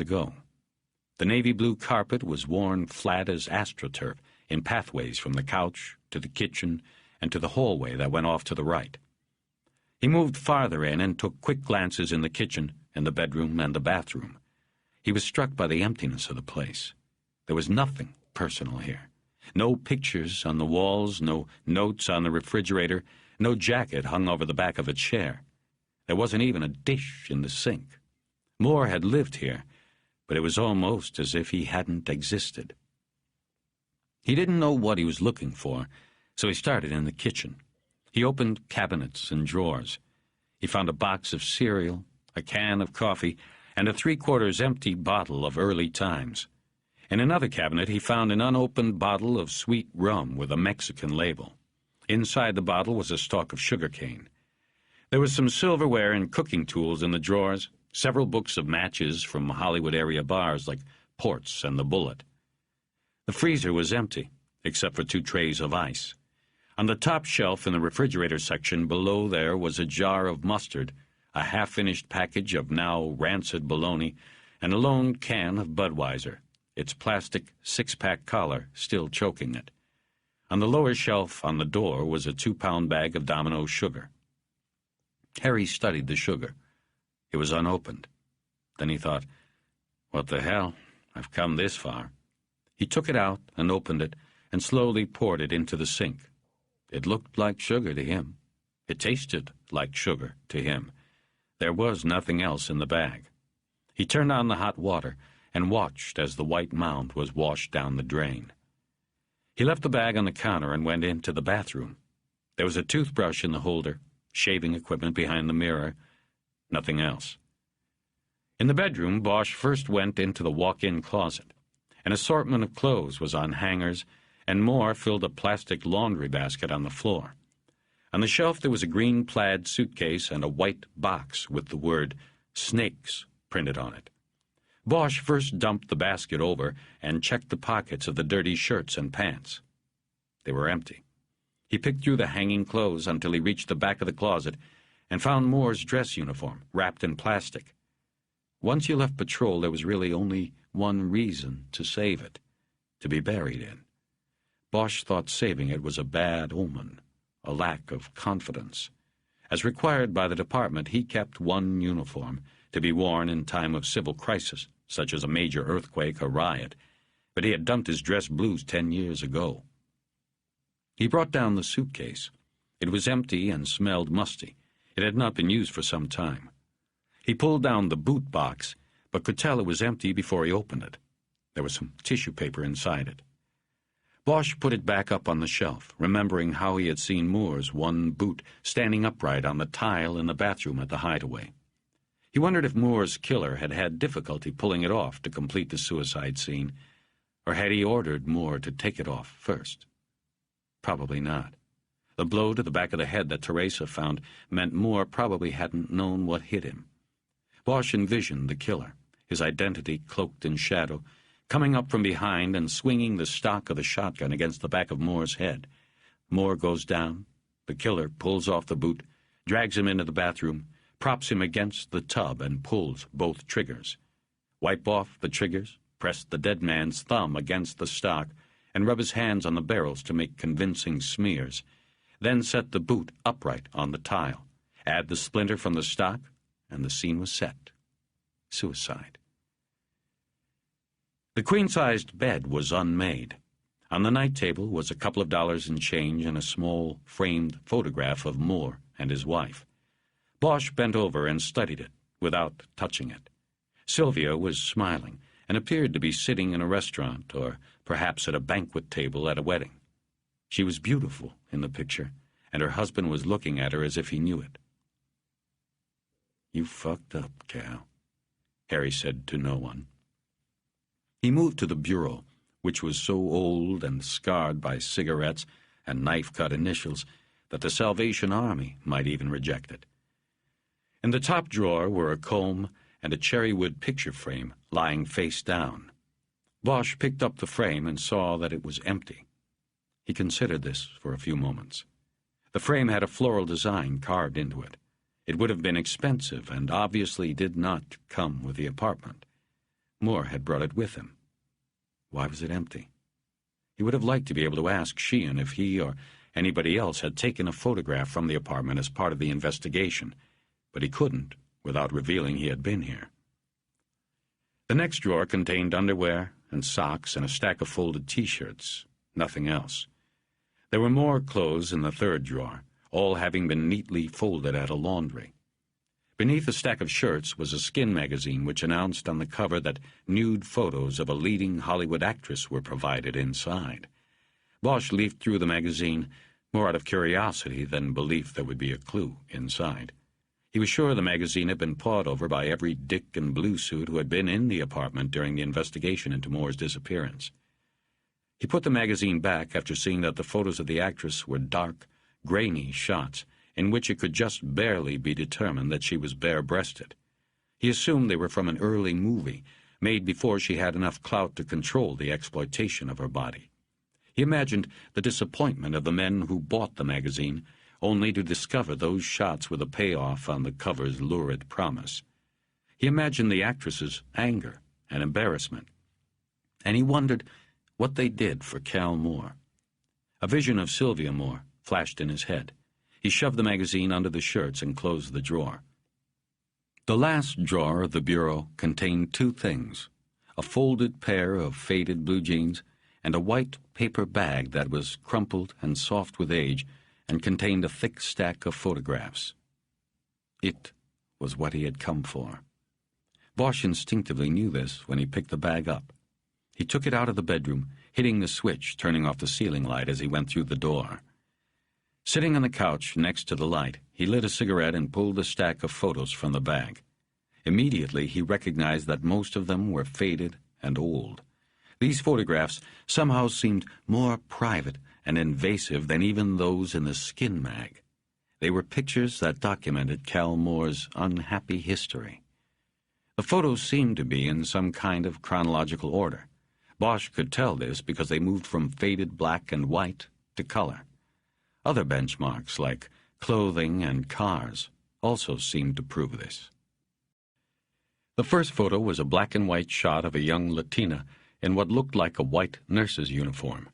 ago. The navy blue carpet was worn flat as astroturf in pathways from the couch to the kitchen and to the hallway that went off to the right. He moved farther in and took quick glances in the kitchen, in the bedroom, and the bathroom. He was struck by the emptiness of the place. There was nothing personal here. No pictures on the walls, no notes on the refrigerator, no jacket hung over the back of a chair. There wasn't even a dish in the sink. Moore had lived here, but it was almost as if he hadn't existed. He didn't know what he was looking for, so he started in the kitchen. He opened cabinets and drawers. He found a box of cereal, a can of coffee, and a 3/4 empty bottle of Early Times. In another cabinet, he found an unopened bottle of sweet rum with a Mexican label. Inside the bottle was a stalk of sugarcane. There was some silverware and cooking tools in the drawers, several books of matches from Hollywood area bars like Ports and The Bullet. The freezer was empty, except for 2 trays of ice. On the top shelf in the refrigerator section below there was a jar of mustard, a half-finished package of now rancid bologna, and a lone can of Budweiser, its plastic 6-pack collar still choking it. On the lower shelf on the door was a 2-pound bag of Domino sugar. Harry studied the sugar. It was unopened. Then he thought, "What the hell? I've come this far." He took it out and opened it and slowly poured it into the sink. It looked like sugar to him. It tasted like sugar to him. There was nothing else in the bag. He turned on the hot water and watched as the white mound was washed down the drain. He left the bag on the counter and went into the bathroom. There was a toothbrush in the holder, shaving equipment behind the mirror, nothing else. In the bedroom, Bosch first went into the walk-in closet. An assortment of clothes was on hangers, and Moore filled a plastic laundry basket on the floor. On the shelf there was a green plaid suitcase and a white box with the word "Snakes" printed on it. Bosch first dumped the basket over and checked the pockets of the dirty shirts and pants. They were empty. He picked through the hanging clothes until he reached the back of the closet and found Moore's dress uniform, wrapped in plastic. Once he left patrol, there was really only one reason to save it, to be buried in. Bosch thought saving it was a bad omen, a lack of confidence. As required by the department, he kept one uniform, to be worn in time of civil crisis, such as a major earthquake or riot, but he had dumped his dress blues 10 years ago. He brought down the suitcase. It was empty and smelled musty. It had not been used for some time. He pulled down the boot box, but could tell it was empty before he opened it. There was some tissue paper inside it. Bosch put it back up on the shelf, remembering how he had seen Moore's one boot standing upright on the tile in the bathroom at the hideaway. He wondered if Moore's killer had had difficulty pulling it off to complete the suicide scene, or had he ordered Moore to take it off first? Probably not. The blow to the back of the head that Teresa found meant Moore probably hadn't known what hit him. Bosch envisioned the killer, his identity cloaked in shadow, coming up from behind and swinging the stock of the shotgun against the back of Moore's head. Moore goes down. The killer pulls off the boot, drags him into the bathroom, props him against the tub and pulls both triggers. Wipe off the triggers, press the dead man's thumb against the stock, and rub his hands on the barrels to make convincing smears. Then set the boot upright on the tile. Add the splinter from the stock, and the scene was set. Suicide. The queen-sized bed was unmade. On the night table was a couple of dollars in change and a small, framed photograph of Moore and his wife. Bosch bent over and studied it, without touching it. Sylvia was smiling, and appeared to be sitting in a restaurant, or perhaps at a banquet table at a wedding. She was beautiful in the picture, and her husband was looking at her as if he knew it. "You fucked up, Cal," Harry said to no one. He moved to the bureau, which was so old and scarred by cigarettes and knife-cut initials that the Salvation Army might even reject it. In the top drawer were a comb and a cherrywood picture frame lying face down. Bosch picked up the frame and saw that it was empty. He considered this for a few moments. The frame had a floral design carved into it. It would have been expensive and obviously did not come with the apartment. Moore had brought it with him. Why was it empty? He would have liked to be able to ask Sheehan if he or anybody else had taken a photograph from the apartment as part of the investigation, but he couldn't without revealing he had been here. The next drawer contained underwear and socks and a stack of folded T-shirts, nothing else. There were more clothes in the third drawer, all having been neatly folded at a laundry. Beneath a stack of shirts was a skin magazine which announced on the cover that nude photos of a leading Hollywood actress were provided inside. Bosch leafed through the magazine, more out of curiosity than belief there would be a clue inside. He was sure the magazine had been pawed over by every dick in blue suit who had been in the apartment during the investigation into Moore's disappearance. He put the magazine back after seeing that the photos of the actress were dark, grainy shots in which it could just barely be determined that she was bare-breasted. He assumed they were from an early movie, made before she had enough clout to control the exploitation of her body. He imagined the disappointment of the men who bought the magazine, only to discover those shots were the payoff on the cover's lurid promise. He imagined the actress's anger and embarrassment, and he wondered what they did for Cal Moore. A vision of Sylvia Moore flashed in his head. He shoved the magazine under the shirts and closed the drawer. The last drawer of the bureau contained two things: a folded pair of faded blue jeans and a white paper bag that was crumpled and soft with age and contained a thick stack of photographs. It was what he had come for. Bosch instinctively knew this when he picked the bag up. He took it out of the bedroom, hitting the switch, turning off the ceiling light as he went through the door. Sitting on the couch next to the light, he lit a cigarette and pulled a stack of photos from the bag. Immediately, he recognized that most of them were faded and old. These photographs somehow seemed more private and invasive than even those in the skin mag. They were pictures that documented Cal Moore's unhappy history. The photos seemed to be in some kind of chronological order. Bosch could tell this because they moved from faded black and white to color. Other benchmarks, like clothing and cars, also seemed to prove this. The first photo was a black and white shot of a young Latina in what looked like a white nurse's uniform.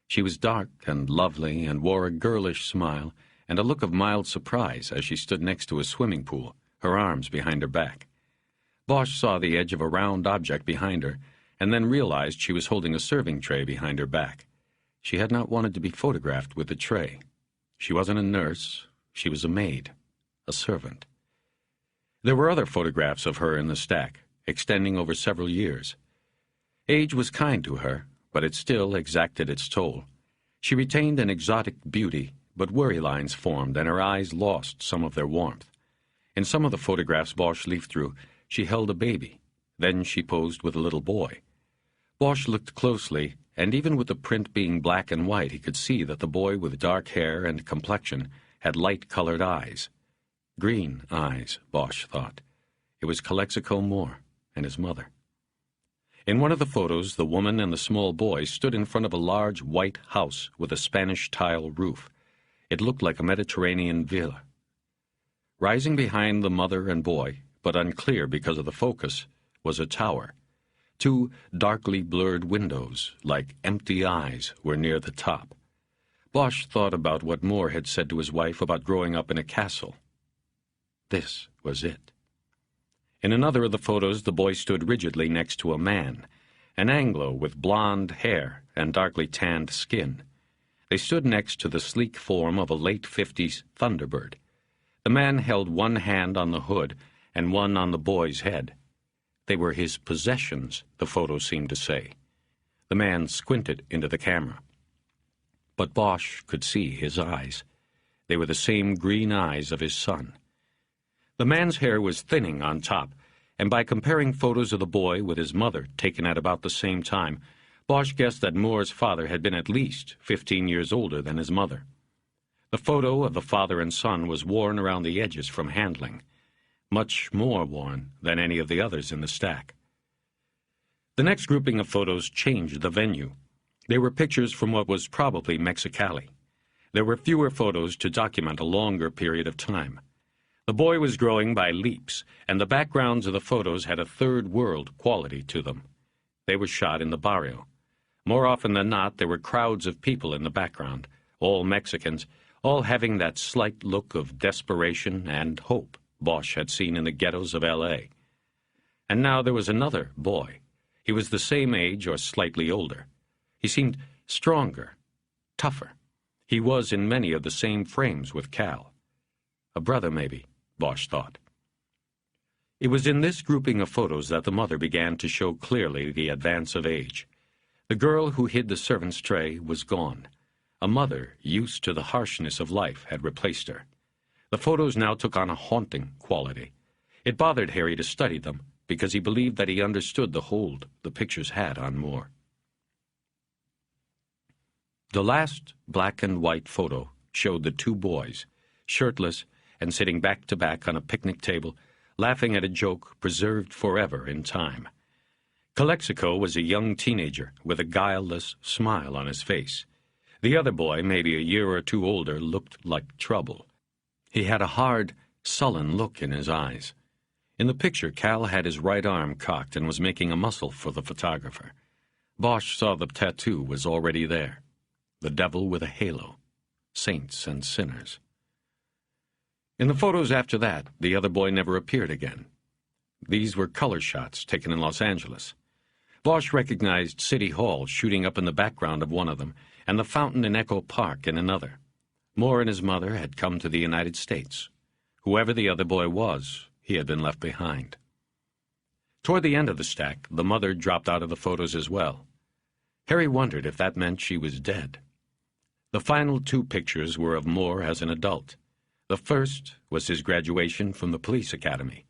She was dark and lovely and wore a girlish smile and a look of mild surprise as she stood next to a swimming pool, her arms behind her back. Bosch saw the edge of a round object behind her and then realized she was holding a serving tray behind her back. She had not wanted to be photographed with the tray. She wasn't a nurse. She was a maid, a servant. There were other photographs of her in the stack, extending over several years. Age was kind to her, but it still exacted its toll. She retained an exotic beauty, but worry lines formed and her eyes lost some of their warmth. In some of the photographs Bosch leafed through, she held a baby. Then she posed with a little boy. Bosch looked closely, and even with the print being black and white, he could see that the boy with dark hair and complexion had light-colored eyes. Green eyes, Bosch thought. It was Calexico Moore and his mother. In one of the photos, the woman and the small boy stood in front of a large white house with a Spanish tile roof. It looked like a Mediterranean villa. Rising behind the mother and boy, but unclear because of the focus, was a tower. Two darkly blurred windows, like empty eyes, were near the top. Bosch thought about what Moore had said to his wife about growing up in a castle. This was it. In another of the photos, the boy stood rigidly next to a man, an Anglo with blonde hair and darkly tanned skin. They stood next to the sleek form of a late-50s Thunderbird. The man held one hand on the hood and one on the boy's head. They were his possessions, the photo seemed to say. The man squinted into the camera. But Bosch could see his eyes. They were the same green eyes of his son. The man's hair was thinning on top, and by comparing photos of the boy with his mother taken at about the same time, Bosch guessed that Moore's father had been at least 15 years older than his mother. The photo of the father and son was worn around the edges from handling, much more worn than any of the others in the stack. The next grouping of photos changed the venue. They were pictures from what was probably Mexicali. There were fewer photos to document a longer period of time. The boy was growing by leaps, and the backgrounds of the photos had a third-world quality to them. They were shot in the barrio. More often than not, there were crowds of people in the background, all Mexicans, all having that slight look of desperation and hope Bosch had seen in the ghettos of L.A. And now there was another boy. He was the same age or slightly older. He seemed stronger, tougher. He was in many of the same frames with Cal. A brother, maybe, Bosch thought. It was in this grouping of photos that the mother began to show clearly the advance of age. The girl who hid the servant's tray was gone. A mother, used to the harshness of life, had replaced her. The photos now took on a haunting quality. It bothered Harry to study them, because he believed that he understood the hold the pictures had on Moore. The last black and white photo showed the two boys, shirtless and sitting back to back on a picnic table, laughing at a joke preserved forever in time. Calexico was a young teenager with a guileless smile on his face. The other boy, maybe a year or two older, looked like trouble. He had a hard, sullen look in his eyes. In the picture, Cal had his right arm cocked and was making a muscle for the photographer. Bosch saw the tattoo was already there. The devil with a halo. Saints and sinners. In the photos after that, the other boy never appeared again. These were color shots taken in Los Angeles. Bosch recognized City Hall shooting up in the background of one of them, and the fountain in Echo Park in another. Moore and his mother had come to the United States. Whoever the other boy was, he had been left behind. Toward the end of the stack, the mother dropped out of the photos as well. Harry wondered if that meant she was dead. The final two pictures were of Moore as an adult. The first was his graduation from the police academy.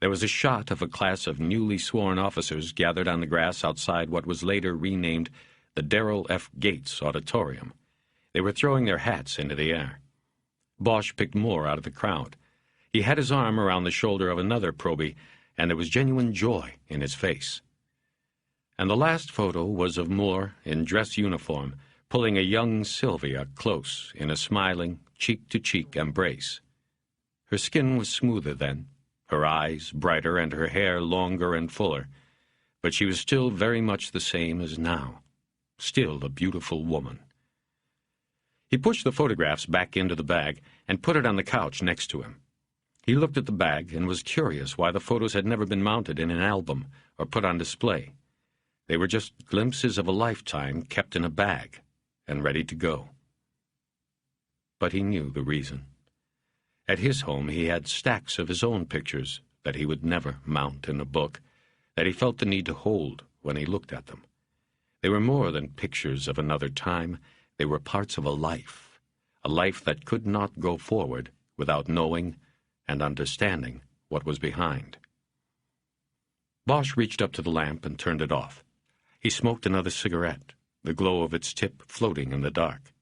There was a shot of a class of newly sworn officers gathered on the grass outside what was later renamed the Darrell F. Gates Auditorium. They were throwing their hats into the air. Bosch picked Moore out of the crowd. He had his arm around the shoulder of another probie, and there was genuine joy in his face. And the last photo was of Moore in dress uniform, pulling a young Sylvia close in a smiling, cheek-to-cheek embrace. Her skin was smoother then, her eyes brighter and her hair longer and fuller, but she was still very much the same as now, still a beautiful woman. He pushed the photographs back into the bag and put it on the couch next to him. He looked at the bag and was curious why the photos had never been mounted in an album or put on display. They were just glimpses of a lifetime kept in a bag and ready to go. But he knew the reason. At his home he had stacks of his own pictures that he would never mount in a book, that he felt the need to hold when he looked at them. They were more than pictures of another time. They were parts of a life that could not go forward without knowing and understanding what was behind. Bosch reached up to the lamp and turned it off. He smoked another cigarette, the glow of its tip floating in the dark.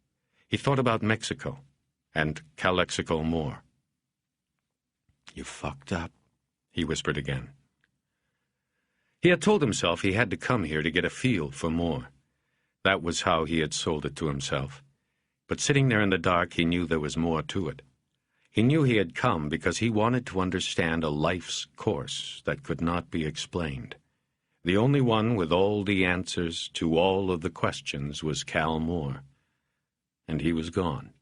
He thought about Mexico and Calexico Moore. "You fucked up," he whispered again. He had told himself he had to come here to get a feel for Moore. That was how he had sold it to himself. But sitting there in the dark, he knew there was more to it. He knew he had come because he wanted to understand a life's course that could not be explained. The only one with all the answers to all of the questions was Cal Moore. And he was gone.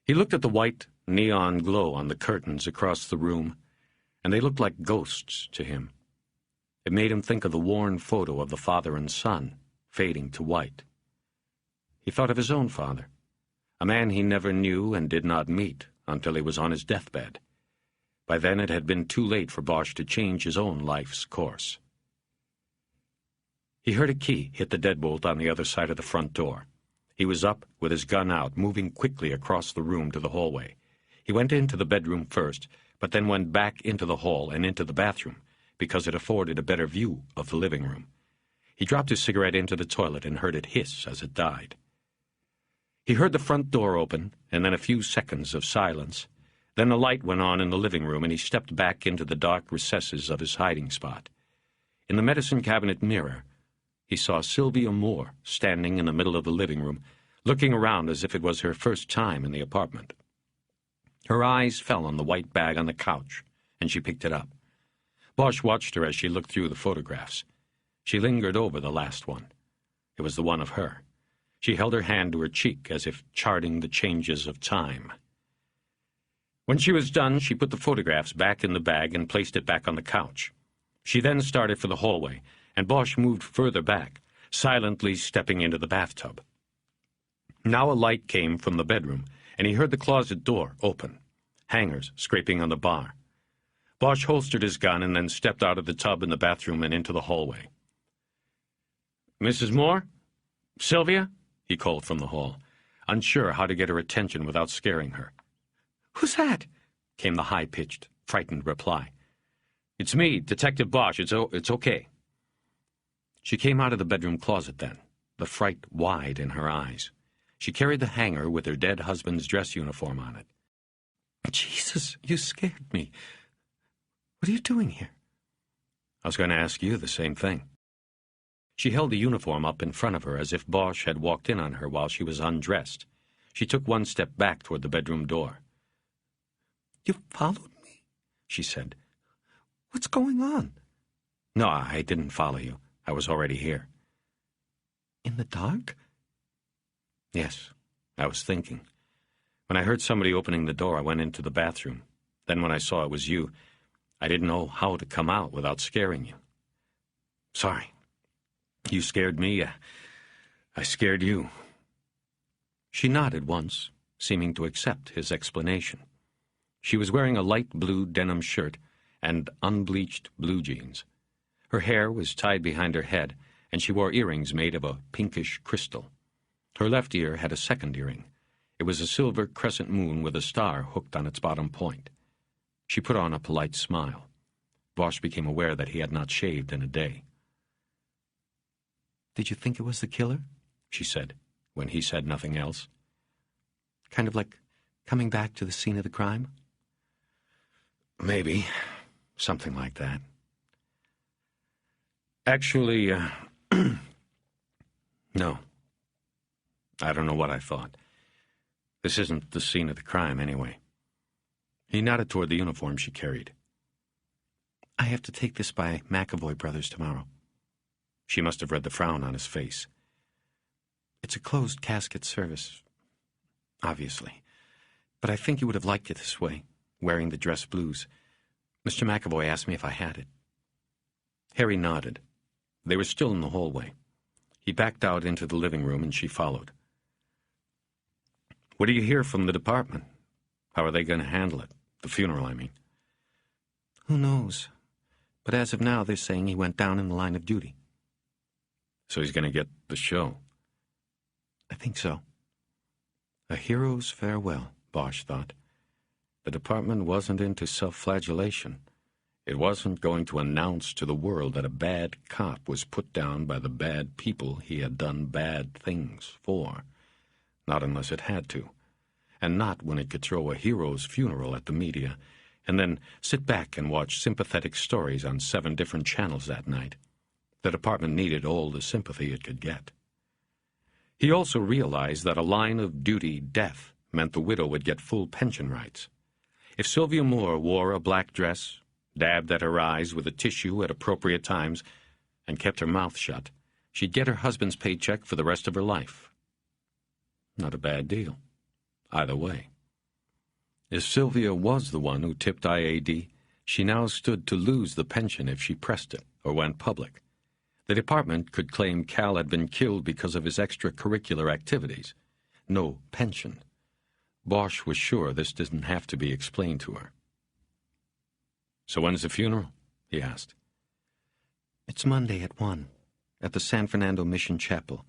He looked at the white neon glow on the curtains across the room, and they looked like ghosts to him. It made him think of the worn photo of the father and son, fading to white. He thought of his own father, a man he never knew and did not meet until he was on his deathbed. By then it had been too late for Bosch to change his own life's course. He heard a key hit the deadbolt on the other side of the front door. He was up, with his gun out, moving quickly across the room to the hallway. He went into the bedroom first, but then went back into the hall and into the bathroom, because it afforded a better view of the living room. He dropped his cigarette into the toilet and heard it hiss as it died. He heard the front door open, and then a few seconds of silence. Then the light went on in the living room, and he stepped back into the dark recesses of his hiding spot. In the medicine cabinet mirror, he saw Sylvia Moore standing in the middle of the living room, looking around as if it was her first time in the apartment. Her eyes fell on the white bag on the couch, and she picked it up. Bosch watched her as she looked through the photographs. She lingered over the last one. It was the one of her. She held her hand to her cheek as if charting the changes of time. When she was done, she put the photographs back in the bag and placed it back on the couch. She then started for the hallway, and Bosch moved further back, silently stepping into the bathtub. Now a light came from the bedroom, and he heard the closet door open, hangers scraping on the bar. Bosch holstered his gun and then stepped out of the tub in the bathroom and into the hallway. "Mrs. Moore? Sylvia?" he called from the hall, unsure how to get her attention without scaring her. "Who's that?" came the high-pitched, frightened reply. "It's me, Detective Bosch. It's okay." She came out of the bedroom closet then, the fright wide in her eyes. She carried the hanger with her dead husband's dress uniform on it. "Jesus, you scared me. What are you doing here?" "I was going to ask you the same thing." She held the uniform up in front of her as if Bosch had walked in on her while she was undressed. She took one step back toward the bedroom door. "You followed me?" she said. "What's going on?" "No, I didn't follow you. I was already here." "In the dark?" "Yes, I was thinking. When I heard somebody opening the door, I went into the bathroom. Then when I saw it was you, I didn't know how to come out without scaring you. Sorry. You scared me. I scared you." She nodded once, seeming to accept his explanation. She was wearing a light blue denim shirt and unbleached blue jeans. Her hair was tied behind her head, and she wore earrings made of a pinkish crystal. Her left ear had a second earring. It was a silver crescent moon with a star hooked on its bottom point. She put on a polite smile. Bosch became aware that he had not shaved in a day. "Did you think it was the killer?" she said, when he said nothing else. "Kind of like coming back to the scene of the crime?" "Maybe. Something like that. Actually, no. I don't know what I thought. This isn't the scene of the crime, anyway." He nodded toward the uniform she carried. "I have to take this by McAvoy Brothers tomorrow." She must have read the frown on his face. "It's a closed casket service, obviously. But I think you would have liked it this way, wearing the dress blues. Mr. McAvoy asked me if I had it." Harry nodded. They were still in the hallway. He backed out into the living room, and she followed. "What do you hear from the department? How are they going to handle it? The funeral, I mean." "Who knows? But as of now, they're saying he went down in the line of duty." "So he's going to get the show?" "I think so." A hero's farewell, Bosch thought. The department wasn't into self-flagellation. It wasn't going to announce to the world that a bad cop was put down by the bad people he had done bad things for. Not unless it had to. And not when it could throw a hero's funeral at the media and then sit back and watch sympathetic stories on 7 different channels that night. The department needed all the sympathy it could get. He also realized that a line of duty death meant the widow would get full pension rights. If Sylvia Moore wore a black dress, dabbed at her eyes with a tissue at appropriate times, and kept her mouth shut, she'd get her husband's paycheck for the rest of her life. Not a bad deal, either way. If Sylvia was the one who tipped IAD, she now stood to lose the pension if she pressed it or went public. The department could claim Cal had been killed because of his extracurricular activities. No pension. Bosch was sure this didn't have to be explained to her. "So when's the funeral?" he asked. "It's Monday at 1, at the San Fernando Mission Chapel.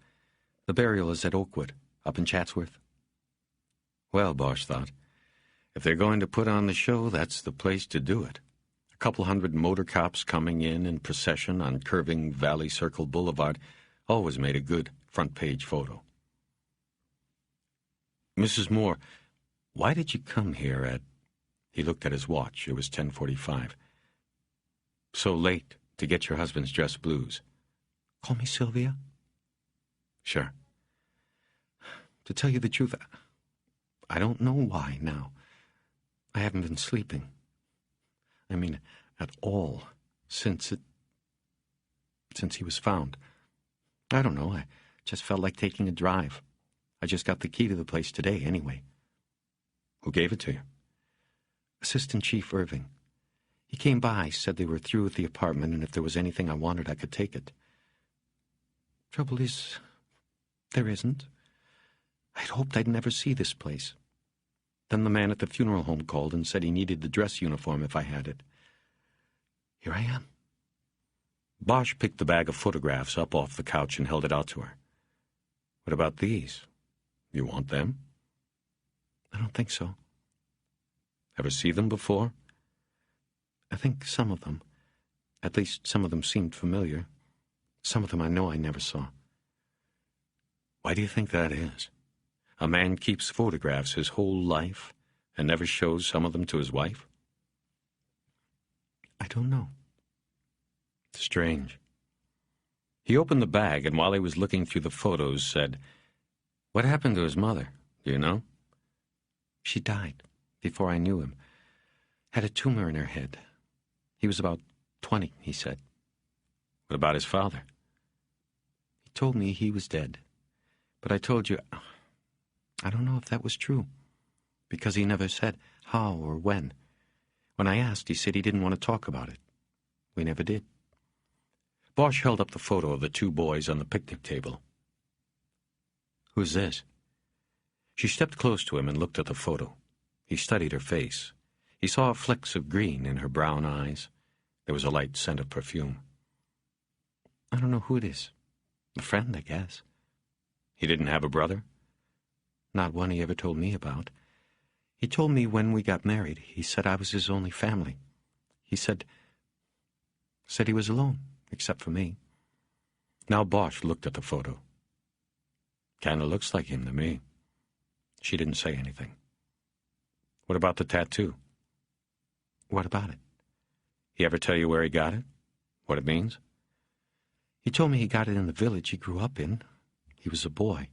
The burial is at Oakwood, up in Chatsworth." Well, Bosch thought, if they're going to put on the show, that's the place to do it. A couple hundred motor cops coming in procession on curving Valley Circle Boulevard always made a good front-page photo. "Mrs. Moore, why did you come here at—" He looked at his watch. It was 10:45. "So late to get your husband's dress blues." "Call me Sylvia?" "Sure." "To tell you the truth, I don't know why now. I haven't been sleeping. I mean, at all, since he was found. I don't know, I just felt like taking a drive. I just got the key to the place today, anyway. Who gave it to you? Assistant Chief Irving. He came by, said they were through with the apartment, and if there was anything I wanted, I could take it. Trouble is, there isn't. I'd hoped I'd never see this place. Then the man at the funeral home called and said he needed the dress uniform if I had it. Here I am. Bosch picked the bag of photographs up off the couch and held it out to her. What about these? You want them? I don't think so. Ever see them before? I think some of them. At least some of them seemed familiar. Some of them I know I never saw. Why do you think that is? A man keeps photographs his whole life and never shows some of them to his wife? I don't know. Strange. He opened the bag, and while he was looking through the photos, said, "What happened to his mother? Do you know?" She died before I knew him. Had a tumor in her head. He was about 20, he said. What about his father? He told me he was dead. But I told you, I don't know if that was true, because he never said how or when. When I asked, he said he didn't want to talk about it. We never did. Bosch held up the photo of the two boys on the picnic table. "Who's this?" She stepped close to him and looked at the photo. He studied her face. He saw flecks of green in her brown eyes. There was a light scent of perfume. I don't know who it is. A friend, I guess. He didn't have a brother? Not one he ever told me about. He told me when we got married, he said I was his only family. He said he was alone, except for me. Now Bosch looked at the photo. Kinda looks like him to me. She didn't say anything. What about the tattoo? What about it? He ever tell you where he got it? What it means? He told me he got it in the village he grew up in. He was a boy.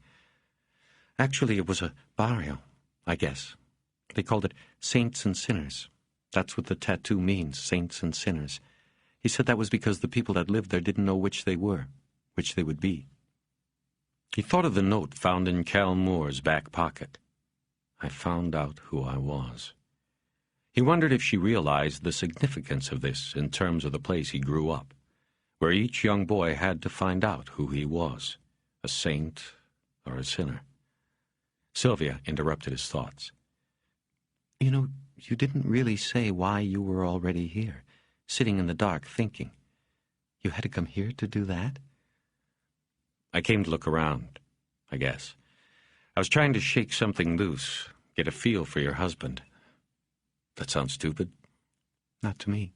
Actually, it was a barrio, I guess. They called it Saints and Sinners. That's what the tattoo means, saints and sinners. He said that was because the people that lived there didn't know which they were, which they would be. He thought of the note found in Cal Moore's back pocket. I found out who I was. He wondered if she realized the significance of this in terms of the place he grew up, where each young boy had to find out who he was, a saint or a sinner. Sylvia interrupted his thoughts. You know, you didn't really say why you were already here, sitting in the dark thinking. You had to come here to do that? I came to look around, I guess. I was trying to shake something loose, get a feel for your husband. That sounds stupid? Not to me.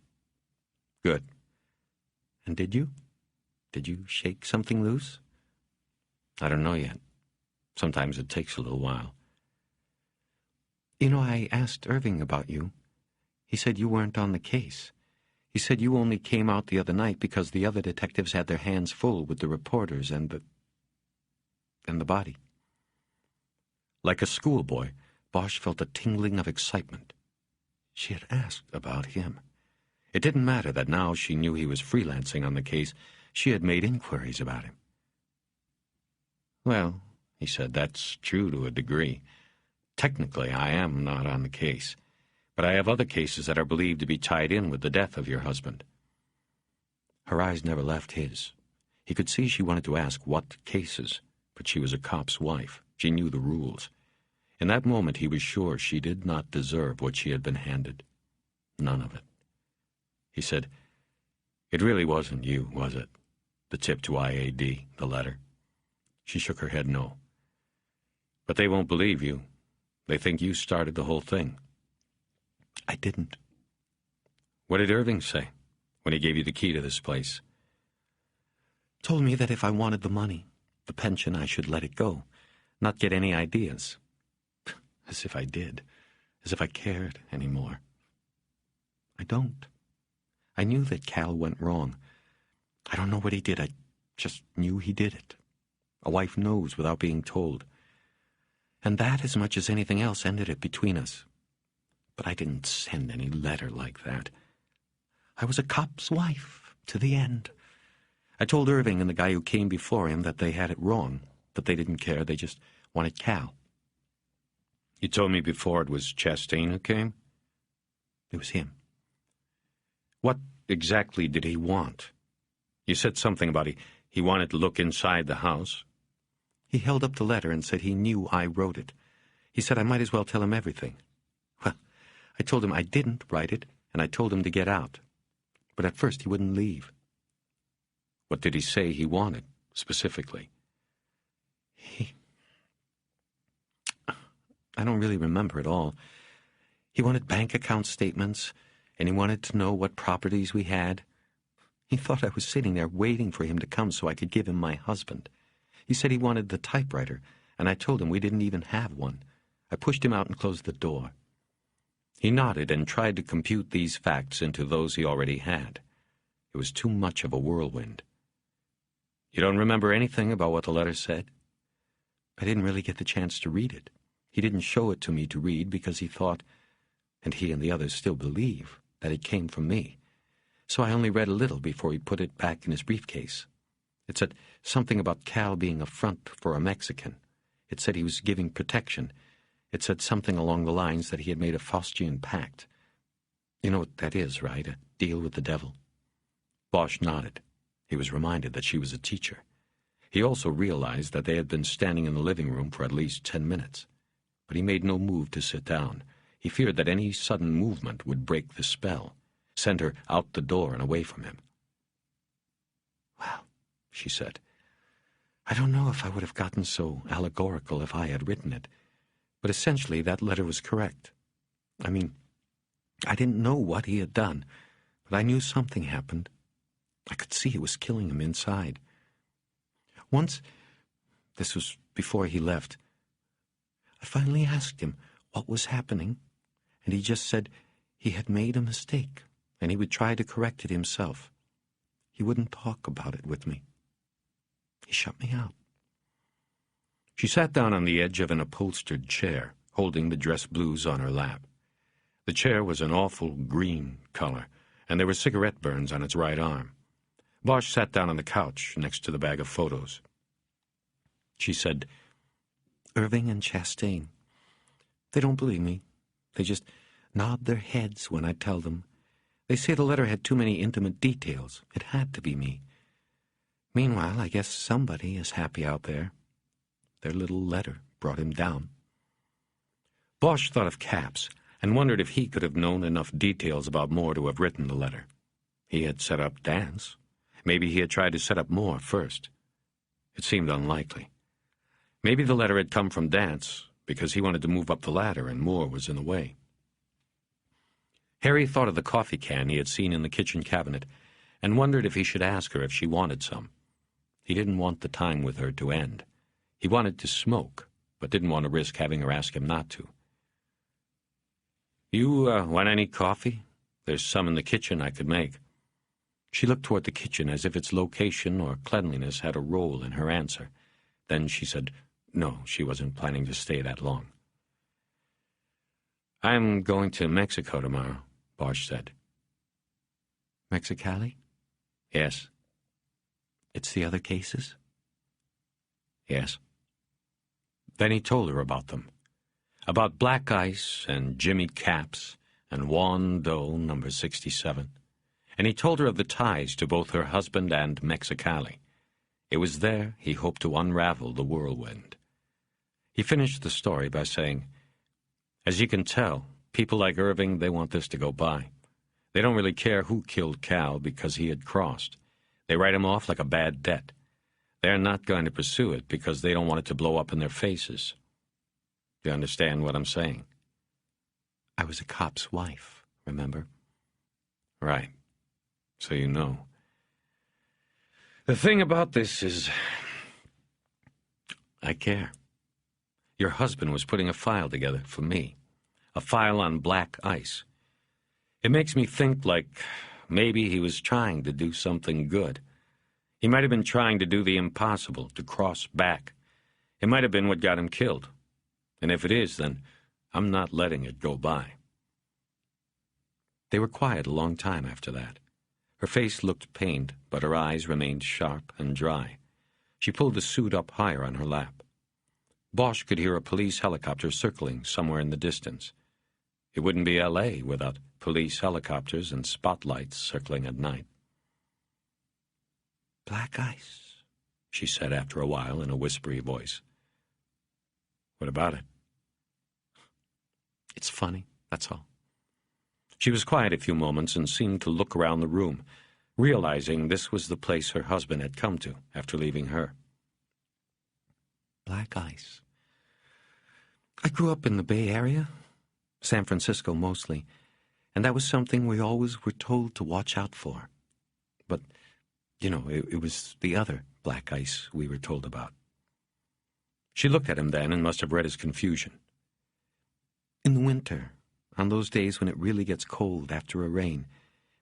Good. And did you? Did you shake something loose? I don't know yet. Sometimes it takes a little while. You know, I asked Irving about you. He said you weren't on the case. He said you only came out the other night because the other detectives had their hands full with the reporters and the body. Like a schoolboy, Bosch felt a tingling of excitement. She had asked about him. It didn't matter that now she knew he was freelancing on the case. She had made inquiries about him. Well, he said, that's true to a degree. Technically, I am not on the case, but I have other cases that are believed to be tied in with the death of your husband. Her eyes never left his. He could see she wanted to ask what cases, but she was a cop's wife. She knew the rules. In that moment, he was sure she did not deserve what she had been handed. None of it. He said, "It really wasn't you, was it? The tip to IAD, the letter?" She shook her head no. "But they won't believe you. They think you started the whole thing." I didn't. What did Irving say when he gave you the key to this place? Told me that if I wanted the money, the pension, I should let it go, not get any ideas. As if I did. As if I cared anymore. I don't. I knew that Cal went wrong. I don't know what he did. I just knew he did it. A wife knows without being told. And that, as much as anything else, ended it between us. But I didn't send any letter like that. I was a cop's wife, to the end. I told Irving and the guy who came before him that they had it wrong, but they didn't care. They just wanted Cal. You told me before it was Chastain who came? It was him. What exactly did he want? You said something about he wanted to look inside the house. He held up the letter and said he knew I wrote it. He said I might as well tell him everything. Well, I told him I didn't write it, and I told him to get out. But at first he wouldn't leave. What did he say he wanted, specifically? I don't really remember it all. He wanted bank account statements, and he wanted to know what properties we had. He thought I was sitting there waiting for him to come so I could give him my husband. He said he wanted the typewriter, and I told him we didn't even have one. I pushed him out and closed the door. He nodded and tried to compute these facts into those he already had. It was too much of a whirlwind. You don't remember anything about what the letter said? I didn't really get the chance to read it. He didn't show it to me to read because he thought, and he and the others still believe, that it came from me. So I only read a little before he put it back in his briefcase. It said something about Cal being a front for a Mexican. It said he was giving protection. It said something along the lines that he had made a Faustian pact. You know what that is, right? A deal with the devil. Bosch nodded. He was reminded that she was a teacher. He also realized that they had been standing in the living room for at least 10 minutes. But he made no move to sit down. He feared that any sudden movement would break the spell, send her out the door and away from him. Well, she said, I don't know if I would have gotten so allegorical if I had written it, but essentially that letter was correct. I mean, I didn't know what he had done, but I knew something happened. I could see it was killing him inside. Once, this was before he left, I finally asked him what was happening, and he just said he had made a mistake, and he would try to correct it himself. He wouldn't talk about it with me. He shut me out. She sat down on the edge of an upholstered chair, holding the dress blues on her lap. The chair was an awful green color, and there were cigarette burns on its right arm. Bosch sat down on the couch next to the bag of photos. She said, Irving and Chastain. They don't believe me. They just nod their heads when I tell them. They say the letter had too many intimate details. It had to be me. Meanwhile, I guess somebody is happy out there. Their little letter brought him down. Bosch thought of Capps and wondered if he could have known enough details about Moore to have written the letter. He had set up Dance. Maybe he had tried to set up Moore first. It seemed unlikely. Maybe the letter had come from Dance because he wanted to move up the ladder and Moore was in the way. Harry thought of the coffee can he had seen in the kitchen cabinet and wondered if he should ask her if she wanted some. He didn't want the time with her to end. He wanted to smoke, but didn't want to risk having her ask him not to. You want any coffee? There's some in the kitchen I could make. She looked toward the kitchen as if its location or cleanliness had a role in her answer. Then she said, no, she wasn't planning to stay that long. I'm going to Mexico tomorrow, Bosch said. Mexicali? Yes. It's the other cases? Yes. Then he told her about them. About Black Ice and Jimmy Capps and Juan Doe, number 67. And he told her of the ties to both her husband and Mexicali. It was there he hoped to unravel the whirlwind. He finished the story by saying, as you can tell, people like Irving, they want this to go by. They don't really care who killed Cal because he had crossed. They write him off like a bad debt. They're not going to pursue it because they don't want it to blow up in their faces. Do you understand what I'm saying? I was a cop's wife, remember? Right. So you know. The thing about this is, I care. Your husband was putting a file together for me. A file on Black Ice. It makes me think like maybe he was trying to do something good. He might have been trying to do the impossible, to cross back. It might have been what got him killed. And if it is, then I'm not letting it go by. They were quiet a long time after that. Her face looked pained, but her eyes remained sharp and dry. She pulled the suit up higher on her lap. Bosch could hear a police helicopter circling somewhere in the distance. It wouldn't be L.A. without police helicopters and spotlights circling at night. "Black ice," she said after a while in a whispery voice. "What about it?" "It's funny, that's all." She was quiet a few moments and seemed to look around the room, realizing this was the place her husband had come to after leaving her. "Black ice. I grew up in the Bay Area, San Francisco mostly, and that was something we always were told to watch out for. But, it was the other black ice we were told about." She looked at him then and must have read his confusion. "In the winter, on those days when it really gets cold after a rain,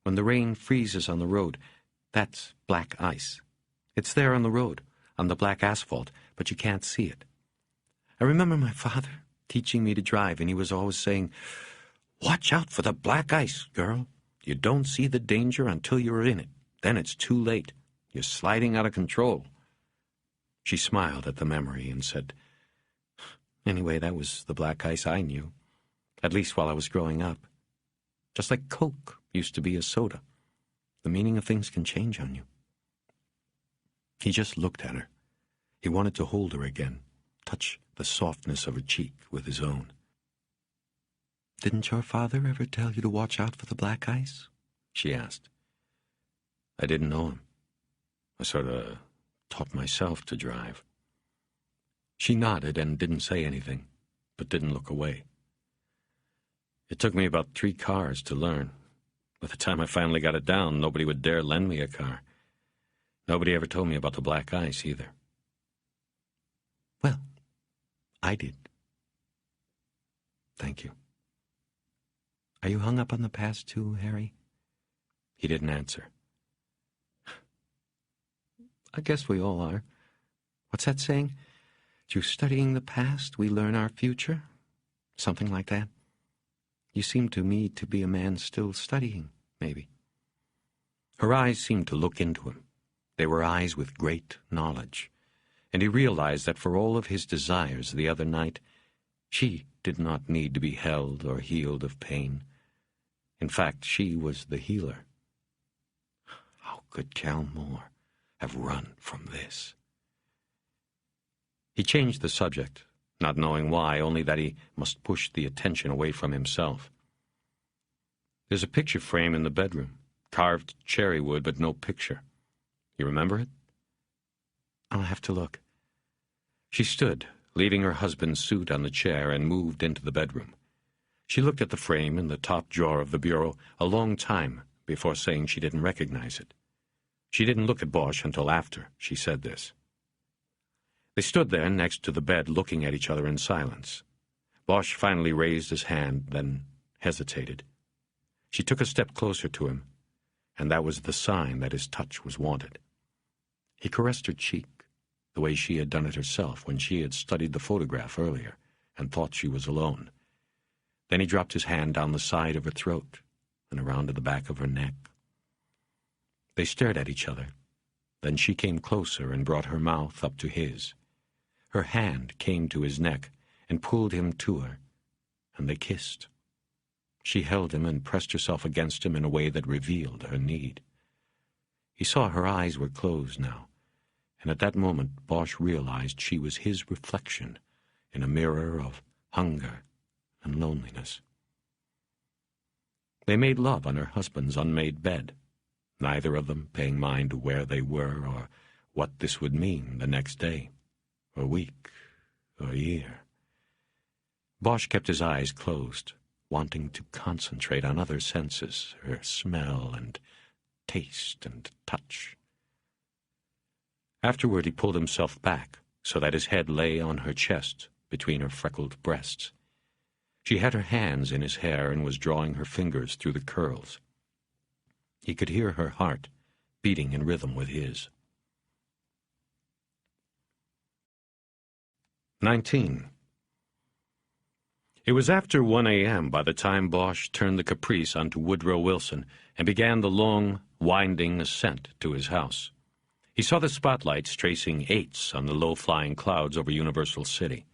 when the rain freezes on the road, that's black ice. It's there on the road, on the black asphalt, but you can't see it. I remember my father teaching me to drive, and he was always saying, 'Watch out for the black ice, girl. You don't see the danger until you're in it. Then it's too late. You're sliding out of control.'" She smiled at the memory and said, "Anyway, that was the black ice I knew, at least while I was growing up. Just like Coke used to be a soda. The meaning of things can change on you." He just looked at her. He wanted to hold her again, touch the softness of her cheek with his own. "Didn't your father ever tell you to watch out for the black ice?" she asked. "I didn't know him. I sort of taught myself to drive." She nodded and didn't say anything, but didn't look away. "It took me about 3 cars to learn. By the time I finally got it down, nobody would dare lend me a car. Nobody ever told me about the black ice either." "Well, I did." "Thank you. Are you hung up on the past too, Harry?" He didn't answer. "I guess we all are. What's that saying? Through studying the past, we learn our future? Something like that. You seem to me to be a man still studying, maybe." Her eyes seemed to look into him. They were eyes with great knowledge, and he realized that for all of his desires the other night, she did not need to be held or healed of pain. In fact, she was the healer. How could Cal Moore have run from this? He changed the subject, not knowing why, only that he must push the attention away from himself. "There's a picture frame in the bedroom, carved cherry wood, but no picture. You remember it?" "I'll have to look." She stood, leaving her husband's suit on the chair, and moved into the bedroom. She looked at the frame in the top drawer of the bureau a long time before saying she didn't recognize it. She didn't look at Bosch until after she said this. They stood there next to the bed looking at each other in silence. Bosch finally raised his hand, then hesitated. She took a step closer to him, and that was the sign that his touch was wanted. He caressed her cheek, the way she had done it herself when she had studied the photograph earlier and thought she was alone. Then he dropped his hand down the side of her throat and around to the back of her neck. They stared at each other. Then she came closer and brought her mouth up to his. Her hand came to his neck and pulled him to her, and they kissed. She held him and pressed herself against him in a way that revealed her need. He saw her eyes were closed now, and at that moment Bosch realized she was his reflection in a mirror of hunger and loneliness. They made love on her husband's unmade bed, neither of them paying mind to where they were or what this would mean the next day, or week, or year. Bosch kept his eyes closed, wanting to concentrate on other senses, her smell and taste and touch. Afterward he pulled himself back so that his head lay on her chest between her freckled breasts. She had her hands in his hair and was drawing her fingers through the curls. He could hear her heart beating in rhythm with his. 19. It was after 1 a.m. by the time Bosch turned the Caprice onto Woodrow Wilson and began the long, winding ascent to his house. He saw the spotlights tracing 8s on the low-flying clouds over Universal City.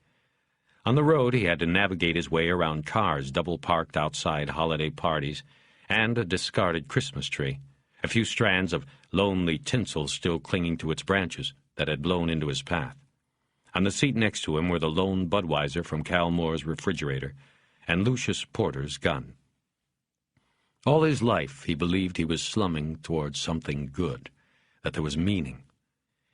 On the road, he had to navigate his way around cars double-parked outside holiday parties and a discarded Christmas tree, a few strands of lonely tinsel still clinging to its branches that had blown into his path. On the seat next to him were the lone Budweiser from Cal Moore's refrigerator and Lucius Porter's gun. All his life, he believed he was slumming towards something good, that there was meaning.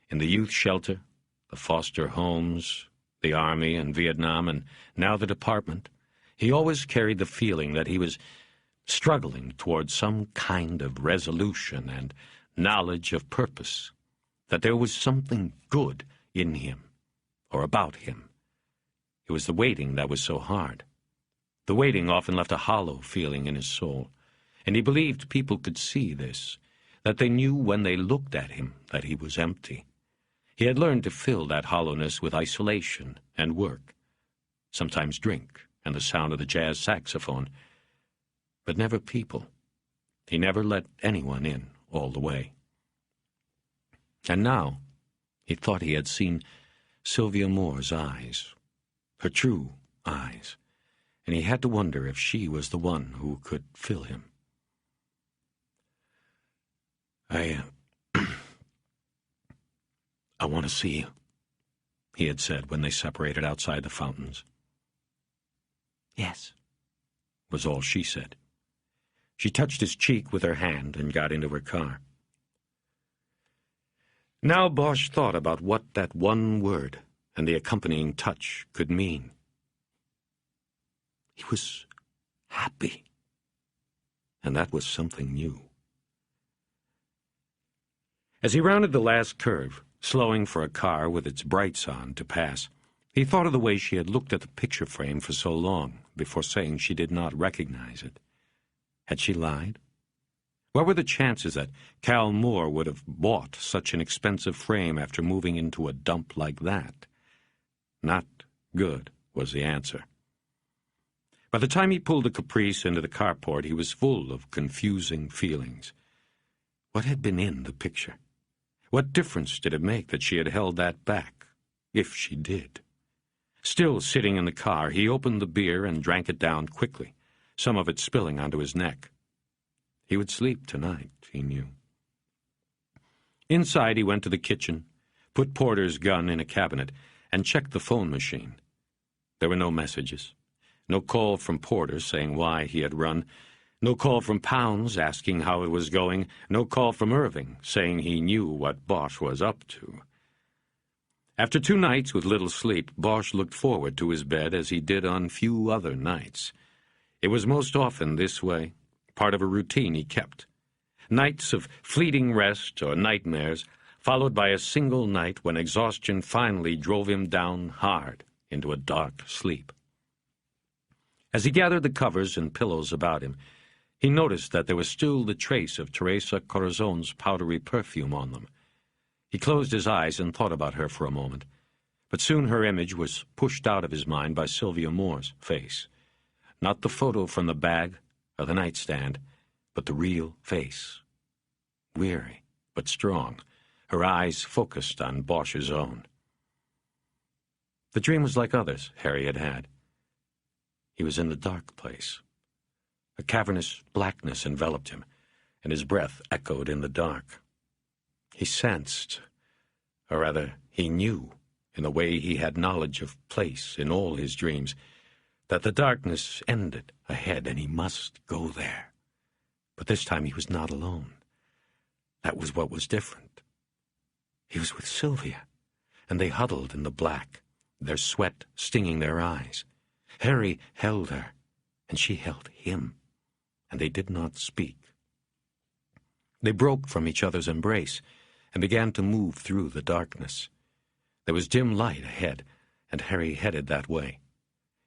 In the youth shelter, the foster homes, the Army and Vietnam, and now the department, he always carried the feeling that he was struggling towards some kind of resolution and knowledge of purpose, that there was something good in him, or about him. It was the waiting that was so hard. The waiting often left a hollow feeling in his soul, and he believed people could see this, that they knew when they looked at him that he was empty. He had learned to fill that hollowness with isolation and work, sometimes drink and the sound of the jazz saxophone, but never people. He never let anyone in all the way. And now he thought he had seen Sylvia Moore's eyes, her true eyes, and he had to wonder if she was the one who could fill him. I want to see you, he had said when they separated outside the fountains. Yes, was all she said. She touched his cheek with her hand and got into her car. Now Bosch thought about what that one word and the accompanying touch could mean. He was happy, and that was something new. As he rounded the last curve, slowing for a car with its brights on to pass, he thought of the way she had looked at the picture frame for so long before saying she did not recognize it. Had she lied? What were the chances that Cal Moore would have bought such an expensive frame after moving into a dump like that? Not good, was the answer. By the time he pulled the Caprice into the carport, he was full of confusing feelings. What had been in the picture? What difference did it make that she had held that back, if she did? Still sitting in the car, he opened the beer and drank it down quickly, some of it spilling onto his neck. He would sleep tonight, he knew. Inside, he went to the kitchen, put Porter's gun in a cabinet, and checked the phone machine. There were no messages, no call from Porter saying why he had run, no call from Pounds asking how it was going, no call from Irving saying he knew what Bosch was up to. After 2 nights with little sleep, Bosch looked forward to his bed as he did on few other nights. It was most often this way, part of a routine he kept. Nights of fleeting rest or nightmares, followed by a single night when exhaustion finally drove him down hard into a dark sleep. As he gathered the covers and pillows about him, he noticed that there was still the trace of Teresa Corazon's powdery perfume on them. He closed his eyes and thought about her for a moment, but soon her image was pushed out of his mind by Sylvia Moore's face. Not the photo from the bag or the nightstand, but the real face. Weary, but strong, her eyes focused on Bosch's own. The dream was like others Harry had had. He was in the dark place. A cavernous blackness enveloped him, and his breath echoed in the dark. He sensed, or rather, he knew, in the way he had knowledge of place in all his dreams, that the darkness ended ahead and he must go there. But this time he was not alone. That was what was different. He was with Sylvia, and they huddled in the black, their sweat stinging their eyes. Harry held her, and she held him, and they did not speak. They broke from each other's embrace and began to move through the darkness. There was dim light ahead, and Harry headed that way.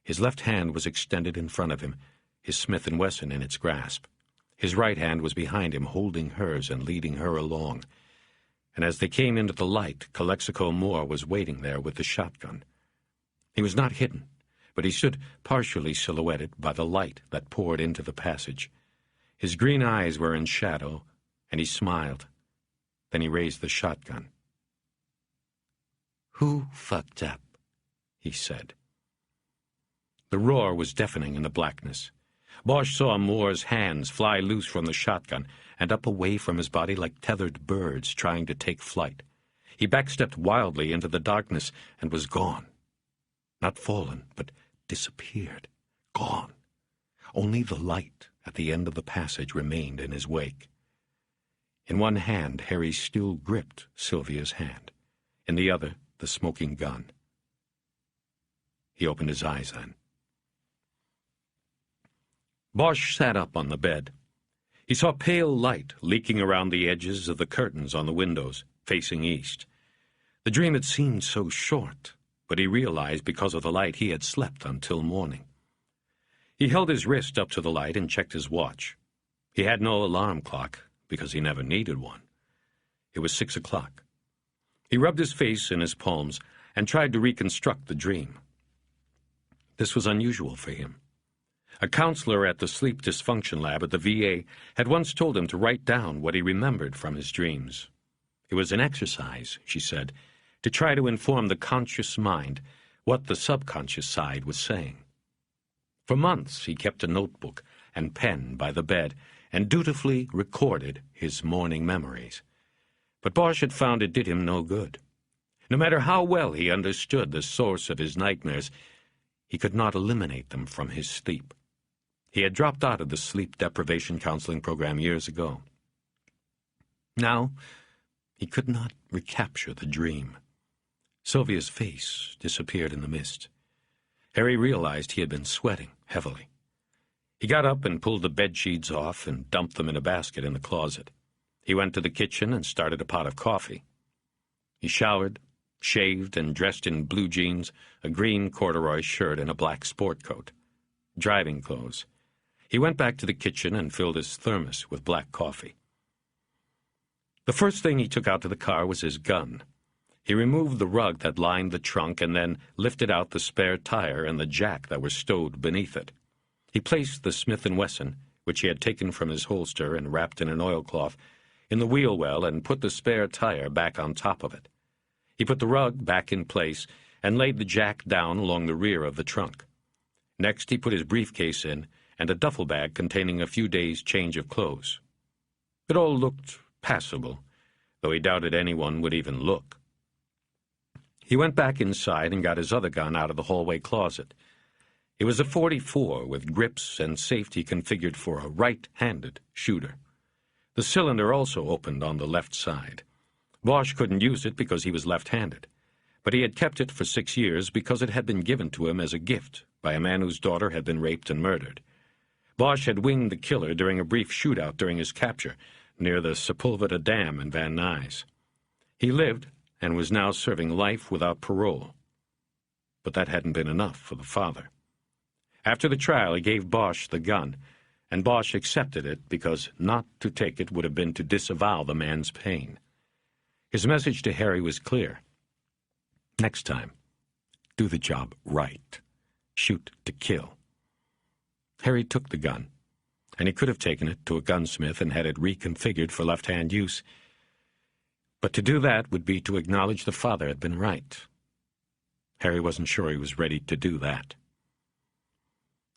His left hand was extended in front of him, his Smith & Wesson in its grasp. His right hand was behind him, holding hers and leading her along. And as they came into the light, Calexico Moore was waiting there with the shotgun. He was not hidden, but he stood partially silhouetted by the light that poured into the passage. His green eyes were in shadow, and he smiled. Then he raised the shotgun. "Who fucked up?" he said. The roar was deafening in the blackness. Bosch saw Moore's hands fly loose from the shotgun and up away from his body like tethered birds trying to take flight. He backstepped wildly into the darkness and was gone. Not fallen, but disappeared. Gone. Only the light at the end of the passage remained in his wake. In one hand, Harry still gripped Sylvia's hand. In the other, the smoking gun. He opened his eyes then. Bosch sat up on the bed. He saw pale light leaking around the edges of the curtains on the windows, facing east. The dream had seemed so short, but he realized because of the light he had slept until morning. He held his wrist up to the light and checked his watch. He had no alarm clock, because he never needed one. It was 6 o'clock. He rubbed his face in his palms and tried to reconstruct the dream. This was unusual for him. A counselor at the sleep dysfunction lab at the VA had once told him to write down what he remembered from his dreams. It was an exercise, she said, to try to inform the conscious mind what the subconscious side was saying. For months he kept a notebook and pen by the bed and dutifully recorded his morning memories. But Bosch had found it did him no good. No matter how well he understood the source of his nightmares, he could not eliminate them from his sleep. He had dropped out of the sleep deprivation counseling program years ago. Now, he could not recapture the dream. Sylvia's face disappeared in the mist. Harry realized he had been sweating heavily. He got up and pulled the bedsheets off and dumped them in a basket in the closet. He went to the kitchen and started a pot of coffee. He showered, shaved, and dressed in blue jeans, a green corduroy shirt, and a black sport coat. Driving clothes. He went back to the kitchen and filled his thermos with black coffee. The first thing he took out to the car was his gun. He removed the rug that lined the trunk and then lifted out the spare tire and the jack that were stowed beneath it. He placed the Smith & Wesson, which he had taken from his holster and wrapped in an oilcloth, in the wheel well and put the spare tire back on top of it. He put the rug back in place and laid the jack down along the rear of the trunk. Next, he put his briefcase in and a duffel bag containing a few days' change of clothes. It all looked passable, though he doubted anyone would even look. He went back inside and got his other gun out of the hallway closet. It was a .44 with grips and safety configured for a right-handed shooter. The cylinder also opened on the left side. Bosch couldn't use it because he was left-handed, but he had kept it for 6 years because it had been given to him as a gift by a man whose daughter had been raped and murdered. Bosch had winged the killer during a brief shootout during his capture near the Sepulveda Dam in Van Nuys. He lived and was now serving life without parole. But that hadn't been enough for the father. After the trial, he gave Bosch the gun, and Bosch accepted it because not to take it would have been to disavow the man's pain. His message to Harry was clear. Next time, do the job right. Shoot to kill. Harry took the gun, and he could have taken it to a gunsmith and had it reconfigured for left-hand use. But to do that would be to acknowledge the father had been right. Harry wasn't sure he was ready to do that.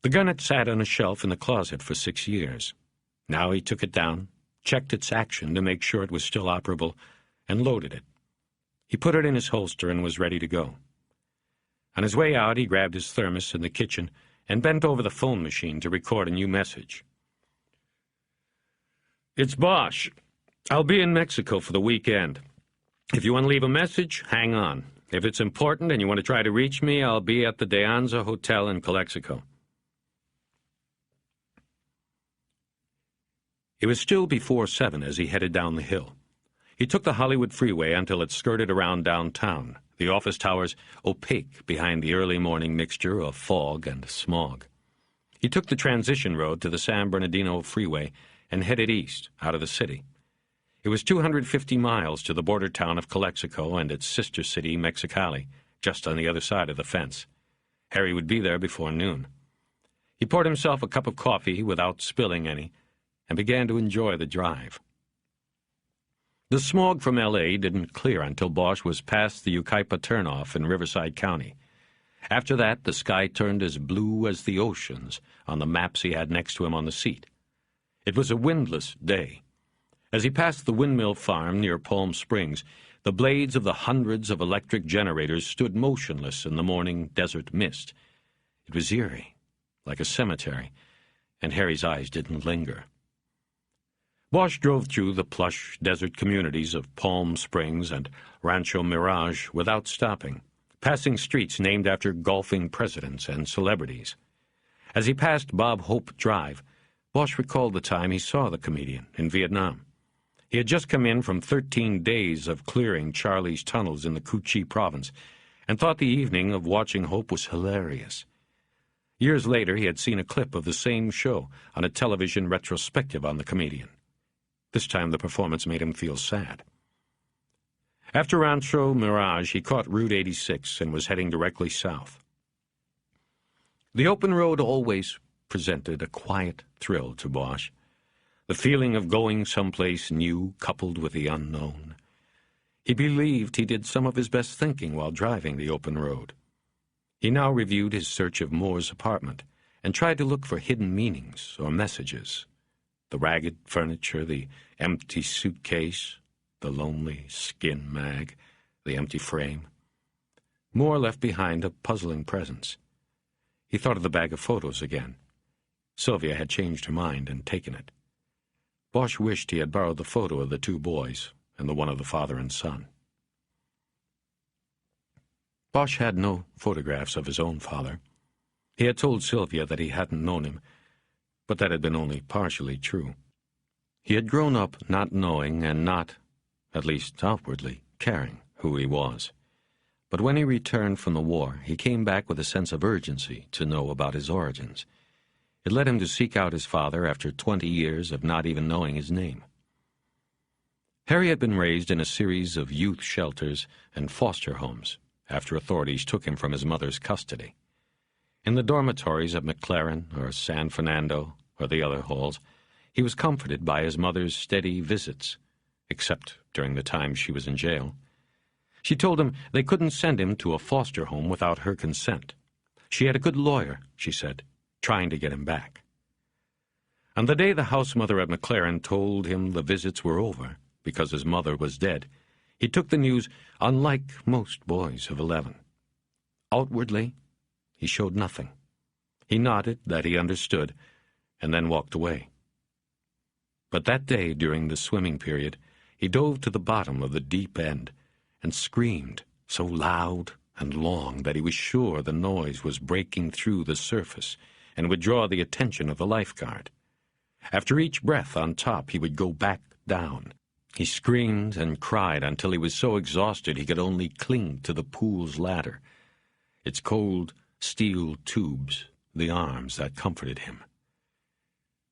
The gun had sat on a shelf in the closet for 6 years. Now he took it down, checked its action to make sure it was still operable, and loaded it. He put it in his holster and was ready to go. On his way out, he grabbed his thermos in the kitchen and bent over the phone machine to record a new message. "It's Bosch. I'll be in Mexico for the weekend. If you want to leave a message, hang on. If it's important and you want to try to reach me, I'll be at the De Anza Hotel in Calexico." It was still before 7 as he headed down the hill. He took the Hollywood freeway until it skirted around downtown, the office towers opaque behind the early morning mixture of fog and smog. He took the transition road to the San Bernardino freeway and headed east, out of the city. It was 250 miles to the border town of Calexico and its sister city, Mexicali, just on the other side of the fence. Harry would be there before noon. He poured himself a cup of coffee without spilling any and began to enjoy the drive. The smog from L.A. didn't clear until Bosch was past the Yucaipa turnoff in Riverside County. After that, the sky turned as blue as the oceans on the maps he had next to him on the seat. It was a windless day. As he passed the windmill farm near Palm Springs, the blades of the hundreds of electric generators stood motionless in the morning desert mist. It was eerie, like a cemetery, and Harry's eyes didn't linger. Bosch drove through the plush desert communities of Palm Springs and Rancho Mirage without stopping, passing streets named after golfing presidents and celebrities. As he passed Bob Hope Drive, Bosch recalled the time he saw the comedian in Vietnam. He had just come in from 13 days of clearing Charlie's tunnels in the Cu Chi province and thought the evening of watching Hope was hilarious. Years later, he had seen a clip of the same show on a television retrospective on the comedian. This time the performance made him feel sad. After Rancho Mirage, he caught Route 86 and was heading directly south. The open road always presented a quiet thrill to Bosch, the feeling of going someplace new coupled with the unknown. He believed he did some of his best thinking while driving the open road. He now reviewed his search of Moore's apartment and tried to look for hidden meanings or messages. The ragged furniture, the empty suitcase, the lonely skin mag, the empty frame. Moore left behind a puzzling presence. He thought of the bag of photos again. Sylvia had changed her mind and taken it. Bosch wished he had borrowed the photo of the two boys and the one of the father and son. Bosch had no photographs of his own father. He had told Sylvia that he hadn't known him, but that had been only partially true. He had grown up not knowing and not, at least outwardly, caring who he was. But when he returned from the war, he came back with a sense of urgency to know about his origins. It led him to seek out his father after 20 years of not even knowing his name. Harry had been raised in a series of youth shelters and foster homes after authorities took him from his mother's custody. In the dormitories at McLaren or San Fernando or the other halls, he was comforted by his mother's steady visits, except during the time she was in jail. She told him they couldn't send him to a foster home without her consent. She had a good lawyer, she said, trying to get him back. On the day the house mother at McLaren told him the visits were over because his mother was dead, he took the news unlike most boys of 11. Outwardly, he showed nothing. He nodded that he understood, and then walked away. But that day, during the swimming period, he dove to the bottom of the deep end and screamed so loud and long that he was sure the noise was breaking through the surface and would draw the attention of the lifeguard. After each breath on top, he would go back down. He screamed and cried until he was so exhausted he could only cling to the pool's ladder. Its cold steel tubes, the arms that comforted him.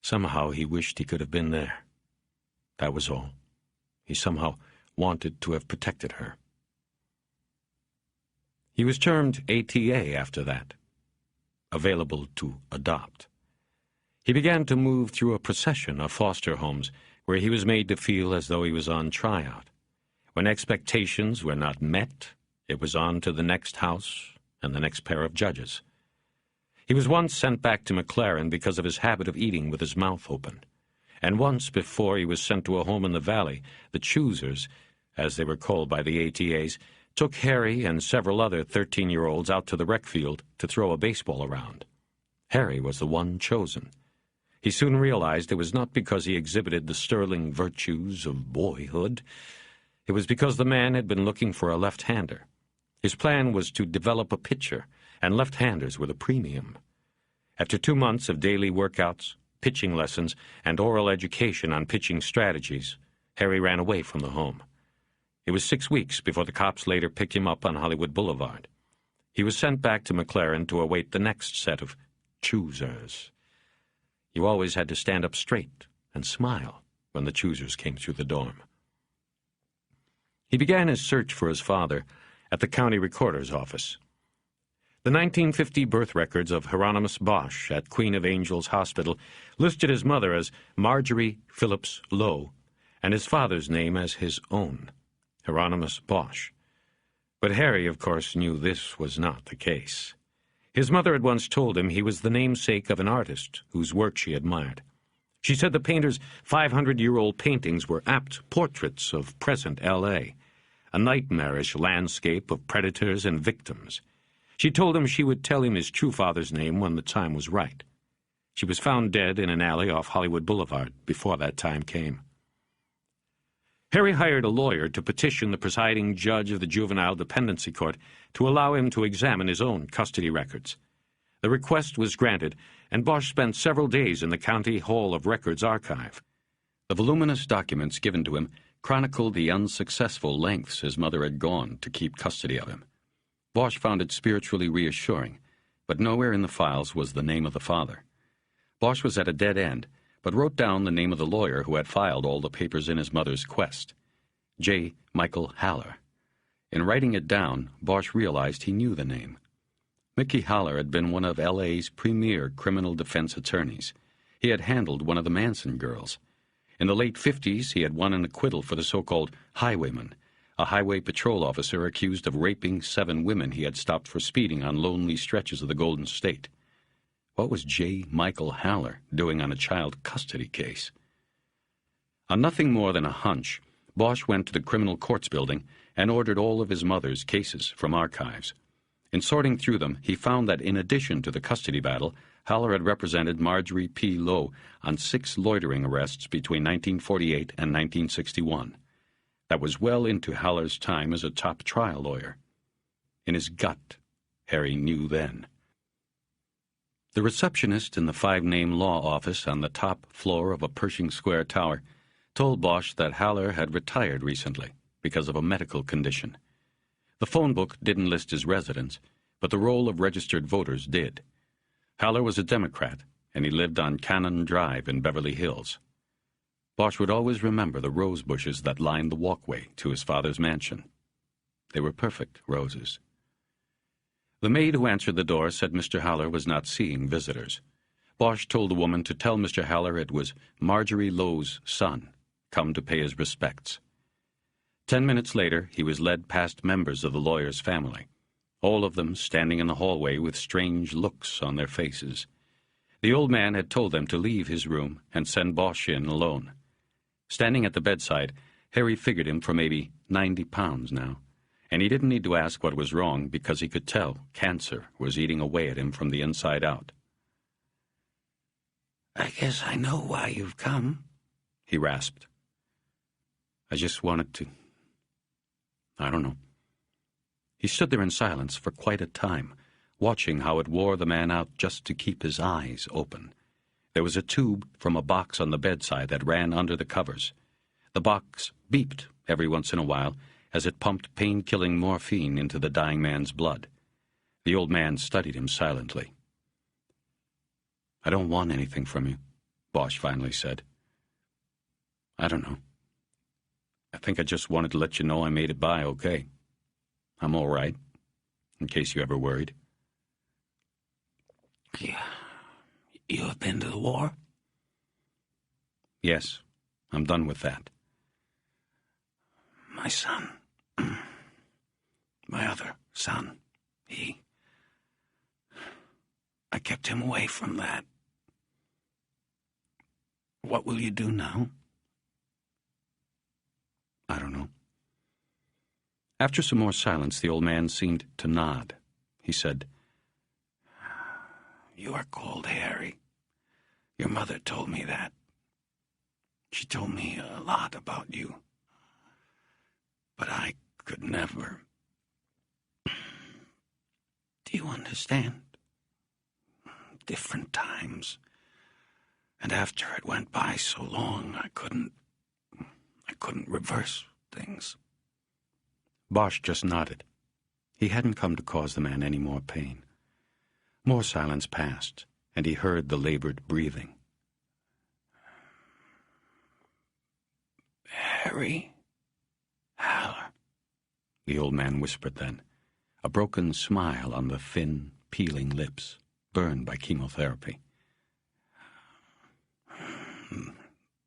Somehow he wished he could have been there. That was all. He somehow wanted to have protected her. He was termed ATA after that, available to adopt. He began to move through a procession of foster homes where he was made to feel as though he was on tryout. When expectations were not met, it was on to the next house and the next pair of judges. He was once sent back to McLaren because of his habit of eating with his mouth open. And once, before he was sent to a home in the valley, the choosers, as they were called by the ATAs, took Harry and several other 13-year-olds out to the rec field to throw a baseball around. Harry was the one chosen. He soon realized it was not because he exhibited the sterling virtues of boyhood. It was because the man had been looking for a left-hander. His plan was to develop a pitcher, and left-handers were the premium. After 2 months of daily workouts, pitching lessons, and oral education on pitching strategies, Harry ran away from the home. It was 6 weeks before the cops later picked him up on Hollywood Boulevard. He was sent back to McLaren to await the next set of choosers. You always had to stand up straight and smile when the choosers came through the dorm. He began his search for his father at the county recorder's office. The 1950 birth records of Hieronymus Bosch at Queen of Angels Hospital listed his mother as Marjorie Phillips Lowe and his father's name as his own, Hieronymus Bosch. But Harry, of course, knew this was not the case. His mother had once told him he was the namesake of an artist whose work she admired. She said the painter's 500-year-old paintings were apt portraits of present L.A., a nightmarish landscape of predators and victims. She told him she would tell him his true father's name when the time was right. She was found dead in an alley off Hollywood Boulevard before that time came. Harry hired a lawyer to petition the presiding judge of the Juvenile Dependency Court to allow him to examine his own custody records. The request was granted, and Bosch spent several days in the County Hall of Records archive. The voluminous documents given to him chronicled the unsuccessful lengths his mother had gone to keep custody of him. Bosch found it spiritually reassuring, but nowhere in the files was the name of the father. Bosch was at a dead end, but wrote down the name of the lawyer who had filed all the papers in his mother's quest, J. Michael Haller. In writing it down, Bosch realized he knew the name. Mickey Haller had been one of L.A.'s premier criminal defense attorneys. He had handled one of the Manson girls. In the late 50s, he had won an acquittal for the so-called highwayman, a highway patrol officer accused of raping 7 women he had stopped for speeding on lonely stretches of the Golden State. What was J. Michael Haller doing on a child custody case? On nothing more than a hunch, Bosch went to the criminal courts building and ordered all of his mother's cases from archives. In sorting through them, he found that in addition to the custody battle, Haller had represented Marjorie P. Lowe on 6 loitering arrests between 1948 and 1961. That was well into Haller's time as a top trial lawyer. In his gut, Harry knew then. The receptionist in the 5-name law office on the top floor of a Pershing Square tower told Bosch that Haller had retired recently because of a medical condition. The phone book didn't list his residence, but the roll of registered voters did. Haller was a Democrat, and he lived on Cannon Drive in Beverly Hills. Bosch would always remember the rose bushes that lined the walkway to his father's mansion. They were perfect roses. The maid who answered the door said Mr. Haller was not seeing visitors. Bosch told the woman to tell Mr. Haller it was Marjorie Lowe's son, come to pay his respects. 10 minutes later, he was led past members of the lawyer's family, all of them standing in the hallway with strange looks on their faces. The old man had told them to leave his room and send Bosch in alone. Standing at the bedside, Harry figured him for maybe 90 pounds now, and he didn't need to ask what was wrong because he could tell cancer was eating away at him from the inside out. "I guess I know why you've come," he rasped. "I just wanted to... I don't know." He stood there in silence for quite a time, watching how it wore the man out just to keep his eyes open. There was a tube from a box on the bedside that ran under the covers. The box beeped every once in a while as it pumped pain-killing morphine into the dying man's blood. The old man studied him silently. "I don't want anything from you," Bosch finally said. "I don't know. I think I just wanted to let you know I made it by okay. I'm all right, in case you ever worried." "Yeah. You have been to the war?" "Yes, I'm done with that." "My son, my other son, I kept him away from that. What will you do now?" "I don't know." After some more silence, the old man seemed to nod. He said, "You are called Harry. Your mother told me that. She told me a lot about you. But I could never. Do you understand? Different times. And after it went by so long, I couldn't reverse things." Bosch just nodded. He hadn't come to cause the man any more pain. More silence passed, and he heard the labored breathing. "Harry Haller," the old man whispered then, a broken smile on the thin, peeling lips, burned by chemotherapy.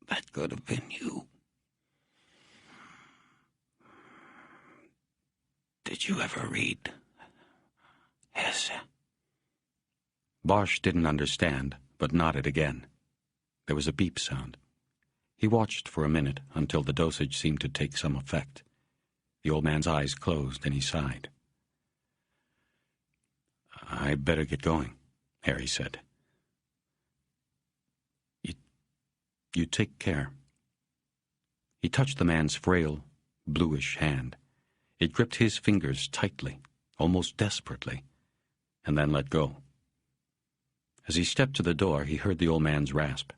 That could have been you. Did you ever read Hesse? Bosch didn't understand, but nodded again. There was a beep sound. He watched for a minute until the dosage seemed to take some effect. The old man's eyes closed and he sighed. "I'd better get going," Harry said. You take care." He touched the man's frail, bluish hand. It gripped his fingers tightly, almost desperately, and then let go. As he stepped to the door, he heard the old man's rasp.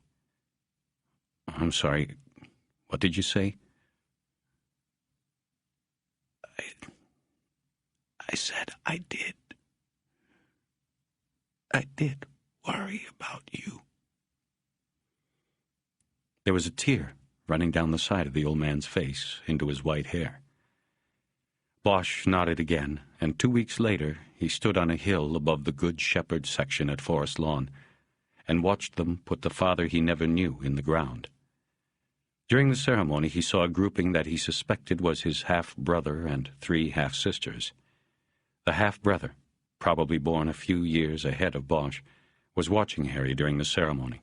"I'm sorry, what did you say?" I said I did. I did worry about you. There was a tear running down the side of the old man's face into his white hair. Bosch nodded again, and 2 weeks later he stood on a hill above the Good Shepherd section at Forest Lawn and watched them put the father he never knew in the ground. During the ceremony he saw a grouping that he suspected was his half-brother and 3 half-sisters. The half-brother, probably born a few years ahead of Bosch, was watching Harry during the ceremony.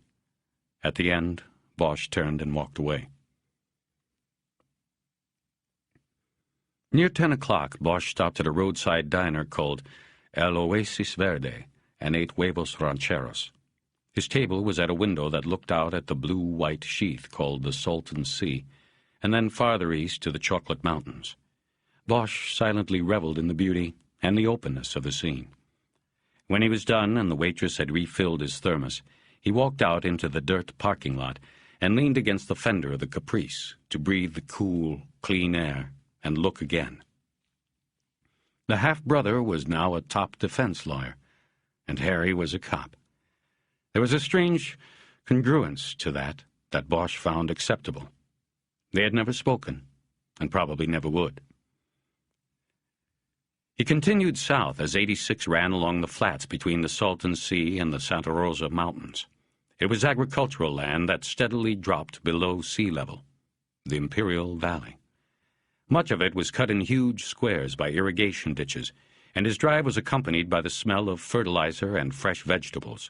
At the end, Bosch turned and walked away. Near 10 o'clock, Bosch stopped at a roadside diner called El Oasis Verde and ate huevos rancheros. His table was at a window that looked out at the blue-white sheath called the Salton Sea, and then farther east to the Chocolate Mountains. Bosch silently reveled in the beauty and the openness of the scene. When he was done and the waitress had refilled his thermos, he walked out into the dirt parking lot and leaned against the fender of the Caprice to breathe the cool, clean air and look again. The half-brother was now a top defense lawyer, and Harry was a cop. There was a strange congruence to that Bosch found acceptable. They had never spoken, and probably never would. He continued south as 86 ran along the flats between the Salton Sea and the Santa Rosa Mountains. It was agricultural land that steadily dropped below sea level, the Imperial Valley. Much of it was cut in huge squares by irrigation ditches, and his drive was accompanied by the smell of fertilizer and fresh vegetables.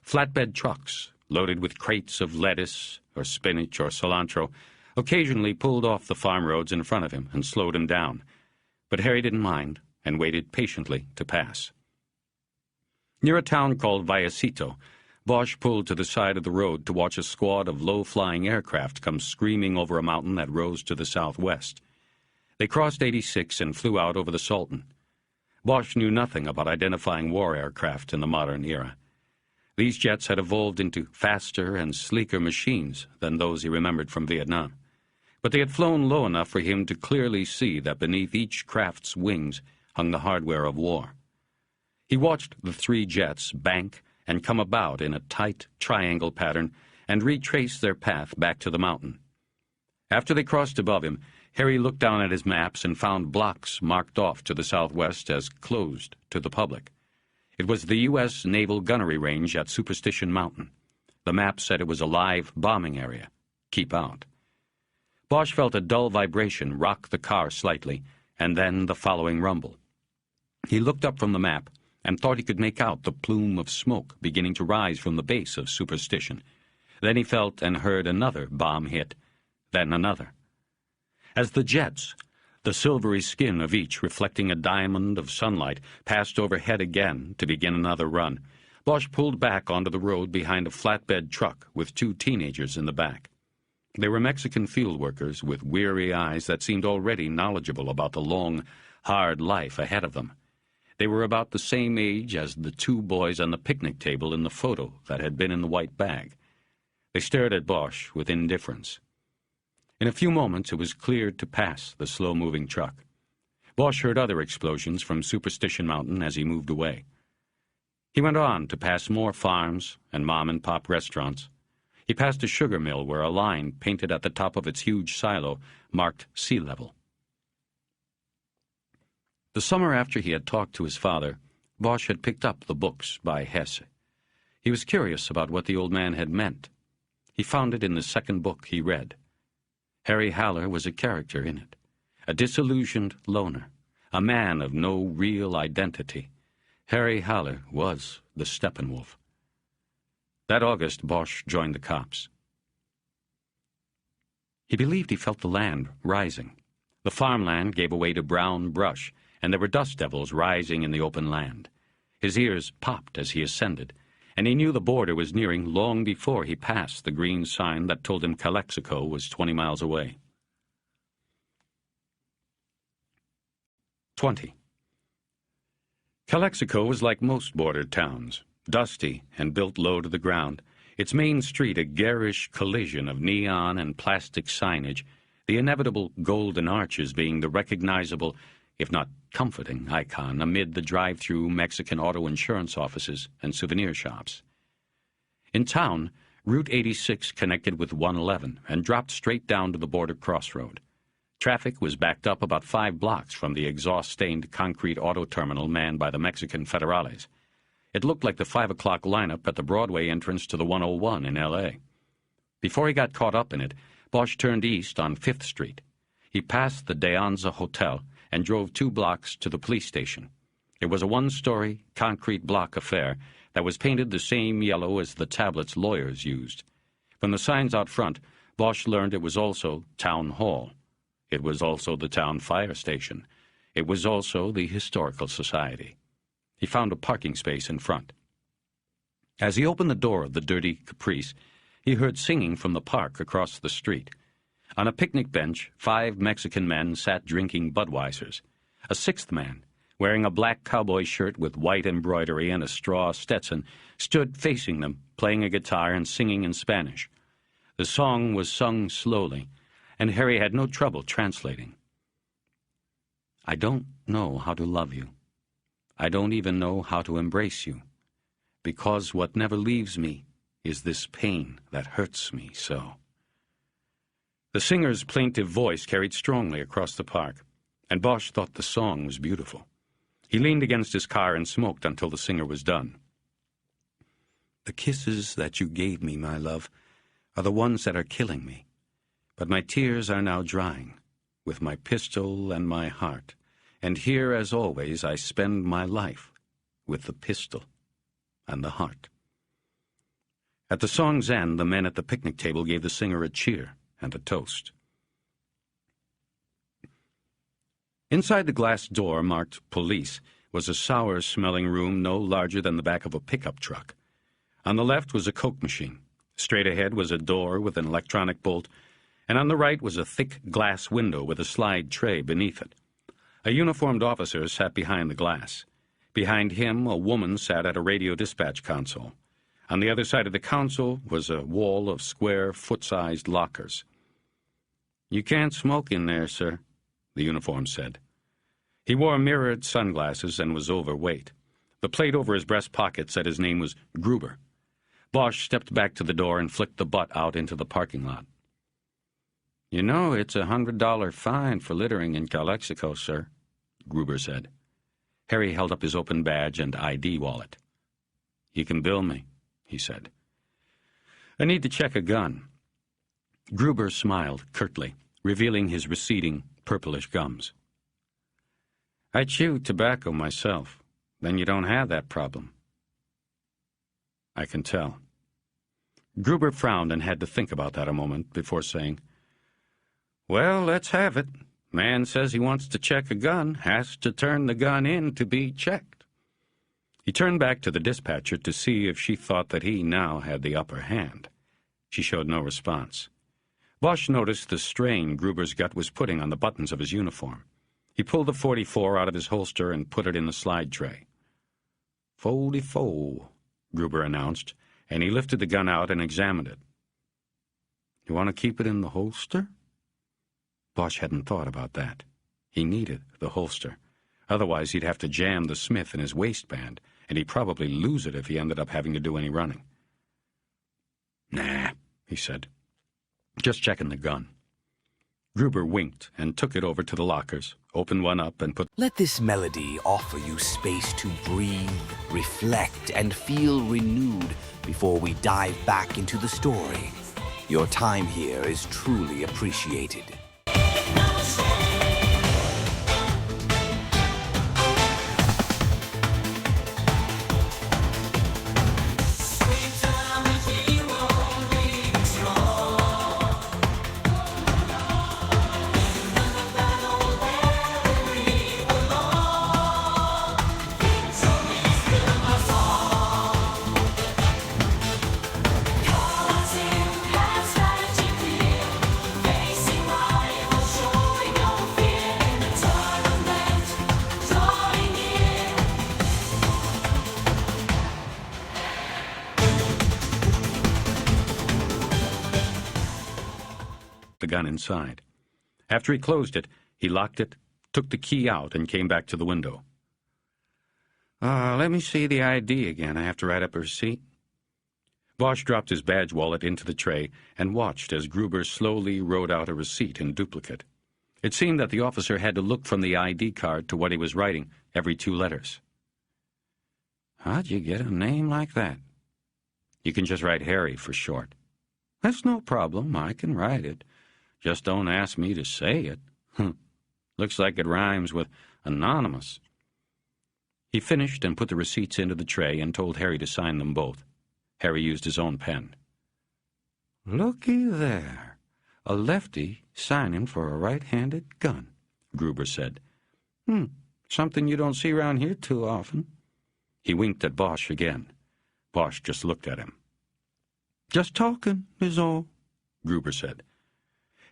Flatbed trucks, loaded with crates of lettuce or spinach or cilantro, occasionally pulled off the farm roads in front of him and slowed him down. But Harry didn't mind and waited patiently to pass. Near a town called Vallecito, Bosch pulled to the side of the road to watch a squad of low-flying aircraft come screaming over a mountain that rose to the southwest. They crossed 86 and flew out over the Salton. Bosch knew nothing about identifying war aircraft in the modern era. These jets had evolved into faster and sleeker machines than those he remembered from Vietnam. But they had flown low enough for him to clearly see that beneath each craft's wings hung the hardware of war. He watched the 3 jets bank and come about in a tight triangle pattern and retrace their path back to the mountain. After they crossed above him, Harry looked down at his maps and found blocks marked off to the southwest as closed to the public. It was the U.S. Naval Gunnery Range at Superstition Mountain. The map said it was a live bombing area. Keep out. Bosch felt a dull vibration rock the car slightly, and then the following rumble. He looked up from the map and thought he could make out the plume of smoke beginning to rise from the base of Superstition. Then he felt and heard another bomb hit, then another. As the jets, the silvery skin of each reflecting a diamond of sunlight, passed overhead again to begin another run, Bosch pulled back onto the road behind a flatbed truck with 2 teenagers in the back. They were Mexican field workers with weary eyes that seemed already knowledgeable about the long, hard life ahead of them. They were about the same age as the 2 boys on the picnic table in the photo that had been in the white bag. They stared at Bosch with indifference. In a few moments it was cleared to pass the slow-moving truck. Bosch heard other explosions from Superstition Mountain as he moved away. He went on to pass more farms and mom-and-pop restaurants. He passed a sugar mill where a line painted at the top of its huge silo marked sea level. The summer after he had talked to his father, Bosch had picked up the books by Hesse. He was curious about what the old man had meant. He found it in the second book he read. Harry Haller was a character in it, a disillusioned loner, a man of no real identity. Harry Haller was the Steppenwolf. That August, Bosch joined the cops. He believed he felt the land rising. The farmland gave way to brown brush, and there were dust devils rising in the open land. His ears popped as he ascended, and he knew the border was nearing long before he passed the green sign that told him Calexico was 20 miles away. 20. Calexico was like most border towns, dusty and built low to the ground, its main street a garish collision of neon and plastic signage, the inevitable golden arches being the recognizable, if not comforting, icon amid the drive-through Mexican auto insurance offices and souvenir shops. In town, Route 86 connected with 111 and dropped straight down to the border crossroad. Traffic was backed up about 5 blocks from the exhaust-stained concrete auto terminal manned by the Mexican federales. It looked like the 5 o'clock lineup at the Broadway entrance to the 101 in L.A. Before he got caught up in it, Bosch turned east on 5th Street. He passed the De Anza Hotel and drove 2 blocks to the police station. It was a 1-story, concrete block affair that was painted the same yellow as the tablets lawyers used. From the signs out front, Bosch learned it was also Town Hall. It was also the town fire station. It was also the Historical Society. He found a parking space in front. As he opened the door of the dirty Caprice, he heard singing from the park across the street. On a picnic bench, 5 Mexican men sat drinking Budweisers. A 6th man, wearing a black cowboy shirt with white embroidery and a straw Stetson, stood facing them, playing a guitar and singing in Spanish. The song was sung slowly, and Harry had no trouble translating. I don't know how to love you. I don't even know how to embrace you, because what never leaves me is this pain that hurts me so. The singer's plaintive voice carried strongly across the park, and Bosch thought the song was beautiful. He leaned against his car and smoked until the singer was done. The kisses that you gave me, my love, are the ones that are killing me, but my tears are now drying, with my pistol and my heart, and here, as always, I spend my life with the pistol and the heart. At the song's end, the men at the picnic table gave the singer a cheer and a toast. Inside the glass door marked Police was a sour-smelling room no larger than the back of a pickup truck. On the left was a Coke machine. Straight ahead was a door with an electronic bolt, and on the right was a thick glass window with a slide tray beneath it. A uniformed officer sat behind the glass. Behind him, a woman sat at a radio dispatch console. On the other side of the console was a wall of square, foot-sized lockers. You can't smoke in there, sir, the uniform said. He wore mirrored sunglasses and was overweight. The plate over his breast pocket said his name was Gruber. Bosch stepped back to the door and flicked the butt out into the parking lot. You know, it's a $100 fine for littering in Calexico, sir, Gruber said. Harry held up his open badge and ID wallet. You can bill me, he said. I need to check a gun. Gruber smiled curtly, revealing his receding, purplish gums. I chew tobacco myself. Then you don't have that problem. I can tell. Gruber frowned and had to think about that a moment before saying, Well, let's have it. Man says he wants to check a gun, has to turn the gun in to be checked. He turned back to the dispatcher to see if she thought that he now had the upper hand. She showed no response. Bosch noticed the strain Gruber's gut was putting on the buttons of his uniform. He pulled the .44 out of his holster and put it in the slide tray. 44, Gruber announced, and he lifted the gun out and examined it. You want to keep it in the holster? Bosch hadn't thought about that. He needed the holster. Otherwise, he'd have to jam the Smith in his waistband, and he'd probably lose it if he ended up having to do any running. Nah, he said. Just checking the gun. Gruber winked and took it over to the lockers, opened one up and put... Let this melody offer you space to breathe, reflect, and feel renewed before we dive back into the story. Your time here is truly appreciated. the gun inside. After he closed it, he locked it, took the key out, and came back to the window. Let me see the ID again. I have to write up a receipt. Bosch dropped his badge wallet into the tray and watched as Gruber slowly wrote out a receipt in duplicate. It seemed that the officer had to look from the ID card to what he was writing every 2 letters. How'd you get a name like that? You can just write Harry for short. That's no problem. I can write it. Just don't ask me to say it. Looks like it rhymes with anonymous. He finished and put the receipts into the tray and told Harry to sign them both. Harry used his own pen. Looky there. A lefty signing for a right-handed gun, Gruber said. Something you don't see around here too often. He winked at Bosch again. Bosch just looked at him. Just talking is all, Gruber said.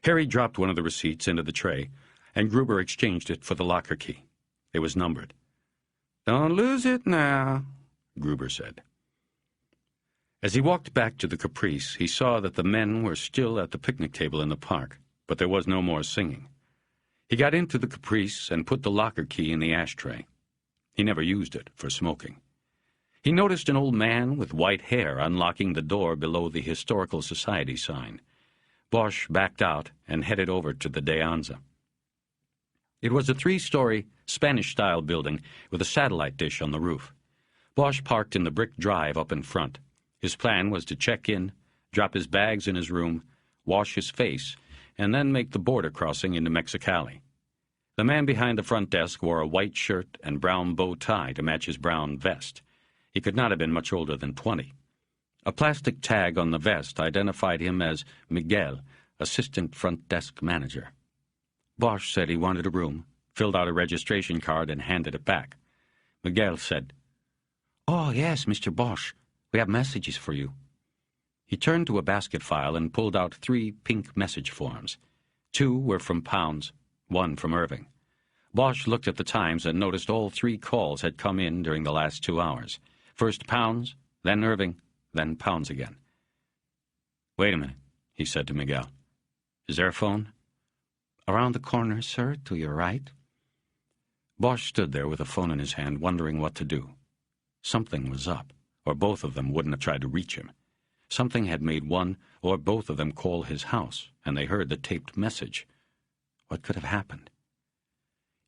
Harry dropped one of the receipts into the tray, and Gruber exchanged it for the locker key. It was numbered. Don't lose it now, Gruber said. As he walked back to the Caprice, he saw that the men were still at the picnic table in the park, but there was no more singing. He got into the Caprice and put the locker key in the ashtray. He never used it for smoking. He noticed an old man with white hair unlocking the door below the Historical Society sign. Bosch backed out and headed over to the De Anza. It was a 3-story, Spanish-style building with a satellite dish on the roof. Bosch parked in the brick drive up in front. His plan was to check in, drop his bags in his room, wash his face, and then make the border crossing into Mexicali. The man behind the front desk wore a white shirt and brown bow tie to match his brown vest. He could not have been much older than 20. A plastic tag on the vest identified him as Miguel, assistant front desk manager. Bosch said he wanted a room, filled out a registration card, and handed it back. Miguel said, "Oh, yes, Mr. Bosch. We have messages for you." He turned to a basket file and pulled out 3 pink message forms. 2 were from Pounds, 1 from Irving. Bosch looked at the times and noticed all 3 calls had come in during the last 2 hours. First Pounds, then Irving, then Pounds again. "Wait a minute," he said to Miguel. "Is there a phone?" "Around the corner, sir, to your right." Bosch stood there with a phone in his hand, wondering what to do. Something was up, or both of them wouldn't have tried to reach him. Something had made one or both of them call his house, and they heard the taped message. What could have happened?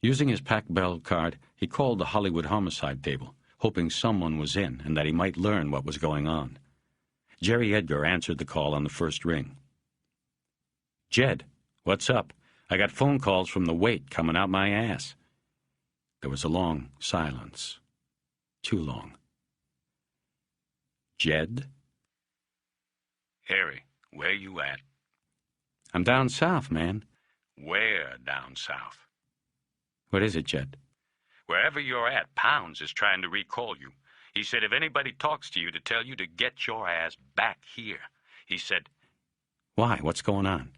Using his Pac Bell card, he called the Hollywood homicide table, hoping someone was in and that he might learn what was going on. Jerry Edgar answered the call on the first ring. "Jed, what's up? I got phone calls from the wait coming out my ass." There was a long silence. Too long. "Jed?" Harry, where you at? "I'm down south, man." Where down south? "What is it, Jed?" Wherever you're at, Pounds is trying to recall you. He said if anybody talks to you to tell you to get your ass back here. He said... "Why? What's going on?"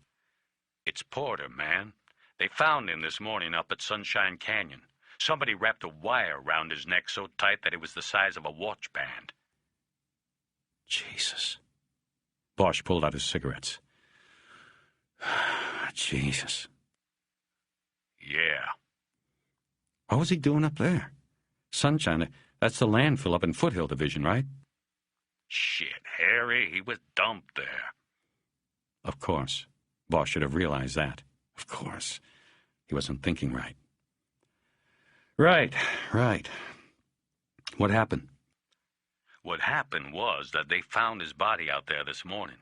"It's Porter, man. They found him this morning up at Sunshine Canyon. Somebody wrapped a wire around his neck so tight that it was the size of a watch band." Jesus. Bosch pulled out his cigarettes. Jesus. Yeah. What was he doing up there? Sunshine, that's the landfill up in Foothill Division, right? Shit, Harry, he was dumped there. Of course. Bosch should have realized that. Of course, he wasn't thinking right. Right. What happened? What happened was that they found his body out there this morning.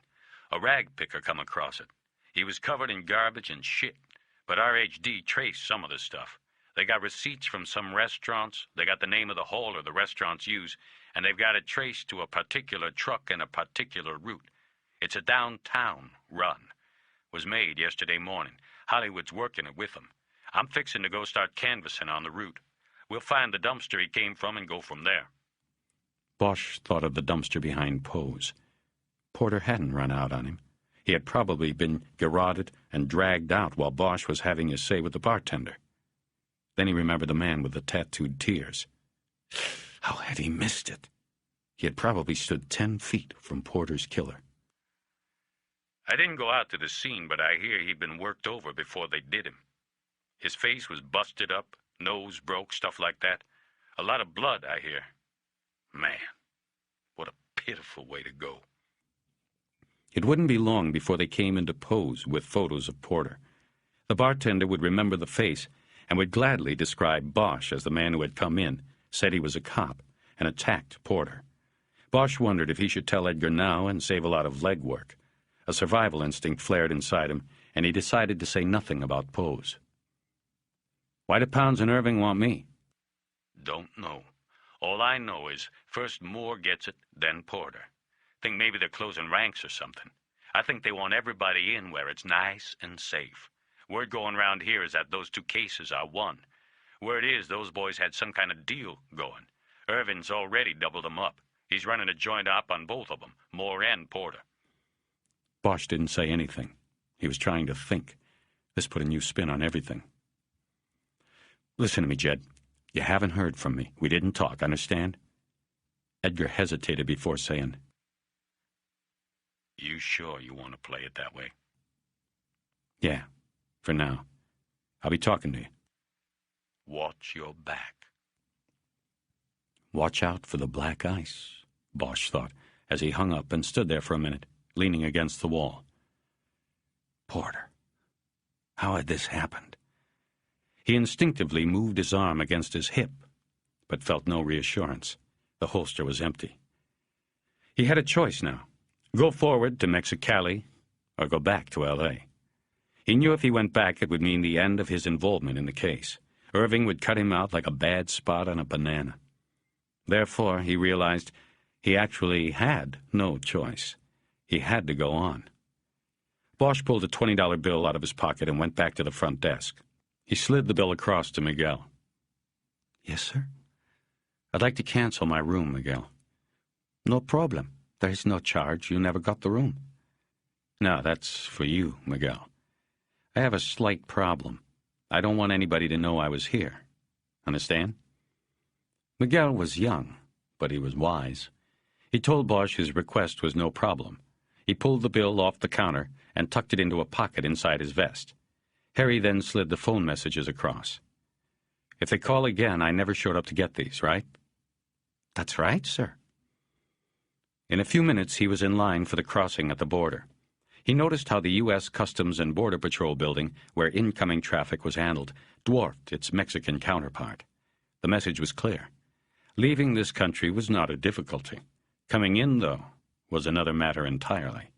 A rag picker come across it. He was covered in garbage and shit, but RHD traced some of the stuff. They got receipts from some restaurants, they got the name of the hauler the restaurants use, and they've got it traced to a particular truck and a particular route. It's a downtown run. Was made yesterday morning. Hollywood's working it with them. I'm fixing to go start canvassing on the route. We'll find the dumpster he came from and go from there. Bosch thought of the dumpster behind Poe's. Porter hadn't run out on him. He had probably been garroted and dragged out while Bosch was having his say with the bartender. Then he remembered the man with the tattooed tears. How had he missed it? He had probably stood 10 feet from Porter's killer. I didn't go out to the scene, but I hear he'd been worked over before they did him. His face was busted up, nose broke, stuff like that. A lot of blood, I hear. Man, what a pitiful way to go. It wouldn't be long before they came into pose with photos of Porter. The bartender would remember the face and would gladly describe Bosch as the man who had come in, said he was a cop, and attacked Porter. Bosch wondered if he should tell Edgar now and save a lot of legwork. A survival instinct flared inside him, and he decided to say nothing about Pose. Why do Pounds and Irving want me? Don't know. All I know is first Moore gets it, then Porter. Think maybe they're closing ranks or something. I think they want everybody in where it's nice and safe. Word going round here is that those 2 cases are one. Word is those boys had some kind of deal going. Irving's already doubled them up. He's running a joint op on both of them, Moore and Porter. Bosch didn't say anything. He was trying to think. This put a new spin on everything. Listen to me, Jed. You haven't heard from me. We didn't talk, understand? Edgar hesitated before saying, You sure you want to play it that way? Yeah, for now. I'll be talking to you. Watch your back. Watch out for the black ice, Bosch thought, as he hung up and stood there for a minute, leaning against the wall. Porter. How had this happened? He instinctively moved his arm against his hip, but felt no reassurance. The holster was empty. He had a choice now. Go forward to Mexicali or go back to L.A. He knew if he went back it would mean the end of his involvement in the case. Irving would cut him out like a bad spot on a banana. Therefore, he realized he actually had no choice. He had to go on. Bosch pulled a $20 bill out of his pocket and went back to the front desk. He slid the bill across to Miguel. Yes, sir? I'd like to cancel my room, Miguel. No problem. There is no charge. You never got the room. No, that's for you, Miguel. I have a slight problem. I don't want anybody to know I was here. Understand? Miguel was young, but he was wise. He told Bosch his request was no problem. He pulled the bill off the counter and tucked it into a pocket inside his vest. Harry then slid the phone messages across. If they call again, I never showed up to get these, right? That's right, sir. In a few minutes, he was in line for the crossing at the border. He noticed how the U.S. Customs and Border Patrol building, where incoming traffic was handled, dwarfed its Mexican counterpart. The message was clear. Leaving this country was not a difficulty. Coming in, though, was another matter entirely.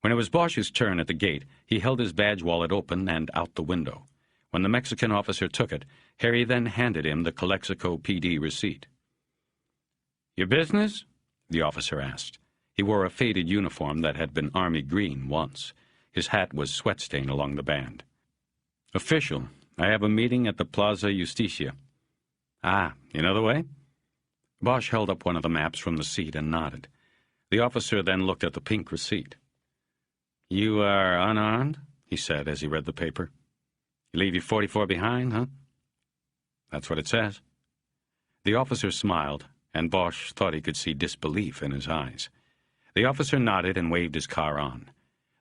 When it was Bosch's turn at the gate, he held his badge wallet open and out the window. When the Mexican officer took it, Harry then handed him the Calexico PD receipt. Your business? The officer asked. He wore a faded uniform that had been army green once. His hat was sweat-stained along the band. Official, I have a meeting at the Plaza Justicia. Ah, you know the way? Bosch held up one of the maps from the seat and nodded. The officer then looked at the pink receipt. You are unarmed, he said as he read the paper. You leave your .44 behind, huh? That's what it says. The officer smiled, and Bosch thought he could see disbelief in his eyes. The officer nodded and waved his car on.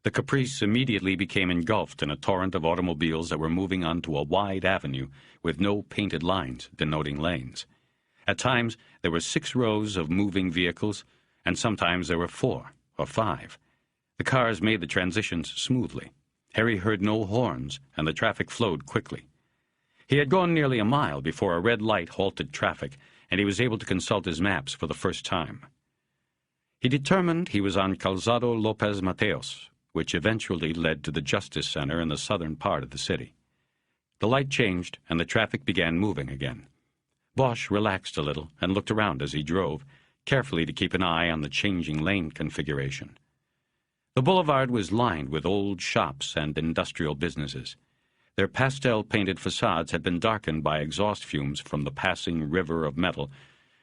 The Caprice immediately became engulfed in a torrent of automobiles that were moving onto a wide avenue with no painted lines denoting lanes. At times, there were 6 rows of moving vehicles, and sometimes there were 4 or 5. The cars made the transitions smoothly. Harry heard no horns, and the traffic flowed quickly. He had gone nearly a mile before a red light halted traffic, and he was able to consult his maps for the first time. He determined he was on Calzado Lopez Mateos, which eventually led to the Justice Center in the southern part of the city. The light changed, and the traffic began moving again. Bosch relaxed a little and looked around as he drove, carefully to keep an eye on the changing lane configuration. The boulevard was lined with old shops and industrial businesses. Their pastel-painted facades had been darkened by exhaust fumes from the passing river of metal,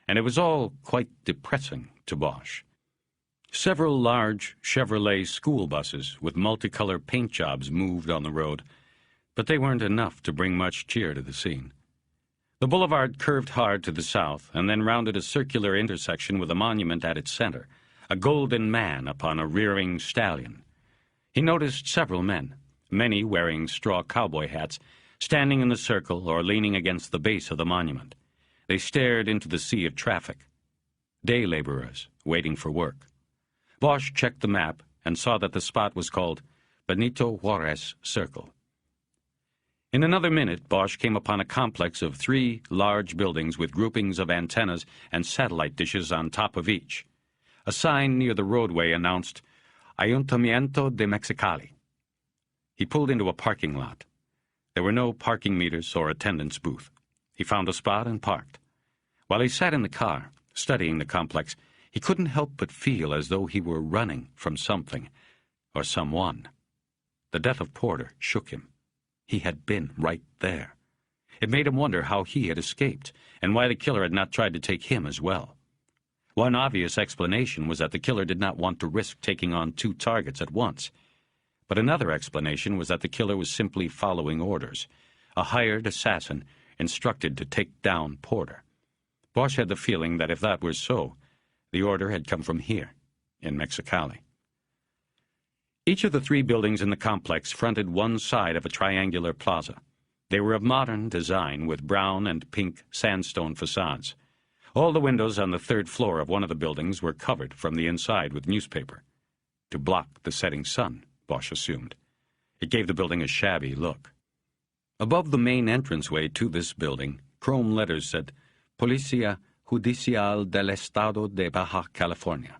and it was all quite depressing to Bosch. Several large Chevrolet school buses with multicolored paint jobs moved on the road, but they weren't enough to bring much cheer to the scene. The boulevard curved hard to the south and then rounded a circular intersection with a monument at its center, a golden man upon a rearing stallion. He noticed several men, many wearing straw cowboy hats, standing in the circle or leaning against the base of the monument. They stared into the sea of traffic. Day laborers waiting for work. Bosch checked the map and saw that the spot was called Benito Juarez Circle. In another minute, Bosch came upon a complex of 3 large buildings with groupings of antennas and satellite dishes on top of each. A sign near the roadway announced, Ayuntamiento de Mexicali. He pulled into a parking lot. There were no parking meters or attendance booth. He found a spot and parked. While he sat in the car, studying the complex, he couldn't help but feel as though he were running from something or someone. The death of Porter shook him. He had been right there. It made him wonder how he had escaped and why the killer had not tried to take him as well. One obvious explanation was that the killer did not want to risk taking on 2 targets at once. But another explanation was that the killer was simply following orders, a hired assassin instructed to take down Porter. Bosch had the feeling that if that were so, the order had come from here, in Mexicali. Each of the 3 buildings in the complex fronted one side of a triangular plaza. They were of modern design with brown and pink sandstone facades. All the windows on the 3rd floor of one of the buildings were covered from the inside with newspaper. To block the setting sun, Bosch assumed. It gave the building a shabby look. Above the main entranceway to this building, chrome letters said, Policía Judicial del Estado de Baja California.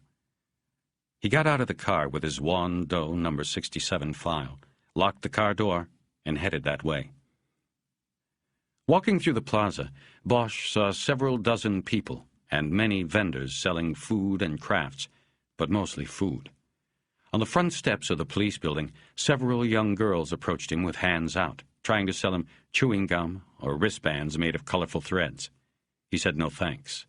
He got out of the car with his Juan Doe No. 67 file, locked the car door, and headed that way. Walking through the plaza, Bosch saw several dozen people and many vendors selling food and crafts, but mostly food. On the front steps of the police building, several young girls approached him with hands out, trying to sell him chewing gum or wristbands made of colorful threads. He said no thanks.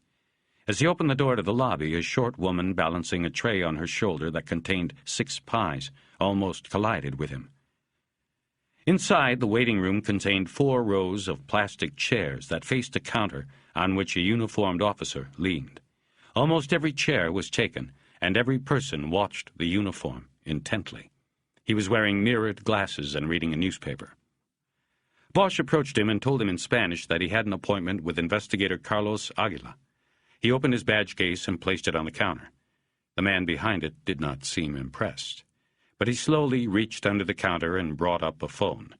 As he opened the door to the lobby, a short woman balancing a tray on her shoulder that contained 6 pies almost collided with him. Inside, the waiting room contained 4 rows of plastic chairs that faced a counter on which a uniformed officer leaned. Almost every chair was taken, and every person watched the uniform intently. He was wearing mirrored glasses and reading a newspaper. Bosch approached him and told him in Spanish that he had an appointment with Investigator Carlos Aguila. He opened his badge case and placed it on the counter. The man behind it did not seem impressed, but he slowly reached under the counter and brought up a phone.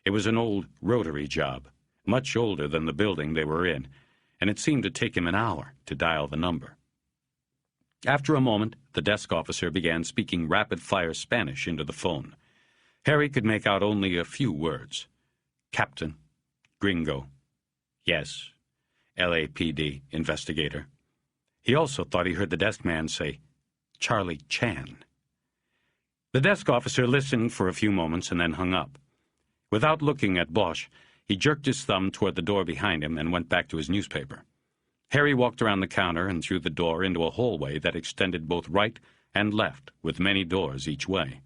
It was an old rotary job, much older than the building they were in, and it seemed to take him an hour to dial the number. After a moment, the desk officer began speaking rapid-fire Spanish into the phone. Harry could make out only a few words. Captain, Gringo, yes, LAPD investigator. He also thought he heard the desk man say, Charlie Chan. The desk officer listened for a few moments and then hung up. Without looking at Bosch, he jerked his thumb toward the door behind him and went back to his newspaper. Harry walked around the counter and through the door into a hallway that extended both right and left, with many doors each way.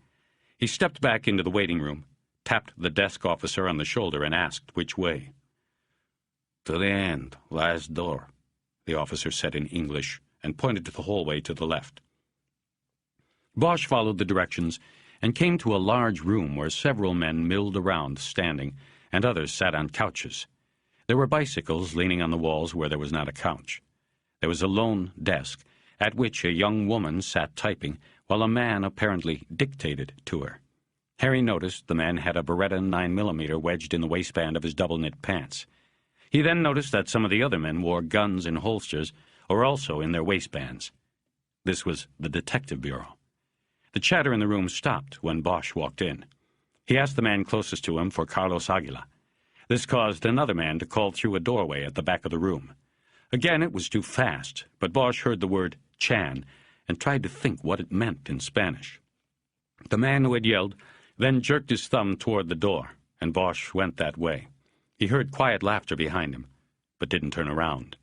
He stepped back into the waiting room, tapped the desk officer on the shoulder, and asked which way. To the end, last door, the officer said in English, and pointed to the hallway to the left. Bosch followed the directions and came to a large room where several men milled around standing, and others sat on couches. There were bicycles leaning on the walls where there was not a couch. There was a lone desk, at which a young woman sat typing, while a man apparently dictated to her. Harry noticed the man had a Beretta 9mm wedged in the waistband of his double-knit pants. He then noticed that some of the other men wore guns in holsters or also in their waistbands. This was the Detective Bureau. The chatter in the room stopped when Bosch walked in. He asked the man closest to him for Carlos Aguila. This caused another man to call through a doorway at the back of the room. Again, it was too fast, but Bosch heard the word Chan and tried to think what it meant in Spanish. The man who had yelled then jerked his thumb toward the door, and Bosch went that way. He heard quiet laughter behind him, but didn't turn around.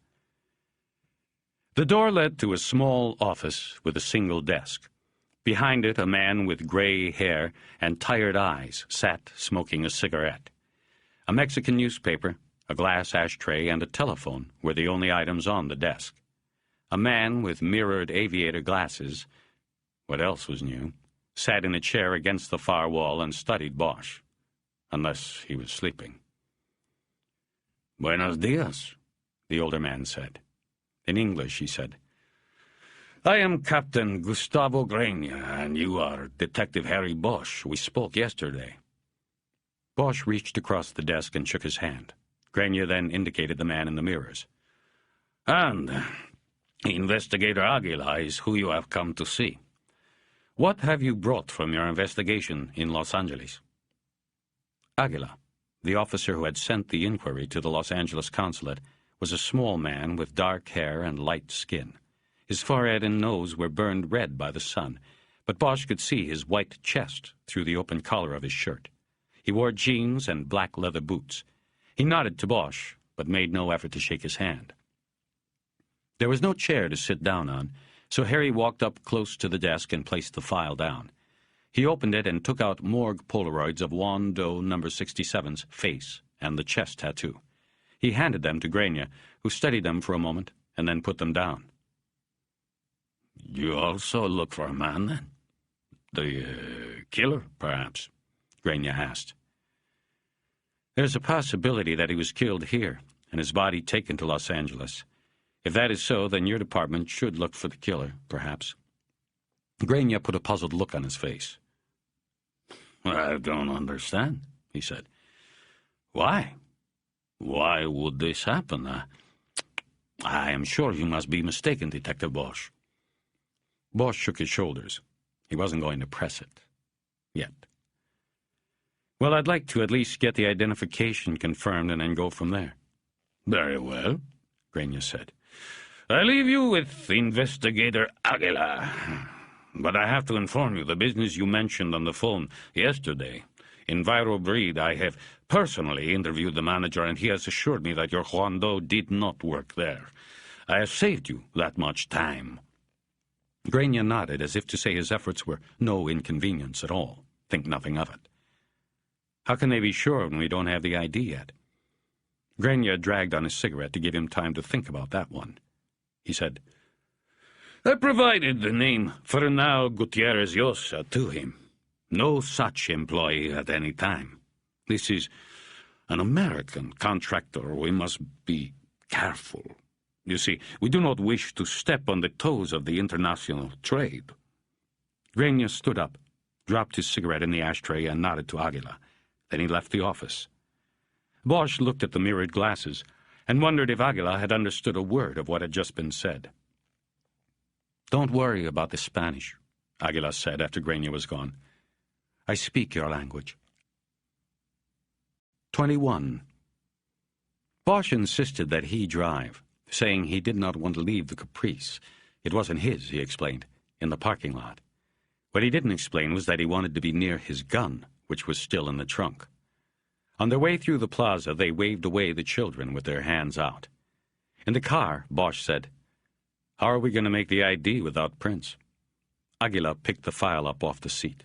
The door led to a small office with a single desk. Behind it, a man with gray hair and tired eyes sat smoking a cigarette. A Mexican newspaper, a glass ashtray, and a telephone were the only items on the desk. A man with mirrored aviator glasses, what else was new, sat in a chair against the far wall and studied Bosch, unless he was sleeping. "Buenos dias," the older man said. In English, he said, "I am Captain Gustavo Grania, and you are Detective Harry Bosch. We spoke yesterday." Bosch reached across the desk and shook his hand. Grania then indicated the man in the mirrors. "And Investigator Aguila is who you have come to see. What have you brought from your investigation in Los Angeles?" Aguila, the officer who had sent the inquiry to the Los Angeles consulate, was a small man with dark hair and light skin. His forehead and nose were burned red by the sun, but Bosch could see his white chest through the open collar of his shirt. He wore jeans and black leather boots. He nodded to Bosch, but made no effort to shake his hand. There was no chair to sit down on, so Harry walked up close to the desk and placed the file down. He opened it and took out morgue Polaroids of Juan Doe No. 67's face and the chest tattoo. He handed them to Grania, who studied them for a moment and then put them down. "You also look for a man, then? The killer, perhaps?" Grania asked. "There's a possibility that he was killed here and his body taken to Los Angeles. If that is so, then your department should look for the killer, perhaps." Grania put a puzzled look on his face. "I don't understand," he said. "Why? Why would this happen? I am sure you must be mistaken, Detective Bosch." Bosch shook his shoulders. He wasn't going to press it. Yet. "Well, I'd like to at least get the identification confirmed and then go from there." "Very well," Grania said. "I leave you with Investigator Aguila. But I have to inform you, the business you mentioned on the phone yesterday, EnviroBreed, I have personally interviewed the manager, and he has assured me that your Juan Doe did not work there. I have saved you that much time." Grania nodded, as if to say his efforts were no inconvenience at all. Think nothing of it. "How can they be sure when we don't have the ID yet?" Grania dragged on his cigarette to give him time to think about that one. He said, "I provided the name Fernão Gutierrez Llosa to him. No such employee at any time. This is an American contractor. We must be careful. You see, we do not wish to step on the toes of the international trade." Grania stood up, dropped his cigarette in the ashtray, and nodded to Aguila. Then he left the office. Bosch looked at the mirrored glasses and wondered if Aguila had understood a word of what had just been said. "Don't worry about the Spanish," Aguila said after Grania was gone. "I speak your language." 21. Bosch insisted that he drive, saying he did not want to leave the Caprice. It wasn't his, he explained, in the parking lot. What he didn't explain was that he wanted to be near his gun, which was still in the trunk. On their way through the plaza, they waved away the children with their hands out. In the car, Bosch said, "How are we going to make the ID without Prince?" Aguila picked the file up off the seat.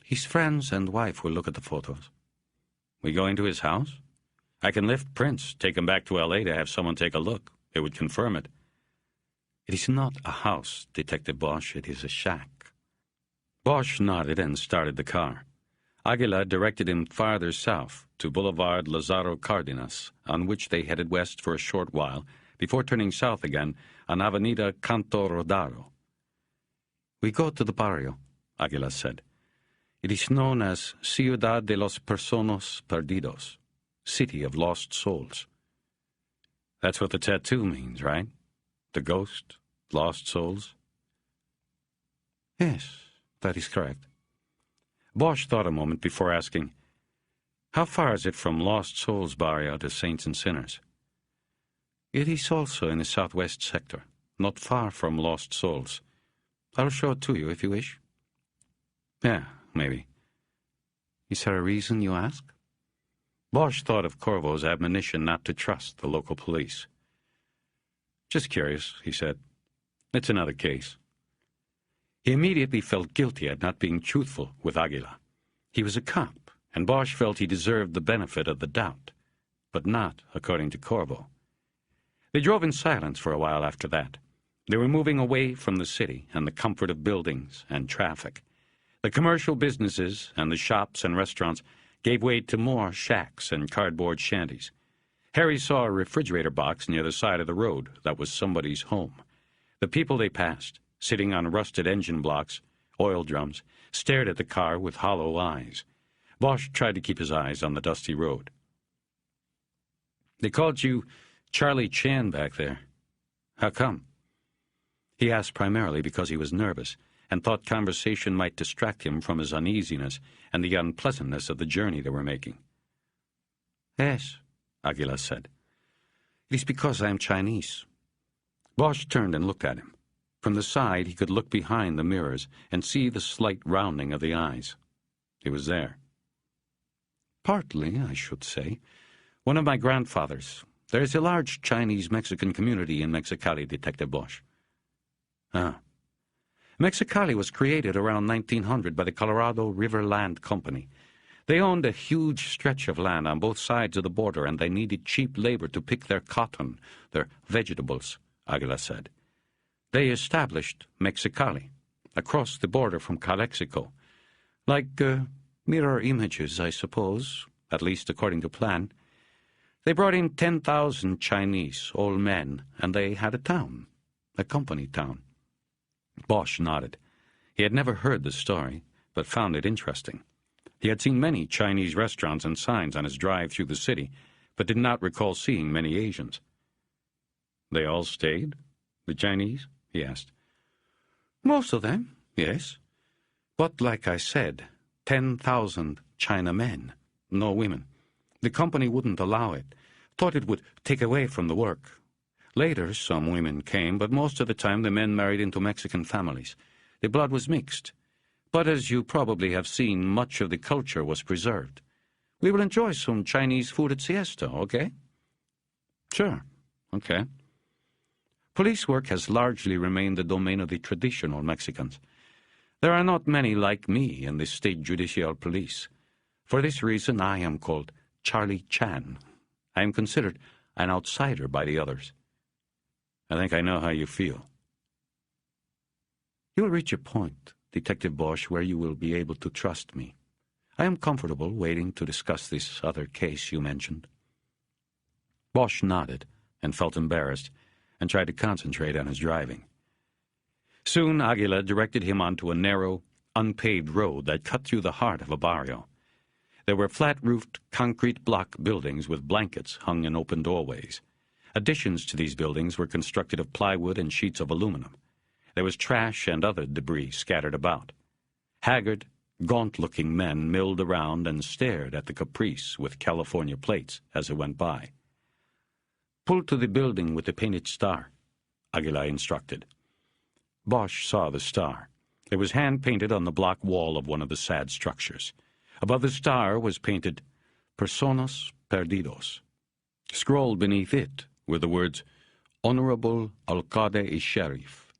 "His friends and wife will look at the photos." "We going to his house? I can lift Prince, take him back to L.A. to have someone take a look. It would confirm it." "It is not a house, Detective Bosch. It is a shack." Bosch nodded and started the car. Aguila directed him farther south to Boulevard Lazaro Cardenas, on which they headed west for a short while before turning south again on Avenida Canto Rodaro. "We go to the barrio," Aguila said. It is known as Ciudad de los Personas Perdidos, City of Lost Souls. That's what the tattoo means, right? The ghost, lost souls? Yes, that is correct. Bosch thought a moment before asking, how far is it from Lost Souls barrio to Saints and Sinners? It is also in the southwest sector, not far from Lost Souls. I'll show it to you if you wish. Yeah, maybe. Is there a reason you ask? Bosch thought of Corvo's admonition not to trust the local police. Just curious, he said. It's another case. He immediately felt guilty at not being truthful with Aguila. He was a cop, and Bosch felt he deserved the benefit of the doubt, but not according to Corvo. They drove in silence for a while after that. They were moving away from the city and the comfort of buildings and traffic. The commercial businesses and the shops and restaurants gave way to more shacks and cardboard shanties. Harry saw a refrigerator box near the side of the road that was somebody's home. The people they passed, sitting on rusted engine blocks, oil drums, stared at the car with hollow eyes. Bosch tried to keep his eyes on the dusty road. They called you Charlie Chan back there. How come? He asked primarily because he was nervous and thought conversation might distract him from his uneasiness and the unpleasantness of the journey they were making. Yes, Aguila said. It is because I am Chinese. Bosch turned and looked at him. From the side he could look behind the mirrors and see the slight rounding of the eyes. It was there. Partly, I should say. One of my grandfathers. There is a large Chinese-Mexican community in Mexicali, Detective Bosch. Ah. Mexicali was created around 1900 by the Colorado River Land Company. They owned a huge stretch of land on both sides of the border, and they needed cheap labor to pick their cotton, their vegetables, Aguila said. They established Mexicali, across the border from Calexico. Like mirror images, I suppose, at least according to plan. They brought in 10,000 Chinese, all men, and they had a town, a company town. Bosch nodded. He had never heard the story, but found it interesting. He had seen many Chinese restaurants and signs on his drive through the city, but did not recall seeing many Asians. They all stayed? The Chinese? He asked. Most of them, yes. But like I said, 10,000 Chinamen, no women. The company wouldn't allow it, thought it would take away from the work. Later, some women came, but most of the time the men married into Mexican families. The blood was mixed. But as you probably have seen, much of the culture was preserved. We will enjoy some Chinese food at siesta, okay? Sure, okay. Police work has largely remained the domain of the traditional Mexicans. There are not many like me in the state judicial police. For this reason, I am called Charlie Chan. I am considered an outsider by the others. I think I know how you feel. You will reach a point, Detective Bosch, where you will be able to trust me. I am comfortable waiting to discuss this other case you mentioned. Bosch nodded and felt embarrassed and tried to concentrate on his driving. Soon Aguila directed him onto a narrow, unpaved road that cut through the heart of a barrio. There were flat-roofed, concrete block buildings with blankets hung in open doorways. Additions to these buildings were constructed of plywood and sheets of aluminum. There was trash and other debris scattered about. Haggard, gaunt-looking men milled around and stared at the Caprice with California plates as it went by. Pull to the building with the painted star, Aguila instructed. Bosch saw the star. It was hand-painted on the block wall of one of the sad structures. Above the star was painted, Personas Perdidos. Scrawled beneath it were the words, Honorable Alcalde y Sheriff.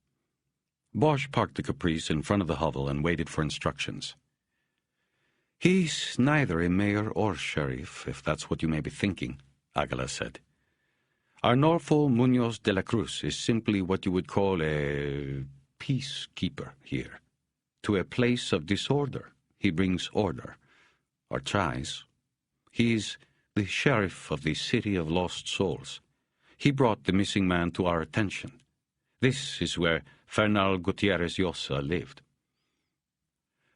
Bosch parked the Caprice in front of the hovel and waited for instructions. He's neither a mayor or sheriff, if that's what you may be thinking, Aguila said. Arnolfo Munoz de la Cruz is simply what you would call a peacekeeper here. To a place of disorder, he brings order, or tries. He's the sheriff of the City of Lost Souls. He brought the missing man to our attention. This is where Fernal Gutierrez Llosa lived.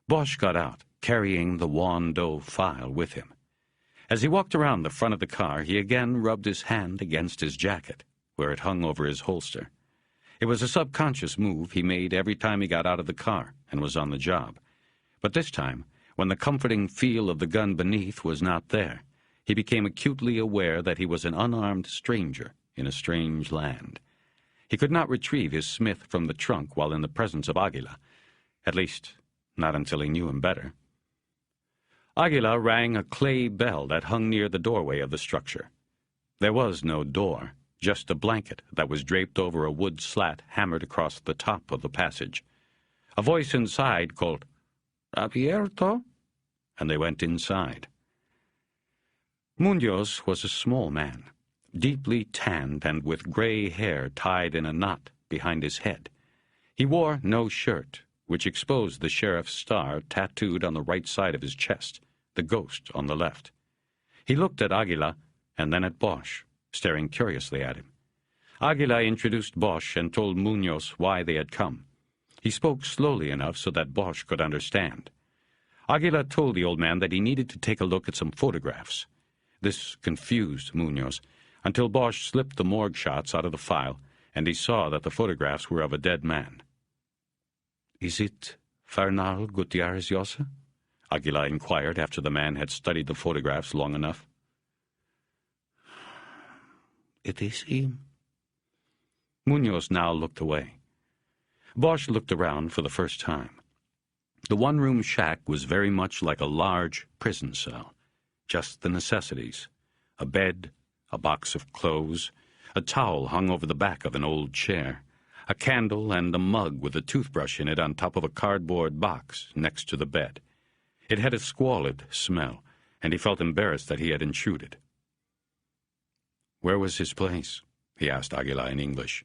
Bosch got out carrying the Juan Doe file with him. As he walked around the front of the car, he again rubbed his hand against his jacket, where it hung over his holster. It was a subconscious move he made every time he got out of the car and was on the job. But this time, when the comforting feel of the gun beneath was not there, he became acutely aware that he was an unarmed stranger in a strange land. He could not retrieve his Smith from the trunk while in the presence of Aguila, at least not until he knew him better. Aguila rang a clay bell that hung near the doorway of the structure. There was no door, just a blanket that was draped over a wood slat hammered across the top of the passage. A voice inside called, "Abierto?" and they went inside. Munoz was a small man, deeply tanned and with gray hair tied in a knot behind his head. He wore no shirt, which exposed the sheriff's star tattooed on the right side of his chest, the ghost on the left. He looked at Aguila and then at Bosch, staring curiously at him. Aguila introduced Bosch and told Munoz why they had come. He spoke slowly enough so that Bosch could understand. Aguila told the old man that he needed to take a look at some photographs. This confused Munoz, until Bosch slipped the morgue shots out of the file, and he saw that the photographs were of a dead man. "Is it Fernal Gutierrez Llosa?" Aguila inquired after the man had studied the photographs long enough. "It is he." Munoz now looked away. Bosch looked around for the first time. The one-room shack was very much like a large prison cell. Just the necessities: a bed, a box of clothes, a towel hung over the back of an old chair, a candle and a mug with a toothbrush in it on top of a cardboard box next to the bed. It had a squalid smell, and he felt embarrassed that he had intruded. "Where was his place?" he asked Aguila in English.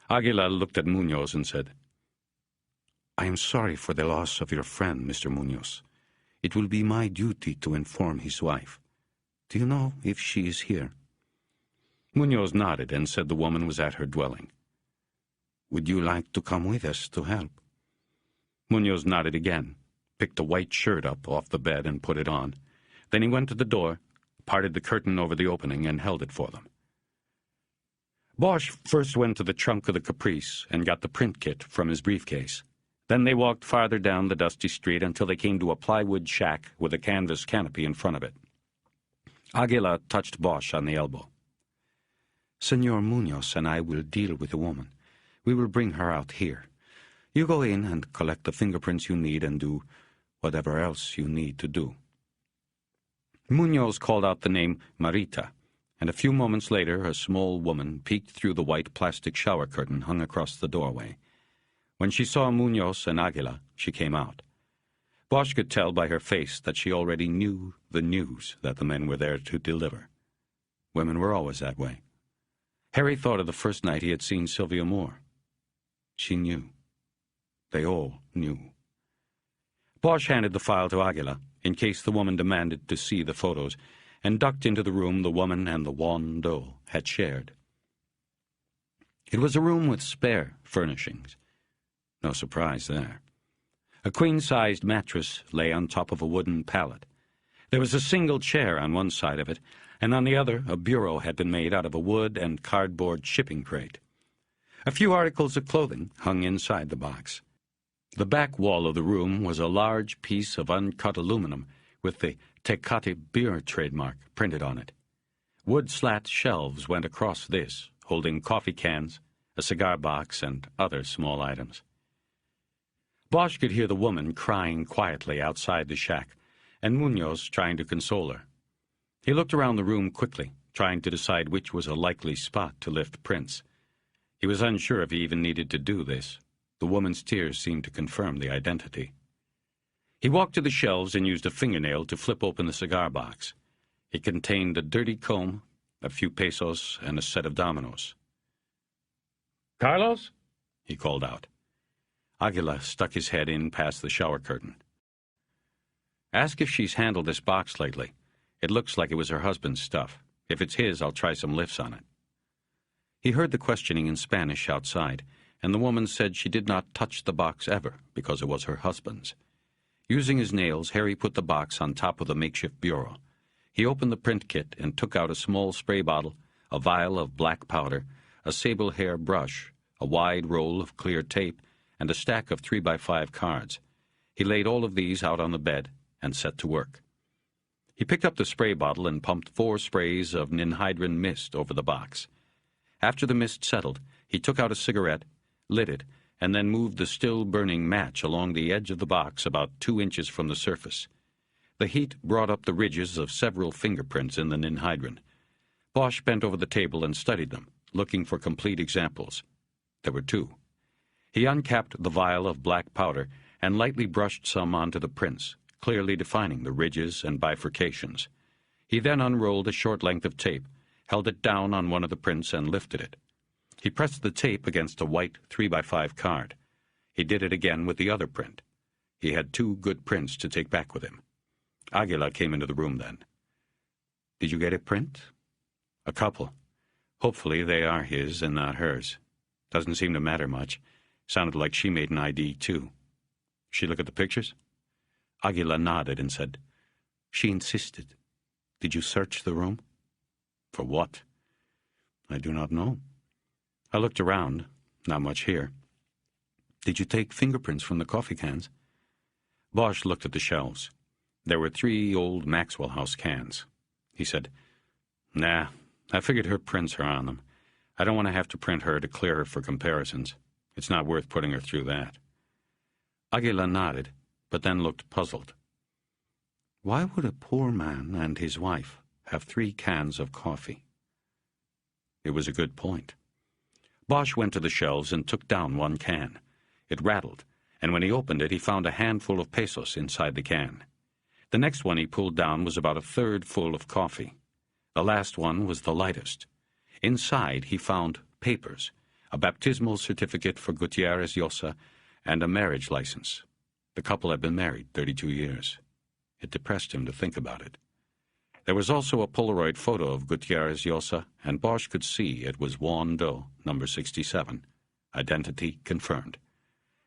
Aguila looked at Munoz and said, "I am sorry for the loss of your friend, Mr. Munoz. It will be my duty to inform his wife. Do you know if she is here?" Munoz nodded and said the woman was at her dwelling. "Would you like to come with us to help?" Munoz nodded again, picked a white shirt up off the bed and put it on. Then he went to the door, parted the curtain over the opening, and held it for them. Bosch first went to the trunk of the Caprice and got the print kit from his briefcase. Then they walked farther down the dusty street until they came to a plywood shack with a canvas canopy in front of it. Aguila touched Bosch on the elbow. "Senor Munoz and I will deal with the woman. We will bring her out here. You go in and collect the fingerprints you need and do whatever else you need to do." Munoz called out the name Marita, and a few moments later a small woman peeked through the white plastic shower curtain hung across the doorway. When she saw Munoz and Aguila, she came out. Bosch could tell by her face that she already knew the news that the men were there to deliver. Women were always that way. Harry thought of the first night he had seen Sylvia Moore. She knew. They all knew. Bosch handed the file to Aguila, in case the woman demanded to see the photos, and ducked into the room the woman and the Juan Doe had shared. It was a room with spare furnishings. No surprise there. A queen-sized mattress lay on top of a wooden pallet. There was a single chair on one side of it, and on the other a bureau had been made out of a wood and cardboard shipping crate. A few articles of clothing hung inside the box. The back wall of the room was a large piece of uncut aluminum with the Tecate beer trademark printed on it. Wood slat shelves went across this, holding coffee cans, a cigar box, and other small items. Bosch could hear the woman crying quietly outside the shack, and Munoz trying to console her. He looked around the room quickly, trying to decide which was a likely spot to lift prints. He was unsure if he even needed to do this. The woman's tears seemed to confirm the identity. He walked to the shelves and used a fingernail to flip open the cigar box. It contained a dirty comb, a few pesos, and a set of dominoes. "Carlos?" he called out. Aguila stuck his head in past the shower curtain. "Ask if she's handled this box lately. It looks like it was her husband's stuff. If it's his, I'll try some lifts on it." He heard the questioning in Spanish outside, and the woman said she did not touch the box ever because it was her husband's. Using his nails, Harry put the box on top of the makeshift bureau. He opened the print kit and took out a small spray bottle, a vial of black powder, a sable hair brush, a wide roll of clear tape, and a stack of 3x5 cards. He laid all of these out on the bed and set to work. He picked up the spray bottle and pumped 4 sprays of ninhydrin mist over the box. After the mist settled, he took out a cigarette, lit it, and then moved the still-burning match along the edge of the box about 2 inches from the surface. The heat brought up the ridges of several fingerprints in the ninhydrin. Bosch bent over the table and studied them, looking for complete examples. There were 2. He uncapped the vial of black powder and lightly brushed some onto the prints, clearly defining the ridges and bifurcations. He then unrolled a short length of tape, held it down on one of the prints, and lifted it. He pressed the tape against a white 3x5 card. He did it again with the other print. He had 2 good prints to take back with him. Aguila came into the room then. "Did you get a print?" "A couple. Hopefully they are his and not hers. Doesn't seem to matter much. Sounded like she made an ID, too." "She look at the pictures?" Aguila nodded and said, "She insisted. Did you search the room?" "For what?" "I do not know. I looked around. Not much here." "Did you take fingerprints from the coffee cans?" Bosch looked at the shelves. There were 3 old Maxwell House cans. He said, "Nah, I figured her prints are on them. I don't want to have to print her to clear her for comparisons. It's not worth putting her through that." Aguila nodded, but then looked puzzled. "Why would a poor man and his wife have 3 cans of coffee?" It was a good point. Bosch went to the shelves and took down 1 can. It rattled, and when he opened it, he found a handful of pesos inside the can. The next one he pulled down was about 1/3 full of coffee. The last one was the lightest. Inside, he found papers, a baptismal certificate for Gutierrez Llosa, and a marriage license. The couple had been married 32 years. It depressed him to think about it. There was also a Polaroid photo of Gutierrez Llosa, and Bosch could see it was Juan Doe, number 67. Identity confirmed.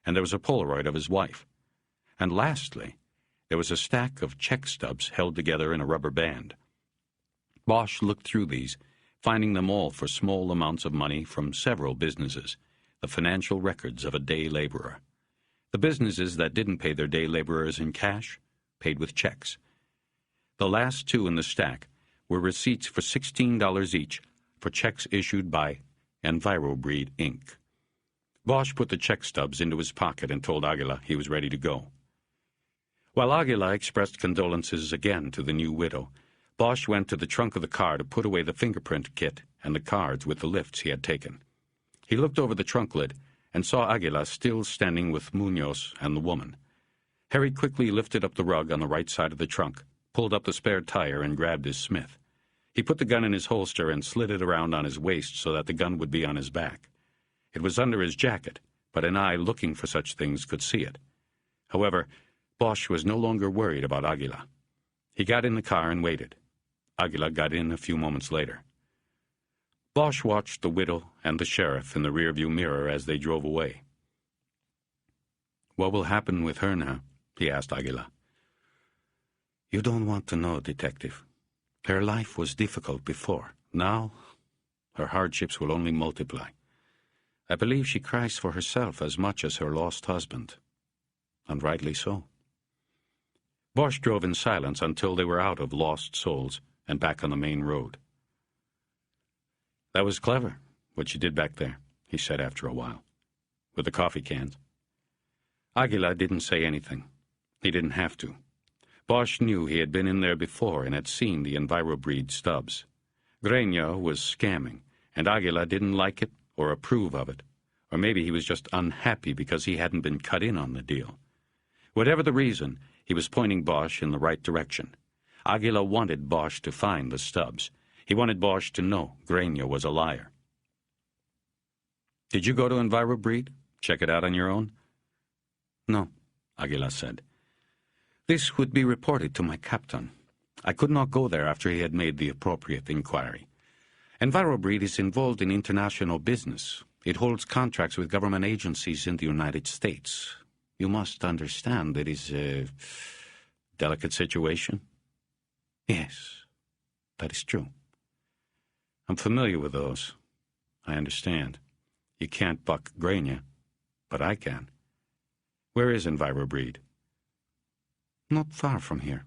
And there was a Polaroid of his wife. And lastly, there was a stack of check stubs held together in a rubber band. Bosch looked through these, finding them all for small amounts of money from several businesses, the financial records of a day laborer. The businesses that didn't pay their day laborers in cash paid with checks. The last 2 in the stack were receipts for $16 each for checks issued by EnviroBreed, Inc. Bosch put the check stubs into his pocket and told Aguila he was ready to go. While Aguila expressed condolences again to the new widow, Bosch went to the trunk of the car to put away the fingerprint kit and the cards with the lifts he had taken. He looked over the trunk lid and saw Aguila still standing with Munoz and the woman. Harry quickly lifted up the rug on the right side of the trunk, pulled up the spare tire, and grabbed his Smith. He put the gun in his holster and slid it around on his waist so that the gun would be on his back. It was under his jacket, but an eye looking for such things could see it. However, Bosch was no longer worried about Aguila. He got in the car and waited. Aguila got in a few moments later. Bosch watched the widow and the sheriff in the rearview mirror as they drove away. "What will happen with her now?" he asked Aguila. "You don't want to know, Detective. Her life was difficult before. Now, her hardships will only multiply. I believe she cries for herself as much as her lost husband. And rightly so." Bosch drove in silence until they were out of Lost Souls and back on the main road. "That was clever, what you did back there," he said after a while. "With the coffee cans." Aguila didn't say anything. He didn't have to. Bosch knew he had been in there before and had seen the EnviroBreed stubs. Greno was scamming, and Aguila didn't like it or approve of it. Or maybe he was just unhappy because he hadn't been cut in on the deal. Whatever the reason, he was pointing Bosch in the right direction. Aguila wanted Bosch to find the stubs. He wanted Bosch to know Greno was a liar. "Did you go to EnviroBreed? Check it out on your own?" "No," Aguila said. "This would be reported to my captain. I could not go there after he had made the appropriate inquiry. EnviroBreed is involved in international business. It holds contracts with government agencies in the United States. You must understand it is a delicate situation. Yes, that is true. I'm familiar with those. I understand. You can't buck Grania, but I can. Where is EnviroBreed? Not far from here.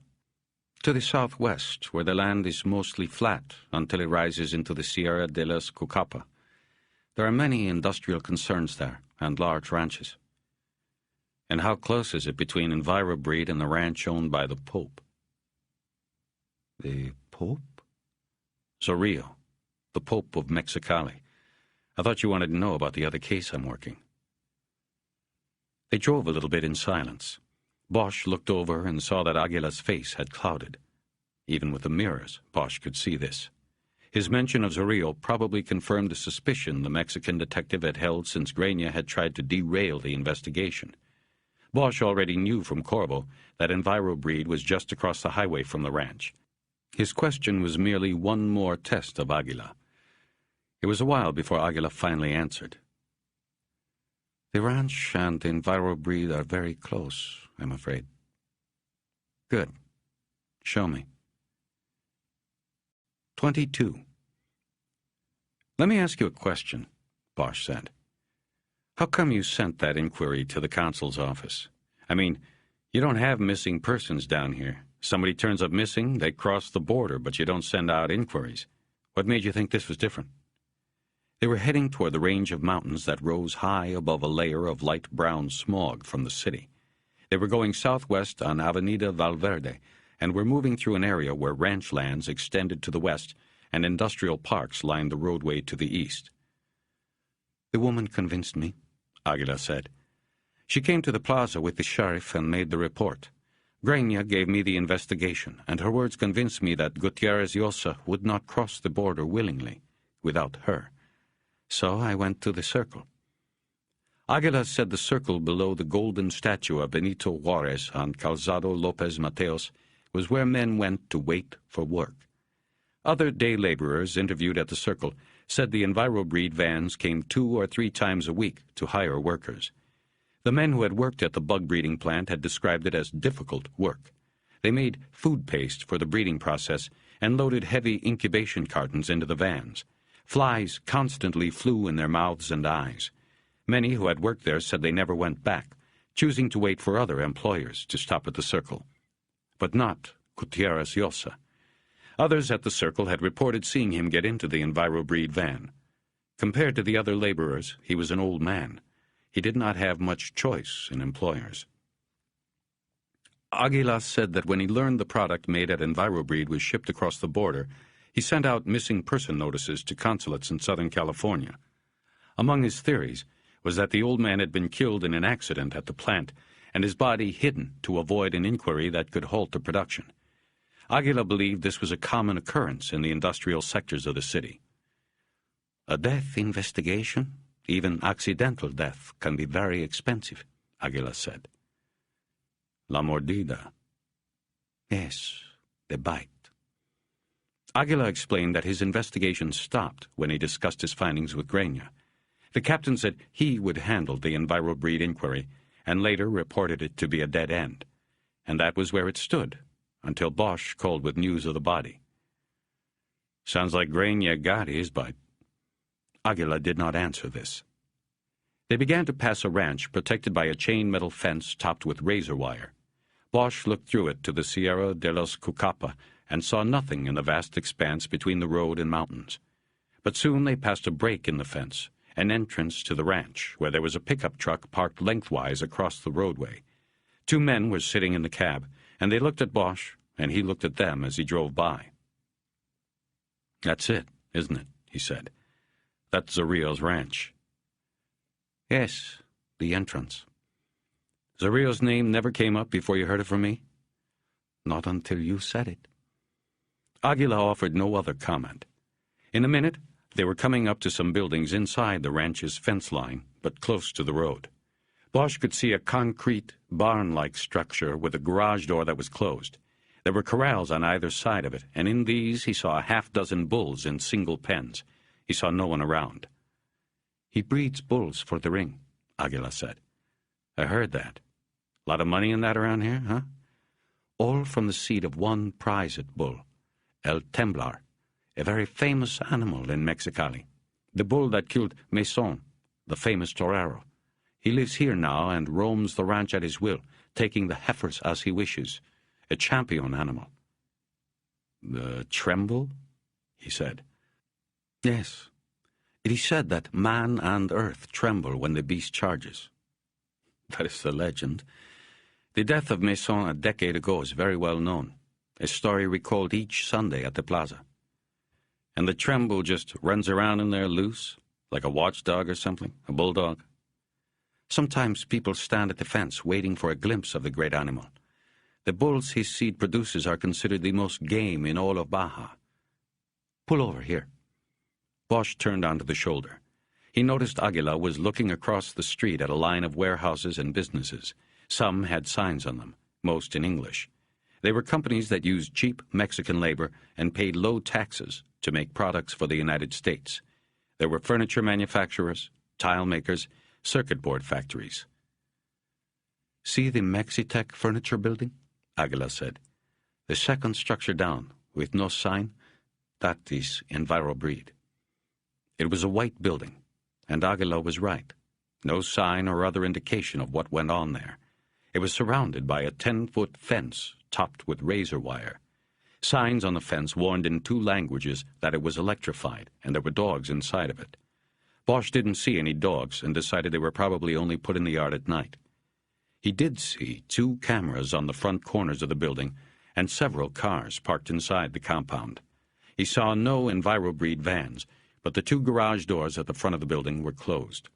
To the southwest, where the land is mostly flat until it rises into the Sierra de las Cucapa. There are many industrial concerns there, and large ranches. And how close is it between EnviroBreed and the ranch owned by the Pope? The Pope? Zorrillo, the Pope of Mexicali. I thought you wanted to know about the other case I'm working. They drove a little bit in silence. Bosch looked over and saw that Aguila's face had clouded. Even with the mirrors, Bosch could see this. His mention of Zorrillo probably confirmed the suspicion the Mexican detective had held since Grania had tried to derail the investigation. Bosch already knew from Corvo that EnviroBreed was just across the highway from the ranch. His question was merely one more test of Aguila. It was a while before Aguila finally answered. The ranch and EnviroBreed are very close, I'm afraid. Good. Show me. 22. Let me ask you a question, Bosch said. How come you sent that inquiry to the consul's office? I mean, you don't have missing persons down here. Somebody turns up missing, they cross the border, but you don't send out inquiries. What made you think this was different? They were heading toward the range of mountains that rose high above a layer of light brown smog from the city. They were going southwest on Avenida Valverde and were moving through an area where ranch lands extended to the west and industrial parks lined the roadway to the east. The woman convinced me, Aguila said. She came to the plaza with the sheriff and made the report. Grania gave me the investigation, and her words convinced me that Gutierrez Llosa would not cross the border willingly, without her. So I went to the circle. Aguila said the circle below the golden statue of Benito Juarez on Calzado Lopez Mateos was where men went to wait for work. Other day laborers interviewed at the circle said the EnviroBreed vans came 2 or 3 times a week to hire workers. The men who had worked at the bug breeding plant had described it as difficult work. They made food paste for the breeding process and loaded heavy incubation cartons into the vans. Flies constantly flew in their mouths and eyes. Many who had worked there said they never went back, choosing to wait for other employers to stop at the circle. But not Gutierrez Llosa. Others at the circle had reported seeing him get into the EnviroBreed van. Compared to the other laborers, he was an old man. He did not have much choice in employers. Aguilar said that when he learned the product made at EnviroBreed was shipped across the border, he sent out missing person notices to consulates in Southern California. Among his theories was that the old man had been killed in an accident at the plant and his body hidden to avoid an inquiry that could halt the production. Aguila believed this was a common occurrence in the industrial sectors of the city. A death investigation, even accidental death, can be very expensive, Aguila said. La mordida. Yes, the bite. Aguila explained that his investigation stopped when he discussed his findings with Grania. The captain said he would handle the EnviroBreed inquiry and later reported it to be a dead end. And that was where it stood, until Bosch called with news of the body. Sounds like Grania got his bite. Aguila did not answer this. They began to pass a ranch protected by a chain metal fence topped with razor wire. Bosch looked through it to the Sierra de los Cucapa and saw nothing in the vast expanse between the road and mountains. But soon they passed a break in the fence, an entrance to the ranch, where there was a pickup truck parked lengthwise across the roadway. 2 men were sitting in the cab, and they looked at Bosch, and he looked at them as he drove by. That's it, isn't it? He said. That's Zorrillo's ranch. Yes, the entrance. Zorrillo's name never came up before you heard it from me? Not until you said it. Aguila offered no other comment. In a minute, they were coming up to some buildings inside the ranch's fence line, but close to the road. Bosch could see a concrete, barn-like structure with a garage door that was closed. There were corrals on either side of it, and in these he saw a half-dozen bulls in single pens. He saw no one around. He breeds bulls for the ring, Aguila said. I heard that. Lot of money in that around here, huh? All from the seed of one prized bull, El Temblar, a very famous animal in Mexicali. The bull that killed Mason, the famous torero. He lives here now and roams the ranch at his will, taking the heifers as he wishes. A champion animal. The tremble? He said. Yes. It is said that man and earth tremble when the beast charges. That is the legend. The death of Mason a decade ago is very well known, a story recalled each Sunday at the plaza. And the tremble just runs around in there loose, like a watchdog or something, a bulldog. Sometimes people stand at the fence waiting for a glimpse of the great animal. The bulls his seed produces are considered the most game in all of Baja. Pull over here. Bosch turned onto the shoulder. He noticed Aguila was looking across the street at a line of warehouses and businesses. Some had signs on them, most in English. They were companies that used cheap Mexican labor and paid low taxes to make products for the United States. There were furniture manufacturers, tile makers, circuit board factories. See the Mexitec furniture building? Aguila said. The second structure down, with no sign, that is EnviroBreed. It was a white building, and Aguila was right. No sign or other indication of what went on there. It was surrounded by a 10-foot fence topped with razor wire. Signs on the fence warned in 2 languages that it was electrified, and there were dogs inside of it. Bosch didn't see any dogs and decided they were probably only put in the yard at night. He did see 2 cameras on the front corners of the building and several cars parked inside the compound. He saw no EnviroBreed vans, but the 2 garage doors at the front of the building were closed.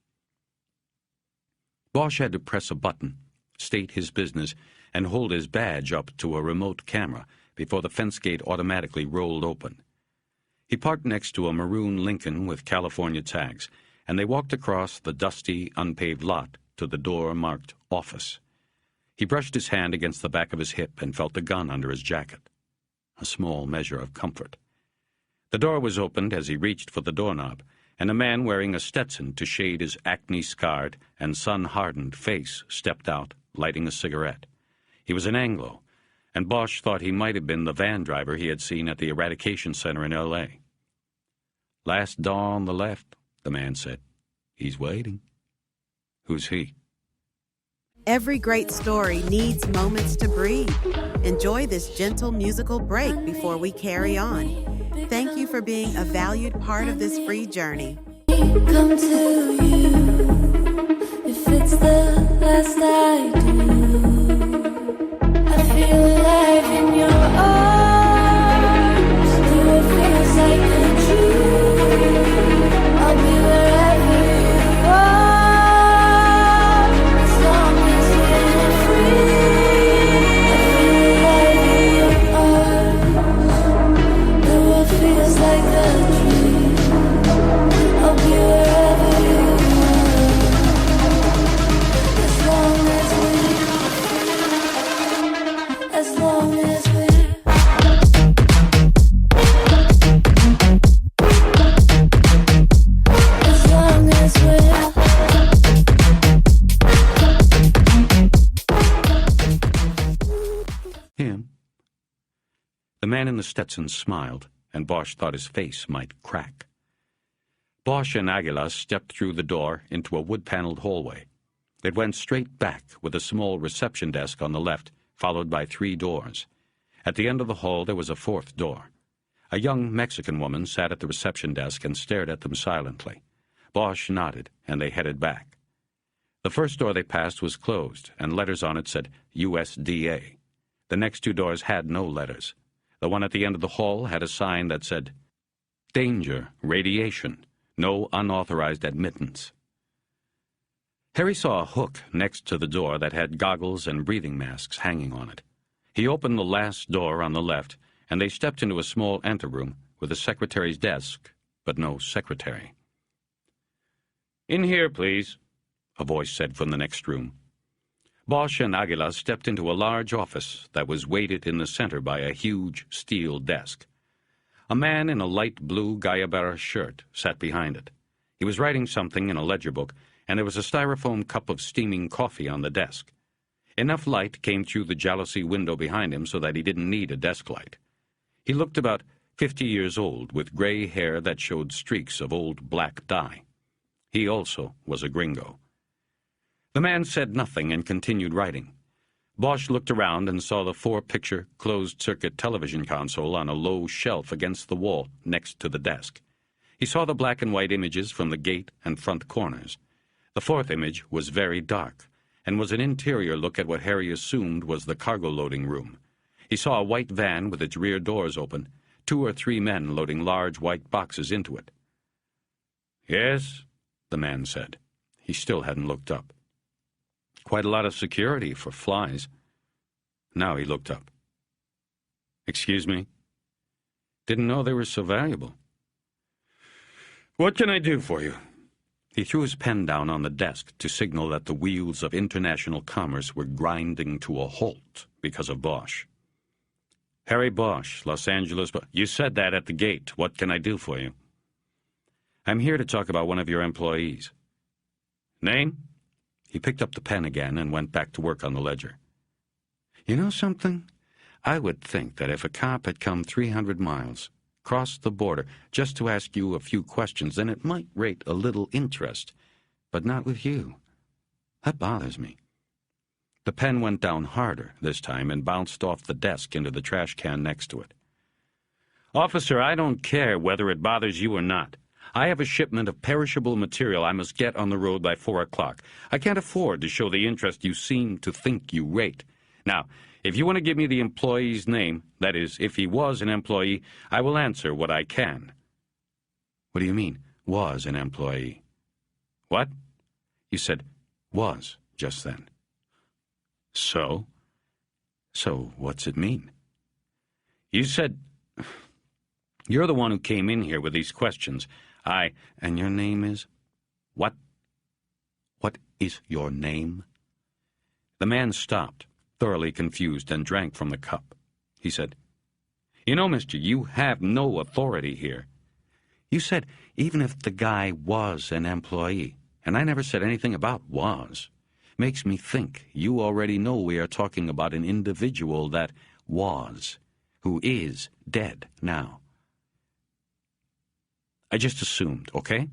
Bosch had to press a button, state his business, and hold his badge up to a remote camera before the fence gate automatically rolled open. He parked next to a maroon Lincoln with California tags, and they walked across the dusty, unpaved lot to the door marked Office. He brushed his hand against the back of his hip and felt the gun under his jacket. A small measure of comfort. The door was opened as he reached for the doorknob, and a man wearing a Stetson to shade his acne-scarred and sun-hardened face stepped out, lighting a cigarette. He was an Anglo, and Bosch thought he might have been the van driver he had seen at the Eradication Center in L.A. Last door on the left, the man said. He's waiting. Who's he? Every great story needs moments to breathe. Enjoy this gentle musical break before we carry on. Thank you for being a valued part of this free journey. Come to you if it's the last I do. I feel alive in your arms. Do it feels like a dream. I'll be wherever you are, as long as we're free. I feel alive in your arms. The world feels like a dream. I'll be wherever you are, as long as Him? The man in the Stetson smiled, and Bosch thought his face might crack. Bosch and Aguila stepped through the door into a wood-paneled hallway. It went straight back with a small reception desk on the left, followed by 3 doors. At the end of the hall there was a 4th door. A young Mexican woman sat at the reception desk and stared at them silently. Bosch nodded, and they headed back. The first door they passed was closed, and letters on it said USDA. The next 2 doors had no letters. The one at the end of the hall had a sign that said, Danger, Radiation, No Unauthorized Admittance. Harry saw a hook next to the door that had goggles and breathing masks hanging on it. He opened the last door on the left, and they stepped into a small anteroom with a secretary's desk, but no secretary. "In here, please," a voice said from the next room. Bosch and Aguila stepped into a large office that was weighted in the center by a huge steel desk. A man in a light blue Gayabera shirt sat behind it. He was writing something in a ledger book, and there was a styrofoam cup of steaming coffee on the desk. Enough light came through the jalousie window behind him so that he didn't need a desk light. He looked about 50 years old, with gray hair that showed streaks of old black dye. He also was a gringo. The man said nothing and continued writing. Bosch looked around and saw the 4-picture, closed-circuit television console on a low shelf against the wall next to the desk. He saw the black and white images from the gate and front corners. The 4th image was very dark, and was an interior look at what Harry assumed was the cargo loading room. He saw a white van with its rear doors open, 2 or 3 men loading large white boxes into it. "Yes," the man said. He still hadn't looked up. "Quite a lot of security for flies." Now he looked up. "Excuse me? Didn't know they were so valuable. What can I do for you?" He threw his pen down on the desk to signal that the wheels of international commerce were grinding to a halt because of Bosch. "Harry Bosch, Los Angeles. You said that at the gate. What can I do for you?" "I'm here to talk about one of your employees." "Name?" He picked up the pen again and went back to work on the ledger. "You know something? I would think that if a cop had come 300 miles, crossed the border, just to ask you a few questions, then it might rate a little interest. But not with you. That bothers me." The pen went down harder this time and bounced off the desk into the trash can next to it. "Officer, I don't care whether it bothers you or not. I have a shipment of perishable material I must get on the road by 4 o'clock. I can't afford to show the interest you seem to think you rate. Now, if you want to give me the employee's name, that is, if he was an employee, I will answer what I can." "What do you mean, was an employee?" "What?" "You said was just then." So? So what's it mean?" "You said... You're the one who came in here with these questions. And your name is... What? What is your name?" The man stopped, thoroughly confused, and drank from the cup. He said, "You know, mister, you have no authority here. You said even if the guy was an employee, and I never said anything about was. Makes me think you already know we are talking about an individual that was, who is dead now. I just assumed, okay?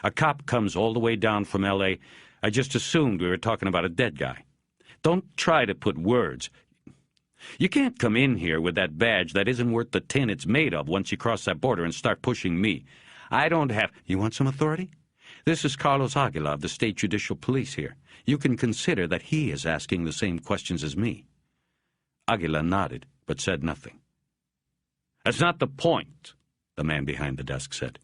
A cop comes all the way down from L.A. I just assumed we were talking about a dead guy. Don't try to put words. You can't come in here with that badge that isn't worth the tin it's made of once you cross that border and start pushing me. I don't have... You want some authority? This is Carlos Aguila of the State Judicial Police here. You can consider that he is asking the same questions as me." Aguila nodded, but said nothing. "That's not the point," the man behind the desk said.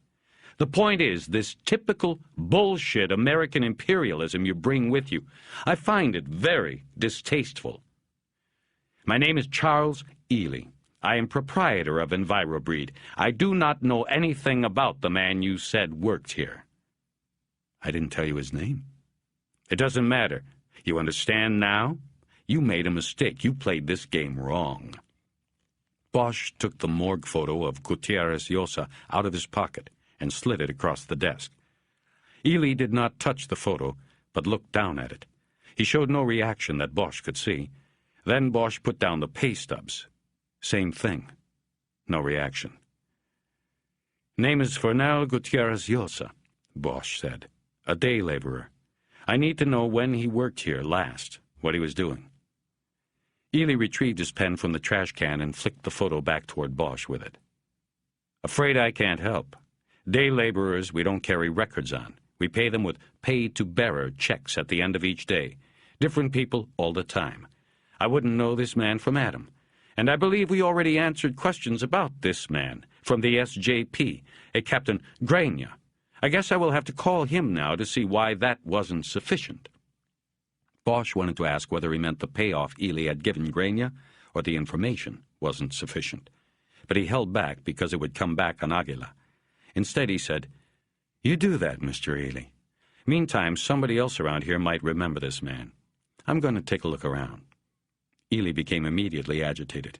"The point is this typical bullshit American imperialism you bring with you. I find it very distasteful. My name is Charles Ely. I am proprietor of EnviroBreed. I do not know anything about the man you said worked here." "I didn't tell you his name." "It doesn't matter. You understand now? You made a mistake. You played this game wrong." Bosch took the morgue photo of Gutierrez Llosa out of his pocket and slid it across the desk. Ely did not touch the photo, but looked down at it. He showed no reaction that Bosch could see. Then Bosch put down the pay stubs. Same thing. No reaction. "Name is Fernel Gutierrez Llosa," Bosch said. "A day laborer. I need to know when he worked here last, what he was doing." Ely retrieved his pen from the trash can and flicked the photo back toward Bosch with it. "Afraid I can't help. Day laborers we don't carry records on. We pay them with pay-to-bearer checks at the end of each day. Different people all the time. I wouldn't know this man from Adam. And I believe we already answered questions about this man from the SJP, a Captain Grania. I guess I will have to call him now to see why that wasn't sufficient." Bosch wanted to ask whether he meant the payoff Ely had given Grania or the information wasn't sufficient. But he held back because it would come back on Aguila. Instead he said, "You do that, Mr. Ely. Meantime, somebody else around here might remember this man. I'm going to take a look around." Ely became immediately agitated.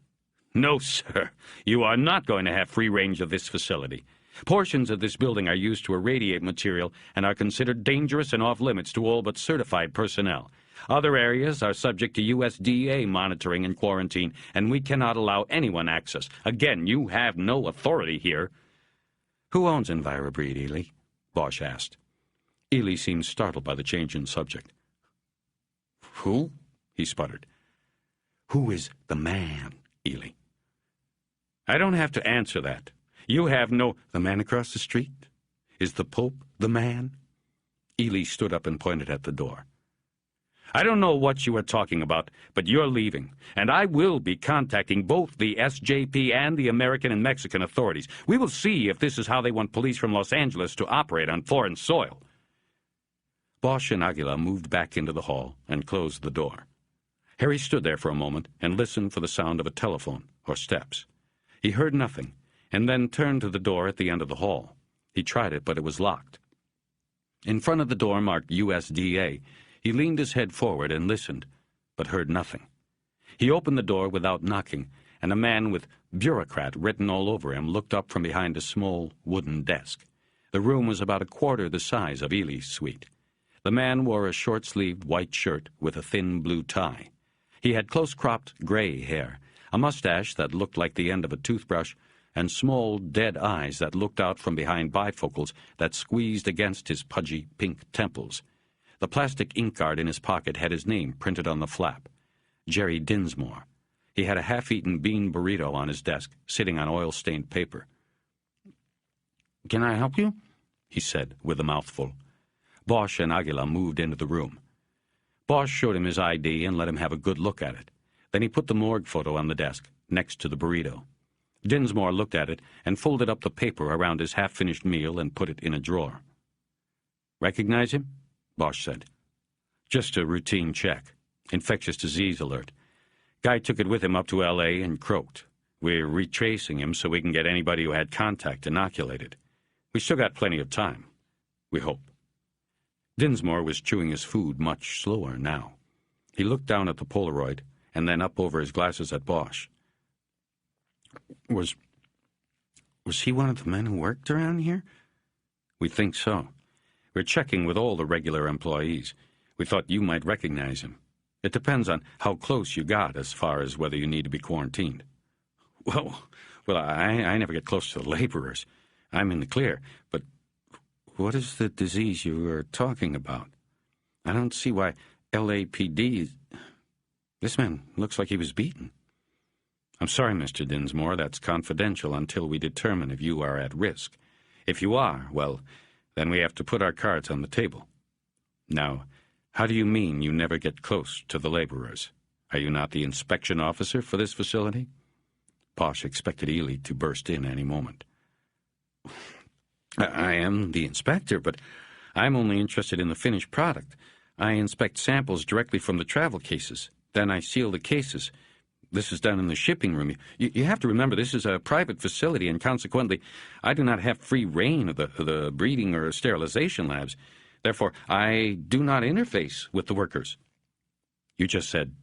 "No, sir. You are not going to have free range of this facility. Portions of this building are used to irradiate material and are considered dangerous and off-limits to all but certified personnel. Other areas are subject to USDA monitoring and quarantine, and we cannot allow anyone access. Again, you have no authority here." "Who owns EnviroBreed, Ely?" Bosch asked. Ely seemed startled by the change in subject. "Who?" he sputtered. "Who is the man, Ely?" "I don't have to answer that. You have no—" "The man across the street? Is the Pope the man?" Ely stood up and pointed at the door. "I don't know what you are talking about, but you're leaving, and I will be contacting both the SJP and the American and Mexican authorities. We will see if this is how they want police from Los Angeles to operate on foreign soil." Bosch and Aguila moved back into the hall and closed the door. Harry stood there for a moment and listened for the sound of a telephone or steps. He heard nothing, and then turned to the door at the end of the hall. He tried it, but it was locked. In front of the door marked USDA, he leaned his head forward and listened, but heard nothing. He opened the door without knocking, and a man with bureaucrat written all over him looked up from behind a small wooden desk. The room was about a quarter the size of Ely's suite. The man wore a short-sleeved white shirt with a thin blue tie. He had close-cropped gray hair, a mustache that looked like the end of a toothbrush, and small, dead eyes that looked out from behind bifocals that squeezed against his pudgy pink temples. The plastic ink card in his pocket had his name printed on the flap, Jerry Dinsmore. He had a half-eaten bean burrito on his desk, sitting on oil-stained paper. "Can I help you?" he said, with a mouthful. Bosch and Aguila moved into the room. Bosch showed him his ID and let him have a good look at it. Then he put the morgue photo on the desk, next to the burrito. Dinsmore looked at it and folded up the paper around his half-finished meal and put it in a drawer. "Recognize him?" Bosch said. "Just a routine check. Infectious disease alert. Guy took it with him up to L.A. and croaked. We're retracing him so we can get anybody who had contact inoculated. We still got plenty of time. We hope." Dinsmore was chewing his food much slower now. He looked down at the Polaroid and then up over his glasses at Bosch. Was he one of the men who worked around here?" "We think so. We're checking with all the regular employees. We thought you might recognize him. It depends on how close you got as far as whether you need to be quarantined." Well, I never get close to the laborers. I'm in the clear, but what is the disease you are talking about? I don't see why LAPD... This man looks like he was beaten." "I'm sorry, Mr. Dinsmore, that's confidential until we determine if you are at risk. If you are, well, then we have to put our cards on the table. Now, how do you mean you never get close to the laborers? Are you not the inspection officer for this facility?" Bosch expected Ely to burst in any moment. "I am the inspector, but I'm only interested in the finished product. I inspect samples directly from the travel cases. Then I seal the cases. This is done in the shipping room. You have to remember this is a private facility, and consequently, I do not have free reign of the breeding or sterilization labs. Therefore, I do not interface with the workers." "You just said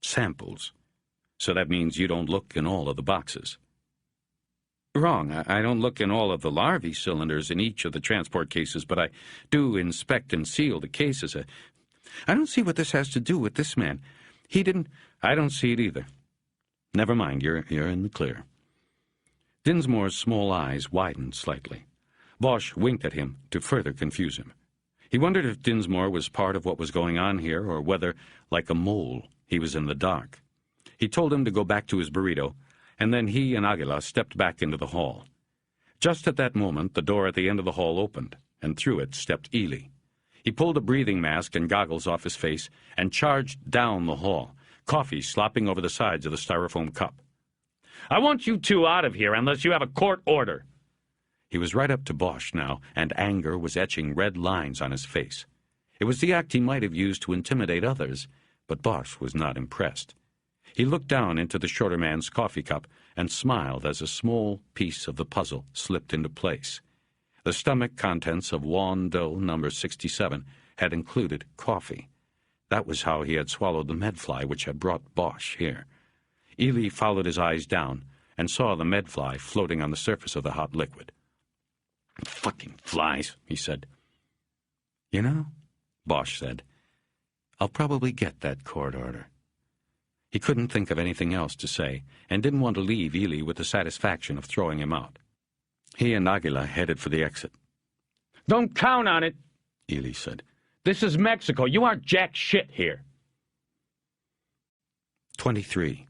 samples. So that means you don't look in all of the boxes." "Wrong. I don't look in all of the larvae cylinders in each of the transport cases, but I do inspect and seal the cases. I don't see what this has to do with this man. He didn't... I don't see it either. Never mind, you're in the clear." Dinsmore's small eyes widened slightly. Bosch winked at him to further confuse him. He wondered if Dinsmore was part of what was going on here, or whether, like a mole, he was in the dark. He told him to go back to his burrito, and then he and Aguila stepped back into the hall. Just at that moment, the door at the end of the hall opened, and through it stepped Ely. He pulled a breathing mask and goggles off his face and charged down the hall, coffee slopping over the sides of the styrofoam cup. "I want you two out of here unless you have a court order." He was right up to Bosch now, and anger was etching red lines on his face. It was the act he might have used to intimidate others, but Bosch was not impressed. He looked down into the shorter man's coffee cup and smiled as a small piece of the puzzle slipped into place. The stomach contents of Juan Doe number 67 had included coffee. That was how he had swallowed the medfly which had brought Bosch here. Ely followed his eyes down and saw the medfly floating on the surface of the hot liquid. "Fucking flies," he said. "You know," Bosch said, I'll probably get that court order. He couldn't think of anything else to say, and didn't want to leave Ely with the satisfaction of throwing him out. He and Aguila headed for the exit. Don't count on it, Ely said. this is Mexico. You aren't jack shit here. 23.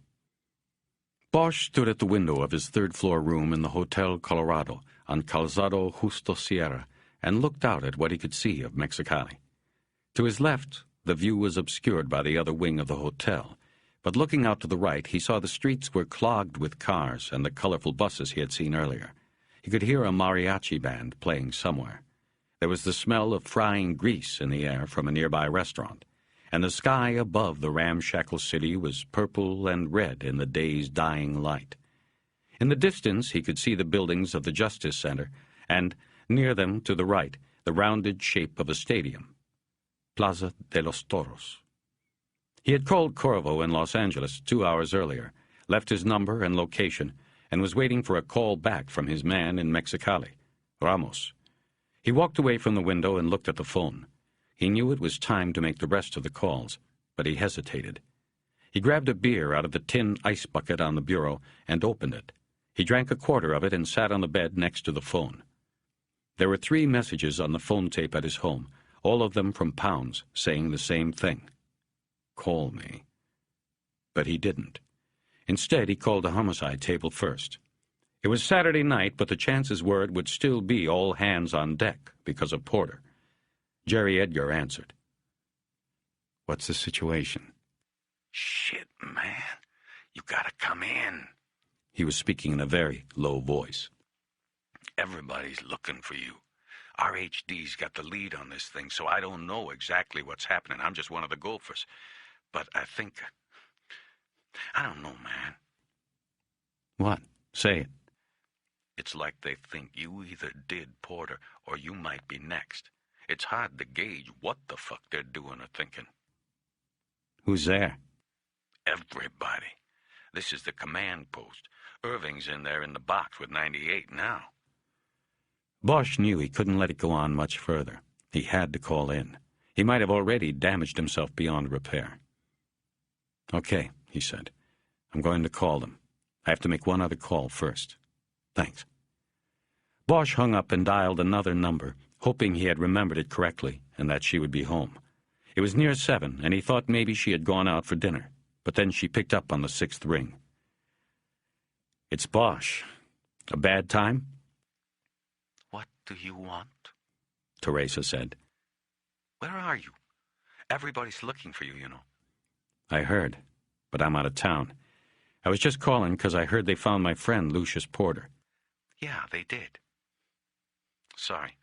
Bosch stood at the window of his third-floor room in the Hotel Colorado on Calzado Justo Sierra and looked out at what he could see of Mexicali. To his left, the view was obscured by the other wing of the hotel, but looking out to the right, he saw the streets were clogged with cars and the colorful buses he had seen earlier. He could hear a mariachi band playing somewhere. There was the smell of frying grease in the air from a nearby restaurant, and the sky above the ramshackle city was purple and red in the day's dying light. In the distance, he could see the buildings of the Justice Center, and, near them to the right, the rounded shape of a stadium, Plaza de los Toros. He had called Corvo in Los Angeles 2 hours earlier, left his number and location, and was waiting for a call back from his man in Mexicali, Ramos. He walked away from the window and looked at the phone. He knew it was time to make the rest of the calls, but he hesitated. He grabbed a beer out of the tin ice bucket on the bureau and opened it. He drank a quarter of it and sat on the bed next to the phone. There were 3 messages on the phone tape at his home, all of them from Pounds, saying the same thing. Call me. But he didn't. Instead, he called the homicide table first. It was Saturday night, but the chances were it would still be all hands on deck because of Porter. Jerry Edgar answered. What's the situation? Shit, man. You gotta come in. He was speaking in a very low voice. Everybody's looking for you. RHD's got the lead on this thing, so I don't know exactly what's happening. I'm just one of the gophers. But I think... I don't know, man. What? Say it. It's like they think you either did Porter or you might be next. It's hard to gauge what the fuck they're doing or thinking. Who's there? Everybody. This is the command post. Irving's in there in the box with 98 now. Bosch knew he couldn't let it go on much further. He had to call in. He might have already damaged himself beyond repair. Okay, he said. I'm going to call them. I have to make one other call first. Thanks. Bosch hung up and dialed another number, hoping he had remembered it correctly and that she would be home. It was near 7, and he thought maybe she had gone out for dinner, but then she picked up on the 6th ring. It's Bosch. A bad time? What do you want? Teresa said. Where are you? Everybody's looking for you, you know. I heard, but I'm out of town. I was just calling because I heard they found my friend Lucius Porter. Yeah, they did. Sorry.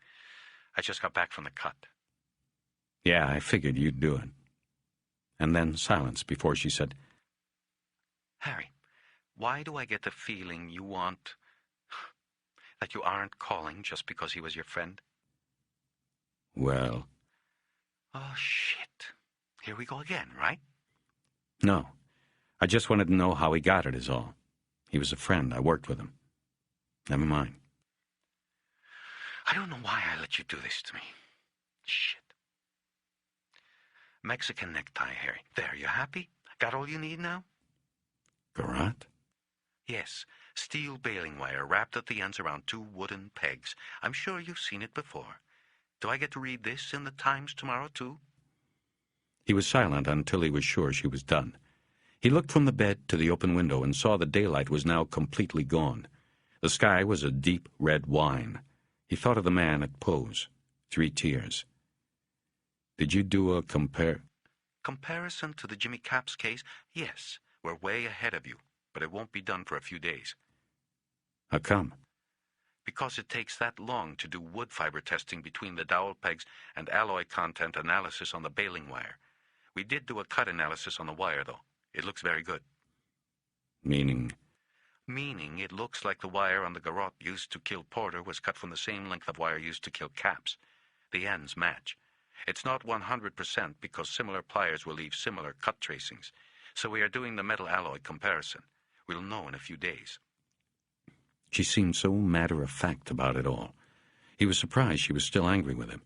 I just got back from the cut. Yeah, I figured you'd do it. And then silence before she said, Harry, why do I get the feeling you want... that you aren't calling just because he was your friend? Well... Oh, shit. Here we go again, right? No. I just wanted to know how he got it is all. He was a friend. I worked with him. Never mind. I don't know why I let you do this to me. Shit. Mexican necktie, Harry. There, you happy? Got all you need now? Garrote? Yes. Steel baling wire wrapped at the ends around 2 wooden pegs. I'm sure you've seen it before. Do I get to read this in the Times tomorrow, too? He was silent until he was sure she was done. He looked from the bed to the open window and saw the daylight was now completely gone. The sky was a deep red wine. He thought of the man at Poe's, 3 Tears. Did you do a Comparison to the Jimmy Capps case? Yes, we're way ahead of you, but it won't be done for a few days. How come? Because it takes that long to do wood fiber testing between the dowel pegs and alloy content analysis on the baling wire. We did do a cut analysis on the wire, though. It looks very good. Meaning? Meaning it looks like the wire on the garrote used to kill Porter was cut from the same length of wire used to kill Capps. The ends match. It's not 100% because similar pliers will leave similar cut tracings. So we are doing the metal alloy comparison. We'll know in a few days. She seemed so matter-of-fact about it all. He was surprised she was still angry with him.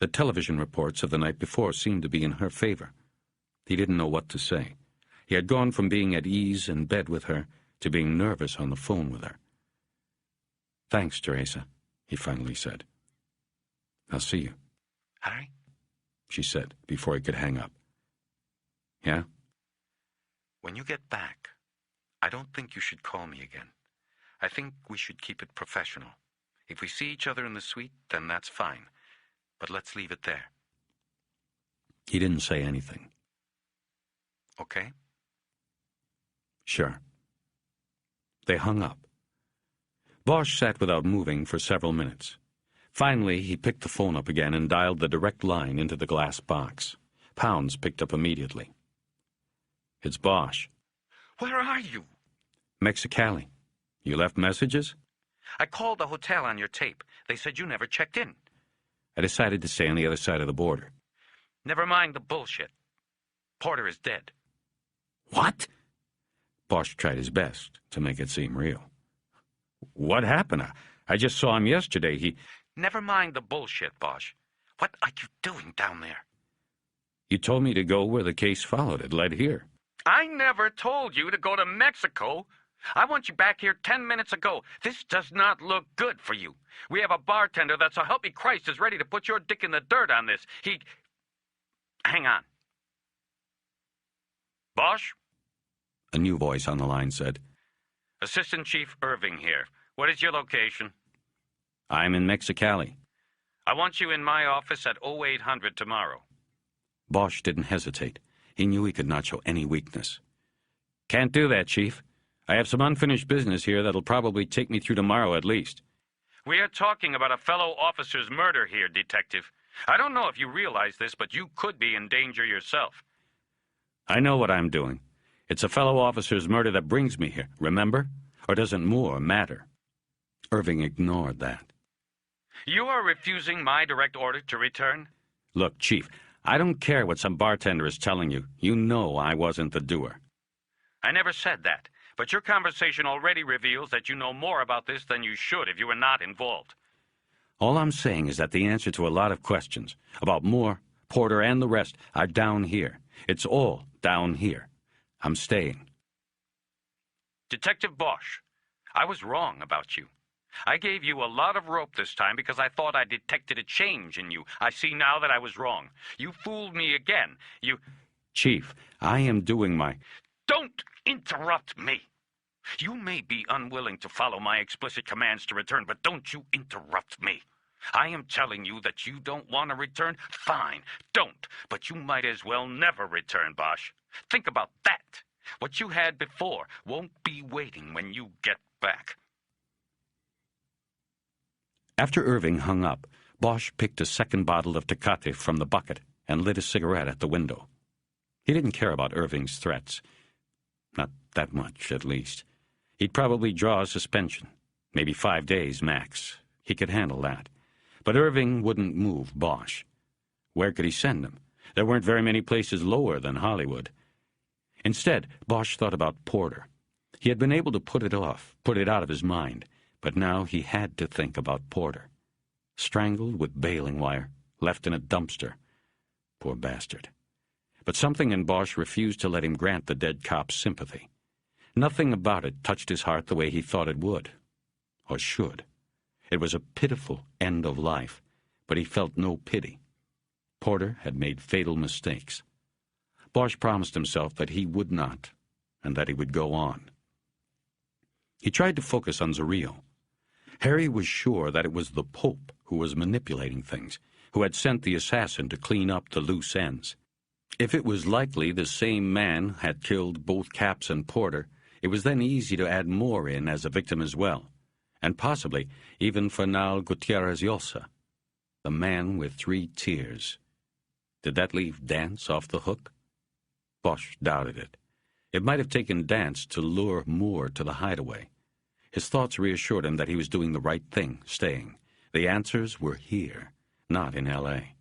The television reports of the night before seemed to be in her favor. He didn't know what to say. He had gone from being at ease in bed with her to being nervous on the phone with her. "Thanks, Teresa," he finally said. "I'll see you." Harry? She said before he could hang up. "Yeah?" When you get back, I don't think you should call me again. I think we should keep it professional. If we see each other in the suite, then that's fine. But let's leave it there. He didn't say anything. Okay? "Sure." They hung up. Bosch sat without moving for several minutes. Finally, he picked the phone up again and dialed the direct line into the glass box. Pounds picked up immediately. "It's Bosch." Where are you? "Mexicali. You left messages?" I called the hotel on your tape. They said you never checked in. "I decided to stay on the other side of the border." Never mind the bullshit. Porter is dead. "What?" Bosch tried his best to make it seem real. "What happened? I just saw him yesterday. He..." Never mind the bullshit, Bosch. What are you doing down there? "You told me to go where the case followed. It led here." I never told you to go to Mexico. I want you back here 10 minutes ago. This does not look good for you. We have a bartender that, so help me Christ, is ready to put your dick in the dirt on this. Hang on. Bosch? A new voice on the line said. Assistant Chief Irving here. What is your location? "I'm in Mexicali." I want you in my office at 0800 tomorrow. Bosch didn't hesitate. He knew he could not show any weakness. "Can't do that, Chief. I have some unfinished business here that'll probably take me through tomorrow at least." We are talking about a fellow officer's murder here, Detective. I don't know if you realize this, but you could be in danger yourself. "I know what I'm doing. It's a fellow officer's murder that brings me here, remember? Or doesn't more matter?" Irving ignored that. You are refusing my direct order to return? "Look, Chief, I don't care what some bartender is telling you. You know I wasn't the doer." I never said that, but your conversation already reveals that you know more about this than you should if you were not involved. All I'm saying is that the answer to a lot of questions about Moore, Porter, and the rest are down here. It's all down here. I'm staying. Detective Bosch, I was wrong about you. I gave you a lot of rope this time because I thought I detected a change in you. I see now that I was wrong. You fooled me again. Chief, I am doing my... Don't interrupt me. You may be unwilling to follow my explicit commands to return, but don't you interrupt me. I am telling you that you don't want to return? Fine, don't. But you might as well never return, Bosch. Think about that. What you had before won't be waiting when you get back. After Irving hung up, Bosch picked a second bottle of Tecate from the bucket and lit a cigarette at the window. He didn't care about Irving's threats. Not that much, at least. He'd probably draw a suspension. Maybe 5 days, max. He could handle that. But Irving wouldn't move Bosch. Where could he send him? There weren't very many places lower than Hollywood. Instead, Bosch thought about Porter. He had been able to put it out of his mind, but now he had to think about Porter. Strangled with baling wire, left in a dumpster. Poor bastard. But something in Bosch refused to let him grant the dead cop's sympathy. Nothing about it touched his heart the way he thought it would, or should. It was a pitiful end of life, but he felt no pity. Porter had made fatal mistakes. Bosch promised himself that he would not, and that he would go on. He tried to focus on Zarrillo. Harry was sure that it was the Pope who was manipulating things, who had sent the assassin to clean up the loose ends. If it was likely the same man had killed both Capps and Porter, it was then easy to add Moore in as a victim as well, and possibly even Fernal Gutierrez Llosa, the man with 3 tears. Did that leave Dance off the hook? Bosch doubted it. It might have taken Dance to lure Moore to the hideaway. His thoughts reassured him that he was doing the right thing, staying. The answers were here, not in L.A.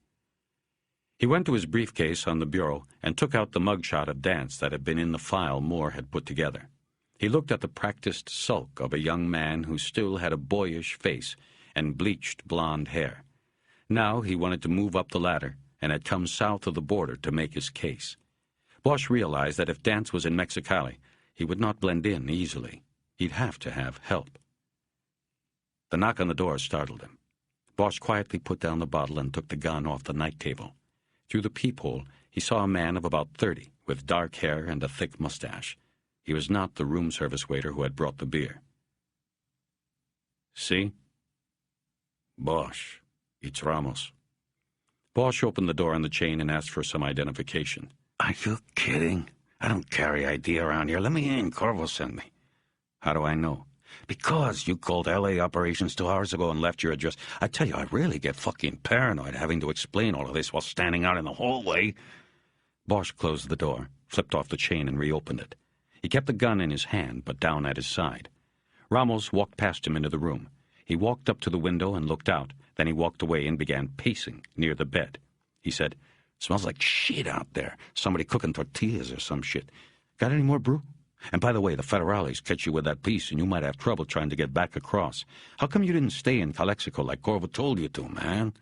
He went to his briefcase on the bureau and took out the mugshot of Dance that had been in the file Moore had put together. He looked at the practiced sulk of a young man who still had a boyish face and bleached blonde hair. Now he wanted to move up the ladder and had come south of the border to make his case. Bosch realized that if Dance was in Mexicali, he would not blend in easily. He'd have to have help. The knock on the door startled him. Bosch quietly put down the bottle and took the gun off the night table. Through the peephole, he saw a man of about 30, with dark hair and a thick mustache. He was not the room service waiter who had brought the beer. "See? Bosch, it's Ramos." Bosch opened the door on the chain and asked for some identification. "Are you kidding? I don't carry ID around here. Let me in. Corvo sent me." "How do I know?" "Because you called L.A. operations 2 hours ago and left your address. I tell you, I really get fucking paranoid having to explain all of this while standing out in the hallway." Bosch closed the door, flipped off the chain, and reopened it. He kept the gun in his hand, but down at his side. Ramos walked past him into the room. He walked up to the window and looked out. Then he walked away and began pacing near the bed. He said, "Smells like shit out there. Somebody cooking tortillas or some shit. Got any more brew? And by the way, the federales catch you with that piece and you might have trouble trying to get back across. How come you didn't stay in Calexico like Corvo told you to, man?"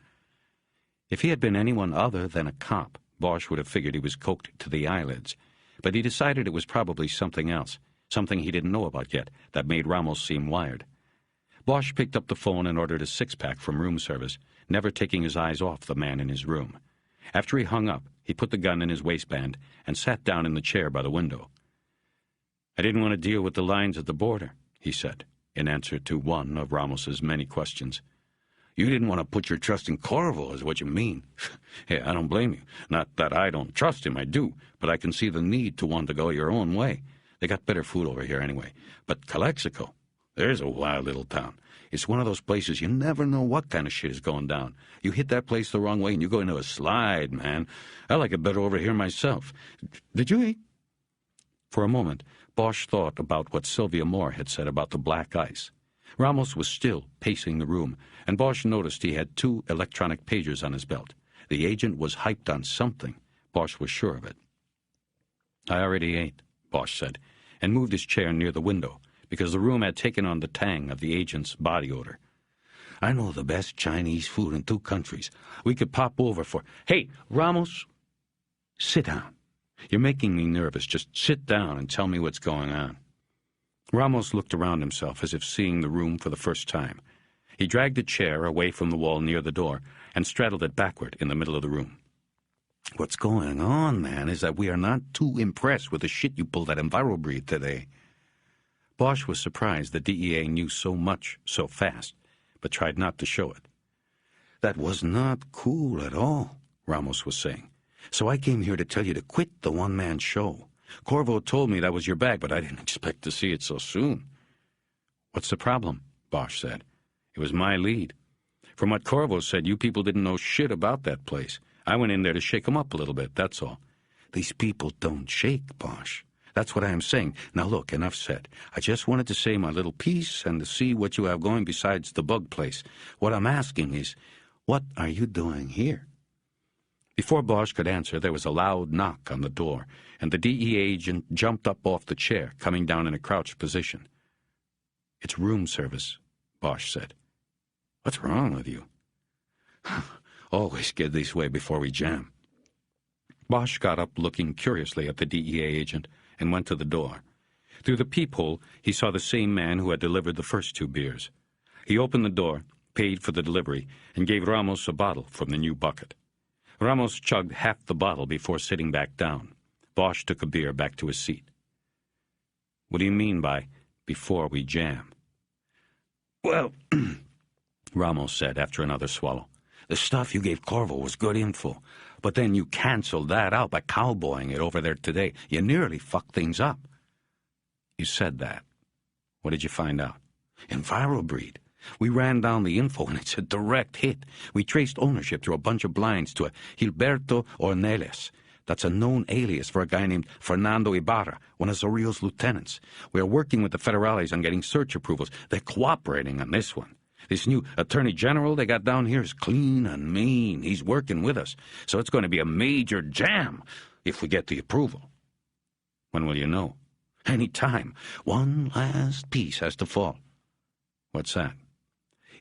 If he had been anyone other than a cop, Bosch would have figured he was coked to the eyelids. But he decided it was probably something else, something he didn't know about yet, that made Ramos seem wired. Bosch picked up the phone and ordered a six-pack from room service, never taking his eyes off the man in his room. After he hung up, he put the gun in his waistband and sat down in the chair by the window. "I didn't want to deal with the lines at the border," he said, in answer to one of Ramos's many questions. "You didn't want to put your trust in Corvo, is what you mean." "Hey, I don't blame you. Not that I don't trust him, I do, but I can see the need to want to go your own way. They got better food over here anyway. But Calexico, there's a wild little town. It's one of those places you never know what kind of shit is going down. You hit that place the wrong way and you go into a slide, man. I like it better over here myself. Did you eat?" For a moment, Bosch thought about what Sylvia Moore had said about the black ice. Ramos was still pacing the room, and Bosch noticed he had 2 electronic pagers on his belt. The agent was hyped on something. Bosch was sure of it. "I already ate," Bosch said, and moved his chair near the window, because the room had taken on the tang of the agent's body odor. "I know the best Chinese food in 2 countries. We could pop over for—" "Hey, Ramos, sit down. You're making me nervous. Just sit down and tell me what's going on." Ramos looked around himself as if seeing the room for the first time. He dragged a chair away from the wall near the door and straddled it backward in the middle of the room. "What's going on, man, is that we are not too impressed with the shit you pulled at EnviroBreed today." Bosch was surprised the DEA knew so much so fast, but tried not to show it. "That was not cool at all," Ramos was saying. "So I came here to tell you to quit the one-man show. Corvo told me that was your bag, but I didn't expect to see it so soon." "What's the problem?" Bosch said. "It was my lead. From what Corvo said, you people didn't know shit about that place. I went in there to shake them up a little bit, that's all." "These people don't shake, Bosch. That's what I am saying. Now look, enough said. I just wanted to say my little piece and to see what you have going besides the bug place. What I'm asking is, what are you doing here?" Before Bosch could answer, there was a loud knock on the door, and the DEA agent jumped up off the chair, coming down in a crouched position. "It's room service," Bosch said. "What's wrong with you?" "Always get this way before we jam." Bosch got up, looking curiously at the DEA agent, and went to the door. Through the peephole, he saw the same man who had delivered the first 2 beers. He opened the door, paid for the delivery, and gave Ramos a bottle from the new bucket. Ramos chugged half the bottle before sitting back down. Bosch took a beer back to his seat. "What do you mean by, before we jam?" "Well," Ramos said after another swallow, "the stuff you gave Corvo was good info, but then you canceled that out by cowboying it over there today. You nearly fucked things up." "You said that. What did you find out?" "EnviroBreed. We ran down the info, and it's a direct hit. We traced ownership through a bunch of blinds to a Gilberto Ornelas. That's a known alias for a guy named Fernando Ibarra, one of Zorrillo's lieutenants. We are working with the federales on getting search approvals. They're cooperating on this one. This new attorney general they got down here is clean and mean. He's working with us, so it's going to be a major jam if we get the approval." "When will you know?" "Any time. One last piece has to fall." "What's that?"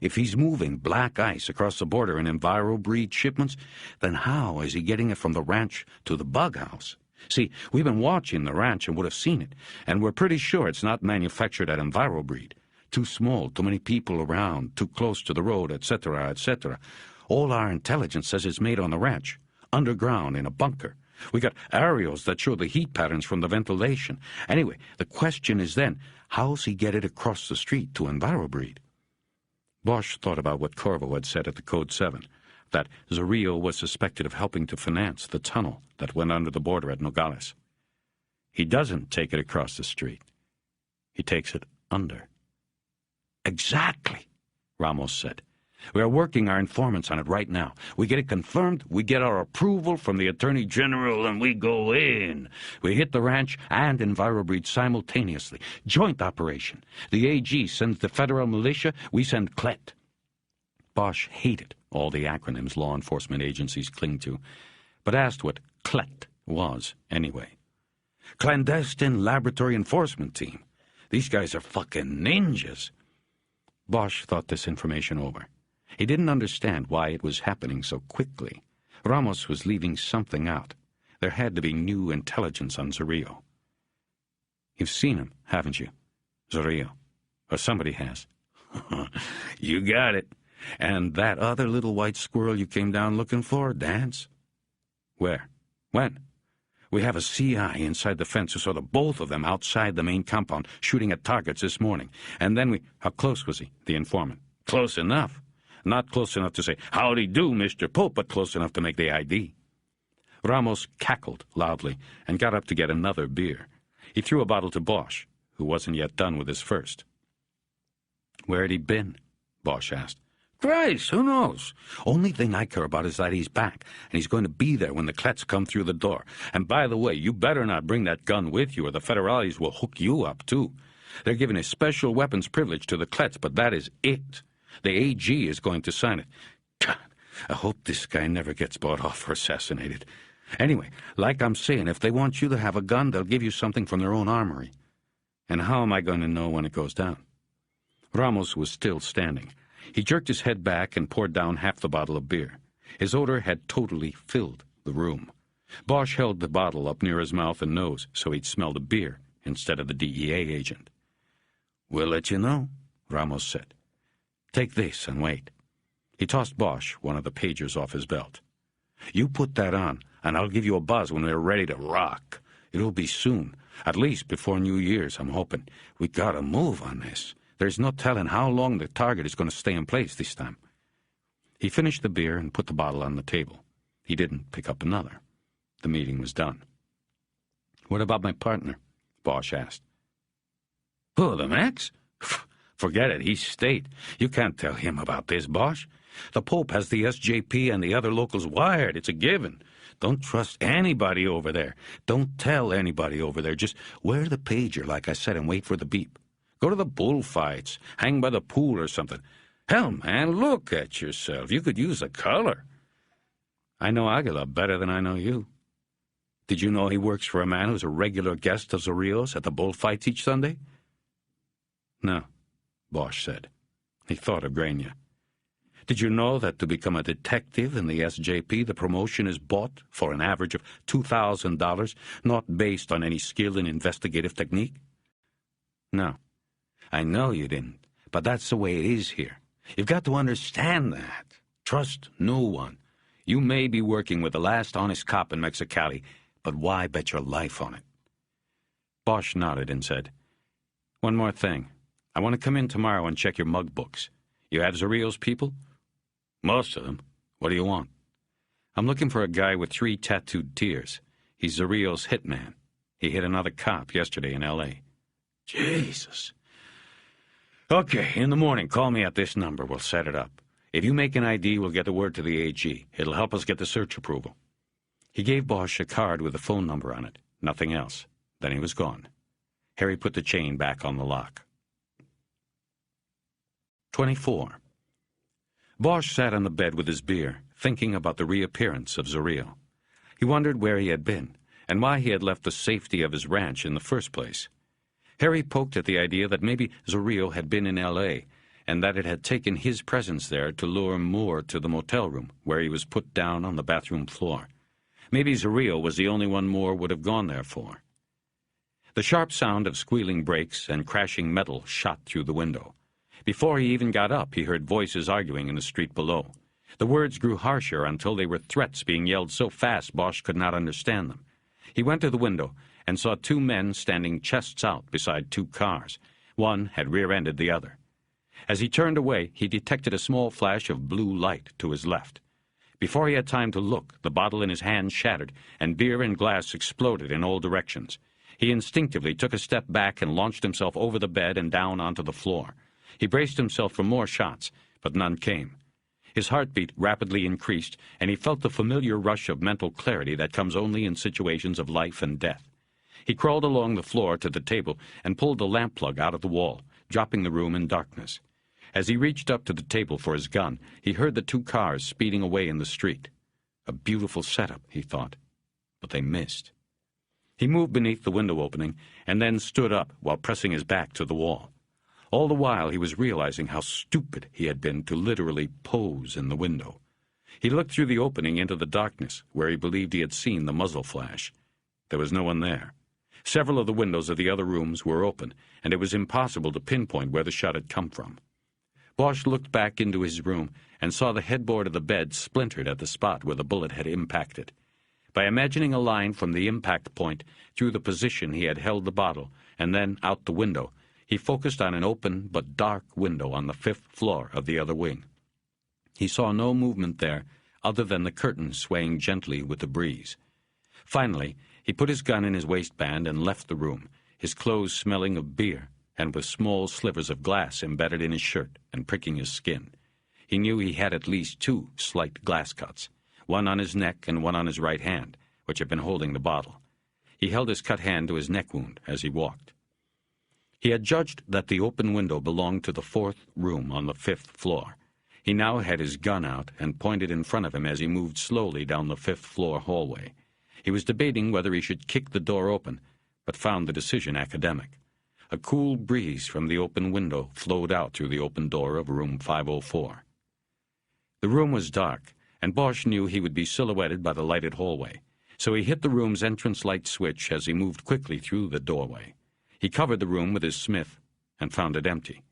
"If he's moving black ice across the border in EnviroBreed shipments, then how is he getting it from the ranch to the bug house? See, we've been watching the ranch and would have seen it, and we're pretty sure it's not manufactured at EnviroBreed. Too small, too many people around, too close to the road, etc., etc. All our intelligence says it's made on the ranch, underground in a bunker. We got aerials that show the heat patterns from the ventilation. Anyway, the question is then, how's he get it across the street to EnviroBreed? Bosch thought about what Corvo had said at the Code 7, that Zorrillo was suspected of helping to finance the tunnel that went under the border at Nogales. He doesn't take it across the street. He takes it under. Exactly, Ramos said. We are working our informants on it right now. We get it confirmed, we get our approval from the Attorney General, and we go in. We hit the ranch and EnviroBreed simultaneously. Joint operation. The AG sends the federal militia, we send CLET. Bosch hated all the acronyms law enforcement agencies cling to, but asked what CLET was anyway. Clandestine Laboratory Enforcement Team. These guys are fucking ninjas. Bosch thought this information over. He didn't understand why it was happening so quickly. Ramos was leaving something out. There had to be new intelligence on Zorrillo. You've seen him, haven't you? Zorrillo. Or somebody has. You got it. And that other little white squirrel you came down looking for, Dance? Where? When? We have a CI inside the fence who saw the both of them outside the main compound shooting at targets this morning. And then How close was he, the informant? Close enough. Not close enough to say, "Howdy do, Mr. Pope," but close enough to make the ID. Ramos cackled loudly and got up to get another beer. He threw a bottle to Bosch, who wasn't yet done with his first. Where had he been? Bosch asked. Christ, who knows? Only thing I care about is that he's back, and he's going to be there when the Klets come through the door. And by the way, you better not bring that gun with you, or the Federales will hook you up, too. They're giving a special weapons privilege to the Klets, but that is it. The AG is going to sign it. God, I hope this guy never gets bought off or assassinated. Anyway, like I'm saying, if they want you to have a gun, they'll give you something from their own armory. And how am I going to know when it goes down? Ramos was still standing. He jerked his head back and poured down half the bottle of beer. His odor had totally filled the room. Bosch held the bottle up near his mouth and nose so he'd smell the beer instead of the DEA agent. We'll let you know, Ramos said. Take this and wait. He tossed Bosch one of the pagers off his belt. You put that on, and I'll give you a buzz when we're ready to rock. It'll be soon, at least before New Year's, I'm hoping. We gotta move on this. There's no telling how long the target is going to stay in place this time. He finished the beer and put the bottle on the table. He didn't pick up another. The meeting was done. What about my partner? Bosch asked. Who, the Max? Forget it, he's state. You can't tell him about this, Bosch. The Pope has the SJP and the other locals wired. It's a given. Don't trust anybody over there. Don't tell anybody over there. Just wear the pager, like I said, and wait for the beep. Go to the bullfights. Hang by the pool or something. Hell, man, look at yourself. You could use a color. I know Aguila better than I know you. Did you know he works for a man who's a regular guest of Zorrillo's at the bullfights each Sunday? No, Bosch said. He thought of Grania. Did you know that to become a detective in the SJP, the promotion is bought for an average of $2,000, not based on any skill in investigative technique? No, I know you didn't, but that's the way it is here. You've got to understand that. Trust no one. You may be working with the last honest cop in Mexicali, but why bet your life on it? Bosch nodded and said, One more thing. I want to come in tomorrow and check your mug books. You have Zorrillo's people? Most of them. What do you want? I'm looking for a guy with 3 tattooed tears. He's Zorrillo's hitman. He hit another cop yesterday in L.A. Jesus. Okay, in the morning, call me at this number. We'll set it up. If you make an ID, we'll get the word to the AG. It'll help us get the search approval. He gave Bosch a card with a phone number on it. Nothing else. Then he was gone. Harry put the chain back on the lock. 24. Bosch sat on the bed with his beer, thinking about the reappearance of Zorrillo. He wondered where he had been, and why he had left the safety of his ranch in the first place. Harry poked at the idea that maybe Zorrillo had been in L.A., and that it had taken his presence there to lure Moore to the motel room, where he was put down on the bathroom floor. Maybe Zarrillo was the only one Moore would have gone there for. The sharp sound of squealing brakes and crashing metal shot through the window. Before he even got up, he heard voices arguing in the street below. The words grew harsher until they were threats being yelled so fast Bosch could not understand them. He went to the window and saw two men standing chests out beside two cars. One had rear-ended the other. As he turned away, he detected a small flash of blue light to his left. Before he had time to look, the bottle in his hand shattered, and beer and glass exploded in all directions. He instinctively took a step back and launched himself over the bed and down onto the floor. He braced himself for more shots, but none came. His heartbeat rapidly increased, and he felt the familiar rush of mental clarity that comes only in situations of life and death. He crawled along the floor to the table and pulled the lamp plug out of the wall, dropping the room in darkness. As he reached up to the table for his gun, he heard the two cars speeding away in the street. A beautiful setup, he thought, but they missed. He moved beneath the window opening and then stood up while pressing his back to the wall. All the while he was realizing how stupid he had been to literally pose in the window. He looked through the opening into the darkness where he believed he had seen the muzzle flash. There was no one there. Several of the windows of the other rooms were open, and it was impossible to pinpoint where the shot had come from. Bosch looked back into his room and saw the headboard of the bed splintered at the spot where the bullet had impacted. By imagining a line from the impact point through the position he had held the bottle and then out the window, he focused on an open but dark window on the 5th floor of the other wing. He saw no movement there other than the curtains swaying gently with the breeze. Finally, he put his gun in his waistband and left the room, his clothes smelling of beer and with small slivers of glass embedded in his shirt and pricking his skin. He knew he had at least 2 slight glass cuts, one on his neck and one on his right hand, which had been holding the bottle. He held his cut hand to his neck wound as he walked. He had judged that the open window belonged to the 4th room on the 5th floor. He now had his gun out and pointed in front of him as he moved slowly down the 5th floor hallway. He was debating whether he should kick the door open, but found the decision academic. A cool breeze from the open window flowed out through the open door of room 504. The room was dark, and Bosch knew he would be silhouetted by the lighted hallway, so he hit the room's entrance light switch as he moved quickly through the doorway. He covered the room with his Smith and found it empty.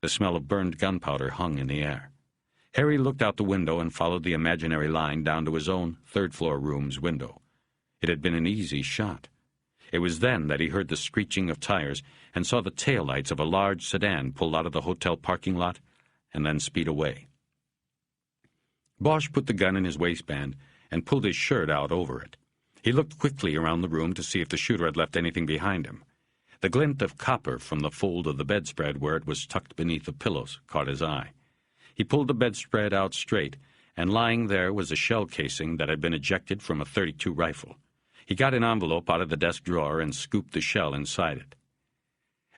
The smell of burned gunpowder hung in the air. Harry looked out the window and followed the imaginary line down to his own 3rd-floor room's window. It had been an easy shot. It was then that he heard the screeching of tires and saw the taillights of a large sedan pull out of the hotel parking lot and then speed away. Bosch put the gun in his waistband and pulled his shirt out over it. He looked quickly around the room to see if the shooter had left anything behind him. The glint of copper from the fold of the bedspread where it was tucked beneath the pillows caught his eye. He pulled the bedspread out straight, and lying there was a shell casing that had been ejected from a .32 rifle. He got an envelope out of the desk drawer and scooped the shell inside it.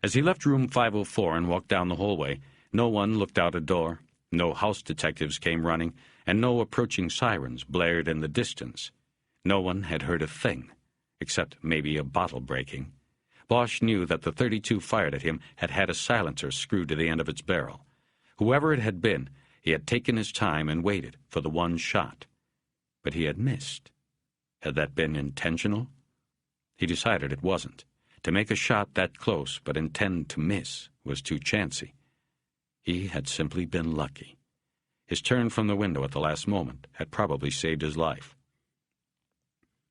As he left room 504 and walked down the hallway, no one looked out a door, no house detectives came running, and no approaching sirens blared in the distance. No one had heard a thing, except maybe a bottle breaking. Bosch knew that the .32 fired at him had had a silencer screwed to the end of its barrel. Whoever it had been, he had taken his time and waited for the one shot. But he had missed. Had that been intentional? He decided it wasn't. To make a shot that close but intend to miss was too chancy. He had simply been lucky. His turn from the window at the last moment had probably saved his life.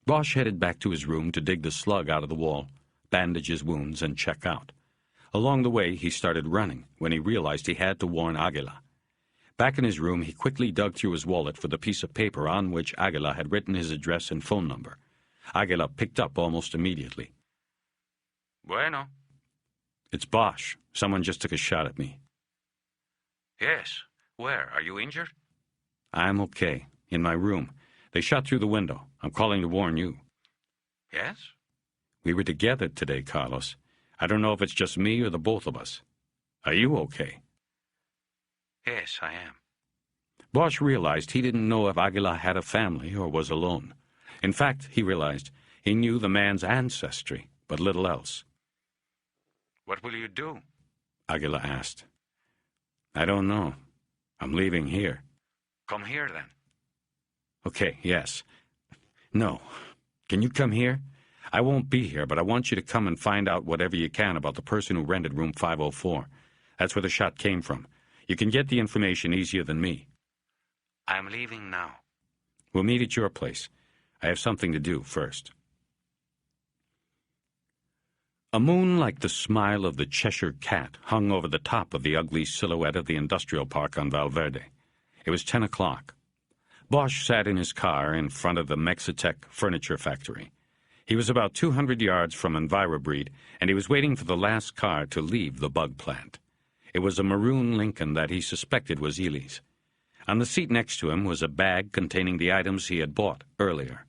Bosch headed back to his room to dig the slug out of the wall, bandage his wounds, and check out. Along the way, he started running when he realized he had to warn Aguila. Back in his room, he quickly dug through his wallet for the piece of paper on which Aguila had written his address and phone number. Aguila picked up almost immediately. Bueno. It's Bosch. Someone just took a shot at me. Yes. Where? Are you injured? I'm okay. In my room. They shot through the window. I'm calling to warn you. Yes? We were together today, Carlos. I don't know if it's just me or the both of us. Are you okay? Yes, I am. Bosch realized he didn't know if Aguila had a family or was alone. In fact, he realized he knew the man's ancestry, but little else. What will you do? Aguila asked. I don't know. I'm leaving here. Come here, then. Okay, yes. No. Can you come here? I won't be here, but I want you to come and find out whatever you can about the person who rented room 504. That's where the shot came from. You can get the information easier than me. I'm leaving now. We'll meet at your place. I have something to do first. A moon like the smile of the Cheshire Cat hung over the top of the ugly silhouette of the industrial park on Valverde. It was 10 o'clock. Bosch sat in his car in front of the Mexitec furniture factory. He was about 200 yards from EnviroBreed, and he was waiting for the last car to leave the bug plant. It was a maroon Lincoln that he suspected was Ely's. On the seat next to him was a bag containing the items he had bought earlier.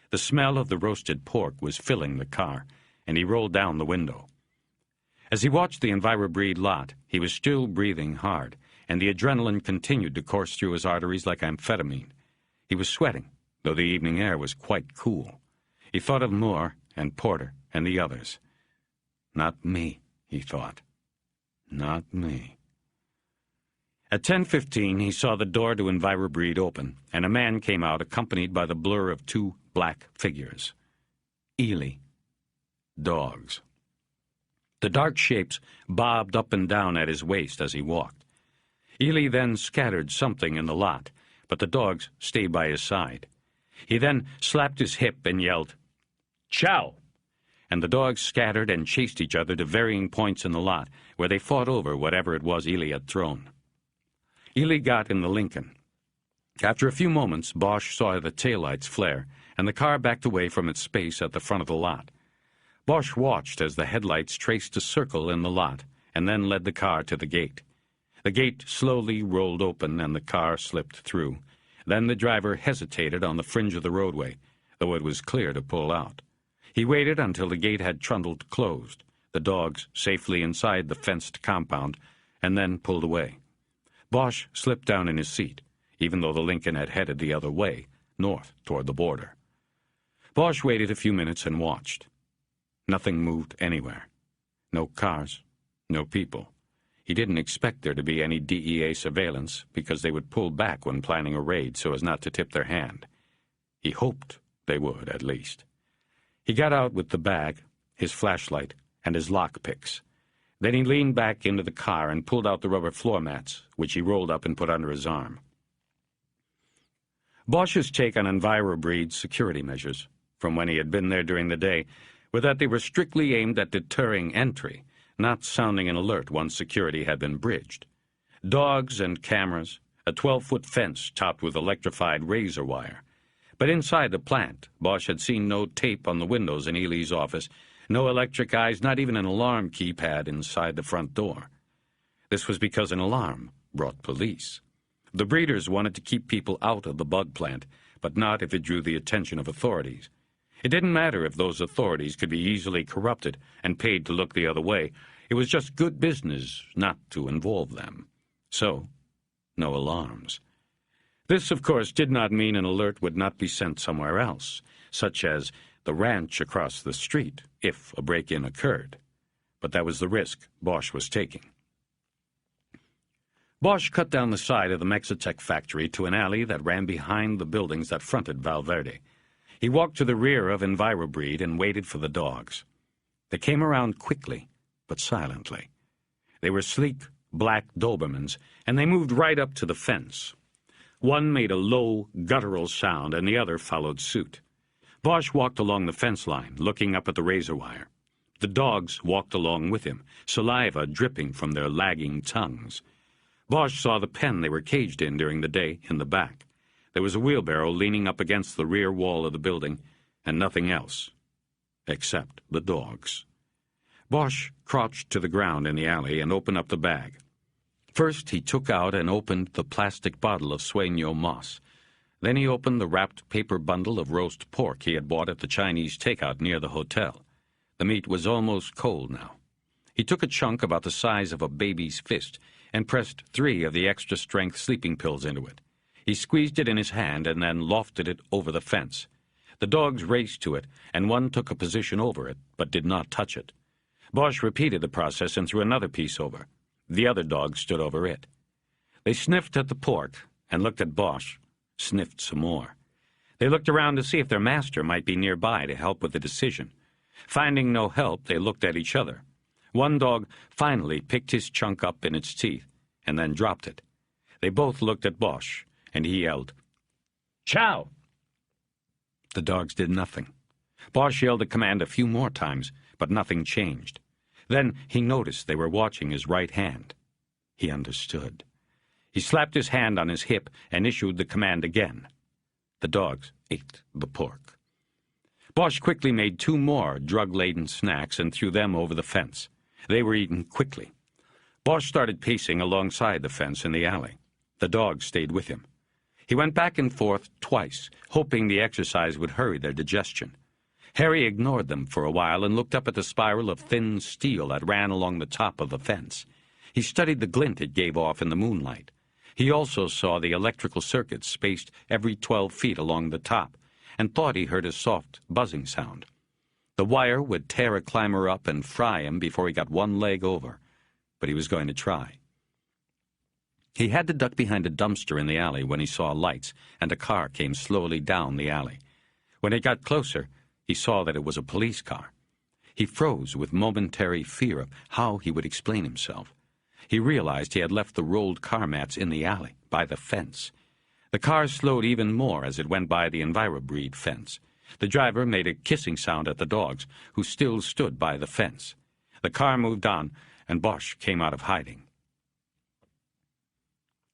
The smell of the roasted pork was filling the car, and he rolled down the window. As he watched the EnviroBreed lot, he was still breathing hard, and the adrenaline continued to course through his arteries like amphetamine. He was sweating, though the evening air was quite cool. He thought of Moore and Porter and the others. Not me, he thought. Not me. At 10:15, he saw the door to EnviroBreed open, and a man came out accompanied by the blur of two black figures. Ely. Dogs. The dark shapes bobbed up and down at his waist as he walked. Ely then scattered something in the lot, but the dogs stayed by his side. He then slapped his hip and yelled, "Chow!" And the dogs scattered and chased each other to varying points in the lot, where they fought over whatever it was Ely had thrown. Ely got in the Lincoln. After a few moments, Bosch saw the taillights flare, and the car backed away from its space at the front of the lot. Bosch watched as the headlights traced a circle in the lot, and then led the car to the gate. The gate slowly rolled open, and the car slipped through. Then the driver hesitated on the fringe of the roadway, though it was clear to pull out. He waited until the gate had trundled closed, the dogs safely inside the fenced compound, and then pulled away. Bosch slipped down in his seat, even though the Lincoln had headed the other way, north toward the border. Bosch waited a few minutes and watched. Nothing moved anywhere. No cars, no people. He didn't expect there to be any DEA surveillance because they would pull back when planning a raid so as not to tip their hand. He hoped they would, at least. He got out with the bag, his flashlight, and his lockpicks. Then he leaned back into the car and pulled out the rubber floor mats, which he rolled up and put under his arm. Bosch's take on EnviroBreed's security measures, from when he had been there during the day, were that they were strictly aimed at deterring entry, not sounding an alert once security had been bridged. Dogs and cameras, a 12-foot fence topped with electrified razor wire. But inside the plant, Bosch had seen no tape on the windows in Ely's office, no electric eyes, not even an alarm keypad inside the front door. This was because an alarm brought police. The breeders wanted to keep people out of the bug plant, but not if it drew the attention of authorities. It didn't matter if those authorities could be easily corrupted and paid to look the other way. It was just good business not to involve them. So, no alarms. This, of course, did not mean an alert would not be sent somewhere else, such as the ranch across the street, if a break-in occurred. But that was the risk Bosch was taking. Bosch cut down the side of the Mexitec factory to an alley that ran behind the buildings that fronted Valverde. He walked to the rear of EnviroBreed and waited for the dogs. They came around quickly, but silently. They were sleek, black Dobermans, and they moved right up to the fence. One made a low, guttural sound, and the other followed suit. Bosch walked along the fence line, looking up at the razor wire. The dogs walked along with him, saliva dripping from their lagging tongues. Bosch saw the pen they were caged in during the day in the back. There was a wheelbarrow leaning up against the rear wall of the building, and nothing else, except the dogs. Bosch crouched to the ground in the alley and opened up the bag. First, he took out and opened the plastic bottle of sueño moss. Then he opened the wrapped paper bundle of roast pork he had bought at the Chinese takeout near the hotel. The meat was almost cold now. He took a chunk about the size of a baby's fist and pressed 3 of the extra-strength sleeping pills into it. He squeezed it in his hand and then lofted it over the fence. The dogs raced to it, and one took a position over it, but did not touch it. Bosch repeated the process and threw another piece over. The other dog stood over it. They sniffed at the pork and looked at Bosch, sniffed some more. They looked around to see if their master might be nearby to help with the decision. Finding no help, they looked at each other. One dog finally picked his chunk up in its teeth and then dropped it. They both looked at Bosch, and he yelled, "Chow!" The dogs did nothing. Bosch yelled a command a few more times, but nothing changed. Then he noticed they were watching his right hand. He understood. He slapped his hand on his hip and issued the command again. The dogs ate the pork. Bosch quickly made 2 more drug-laden snacks and threw them over the fence. They were eaten quickly. Bosch started pacing alongside the fence in the alley. The dogs stayed with him. He went back and forth twice, hoping the exercise would hurry their digestion. Harry ignored them for a while and looked up at the spiral of thin steel that ran along the top of the fence. He studied the glint it gave off in the moonlight. He also saw the electrical circuits spaced every 12 feet along the top, and thought he heard a soft buzzing sound. The wire would tear a climber up and fry him before he got one leg over, but he was going to try. He had to duck behind a dumpster in the alley when he saw lights, and a car came slowly down the alley. When it got closer, he saw that it was a police car. He froze with momentary fear of how he would explain himself. He realized he had left the rolled car mats in the alley, by the fence. The car slowed even more as it went by the EnviroBreed fence. The driver made a kissing sound at the dogs, who still stood by the fence. The car moved on, and Bosch came out of hiding.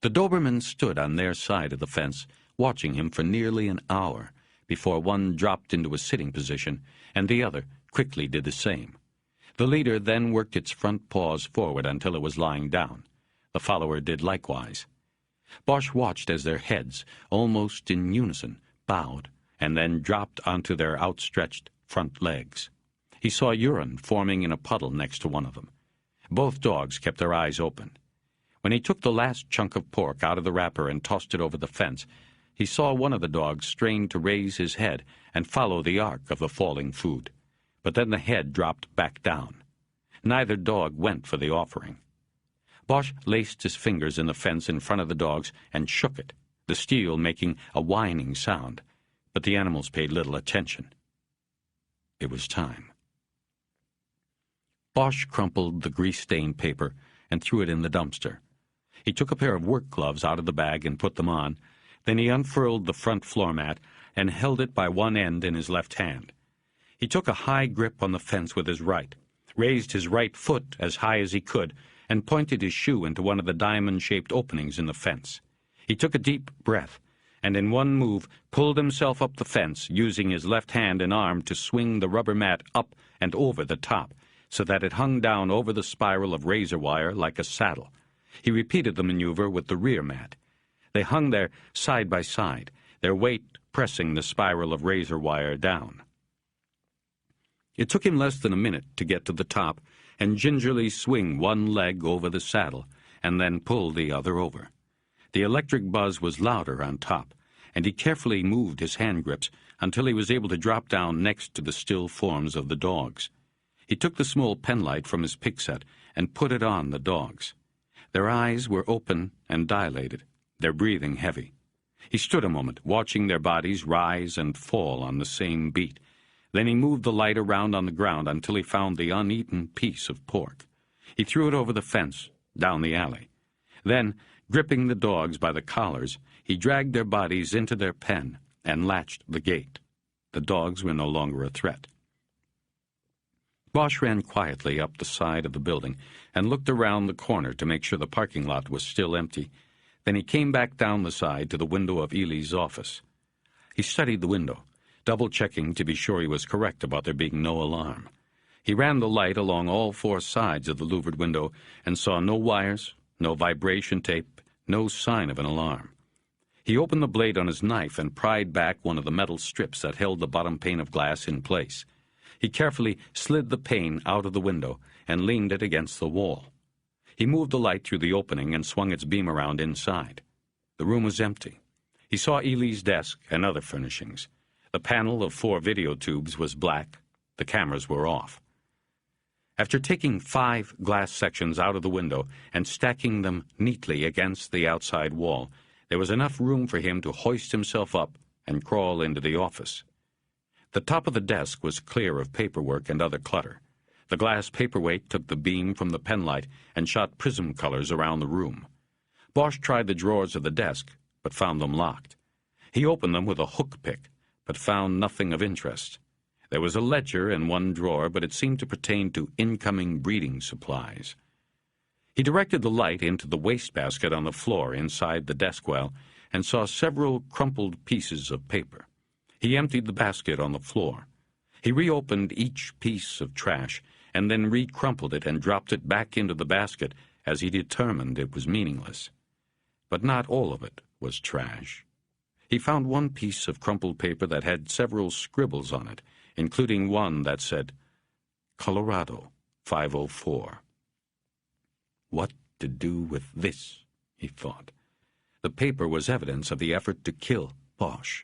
The Dobermans stood on their side of the fence, watching him for nearly an hour, before one dropped into a sitting position, and the other quickly did the same. The leader then worked its front paws forward until it was lying down. The follower did likewise. Bosch watched as their heads, almost in unison, bowed, and then dropped onto their outstretched front legs. He saw urine forming in a puddle next to one of them. Both dogs kept their eyes open. When he took the last chunk of pork out of the wrapper and tossed it over the fence, he saw one of the dogs strain to raise his head and follow the arc of the falling food. But then the head dropped back down. Neither dog went for the offering. Bosch laced his fingers in the fence in front of the dogs and shook it, the steel making a whining sound, but the animals paid little attention. It was time. Bosch crumpled the grease-stained paper and threw it in the dumpster. He took a pair of work gloves out of the bag and put them on. Then he unfurled the front floor mat and held it by one end in his left hand. He took a high grip on the fence with his right, raised his right foot as high as he could, and pointed his shoe into one of the diamond-shaped openings in the fence. He took a deep breath, and in one move pulled himself up the fence, using his left hand and arm to swing the rubber mat up and over the top, so that it hung down over the spiral of razor wire like a saddle. He repeated the maneuver with the rear mat. They hung there side by side, their weight pressing the spiral of razor wire down. It took him less than a minute to get to the top and gingerly swing one leg over the saddle and then pull the other over. The electric buzz was louder on top, and he carefully moved his hand grips until he was able to drop down next to the still forms of the dogs. He took the small penlight from his pick set and put it on the dogs. Their eyes were open and dilated, their breathing heavy. He stood a moment, watching their bodies rise and fall on the same beat. Then he moved the light around on the ground until he found the uneaten piece of pork. He threw it over the fence, down the alley. Then, gripping the dogs by the collars, he dragged their bodies into their pen and latched the gate. The dogs were no longer a threat. Bosch ran quietly up the side of the building and looked around the corner to make sure the parking lot was still empty. Then he came back down the side to the window of Ely's office. He studied the window, double-checking to be sure he was correct about there being no alarm. He ran the light along all four sides of the louvered window and saw no wires, no vibration tape, no sign of an alarm. He opened the blade on his knife and pried back one of the metal strips that held the bottom pane of glass in place. He carefully slid the pane out of the window and leaned it against the wall. He moved the light through the opening and swung its beam around inside. The room was empty. He saw Ely's desk and other furnishings. The panel of 4 video tubes was black. The cameras were off. After taking 5 glass sections out of the window and stacking them neatly against the outside wall, there was enough room for him to hoist himself up and crawl into the office. The top of the desk was clear of paperwork and other clutter. The glass paperweight took the beam from the penlight and shot prism colors around the room. Bosch tried the drawers of the desk, but found them locked. He opened them with a hook pick, but found nothing of interest. There was a ledger in one drawer, but it seemed to pertain to incoming breeding supplies. He directed the light into the wastebasket on the floor inside the desk well and saw several crumpled pieces of paper. He emptied the basket on the floor. He reopened each piece of trash and then recrumpled it and dropped it back into the basket as he determined it was meaningless. But not all of it was trash. He found one piece of crumpled paper that had several scribbles on it, including one that said, Colorado, 504. What to do with this, he thought. The paper was evidence of the effort to kill Bosch.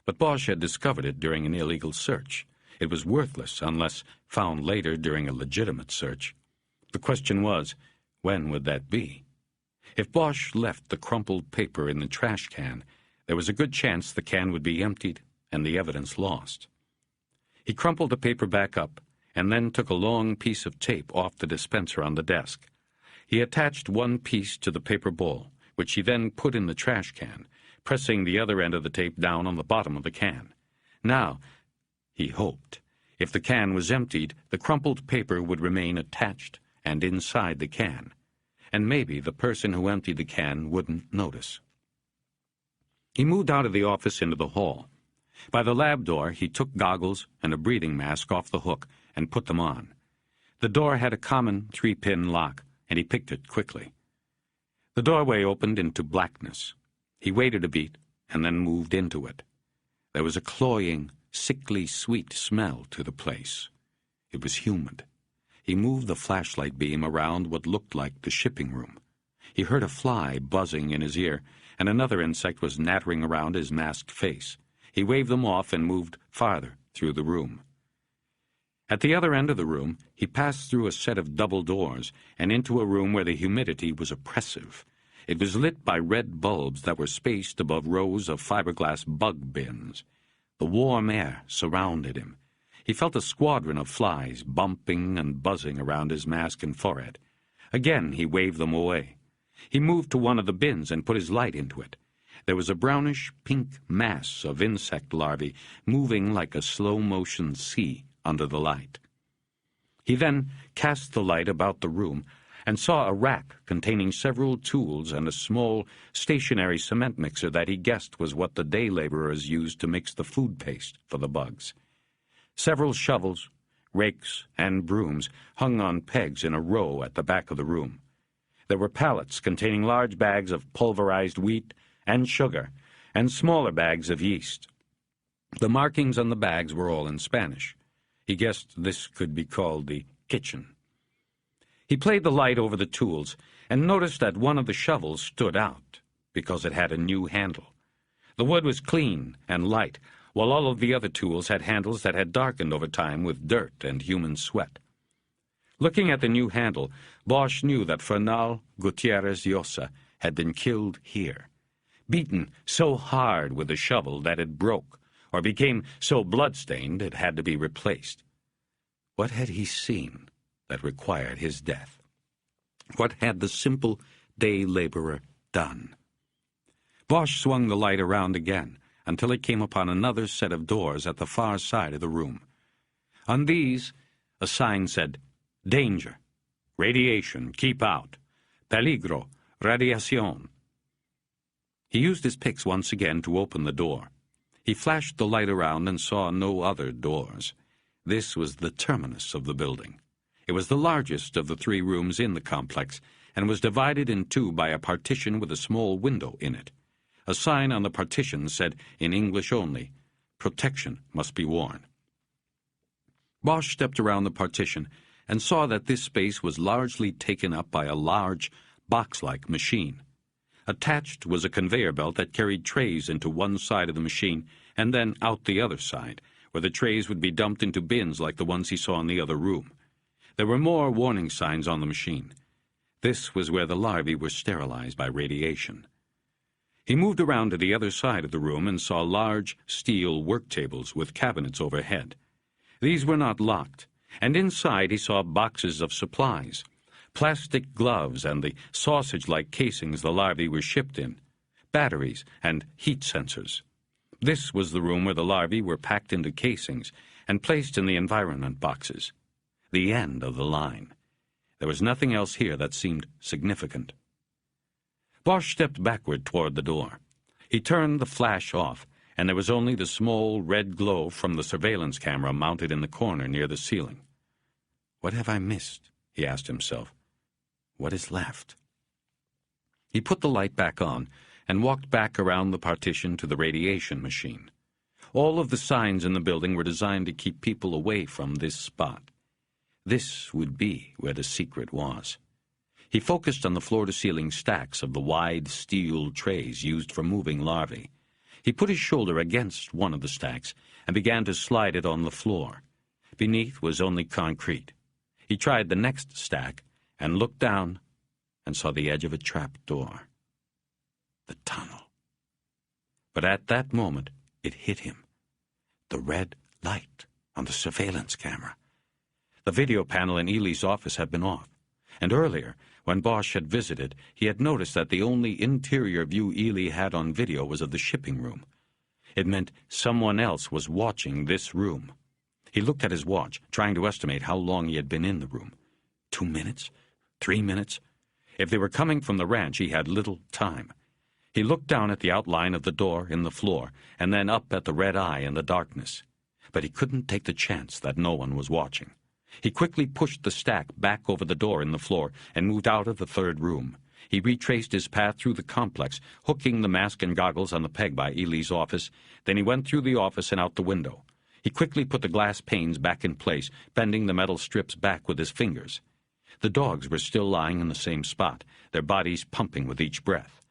But Bosch had discovered it during an illegal search. It was worthless unless found later during a legitimate search. The question was, when would that be? If Bosch left the crumpled paper in the trash can, there was a good chance the can would be emptied and the evidence lost. He crumpled the paper back up and then took a long piece of tape off the dispenser on the desk. He attached one piece to the paper bowl, which he then put in the trash can, pressing the other end of the tape down on the bottom of the can. Now, he hoped, if the can was emptied, the crumpled paper would remain attached and inside the can, and maybe the person who emptied the can wouldn't notice. He moved out of the office into the hall. By the lab door, he took goggles and a breathing mask off the hook and put them on. The door had a common 3-pin lock, and he picked it quickly. The doorway opened into blackness. He waited a beat and then moved into it. There was a cloying, sickly sweet smell to the place. It was humid. He moved the flashlight beam around what looked like the shipping room. He heard a fly buzzing in his ear, and another insect was nattering around his masked face. He waved them off and moved farther through the room. At the other end of the room, he passed through a set of double doors and into a room where the humidity was oppressive. It was lit by red bulbs that were spaced above rows of fiberglass bug bins. The warm air surrounded him. He felt a squadron of flies bumping and buzzing around his mask and forehead. Again he waved them away. He moved to one of the bins and put his light into it. There was a brownish-pink mass of insect larvae moving like a slow-motion sea under the light. He then cast the light about the room and saw a rack containing several tools and a small, stationary cement mixer that he guessed was what the day laborers used to mix the food paste for the bugs. Several shovels, rakes, and brooms hung on pegs in a row at the back of the room. There were pallets containing large bags of pulverized wheat and sugar, and smaller bags of yeast. The markings on the bags were all in Spanish. He guessed this could be called the kitchen. He played the light over the tools and noticed that one of the shovels stood out because it had a new handle. The wood was clean and light, while all of the other tools had handles that had darkened over time with dirt and human sweat. Looking at the new handle, Bosch knew that Fernal Gutierrez Llosa had been killed here, beaten so hard with a shovel that it broke, or became so blood-stained it had to be replaced. What had he seen that required his death? What had the simple day laborer done? Bosch swung the light around again until it came upon another set of doors at the far side of the room. On these, a sign said, "Danger. Radiation. Keep out. Peligro. Radiación." He used his picks once again to open the door. He flashed the light around and saw no other doors. This was the terminus of the building. It was the largest of the 3 rooms in the complex and was divided in 2 by a partition with a small window in it. A sign on the partition said, in English only, "Protection must be worn." Bosch stepped around the partition and saw that this space was largely taken up by a large, box-like machine. Attached was a conveyor belt that carried trays into one side of the machine and then out the other side, where the trays would be dumped into bins like the ones he saw in the other room. There were more warning signs on the machine. This was where the larvae were sterilized by radiation. He moved around to the other side of the room and saw large steel work tables with cabinets overhead. These were not locked, and inside he saw boxes of supplies, plastic gloves and the sausage-like casings the larvae were shipped in, batteries and heat sensors. This was the room where the larvae were packed into casings and placed in the environment boxes. The end of the line. There was nothing else here that seemed significant. Bosch stepped backward toward the door. He turned the flash off, and there was only the small red glow from the surveillance camera mounted in the corner near the ceiling. What have I missed? He asked himself. What is left? He put the light back on and walked back around the partition to the radiation machine. All of the signs in the building were designed to keep people away from this spot. This would be where the secret was. He focused on the floor-to-ceiling stacks of the wide steel trays used for moving larvae. He put his shoulder against one of the stacks and began to slide it on the floor. Beneath was only concrete. He tried the next stack and looked down and saw the edge of a trap door. The tunnel. But at that moment, it hit him. The red light on the surveillance camera. The video panel in Ely's office had been off, and earlier, when Bosch had visited, he had noticed that the only interior view Ely had on video was of the shipping room. It meant someone else was watching this room. He looked at his watch, trying to estimate how long he had been in the room. 2 minutes? 3 minutes? If they were coming from the ranch, he had little time. He looked down at the outline of the door in the floor, and then up at the red eye in the darkness. But he couldn't take the chance that no one was watching. He quickly pushed the stack back over the door in the floor and moved out of the third room. He retraced his path through the complex, hooking the mask and goggles on the peg by Ely's office. Then he went through the office and out the window. He quickly put the glass panes back in place, bending the metal strips back with his fingers. The dogs were still lying in the same spot, their bodies pumping with each breath.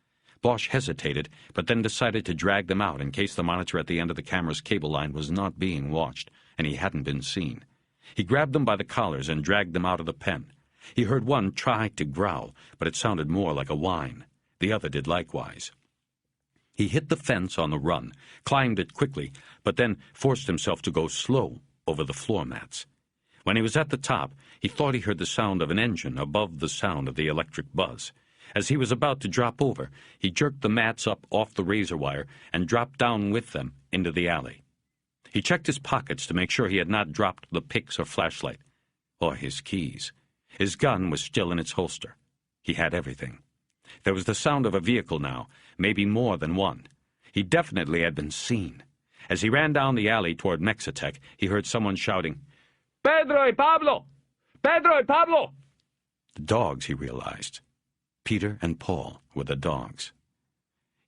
Bosch hesitated, but then decided to drag them out in case the monitor at the end of the camera's cable line was not being watched, and he hadn't been seen. He grabbed them by the collars and dragged them out of the pen. He heard one try to growl, but it sounded more like a whine. The other did likewise. He hit the fence on the run, climbed it quickly, but then forced himself to go slow over the floor mats. When he was at the top, he thought he heard the sound of an engine above the sound of the electric buzz. As he was about to drop over, he jerked the mats up off the razor wire and dropped down with them into the alley. He checked his pockets to make sure he had not dropped the picks or flashlight, or his keys. His gun was still in its holster. He had everything. There was the sound of a vehicle now, maybe more than one. He definitely had been seen. As he ran down the alley toward Mexitec, he heard someone shouting, "Pedro y Pablo! Pedro y Pablo!" The dogs, he realized. Peter and Paul were the dogs.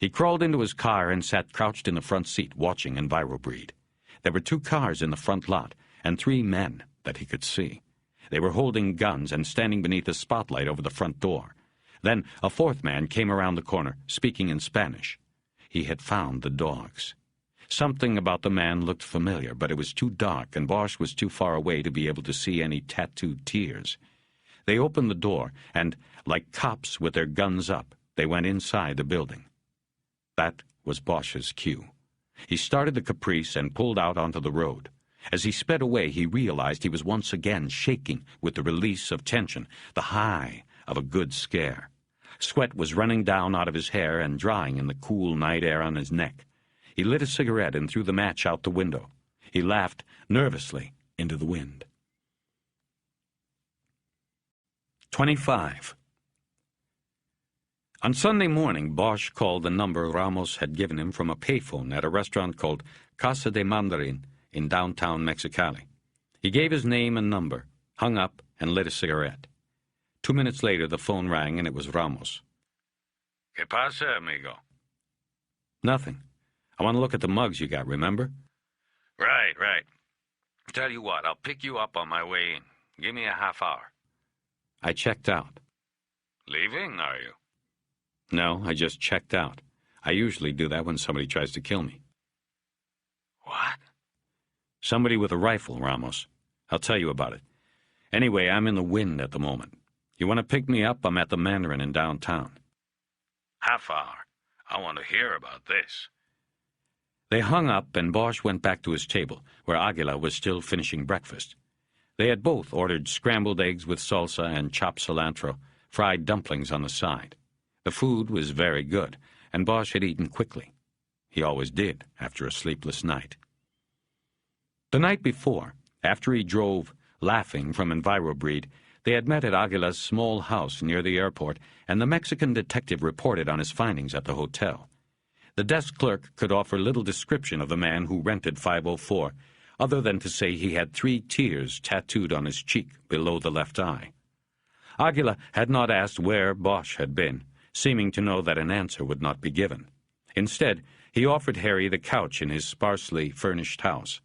He crawled into his car and sat crouched in the front seat watching EnviroBreed. There were 2 cars in the front lot and 3 men that he could see. They were holding guns and standing beneath a spotlight over the front door. Then a 4th man came around the corner, speaking in Spanish. He had found the dogs. Something about the man looked familiar, but it was too dark and Bosch was too far away to be able to see any tattooed tears. They opened the door and, like cops with their guns up, they went inside the building. That was Bosch's cue. He started the Caprice and pulled out onto the road. As he sped away, he realized he was once again shaking with the release of tension, the high of a good scare. Sweat was running down out of his hair and drying in the cool night air on his neck. He lit a cigarette and threw the match out the window. He laughed nervously into the wind. 25. On Sunday morning, Bosch called the number Ramos had given him from a payphone at a restaurant called Casa de Mandarin in downtown Mexicali. He gave his name and number, hung up, and lit a cigarette. 2 minutes later, the phone rang, and it was Ramos. ¿Qué pasa, amigo? Nothing. I want to look at the mugs you got, remember? Right. Tell you what, I'll pick you up on my way in. Give me a half hour. I checked out. Leaving, are you? No, I just checked out. I usually do that when somebody tries to kill me. What? Somebody with a rifle, Ramos. I'll tell you about it. Anyway, I'm in the wind at the moment. You want to pick me up? I'm at the Mandarin in downtown. Half hour. I want to hear about this. They hung up, and Bosch went back to his table, where Aguila was still finishing breakfast. They had both ordered scrambled eggs with salsa and chopped cilantro, fried dumplings on the side. The food was very good, and Bosch had eaten quickly. He always did after a sleepless night. The night before, after he drove, laughing, from EnviroBreed, they had met at Aguila's small house near the airport, and the Mexican detective reported on his findings at the hotel. The desk clerk could offer little description of the man who rented 504, other than to say he had 3 tears tattooed on his cheek below the left eye. Aguila had not asked where Bosch had been, seeming to know that an answer would not be given. Instead, he offered Harry the couch in his sparsely furnished house.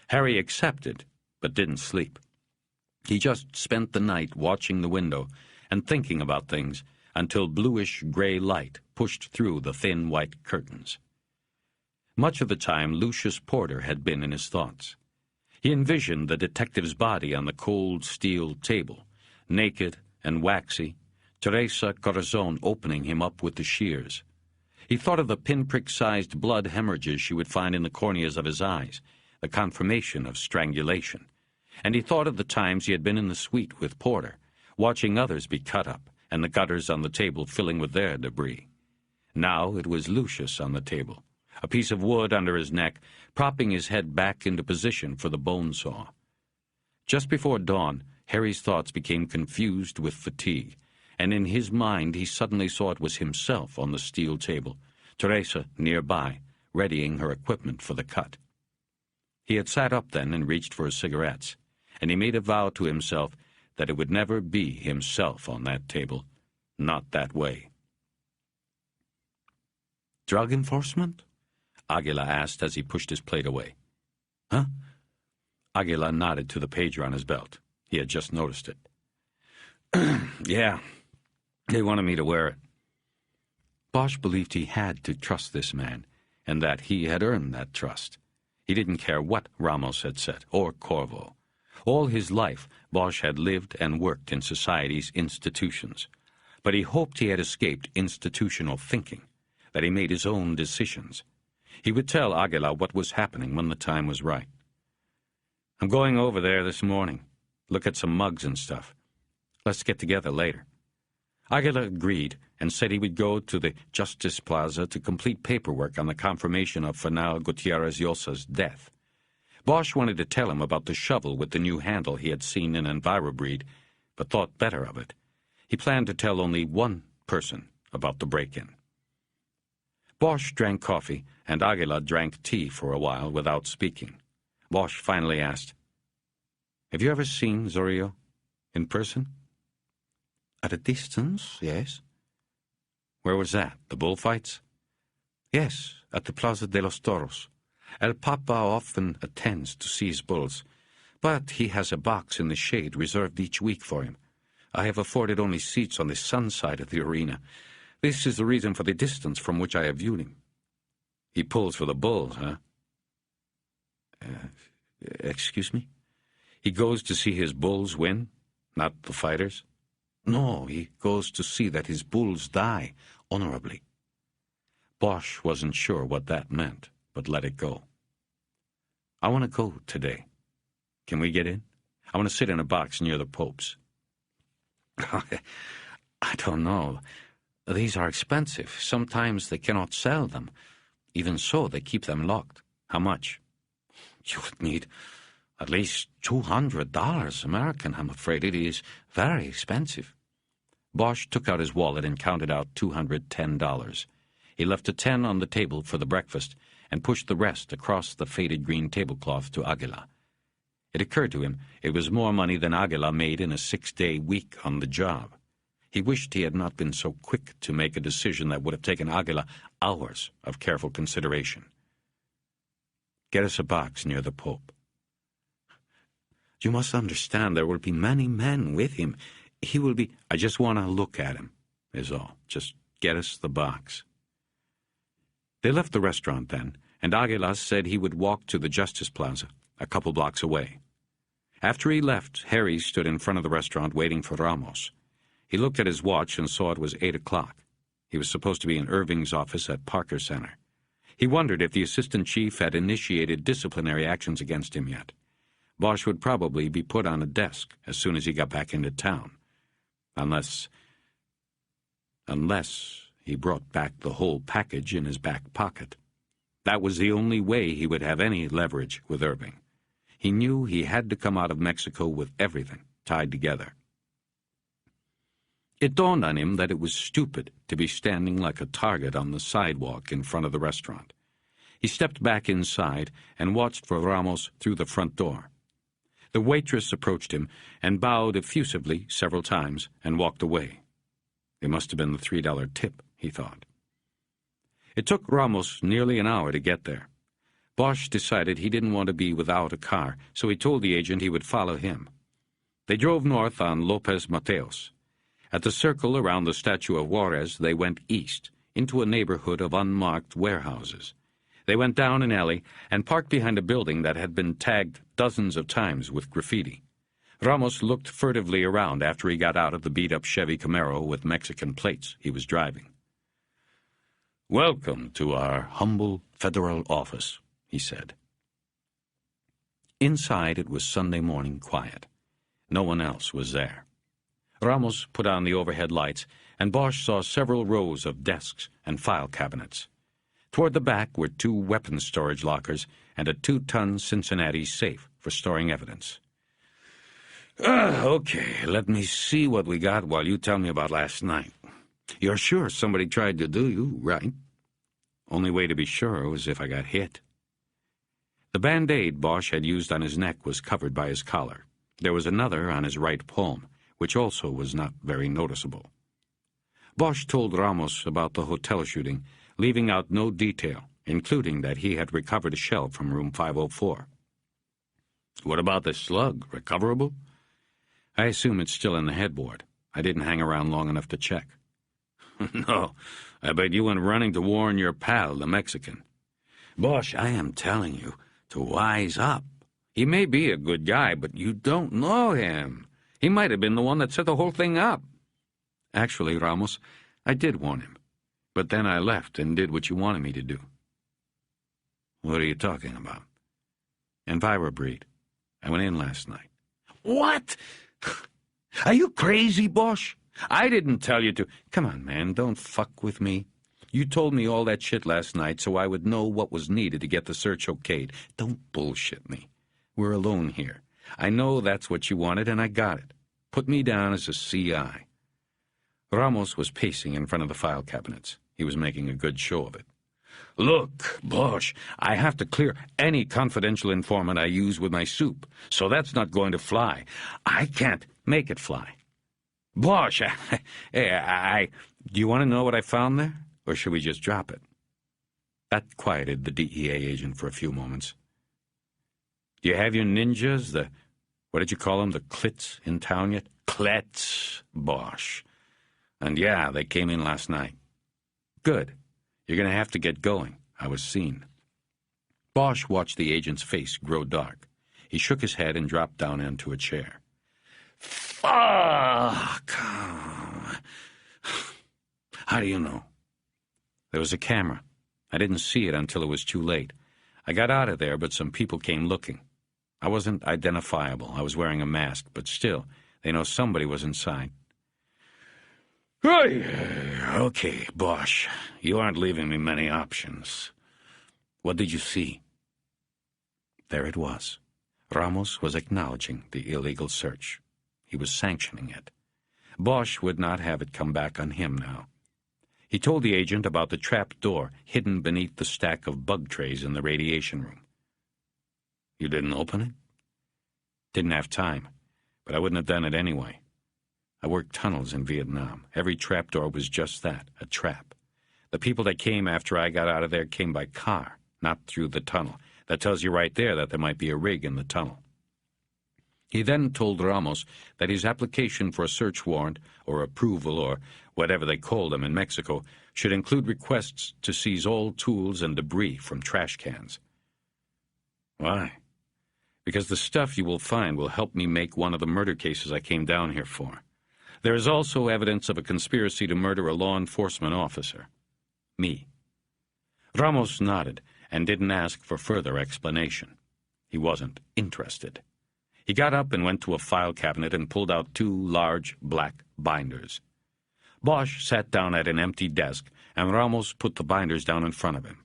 Harry accepted, but didn't sleep. He just spent the night watching the window and thinking about things until bluish-gray light pushed through the thin white curtains. Much of the time, Lucius Porter had been in his thoughts. He envisioned the detective's body on the cold steel table, naked and waxy, Teresa Corazon opening him up with the shears. He thought of the pinprick-sized blood hemorrhages she would find in the corneas of his eyes, the confirmation of strangulation. And he thought of the times he had been in the suite with Porter, watching others be cut up, and the gutters on the table filling with their debris. Now it was Lucius on the table, a piece of wood under his neck, propping his head back into position for the bone saw. Just before dawn, Harry's thoughts became confused with fatigue, and in his mind he suddenly saw it was himself on the steel table, Teresa nearby, readying her equipment for the cut. He had sat up then and reached for his cigarettes, and he made a vow to himself that it would never be himself on that table, not that way. "Drug enforcement?" Aguila asked as he pushed his plate away. "Huh?" Aguila nodded to the pager on his belt. He had just noticed it. "Yeah, they wanted me to wear it." Bosch believed he had to trust this man, and that he had earned that trust. He didn't care what Ramos had said, or Corvo. All his life, Bosch had lived and worked in society's institutions. But he hoped he had escaped institutional thinking, that he made his own decisions. He would tell Aguila what was happening when the time was right. "I'm going over there this morning. Look at some mugs and stuff. Let's get together later." Aguila agreed and said he would go to the Justice Plaza to complete paperwork on the confirmation of Fernal Gutierrez Llosa's death. Bosch wanted to tell him about the shovel with the new handle he had seen in EnviroBreed, but thought better of it. He planned to tell only one person about the break-in. Bosch drank coffee, and Aguila drank tea for a while without speaking. Bosch finally asked, "Have you ever seen Zorio in person?" "At a distance, yes." "Where was that? The bullfights?" "Yes, at the Plaza de los Toros. El Papa often attends to see his bulls, but he has a box in the shade reserved each week for him. I have afforded only seats on the sun side of the arena. This is the reason for the distance from which I have viewed him." "He pulls for the bulls, huh?" Excuse me? "He goes to see his bulls win, not the fighters?" "No, he goes to see that his bulls die honorably." Bosch wasn't sure what that meant, but let it go. "I want to go today. Can we get in? I want to sit in a box near the Popes." "I don't know. These are expensive. Sometimes they cannot sell them. Even so, they keep them locked." "How much?" "You would need at least $200 American. I'm afraid it is very expensive." Bosch took out his wallet and counted out $210. He left a 10 on the table for the breakfast and pushed the rest across the faded green tablecloth to Aguila. It occurred to him it was more money than Aguila made in a 6-day week on the job. He wished he had not been so quick to make a decision that would have taken Aguila hours of careful consideration. "Get us a box near the Pope." "You must understand there will be many men with him. He will be—" "I just want to look at him, is all. Just get us the box." They left the restaurant then, and Aguila said he would walk to the Justice Plaza, a couple blocks away. After he left, Harry stood in front of the restaurant waiting for Ramos. He looked at his watch and saw it was 8 o'clock. He was supposed to be in Irving's office at Parker Center. He wondered if the assistant chief had initiated disciplinary actions against him yet. Bosch would probably be put on a desk as soon as he got back into town. Unless he brought back the whole package in his back pocket. That was the only way he would have any leverage with Irving. He knew he had to come out of Mexico with everything tied together. It dawned on him that it was stupid to be standing like a target on the sidewalk in front of the restaurant. He stepped back inside and watched for Ramos through the front door. The waitress approached him and bowed effusively several times and walked away. It must have been the $3 tip, he thought. It took Ramos nearly an hour to get there. Bosch decided he didn't want to be without a car, so he told the agent he would follow him. They drove north on Lopez Mateos. At the circle around the statue of Juarez, they went east, into a neighborhood of unmarked warehouses. They went down an alley and parked behind a building that had been tagged dozens of times with graffiti. Ramos looked furtively around after he got out of the beat-up Chevy Camaro with Mexican plates he was driving. "Welcome to our humble federal office," he said. Inside it was Sunday morning quiet. No one else was there. Ramos put on the overhead lights, and Bosch saw several rows of desks and file cabinets. Toward the back were 2 weapons storage lockers and a 2-ton Cincinnati safe for storing evidence. Okay, let me see what we got while you tell me about last night. You're sure somebody tried to do you, right? Only way to be sure was if I got hit. The Band-Aid Bosch had used on his neck was covered by his collar. There was another on his right palm, which also was not very noticeable. Bosch told Ramos about the hotel shooting, leaving out no detail, including that he had recovered a shell from room 504. What about the slug? Recoverable? I assume it's still in the headboard. I didn't hang around long enough to check. No, I bet you went running to warn your pal, the Mexican. Bosch, I am telling you to wise up. He may be a good guy, but you don't know him. He might have been the one that set the whole thing up. Actually, Ramos, I did warn him. But then I left and did what you wanted me to do. What are you talking about? Envirobreed. I went in last night. What? Are you crazy, Bosch? I didn't tell you to. Come on, man, don't fuck with me. You told me all that shit last night so I would know what was needed to get the search okayed. Don't bullshit me. We're alone here. I know that's what you wanted, and I got it. Put me down as a CI. Ramos was pacing in front of the file cabinets. He was making a good show of it. Look, Bosch, I have to clear any confidential informant I use with my soup, so that's not going to fly. I can't make it fly. Bosch, do you want to know what I found there, or should we just drop it? That quieted the DEA agent for a few moments. Do you have your ninjas, what did you call them, the clits in town yet? Klets, Bosch. And yeah, they came in last night. Good. You're going to have to get going. I was seen. Bosch watched the agent's face grow dark. He shook his head and dropped down into a chair. Fuck! How do you know? There was a camera. I didn't see it until it was too late. I got out of there, but some people came looking. I wasn't identifiable. I was wearing a mask, but still, they know somebody was inside. Okay, Bosch, you aren't leaving me many options. What did you see? There it was. Ramos was acknowledging the illegal search. He was sanctioning it. Bosch would not have it come back on him now. He told the agent about the trap door hidden beneath the stack of bug trays in the radiation room. You didn't open it? Didn't have time, but I wouldn't have done it anyway. I worked tunnels in Vietnam. Every trapdoor was just that, a trap. The people that came after I got out of there came by car, not through the tunnel. That tells you right there that there might be a rig in the tunnel. He then told Ramos that his application for a search warrant, or approval, or whatever they called them in Mexico, should include requests to seize all tools and debris from trash cans. Why? Because the stuff you will find will help me make one of the murder cases I came down here for. There is also evidence of a conspiracy to murder a law enforcement officer. Me. Ramos nodded and didn't ask for further explanation. He wasn't interested. He got up and went to a file cabinet and pulled out 2 large black binders. Bosch sat down at an empty desk, and Ramos put the binders down in front of him.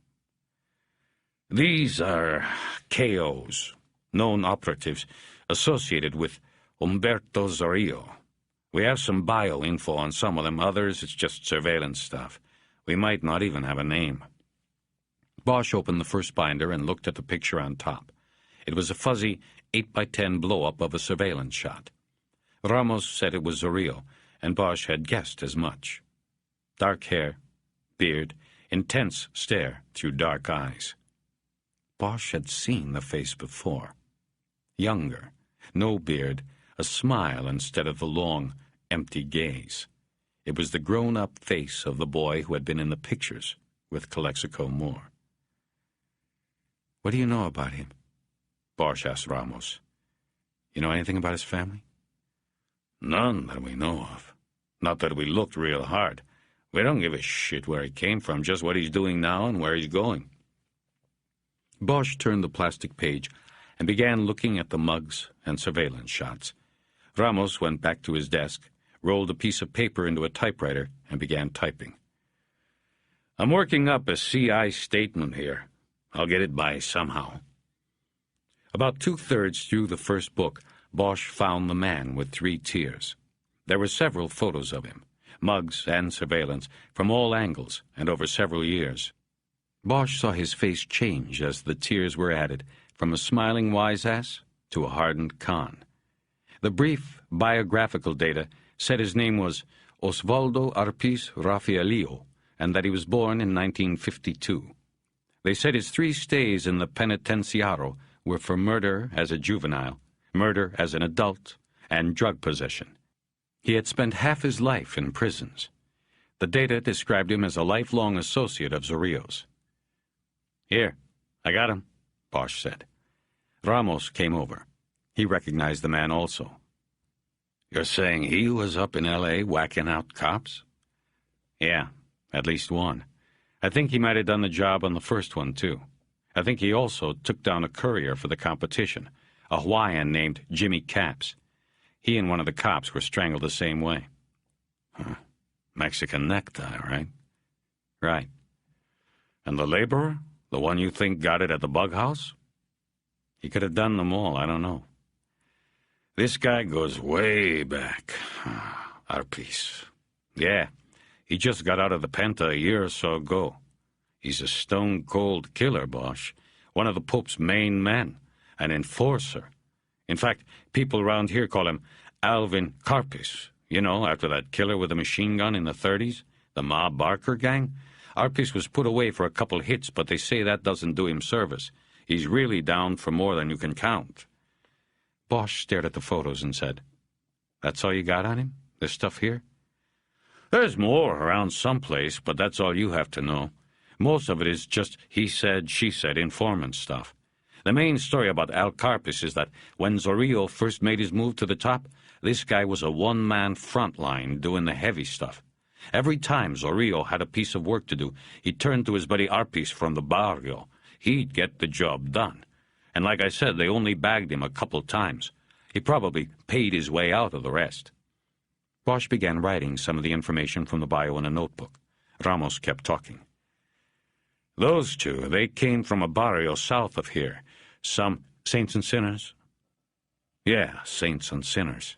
These are KOs, known operatives, associated with Humberto Zorillo. We have some bio-info on some of them, others it's just surveillance stuff. We might not even have a name. Bosch opened the first binder and looked at the picture on top. It was a fuzzy 8x10 blow-up of a surveillance shot. Ramos said it was Zorillo, and Bosch had guessed as much. Dark hair, beard, intense stare through dark eyes. Bosch had seen the face before. Younger, no beard, a smile instead of the long, empty gaze. It was the grown-up face of the boy who had been in the pictures with Calexico Moore. "What do you know about him?" Bosch asked Ramos. "You know anything about his family?" None that we know of. Not that we looked real hard. We don't give a shit where he came from, just what he's doing now and where he's going. Bosch turned the plastic page and began looking at the mugs and surveillance shots. Ramos went back to his desk, rolled a piece of paper into a typewriter, and began typing. I'm working up a CI statement here. I'll get it by somehow. About 2/3 through the first book, Bosch found the man with 3 tears. There were several photos of him, mugs and surveillance, from all angles and over several years. Bosch saw his face change as the tears were added, from a smiling wise-ass to a hardened con. The brief biographical data said his name was Osvaldo Arpiz Rafaelio, and that he was born in 1952. They said his 3 stays in the penitenciaro were for murder as a juvenile, murder as an adult, and drug possession. He had spent half his life in prisons. The data described him as a lifelong associate of Zorillo's. "Here, I got him," Bosch said. Ramos came over. He recognized the man also. You're saying he was up in L.A. whacking out cops? Yeah, at least one. I think he might have done the job on the first one, too. I think he also took down a courier for the competition, a Hawaiian named Jimmy Capps. He and one of the cops were strangled the same way. Huh. Mexican necktie, right? Right. And the laborer? The one you think got it at the bug house? He could have done them all, I don't know. This guy goes way back. Arpiz. Yeah, he just got out of the Penta a year or so ago. He's a stone-cold killer, Bosch. One of the Pope's main men. An enforcer. In fact, people around here call him Alvin Karpis. You know, after that killer with a machine gun in the 30s? The Ma Barker gang? Arpiz was put away for a couple hits, but they say that doesn't do him service. He's really down for more than you can count. Bosch stared at the photos and said, "That's all you got on him? This stuff here?" There's more around someplace, but that's all you have to know. Most of it is just he said, she said informant stuff. The main story about Al Karpis is that when Zorillo first made his move to the top, this guy was a one-man front line doing the heavy stuff. Every time Zorillo had a piece of work to do, he turned to his buddy Arpiz from the barrio. He'd get the job done. And like I said, they only bagged him a couple times. He probably paid his way out of the rest. Bosch began writing some of the information from the bio in a notebook. Ramos kept talking. Those 2, they came from a barrio south of here. Some Saints and Sinners? Yeah, Saints and Sinners.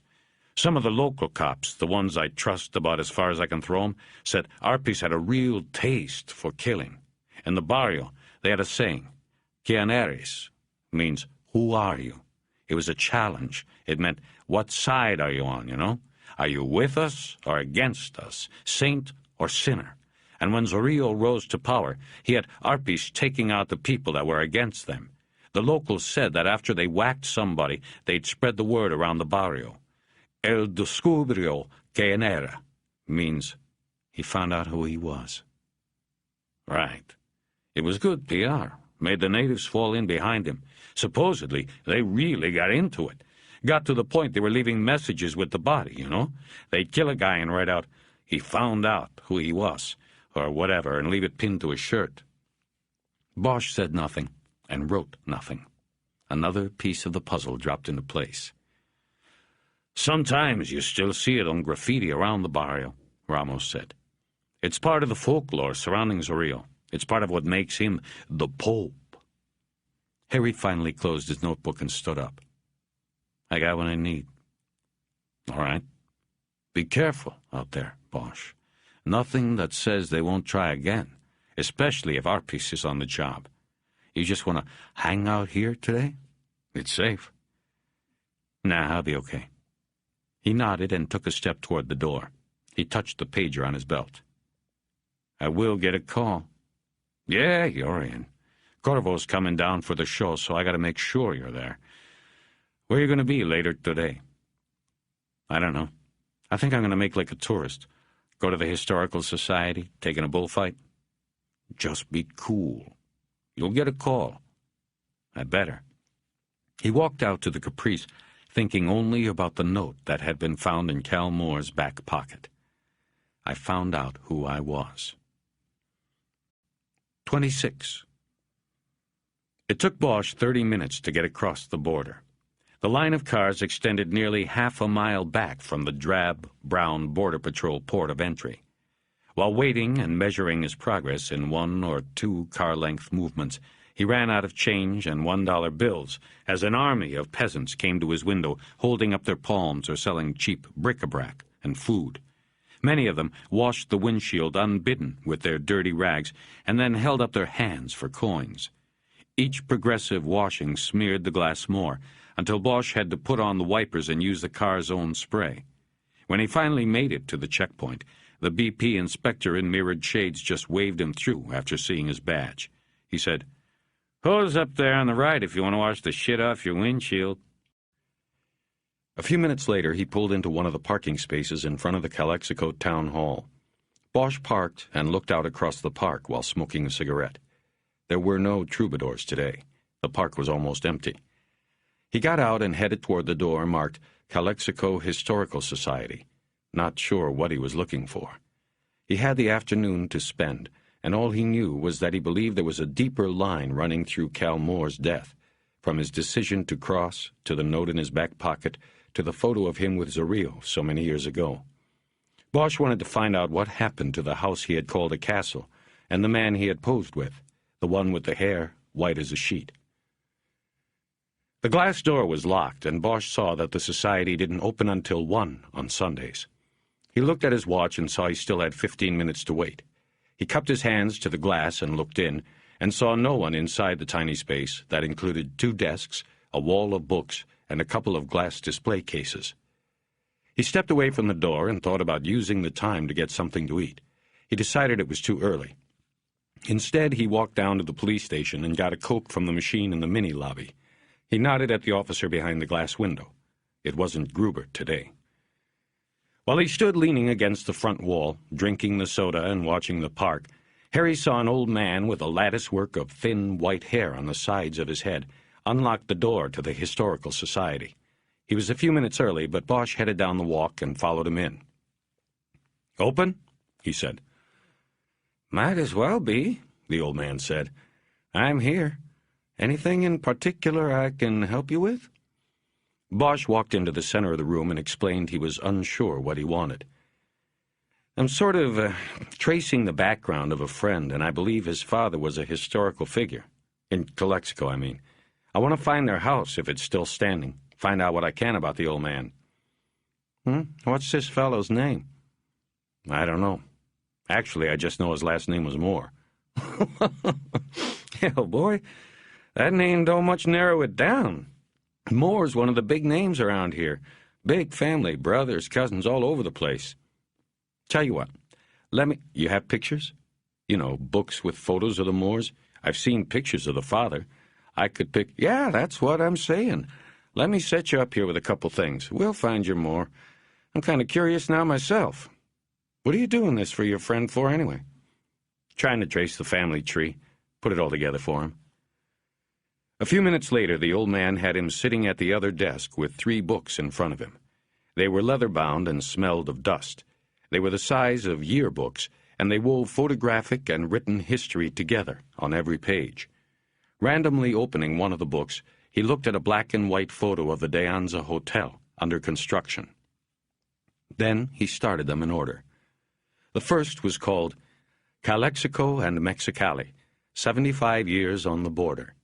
Some of the local cops, the ones I trust about as far as I can throw 'em, said Arpiz had a real taste for killing. In the barrio, they had a saying, "Quién eres?" means, who are you? It was a challenge. It meant, what side are you on, you know? Are you with us or against us, saint or sinner? And when Zorillo rose to power, he had Arpiz taking out the people that were against them. The locals said that after they whacked somebody, they'd spread the word around the barrio. El descubrió quién era means he found out who he was. Right. It was good PR. Made the natives fall in behind him. Supposedly, they really got into it. Got to the point they were leaving messages with the body, you know? They'd kill a guy and write out, "He found out who he was," or whatever, and leave it pinned to his shirt. Bosch said nothing and wrote nothing. Another piece of the puzzle dropped into place. "Sometimes you still see it on graffiti around the barrio," Ramos said. "It's part of the folklore surrounding Zorrillo. It's part of what makes him the Pope." Harry finally closed his notebook and stood up. "I got what I need." "All right." "Be careful out there, Bosch. Nothing that says they won't try again, especially if our piece is on the job. You just want to hang out here today? It's safe." "Nah, I'll be okay." He nodded and took a step toward the door. He touched the pager on his belt. "I will get a call." "Yeah, you're in. Corvo's coming down for the show, so I got to make sure you're there. Where are you going to be later today?" "I don't know. I think I'm going to make like a tourist. Go to the Historical Society, take in a bullfight." "Just be cool. You'll get a call." "I better." He walked out to the Caprice, thinking only about the note that had been found in Cal Moore's back pocket. I found out who I was. 26. It took Bosch 30 minutes to get across the border. The line of cars extended nearly half a mile back from the drab, brown Border Patrol port of entry. While waiting and measuring his progress in 1 or 2 car-length movements, he ran out of change and $1 bills as an army of peasants came to his window, holding up their palms or selling cheap bric-a-brac and food. Many of them washed the windshield unbidden with their dirty rags and then held up their hands for coins. Each progressive washing smeared the glass more, until Bosch had to put on the wipers and use the car's own spray. When he finally made it to the checkpoint, the BP inspector in mirrored shades just waved him through after seeing his badge. He said, "Hose up there on the right if you want to wash the shit off your windshield." A few minutes later, he pulled into one of the parking spaces in front of the Calexico Town Hall. Bosch parked and looked out across the park while smoking a cigarette. There were no troubadours today. The park was almost empty. He got out and headed toward the door marked Calexico Historical Society, not sure what he was looking for. He had the afternoon to spend, and all he knew was that he believed there was a deeper line running through Cal Moore's death, from his decision to cross, to the note in his back pocket, to the photo of him with Zorrillo so many years ago. Bosch wanted to find out what happened to the house he had called a castle, and the man he had posed with, the one with the hair white as a sheet. The glass door was locked, and Bosch saw that the society didn't open until 1 on Sundays. He looked at his watch and saw he still had 15 minutes to wait. He cupped his hands to the glass and looked in, and saw no one inside the tiny space that included 2 desks, a wall of books, and a couple of glass display cases. He stepped away from the door and thought about using the time to get something to eat. He decided it was too early. Instead, he walked down to the police station and got a Coke from the machine in the mini lobby. He nodded at the officer behind the glass window. It wasn't Gruber today. While he stood leaning against the front wall, drinking the soda and watching the park, Harry saw an old man with a latticework of thin white hair on the sides of his head unlock the door to the Historical Society. He was a few minutes early, but Bosch headed down the walk and followed him in. "Open?" he said. "Might as well be," the old man said. "I'm here. Anything in particular I can help you with?" Bosch walked into the center of the room and explained he was unsure what he wanted. "I'm sort of tracing the background of a friend, and I believe his father was a historical figure. In Calexico, I mean. I want to find their house if it's still standing, find out what I can about the old man." "What's this fellow's name?" "I don't know. Actually, I just know his last name was Moore." "Hell, boy, that name don't much narrow it down. Moore's one of the big names around here. Big family, brothers, cousins, all over the place. Tell you what, you have pictures? You know, books with photos of the Moores? I've seen pictures of the father. I could pick... Yeah, that's what I'm saying. Let me set you up here with a couple things. We'll find your Moore. I'm kind of curious now myself. What are you doing this for your friend for, anyway?" "Trying to trace the family tree, put it all together for him." A few minutes later, the old man had him sitting at the other desk with 3 books in front of him. They were leather-bound and smelled of dust. They were the size of yearbooks, and they wove photographic and written history together on every page. Randomly opening one of the books, he looked at a black-and-white photo of the De Anza Hotel under construction. Then he started them in order. The first was called Calexico and Mexicali, 75 years on the border.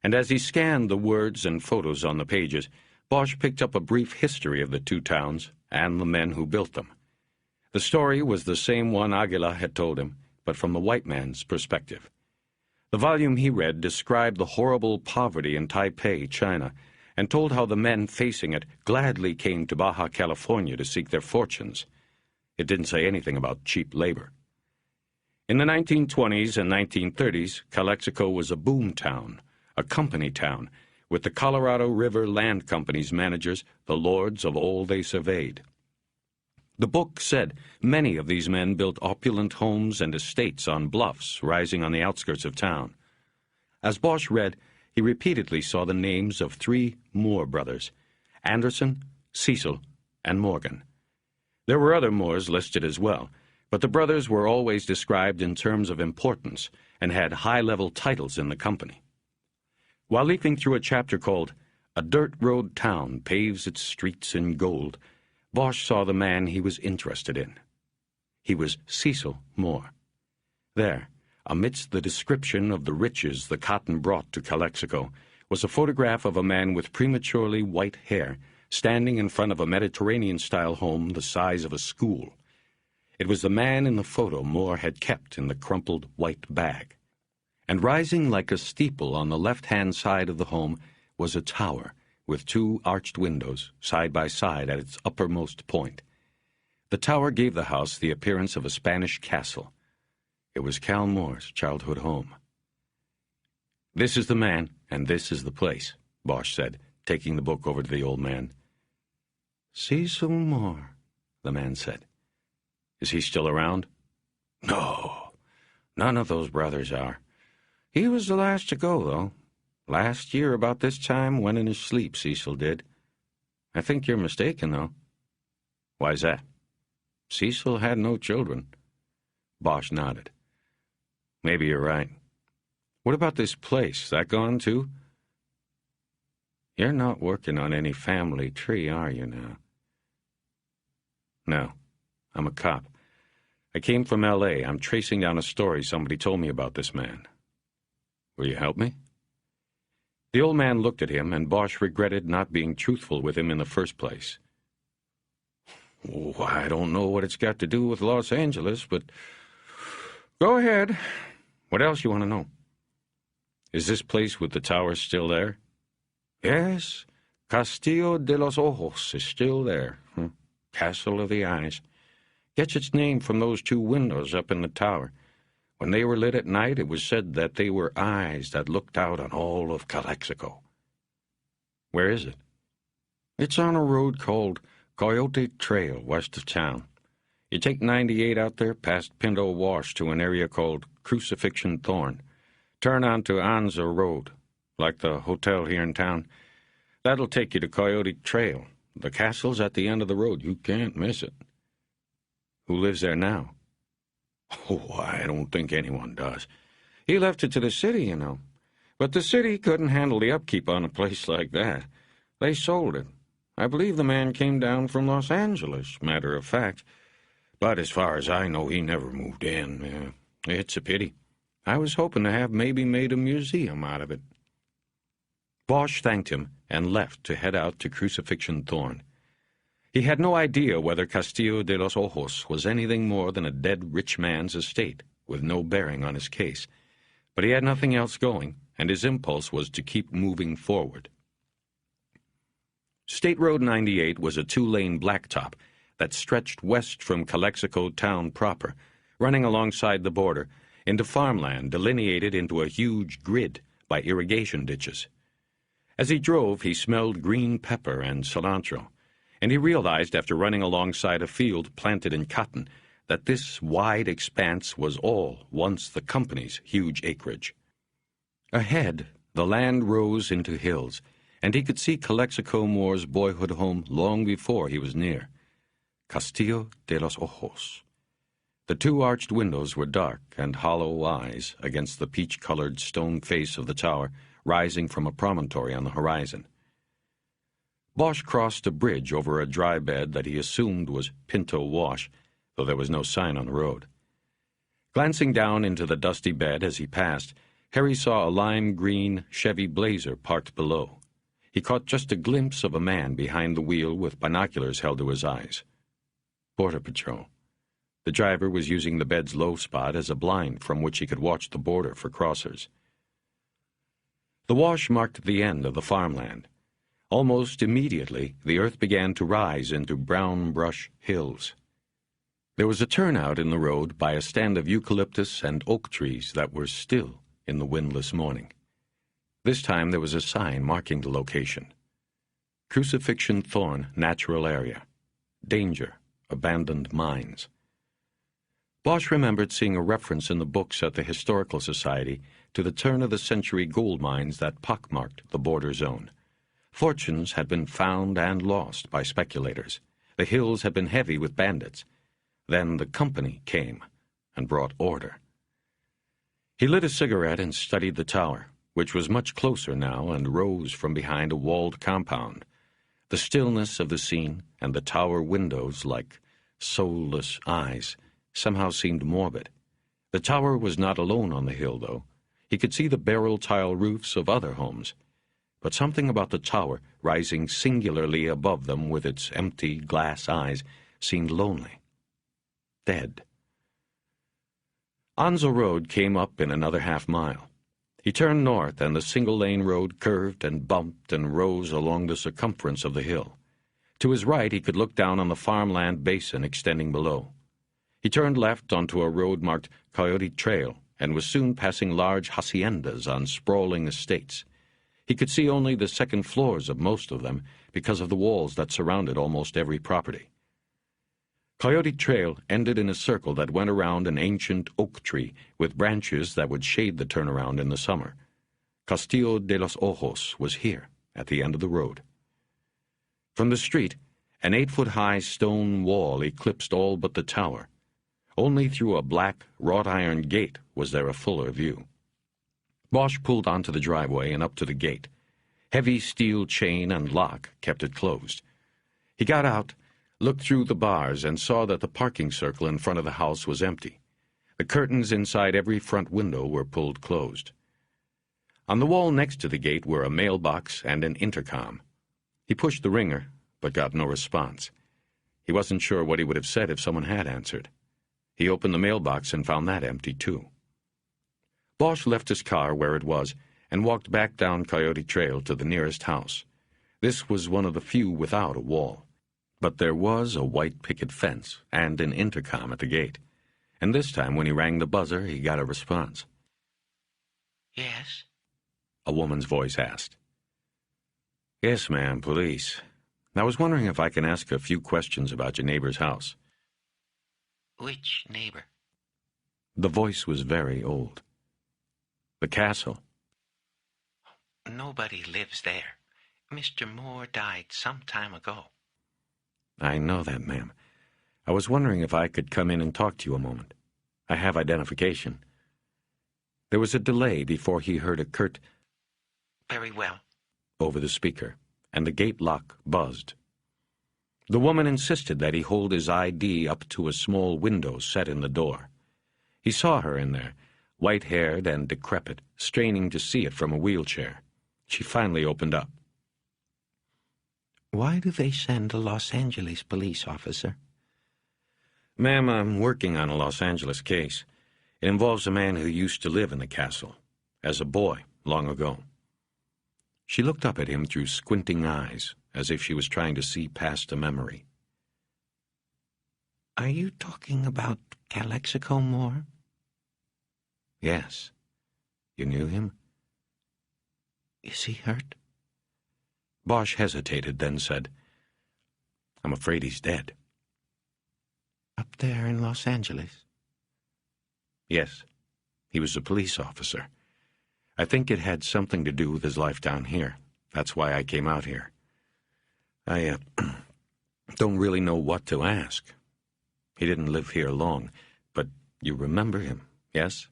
And as he scanned the words and photos on the pages, Bosch picked up a brief history of the 2 towns and the men who built them. The story was the same one Aguila had told him, but from the white man's perspective. The volume he read described the horrible poverty in Taipei, China, and told how the men facing it gladly came to Baja California to seek their fortunes. It didn't say anything about cheap labor. In the 1920s and 1930s, Calexico was a boom town, a company town, with the Colorado River Land Company's managers the lords of all they surveyed. The book said many of these men built opulent homes and estates on bluffs rising on the outskirts of town. As Bosch read, he repeatedly saw the names of 3 Moore brothers, Anderson, Cecil, and Morgan. There were other Moores listed as well, but the brothers were always described in terms of importance and had high-level titles in the company. While leafing through a chapter called A Dirt Road Town Paves Its Streets in Gold, Bosch saw the man he was interested in. He was Cecil Moore. There, amidst the description of the riches the cotton brought to Calexico, was a photograph of a man with prematurely white hair standing in front of a Mediterranean-style home the size of a school. It was the man in the photo Moore had kept in the crumpled white bag. And rising like a steeple on the left-hand side of the home was a tower with 2 arched windows side by side at its uppermost point. The tower gave the house the appearance of a Spanish castle. It was Cal Moore's childhood home. "This is the man, and this is the place," Bosch said, taking the book over to the old man. "Cecil Moore," the man said. "Is he still around?" "No, none of those brothers are. He was the last to go, though. Last year about this time went in his sleep, Cecil did. I think you're mistaken, though." "Why's that?" "Cecil had no children." Bosch nodded. "Maybe you're right. What about this place? That gone, too?" "You're not working on any family tree, are you, now?" "No. I'm a cop. I came from L.A. I'm tracing down a story somebody told me about this man. Will you help me?" The old man looked at him, and Bosch regretted not being truthful with him in the first place. "Oh, I don't know what it's got to do with Los Angeles, but go ahead. What else you want to know?" "Is this place with the tower still there?" "Yes. Castillo de los Ojos is still there. Castle of the Eyes. Gets its name from those 2 windows up in the tower. When they were lit at night, it was said that they were eyes that looked out on all of Calexico." "Where is it?" "It's on a road called Coyote Trail, west of town. You take 98 out there past Pinto Wash to an area called Crucifixion Thorn. Turn onto Anza Road, like the hotel here in town. That'll take you to Coyote Trail. The castle's at the end of the road. You can't miss it." "Who lives there now?" "Oh, I don't think anyone does. He left it to the city, you know. But the city couldn't handle the upkeep on a place like that. They sold it. I believe the man came down from Los Angeles, matter of fact. But as far as I know, he never moved in. It's a pity. I was hoping to have maybe made a museum out of it." Bosch thanked him and left to head out to Crucifixion Thorn. He had no idea whether Castillo de los Ojos was anything more than a dead rich man's estate, with no bearing on his case. But he had nothing else going, and his impulse was to keep moving forward. State Road 98 was a 2-lane blacktop that stretched west from Calexico town proper, running alongside the border, into farmland delineated into a huge grid by irrigation ditches. As he drove, he smelled green pepper and cilantro, and he realized after running alongside a field planted in cotton that this wide expanse was all once the company's huge acreage. Ahead, The land rose into hills, and he could see Calexico Moore's boyhood home long before he was near. Castillo de los Ojos. The two arched windows were dark and hollow eyes against the peach-colored stone face of the tower rising from a promontory on the horizon. Bosch crossed a bridge over a dry bed that he assumed was Pinto Wash, though there was no sign on the road. Glancing down into the dusty bed as he passed, Harry saw a lime-green Chevy Blazer parked below. He caught just a glimpse of a man behind the wheel with binoculars held to his eyes. Border Patrol. The driver was using the bed's low spot as a blind from which he could watch the border for crossers. The wash marked the end of the farmland. Almost immediately, the earth began to rise into brown brush hills. There was a turnout in the road by a stand of eucalyptus and oak trees that were still in the windless morning. This time there was a sign marking the location. Crucifixion Thorn Natural Area. Danger. Abandoned mines. Bosch remembered seeing a reference in the books at the Historical Society to the turn-of-the-century gold mines that pockmarked the border zone. Fortunes had been found and lost by speculators. The hills had been heavy with bandits. Then the company came and brought order. He lit a cigarette and studied the tower, which was much closer now and rose from behind a walled compound. The stillness of the scene and the tower windows, like soulless eyes, somehow seemed morbid. The tower was not alone on the hill, though. He could see the barrel-tile roofs of other homes. But something about the tower, rising singularly above them with its empty glass eyes, seemed lonely. Dead. Anzo Road came up in another half-mile. He turned north, and the single-lane road curved and bumped and rose along the circumference of the hill. To his right he could look down on the farmland basin extending below. He turned left onto a road marked Coyote Trail and was soon passing large haciendas on sprawling estates. He could see only the second floors of most of them because of the walls that surrounded almost every property. Coyote Trail ended in a circle that went around an ancient oak tree with branches that would shade the turnaround in the summer. Castillo de los Ojos was here, at the end of the road. From the street, an 8-foot-high stone wall eclipsed all but the tower. Only through a black, wrought-iron gate was there a fuller view. Bosch pulled onto the driveway and up to the gate. Heavy steel chain and lock kept it closed. He got out, looked through the bars, and saw that the parking circle in front of the house was empty. The curtains inside every front window were pulled closed. On the wall next to the gate were a mailbox and an intercom. He pushed the ringer, but got no response. He wasn't sure what he would have said if someone had answered. He opened the mailbox and found that empty, too. Bosch left his car where it was and walked back down Coyote Trail to the nearest house. This was one of the few without a wall. But there was a white picket fence and an intercom at the gate. And this time, when he rang the buzzer, he got a response. Yes? A woman's voice asked. Yes, ma'am, police. I was wondering if I can ask a few questions about your neighbor's house. Which neighbor? The voice was very old. The castle. Nobody lives there. Mr. Moore died some time ago. I know that, ma'am. I was wondering if I could come in and talk to you a moment. I have identification. There was a delay before he heard a curt, Very well. over the speaker, and the gate lock buzzed. The woman insisted that he hold his ID up to a small window set in the door. He saw her in there, white-haired and decrepit, straining to see it from a wheelchair. She finally opened up. Why do they send a Los Angeles police officer? Ma'am, I'm working on a Los Angeles case. It involves a man who used to live in the castle, as a boy, long ago. She looked up at him through squinting eyes, as if she was trying to see past a memory. Are you talking about Calexico Moore? Yes. You knew him? Is he hurt? Bosch hesitated, then said, I'm afraid he's dead. Up there in Los Angeles? Yes. He was a police officer. I think it had something to do with his life down here. That's why I came out here. I don't really know what to ask. He didn't live here long, but you remember him, yes?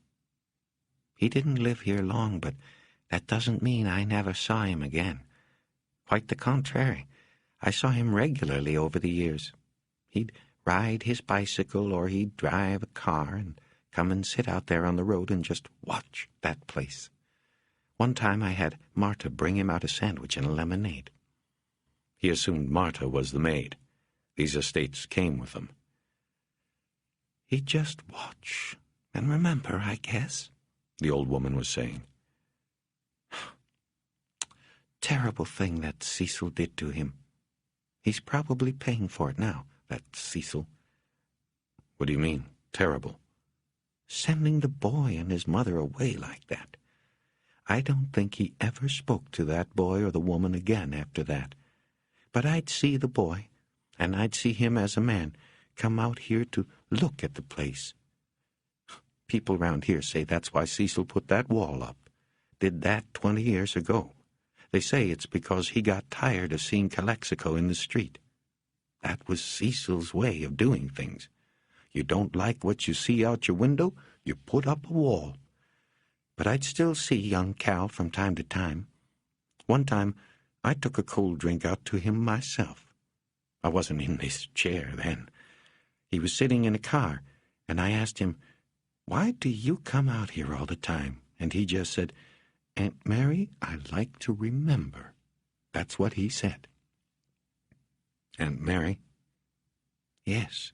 He didn't live here long, but that doesn't mean I never saw him again. Quite the contrary. I saw him regularly over the years. He'd ride his bicycle or he'd drive a car and come and sit out there on the road and just watch that place. One time I had Marta bring him out a sandwich and a lemonade. He assumed Marta was the maid. These estates came with them. He'd just watch and remember, I guess, the old woman was saying. Terrible thing that Cecil did to him. He's probably paying for it now, that Cecil. What do you mean, terrible? Sending the boy and his mother away like that. I don't think he ever spoke to that boy or the woman again after that. But I'd see the boy, and I'd see him as a man, come out here to look at the place. People around here say that's why Cecil put that wall up. Did that 20 years ago. They say it's because he got tired of seeing Calexico in the street. That was Cecil's way of doing things. You don't like what you see out your window, you put up a wall. But I'd still see young Cal from time to time. One time, I took a cold drink out to him myself. I wasn't in this chair then. He was sitting in a car, and I asked him, "Why do you come out here all the time?" And he just said, "Aunt Mary, I like to remember." That's what he said. Aunt Mary? Yes.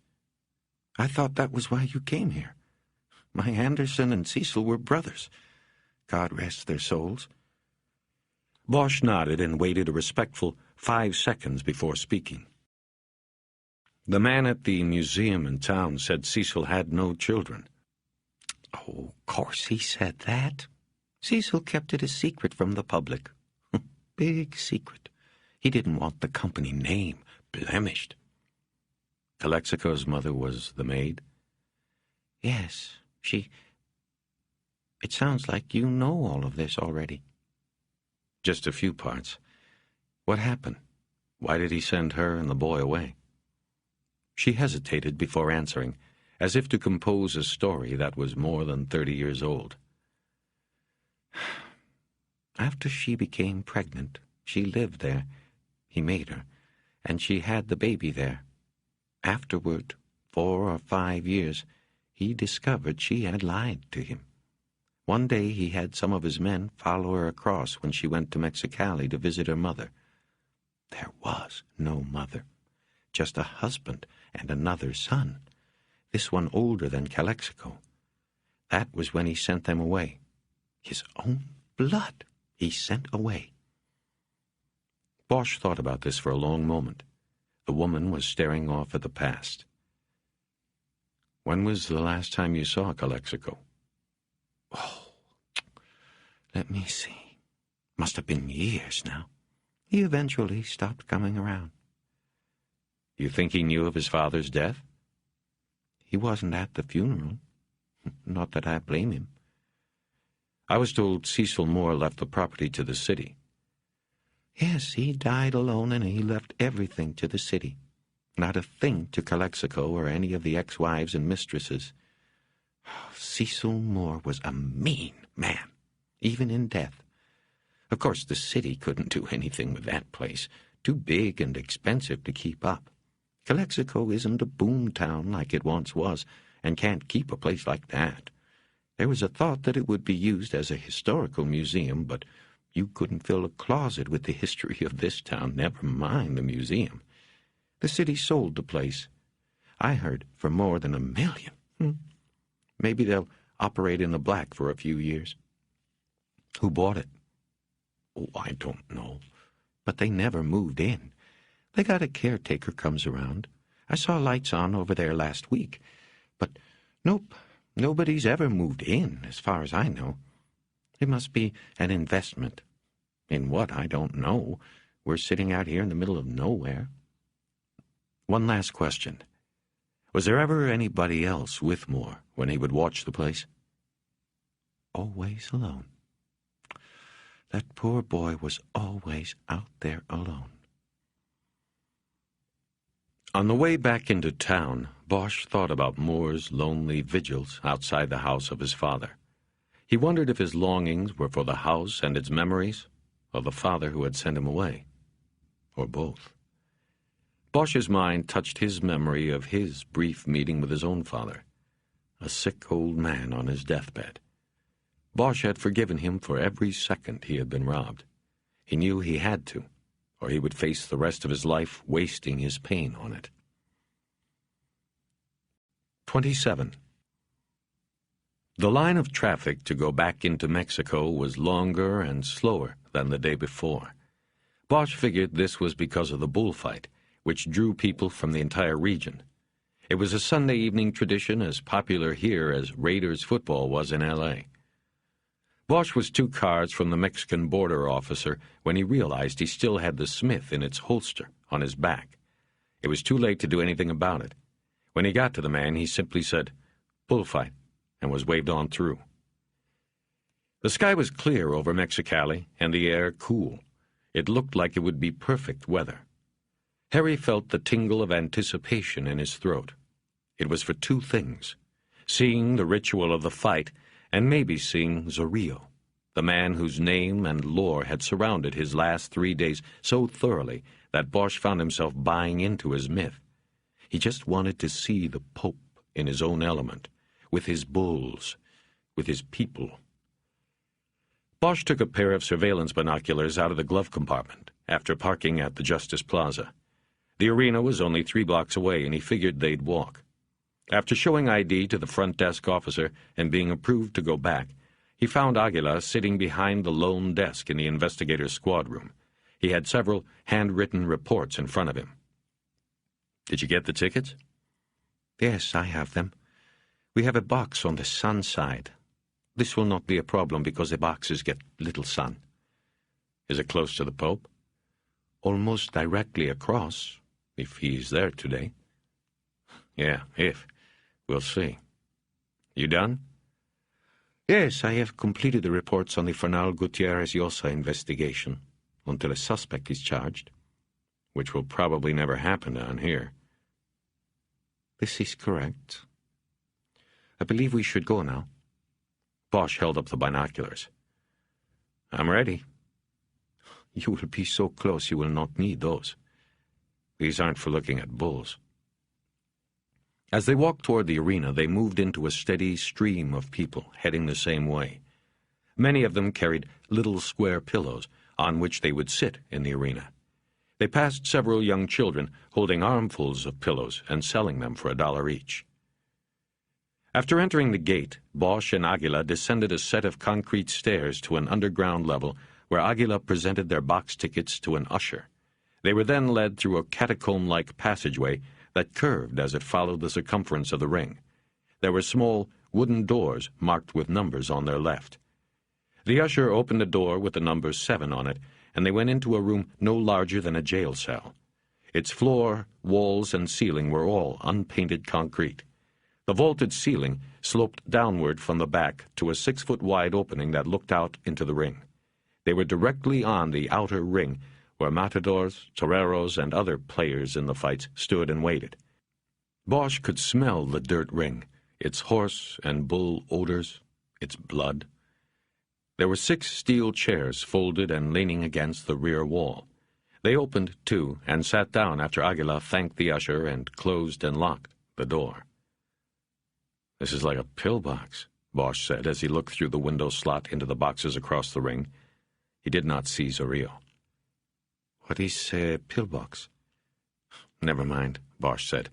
I thought that was why you came here. My Anderson and Cecil were brothers. God rest their souls. Bosch nodded and waited a respectful 5 seconds before speaking. The man at the museum in town said Cecil had no children. Oh, of course he said that. Cecil kept it a secret from the public. Big secret. He didn't want the company name blemished. Calexico's mother was the maid? Yes, It sounds like you know all of this already. Just a few parts. What happened? Why did he send her and the boy away? She hesitated before answering, as if to compose a story that was more than 30 years old. After she became pregnant, she lived there. He made her, and she had the baby there. Afterward, 4 or 5 years, he discovered she had lied to him. One day he had some of his men follow her across when she went to Mexicali to visit her mother. There was no mother, just a husband and another son, this one older than Calexico. That was when he sent them away. His own blood he sent away. Bosch thought about this for a long moment. The woman was staring off at the past. When was the last time you saw Calexico? Oh, let me see. Must have been years now. He eventually stopped coming around. You think he knew of his father's death? He wasn't at the funeral. Not that I blame him. I was told Cecil Moore left the property to the city. Yes, he died alone and he left everything to the city. Not a thing to Calexico or any of the ex-wives and mistresses. Cecil Moore was a mean man, even in death. Of course, the city couldn't do anything with that place. Too big and expensive to keep up. Calexico isn't a boom town like it once was, and can't keep a place like that. There was a thought that it would be used as a historical museum, but you couldn't fill a closet with the history of this town, never mind the museum. The city sold the place. I heard for more than $1 million. Maybe they'll operate in the black for a few years. Who bought it? Oh, I don't know. But they never moved in. They got a caretaker comes around. I saw lights on over there last week. But nope, nobody's ever moved in, as far as I know. It must be an investment. In what, I don't know. We're sitting out here in the middle of nowhere. One last question. Was there ever anybody else with Moore when he would watch the place? Always alone. That poor boy was always out there alone. On the way back into town, Bosch thought about Moore's lonely vigils outside the house of his father. He wondered if his longings were for the house and its memories, or the father who had sent him away, or both. Bosch's mind touched his memory of his brief meeting with his own father, a sick old man on his deathbed. Bosch had forgiven him for every second he had been robbed. He knew he had to, or he would face the rest of his life wasting his pain on it. 27. The line of traffic to go back into Mexico was longer and slower than the day before. Bosch figured this was because of the bullfight, which drew people from the entire region. It was a Sunday evening tradition as popular here as Raiders football was in L.A. Bosch was 2 cars from the Mexican border officer when he realized he still had the Smith in its holster on his back. It was too late to do anything about it. When he got to the man, he simply said, "Bullfight," and was waved on through. The sky was clear over Mexicali and the air cool. It looked like it would be perfect weather. Harry felt the tingle of anticipation in his throat. It was for 2 things: seeing the ritual of the fight, and maybe seeing Zorrillo, the man whose name and lore had surrounded his last 3 days so thoroughly that Bosch found himself buying into his myth. He just wanted to see the Pope in his own element, with his bulls, with his people. Bosch took a pair of surveillance binoculars out of the glove compartment after parking at the Justice Plaza. The arena was only 3 blocks away, and he figured they'd walk. After showing ID to the front desk officer and being approved to go back, he found Aguila sitting behind the lone desk in the investigator's squad room. He had several handwritten reports in front of him. "Did you get the tickets?" "Yes, I have them. We have a box on the sun side. This will not be a problem because the boxes get little sun." "Is it close to the Pope?" "Almost directly across, if he's there today." "Yeah, if. We'll see. You done?" "Yes, I have completed the reports on the Fernal Gutierrez Llosa investigation, until a suspect is charged." "Which will probably never happen down here." "This is correct. I believe we should go now." Bosch held up the binoculars. "I'm ready." "You will be so close you will not need those. These aren't for looking at bulls." As they walked toward the arena, they moved into a steady stream of people heading the same way. Many of them carried little square pillows on which they would sit in the arena. They passed several young children holding armfuls of pillows and selling them for $1 each. After entering the gate, Bosch and Aguila descended a set of concrete stairs to an underground level where Aguila presented their box tickets to an usher. They were then led through a catacomb-like passageway that curved as it followed the circumference of the ring. There were small wooden doors marked with numbers on their left. The usher opened a door with the number 7 on it, and they went into a room no larger than a jail cell. Its floor, walls, and ceiling were all unpainted concrete. The vaulted ceiling sloped downward from the back to a 6-foot-wide opening that looked out into the ring. They were directly on the outer ring, where matadors, toreros, and other players in the fights stood and waited. Bosch could smell the dirt ring, its horse and bull odors, its blood. There were 6 steel chairs folded and leaning against the rear wall. They opened, too, and sat down after Aguila thanked the usher and closed and locked the door. "This is like a pillbox," Bosch said as he looked through the window slot into the boxes across the ring. He did not see Zorrillo. "What is a pillbox?" "Never mind," Bosch said,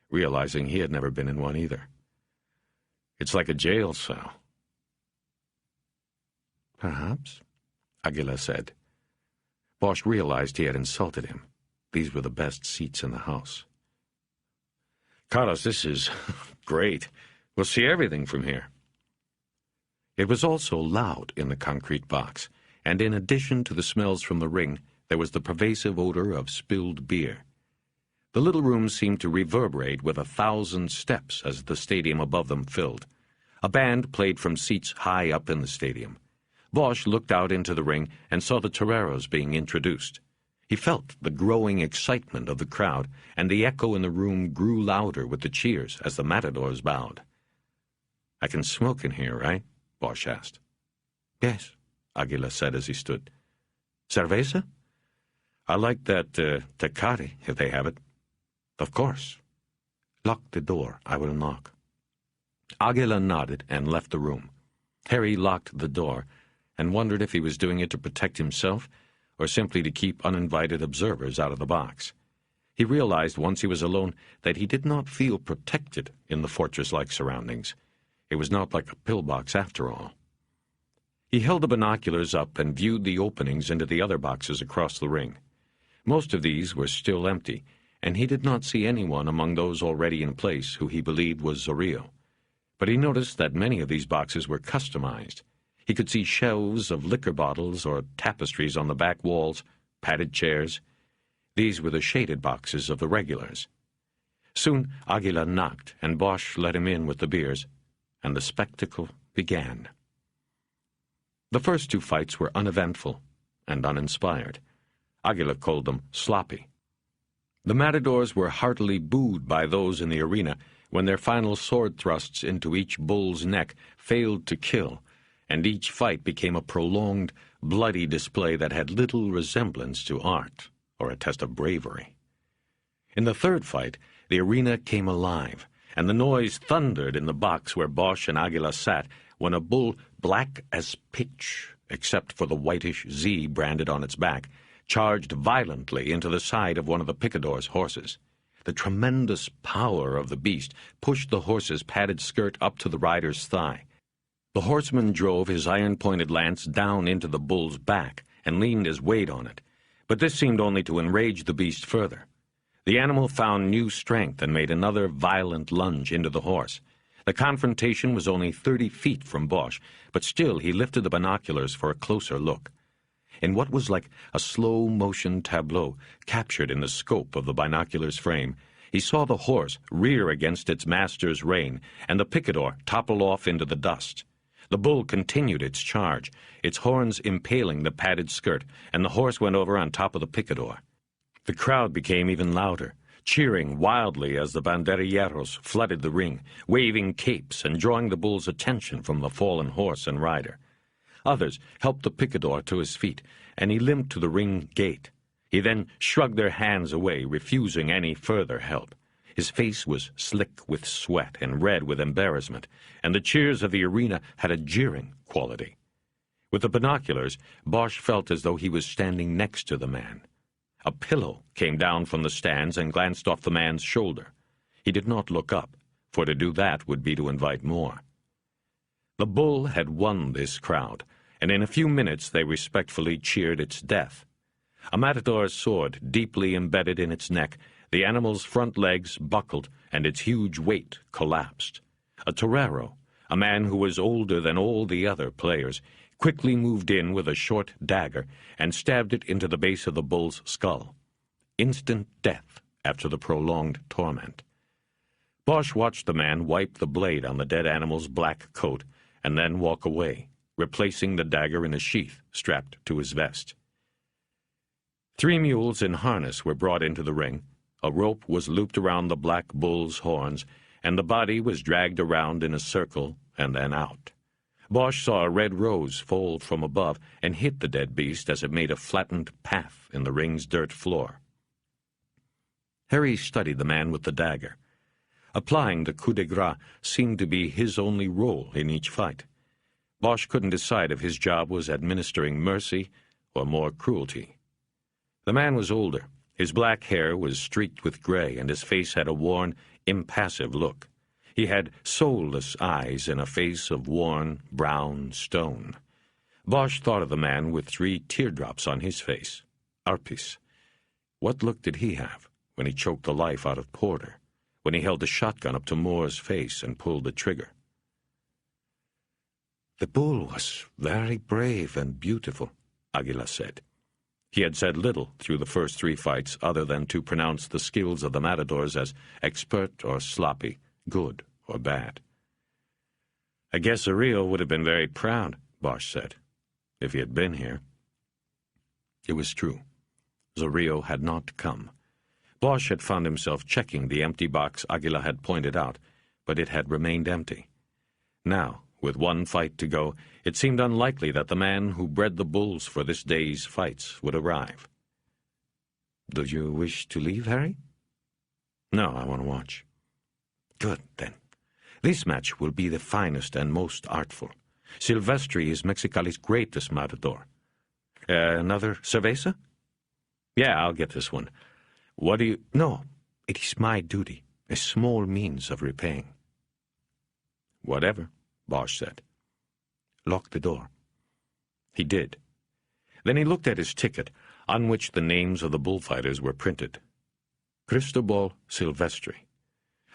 realizing he had never been in one either. "It's like a jail cell." "Perhaps," Aguila said. Bosch realized he had insulted him. These were the best seats in the house. "Carlos, this is great. We'll see everything from here." It was also loud in the concrete box, and in addition to the smells from the ring, there was the pervasive odor of spilled beer. The little room seemed to reverberate with 1,000 steps as the stadium above them filled. A band played from seats high up in the stadium. Bosch looked out into the ring and saw the toreros being introduced. He felt the growing excitement of the crowd, and the echo in the room grew louder with the cheers as the matadors bowed. "I can smoke in here, right?" Bosch asked. "Yes," Aguila said as he stood. "Cerveza?" "I like that Tecate, if they have it." "Of course." "Lock the door. I will knock." Aguila nodded and left the room. Harry locked the door and wondered if he was doing it to protect himself or simply to keep uninvited observers out of the box. He realized once he was alone that he did not feel protected in the fortress-like surroundings. It was not like a pillbox after all. He held the binoculars up and viewed the openings into the other boxes across the ring. Most of these were still empty, and he did not see anyone among those already in place who he believed was Zorillo. But he noticed that many of these boxes were customized. He could see shelves of liquor bottles or tapestries on the back walls, padded chairs. These were the shaded boxes of the regulars. Soon Aguila knocked, and Bosch let him in with the beers, and the spectacle began. The first two fights were uneventful and uninspired. Aguila called them sloppy. The matadors were heartily booed by those in the arena when their final sword thrusts into each bull's neck failed to kill, and each fight became a prolonged, bloody display that had little resemblance to art or a test of bravery. In the third fight, the arena came alive, and the noise thundered in the box where Bosch and Aguila sat when a bull black as pitch, except for the whitish Z branded on its back, charged violently into the side of one of the picadors' horses. The tremendous power of the beast pushed the horse's padded skirt up to the rider's thigh. The horseman drove his iron-pointed lance down into the bull's back and leaned his weight on it, but this seemed only to enrage the beast further. The animal found new strength and made another violent lunge into the horse. The confrontation was only 30 feet from Bosch, but still he lifted the binoculars for a closer look. In what was like a slow-motion tableau captured in the scope of the binocular's frame, he saw the horse rear against its master's rein, and the picador topple off into the dust. The bull continued its charge, its horns impaling the padded skirt, and the horse went over on top of the picador. The crowd became even louder, cheering wildly as the banderilleros flooded the ring, waving capes and drawing the bull's attention from the fallen horse and rider. Others helped the picador to his feet, and he limped to the ring gate. He then shrugged their hands away, refusing any further help. His face was slick with sweat and red with embarrassment, and the cheers of the arena had a jeering quality. With the binoculars, Bosch felt as though he was standing next to the man. A pillow came down from the stands and glanced off the man's shoulder. He did not look up, for to do that would be to invite more. The bull had won this crowd, and in a few minutes they respectfully cheered its death. A matador's sword deeply embedded in its neck, the animal's front legs buckled, and its huge weight collapsed. A torero, a man who was older than all the other players, quickly moved in with a short dagger and stabbed it into the base of the bull's skull. Instant death after the prolonged torment. Bosch watched the man wipe the blade on the dead animal's black coat and then walk away, replacing the dagger in a sheath strapped to his vest. 3 mules in harness were brought into the ring, a rope was looped around the black bull's horns, and the body was dragged around in a circle and then out. Bosch saw a red rose fall from above and hit the dead beast as it made a flattened path in the ring's dirt floor. Harry studied the man with the dagger. Applying the coup de grace seemed to be his only role in each fight. Bosch couldn't decide if his job was administering mercy or more cruelty. The man was older. His black hair was streaked with gray, and his face had a worn, impassive look. He had soulless eyes and a face of worn, brown stone. Bosch thought of the man with 3 teardrops on his face. Arpis. What look did he have when he choked the life out of Porter, when he held the shotgun up to Moore's face and pulled the trigger? "The bull was very brave and beautiful," Aguila said. He had said little through the first 3 fights other than to pronounce the skills of the matadors as expert or sloppy, good or bad. "I guess Zorillo would have been very proud," Bosch said. if he had been here. It was true. Zorrillo had not come. Bosch had found himself checking the empty box Aguila had pointed out, but it had remained empty. Now, with one fight to go, it seemed unlikely that the man who bred the bulls for this day's fights would arrive. "Do you wish to leave, Harry?" "No, I want to watch." "Good, then. This match will be the finest and most artful. Silvestri is Mexicali's greatest matador. Another cerveza?" "Yeah, I'll get this one. What do you—" "No, it is my duty, a small means of repaying." "Whatever," Bosch said. "Lock the door." He did. Then he looked at his ticket, on which the names of the bullfighters were printed. Cristobal Silvestri.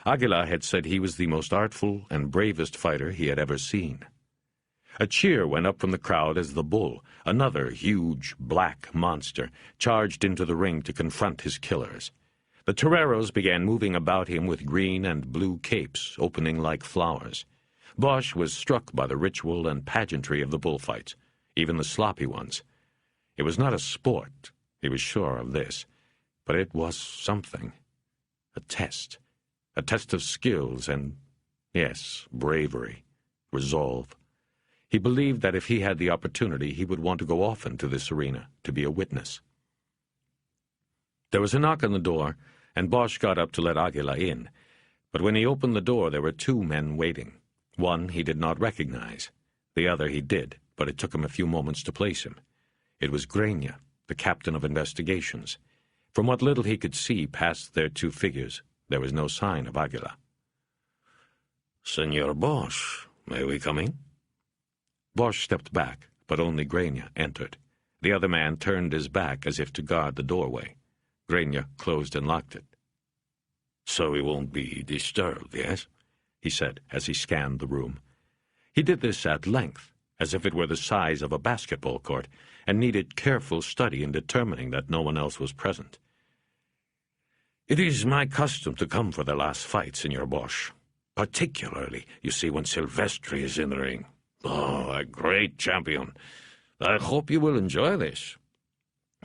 Aguila had said he was the most artful and bravest fighter he had ever seen. A cheer went up from the crowd as the bull, another huge black monster, charged into the ring to confront his killers. The toreros began moving about him with green and blue capes opening like flowers. Bosch was struck by the ritual and pageantry of the bullfights, even the sloppy ones. It was not a sport, he was sure of this, but it was something. A test of skills and, yes, bravery, resolve. He believed that if he had the opportunity, he would want to go often to this arena, to be a witness. There was a knock on the door, and Bosch got up to let Aguila in. But when he opened the door, there were two men waiting. One he did not recognize. The other he did, but it took him a few moments to place him. It was Grania, the captain of investigations. From what little he could see past their two figures, there was no sign of Aguila. "Senor Bosch, may we come in?" Bosch stepped back, but only Grania entered. The other man turned his back as if to guard the doorway. Grania closed and locked it. "So we won't be disturbed, yes?" he said as he scanned the room. He did this at length, as if it were the size of a basketball court, and needed careful study in determining that no one else was present. "It is my custom to come for the last fight, Senor Bosch. Particularly, you see, when Silvestri is in the ring. Oh, a great champion. I hope you will enjoy this."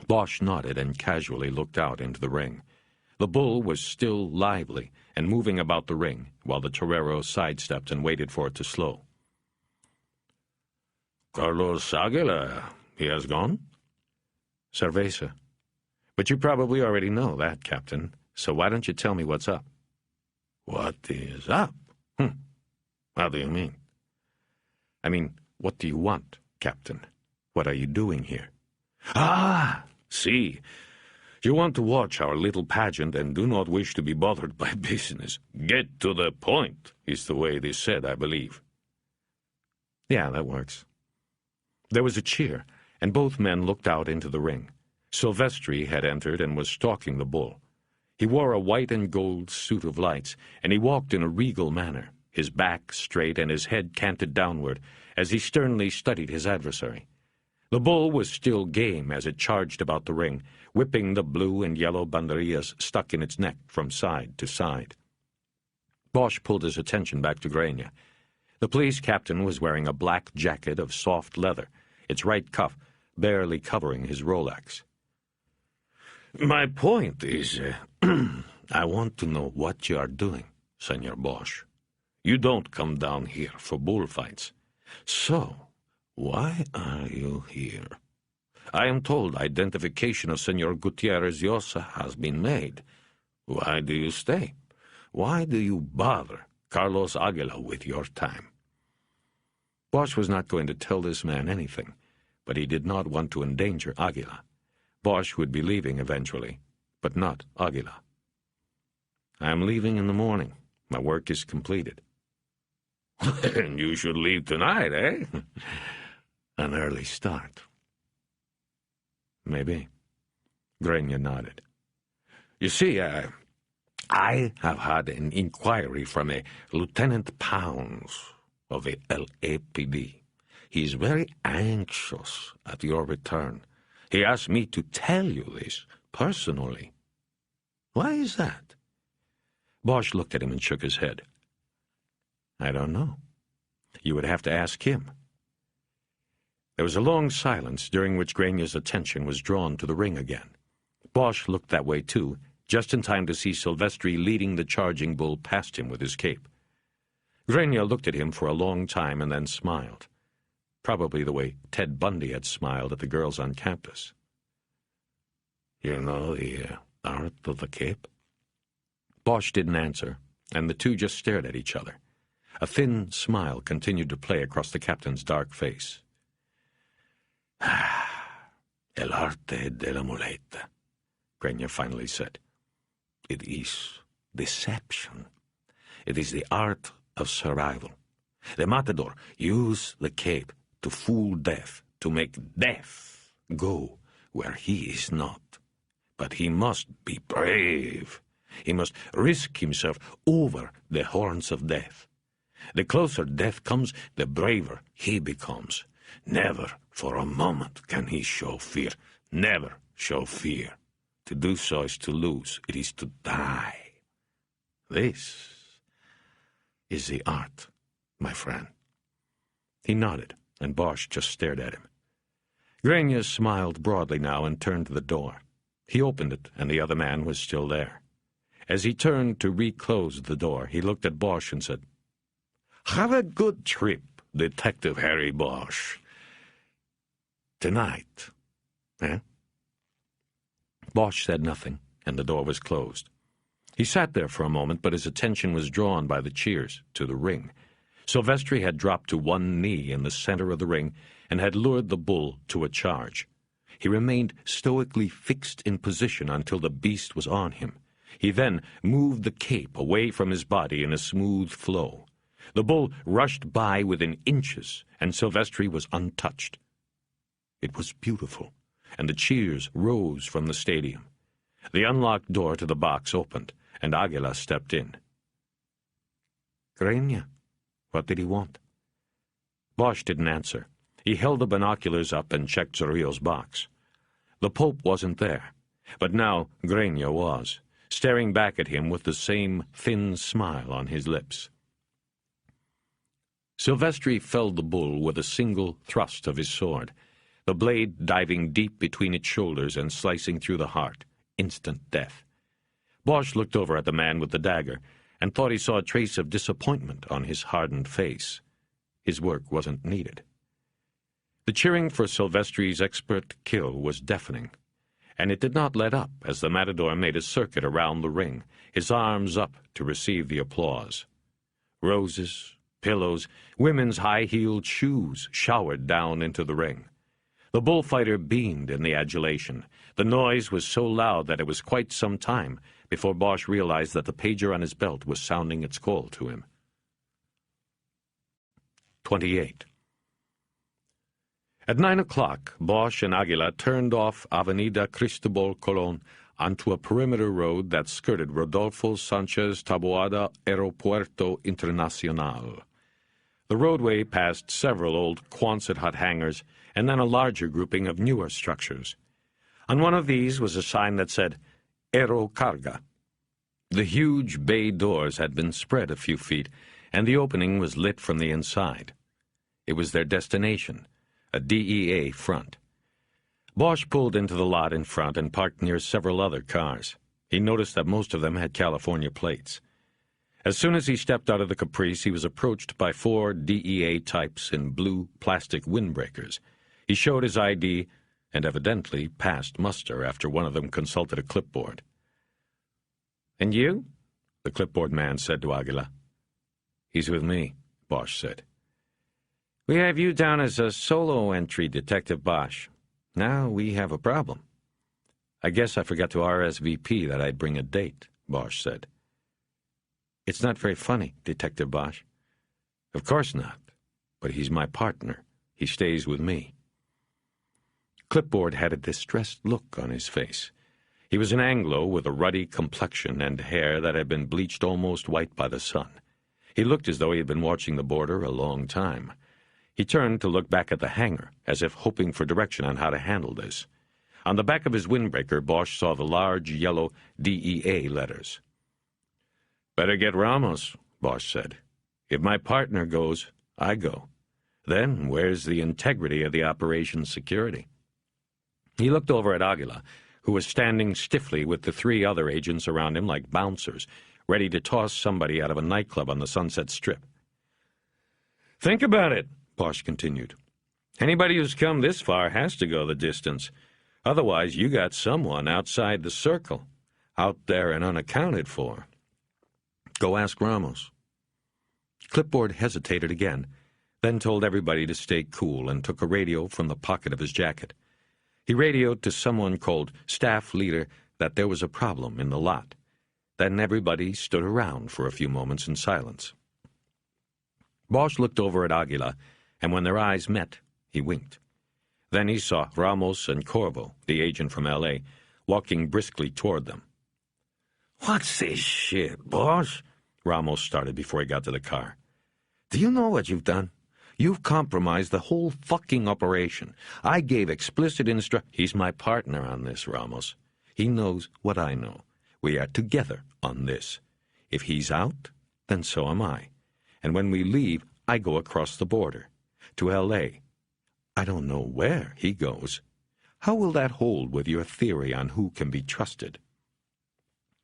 Bosch nodded and casually looked out into the ring. The bull was still lively and moving about the ring, while the torero sidestepped and waited for it to slow. "Carlos Aguila, he has gone?" "Cerveza. But you probably already know that, Captain, so why don't you tell me what's up?" "What is up? How do you mean?" "I mean, what do you want, Captain? What are you doing here?" "Ah, see. You want to watch our little pageant and do not wish to be bothered by business. Get to the point, is the way it is said, I believe." "Yeah, that works." There was a cheer, and both men looked out into the ring. Silvestri had entered and was stalking the bull. He wore a white and gold suit of lights, and he walked in a regal manner, his back straight and his head canted downward, as he sternly studied his adversary. The bull was still game as it charged about the ring, whipping the blue and yellow banderillas stuck in its neck from side to side. Bosch pulled his attention back to Grania. The police captain was wearing a black jacket of soft leather, its right cuff barely covering his Rolex. "My point is, I want to know what you are doing, Senor Bosch. You don't come down here for bullfights. So, why are you here? I am told identification of Senor Gutierrez Llosa has been made. Why do you stay? Why do you bother Carlos Aguila with your time?" Bosch was not going to tell this man anything, but he did not want to endanger Aguila. Bosch would be leaving eventually, but not Aguila. "I am leaving in the morning. My work is completed." "And you should leave tonight, eh?" "An early start." "Maybe." Grania nodded. "You see, I have had an inquiry from a Lieutenant Pounds of the LAPD. He is very anxious at your return. He asked me to tell you this personally." "Why is that?" Bosch looked at him and shook his head. "I don't know. You would have to ask him." There was a long silence, during which Grenia's attention was drawn to the ring again. Bosch looked that way too, just in time to see Silvestri leading the charging bull past him with his cape. Grenia looked at him for a long time and then smiled, probably the way Ted Bundy had smiled at the girls on campus. "You know the art of the cape?" Bosch didn't answer, and the two just stared at each other. A thin smile continued to play across the captain's dark face. "El arte de la muleta," Grenia finally said. "It is deception. It is the art of survival. The matador used the cape to fool death, to make death go where he is not. But he must be brave. He must risk himself over the horns of death. The closer death comes, the braver he becomes. Never for a moment can he show fear. Never show fear. To do so is to lose. It is to die. This is the art, my friend." He nodded, and Bosch just stared at him. Grenia smiled broadly now and turned to the door. He opened it, and the other man was still there. As he turned to reclose the door, he looked at Bosch and said, "Have a good trip, Detective Harry Bosch. Tonight, eh?" Bosch said nothing, and the door was closed. He sat there for a moment, but his attention was drawn by the cheers to the ring. Silvestri had dropped to one knee in the center of the ring and had lured the bull to a charge. He remained stoically fixed in position until the beast was on him. He then moved the cape away from his body in a smooth flow. The bull rushed by within inches, and Silvestri was untouched. It was beautiful, and the cheers rose from the stadium. The unlocked door to the box opened, and Aguila stepped in. "Grenia, what did he want?" Bosch didn't answer. He held the binoculars up and checked Zorillo's box. The Pope wasn't there, but now Grenia was, staring back at him with the same thin smile on his lips. Silvestri felled the bull with a single thrust of his sword, the blade diving deep between its shoulders and slicing through the heart. Instant death. Bosch looked over at the man with the dagger and thought he saw a trace of disappointment on his hardened face. His work wasn't needed. The cheering for Silvestri's expert kill was deafening, and it did not let up as the matador made a circuit around the ring, his arms up to receive the applause. Roses, pillows, women's high-heeled shoes showered down into the ring. The bullfighter beamed in the adulation. The noise was so loud that it was quite some time before Bosch realized that the pager on his belt was sounding its call to him. 28. At 9 o'clock, Bosch and Aguila turned off Avenida Cristobal Colon onto a perimeter road that skirted Rodolfo Sanchez Taboada Aeropuerto Internacional. The roadway passed several old Quonset hut hangars and then a larger grouping of newer structures. On one of these was a sign that said, Aerocarga. The huge bay doors had been spread a few feet, and the opening was lit from the inside. It was their destination, a DEA front. Bosch pulled into the lot in front and parked near several other cars. He noticed that most of them had California plates. As soon as he stepped out of the Caprice, he was approached by 4 DEA types in blue plastic windbreakers. He showed his ID and evidently passed muster after one of them consulted a clipboard. "And you?" the clipboard man said to Aguila. "He's with me," Bosch said. "We have you down as a solo entry, Detective Bosch. Now we have a problem." "I guess I forgot to RSVP that I'd bring a date," Bosch said. "It's not very funny, Detective Bosch." "Of course not, but he's my partner. He stays with me." Clipboard had a distressed look on his face. He was an Anglo with a ruddy complexion and hair that had been bleached almost white by the sun. He looked as though he had been watching the border a long time. He turned to look back at the hangar, as if hoping for direction on how to handle this. On the back of his windbreaker, Bosch saw the large yellow DEA letters. "Better get Ramos," Bosch said. "If my partner goes, I go. Then where's the integrity of the operation's security? He looked over at Aguila, who was standing stiffly with the 3 other agents around him like bouncers, ready to toss somebody out of a nightclub on the Sunset Strip. Think about it, Bosch continued. Anybody who's come this far has to go the distance. Otherwise, you got someone outside the circle, out there and unaccounted for. Go ask Ramos. Clipboard hesitated again, then told everybody to stay cool and took a radio from the pocket of his jacket. He radioed to someone called staff leader that there was a problem in the lot. Then everybody stood around for a few moments in silence. Bosch looked over at Aguila, and when their eyes met, he winked. Then he saw Ramos and Corvo, the agent from L.A., walking briskly toward them. "What's this shit, Bosch?" Ramos started before he got to the car. "Do you know what you've done? You've compromised the whole fucking operation. I gave explicit He's my partner on this, Ramos. He knows what I know. We are together on this. If he's out, then so am I. And when we leave, I go across the border. To L.A. I don't know where he goes. How will that hold with your theory on who can be trusted?"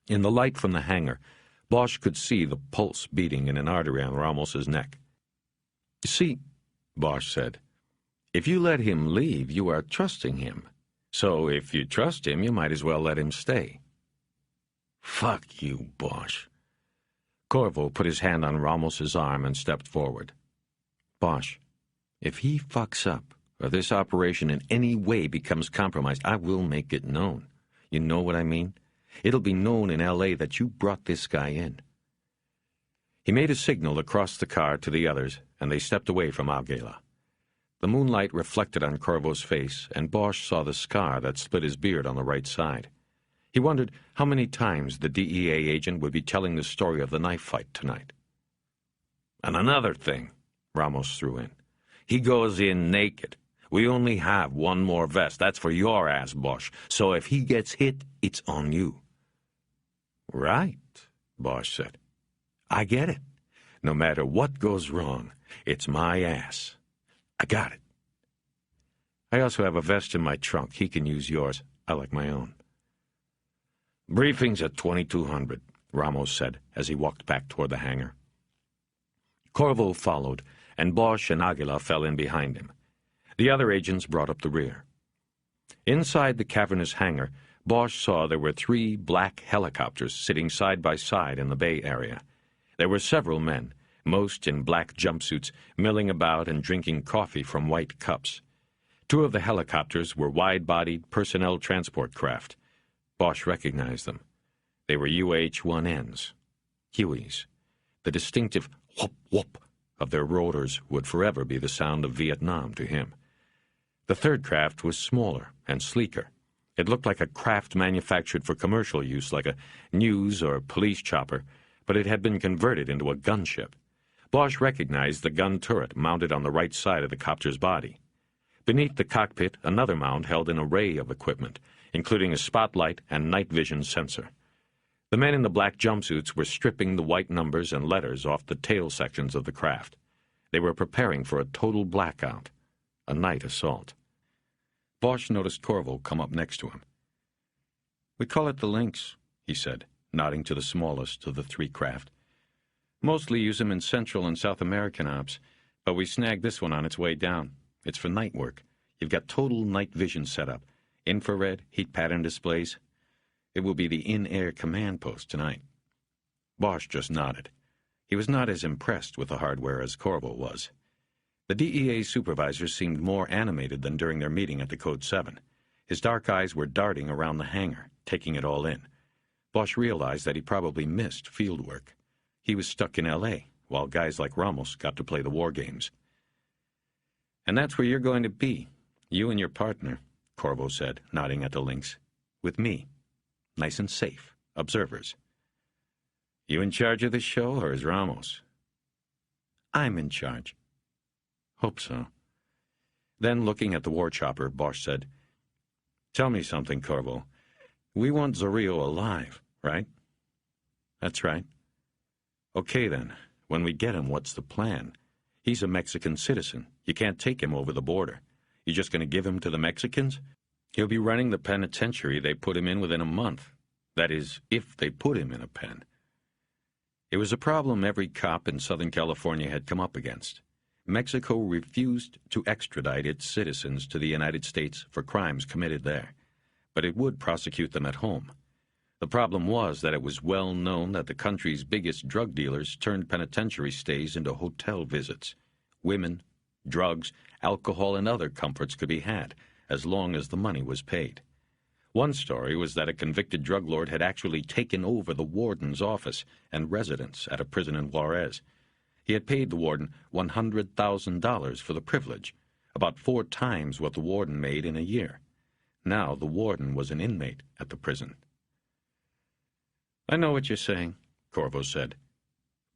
In the light from the hangar, Bosch could see the pulse beating in an artery on Ramos's neck. "See," Bosch said, "if you let him leave, you are trusting him. So if you trust him, you might as well let him stay." "Fuck you, Bosch." Corvo put his hand on Ramos's arm and stepped forward. "Bosch, if he fucks up, or this operation in any way becomes compromised, I will make it known. You know what I mean? It'll be known in L.A. that you brought this guy in." He made a signal across the car to the others, and they stepped away from Aguila. The moonlight reflected on Corvo's face, and Bosch saw the scar that split his beard on the right side. He wondered how many times the DEA agent would be telling the story of the knife fight tonight. "And another thing," Ramos threw in. "He goes in naked. We only have one more vest. That's for your ass, Bosch. So if he gets hit, it's on you." "Right," Bosch said. "I get it. No matter what goes wrong, it's my ass. I got it. I also have a vest in my trunk. He can use yours. I like my own." "Briefing's at 2200, Ramos said as he walked back toward the hangar. Corvo followed, and Bosch and Aguila fell in behind him. The other agents brought up the rear. Inside the cavernous hangar, Bosch saw there were 3 black helicopters sitting side by side in the bay area. There were several men, most in black jumpsuits, milling about and drinking coffee from white cups. 2 of the helicopters were wide-bodied personnel transport craft. Bosch recognized them. They were UH-1Ns, Hueys. The distinctive whoop-whoop of their rotors would forever be the sound of Vietnam to him. The third craft was smaller and sleeker. It looked like a craft manufactured for commercial use, like a news or police chopper, but it had been converted into a gunship. Bosch recognized the gun turret mounted on the right side of the copter's body. Beneath the cockpit, another mount held an array of equipment, including a spotlight and night vision sensor. The men in the black jumpsuits were stripping the white numbers and letters off the tail sections of the craft. They were preparing for a total blackout, a night assault. Bosch noticed Corvo come up next to him. "We call it the Lynx," he said, nodding to the smallest of the 3 craft. "Mostly use them in Central and South American ops, but we snagged this one on its way down. It's for night work. You've got total night vision set up, infrared, heat pattern displays. It will be the in-air command post tonight." Bosch just nodded. He was not as impressed with the hardware as Corvo was. The DEA supervisor seemed more animated than during their meeting at the Code 7. His dark eyes were darting around the hangar, taking it all in. Bosch realized that he probably missed field work. He was stuck in L.A., while guys like Ramos got to play the war games. "And that's where you're going to be, you and your partner," Corvo said, nodding at the Lynx. "With me. Nice and safe. Observers." "You in charge of this show, or is Ramos?" "I'm in charge." "Hope so." Then, looking at the war chopper, Bosch said, "Tell me something, Corvo. We want Zorrillo alive, right?" "That's right." "Okay, then. When we get him, what's the plan? He's a Mexican citizen. You can't take him over the border. You're just going to give him to the Mexicans? He'll be running the penitentiary they put him in within a month. That is, if they put him in a pen. It was a problem every cop in Southern California had come up against. Mexico refused to extradite its citizens to the United States for crimes committed there, but it would prosecute them at home. The problem was that it was well known that the country's biggest drug dealers turned penitentiary stays into hotel visits. Women, drugs, alcohol, and other comforts could be had, as long as the money was paid. One story was that a convicted drug lord had actually taken over the warden's office and residence at a prison in Juarez. He had paid the warden $100,000 for the privilege, about 4 times what the warden made in a year. Now the warden was an inmate at the prison. "I know what you're saying," Corvo said.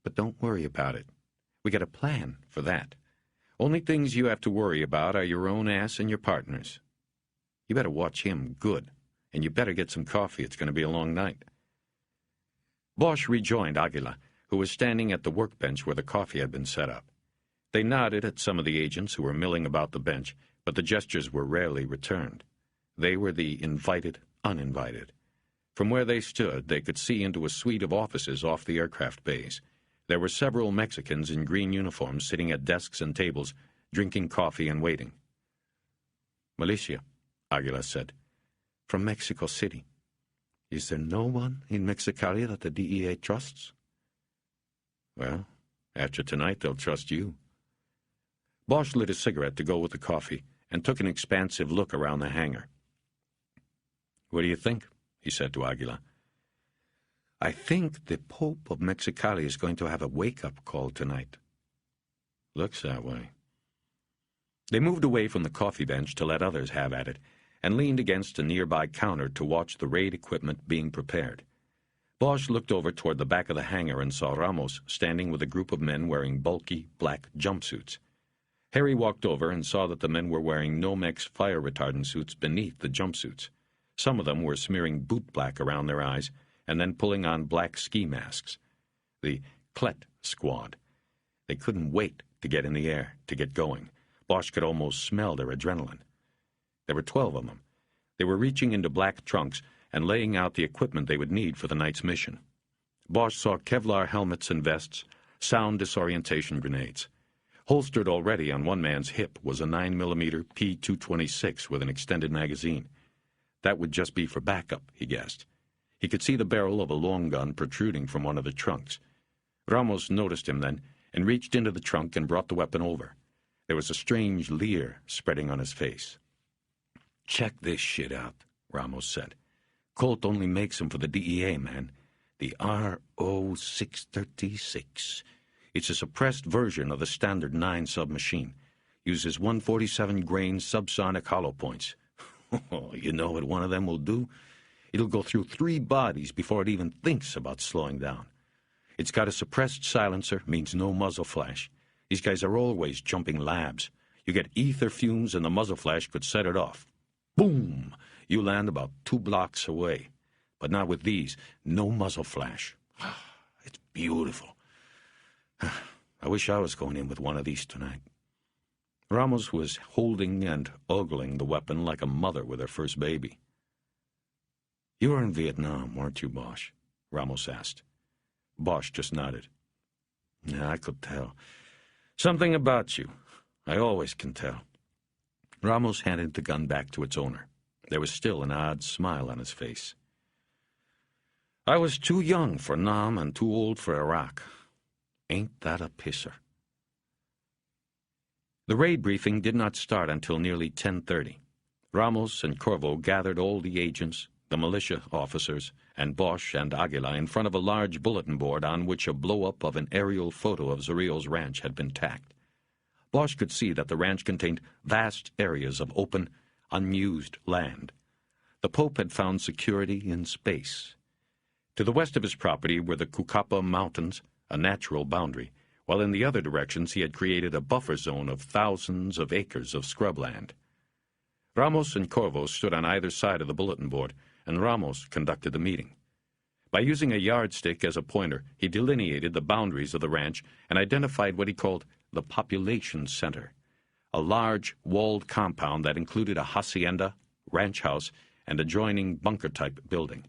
"But don't worry about it. We got a plan for that. Only things you have to worry about are your own ass and your partner's. You better watch him good, and you better get some coffee. It's going to be a long night." Bosch rejoined Aguila, who was standing at the workbench where the coffee had been set up. They nodded at some of the agents who were milling about the bench, but the gestures were rarely returned. They were the invited, uninvited. From where they stood, they could see into a suite of offices off the aircraft bays. There were several Mexicans in green uniforms sitting at desks and tables, drinking coffee and waiting. "Militia," Aguila said, "from Mexico City. Is there no one in Mexicali that the DEA trusts?" "Well, after tonight they'll trust you." Bosch lit a cigarette to go with the coffee and took an expansive look around the hangar. "What do you think?" he said to Aguila. "I think the Pope of Mexicali is going to have a wake-up call tonight." "Looks that way." They moved away from the coffee bench to let others have at it, and leaned against a nearby counter to watch the raid equipment being prepared. Bosch looked over toward the back of the hangar and saw Ramos standing with a group of men wearing bulky, black jumpsuits. Harry walked over and saw that the men were wearing Nomex fire retardant suits beneath the jumpsuits. Some of them were smearing boot black around their eyes and then pulling on black ski masks. The Klet squad. They couldn't wait to get in the air, to get going. Bosch could almost smell their adrenaline. There were 12 of them. They were reaching into black trunks and laying out the equipment they would need for the night's mission. Bosch saw Kevlar helmets and vests, sound disorientation grenades. Holstered already on one man's hip was a 9mm P226 with an extended magazine. That would just be for backup, he guessed. He could see the barrel of a long gun protruding from one of the trunks. Ramos noticed him then and reached into the trunk and brought the weapon over. There was a strange leer spreading on his face. "Check this shit out," Ramos said. "Colt only makes them for the DEA, man. The RO-636. It's a suppressed version of the standard 9 submachine. Uses 147 grain subsonic hollow points. You know what one of them will do? It'll go through 3 bodies before it even thinks about slowing down. It's got a suppressed silencer, means no muzzle flash. These guys are always jumping labs. You get ether fumes and the muzzle flash could set it off. Boom! You land about 2 blocks away. But not with these. No muzzle flash. It's beautiful. I wish I was going in with one of these tonight." Ramos was holding and ogling the weapon like a mother with her first baby. "You were in Vietnam, weren't you, Bosch?" Ramos asked. Bosch just nodded. "Yeah, I could tell. Something about you. I always can tell." Ramos handed the gun back to its owner. There was still an odd smile on his face. "I was too young for Nam and too old for Iraq. Ain't that a pisser?" The raid briefing did not start until nearly 10:30. Ramos and Corvo gathered all the agents, the militia officers, and Bosch and Aguila in front of a large bulletin board on which a blow-up of an aerial photo of Zorrillo's ranch had been tacked. Bosch could see that the ranch contained vast areas of open, unused land. The Pope had found security in space. To the west of his property were the Cucapa Mountains, a natural boundary, while in the other directions he had created a buffer zone of thousands of acres of scrubland. Ramos and Corvo stood on either side of the bulletin board, and Ramos conducted the meeting. By using a yardstick as a pointer, he delineated the boundaries of the ranch and identified what he called the population center, a large walled compound that included a hacienda, ranch house, and adjoining bunker-type building.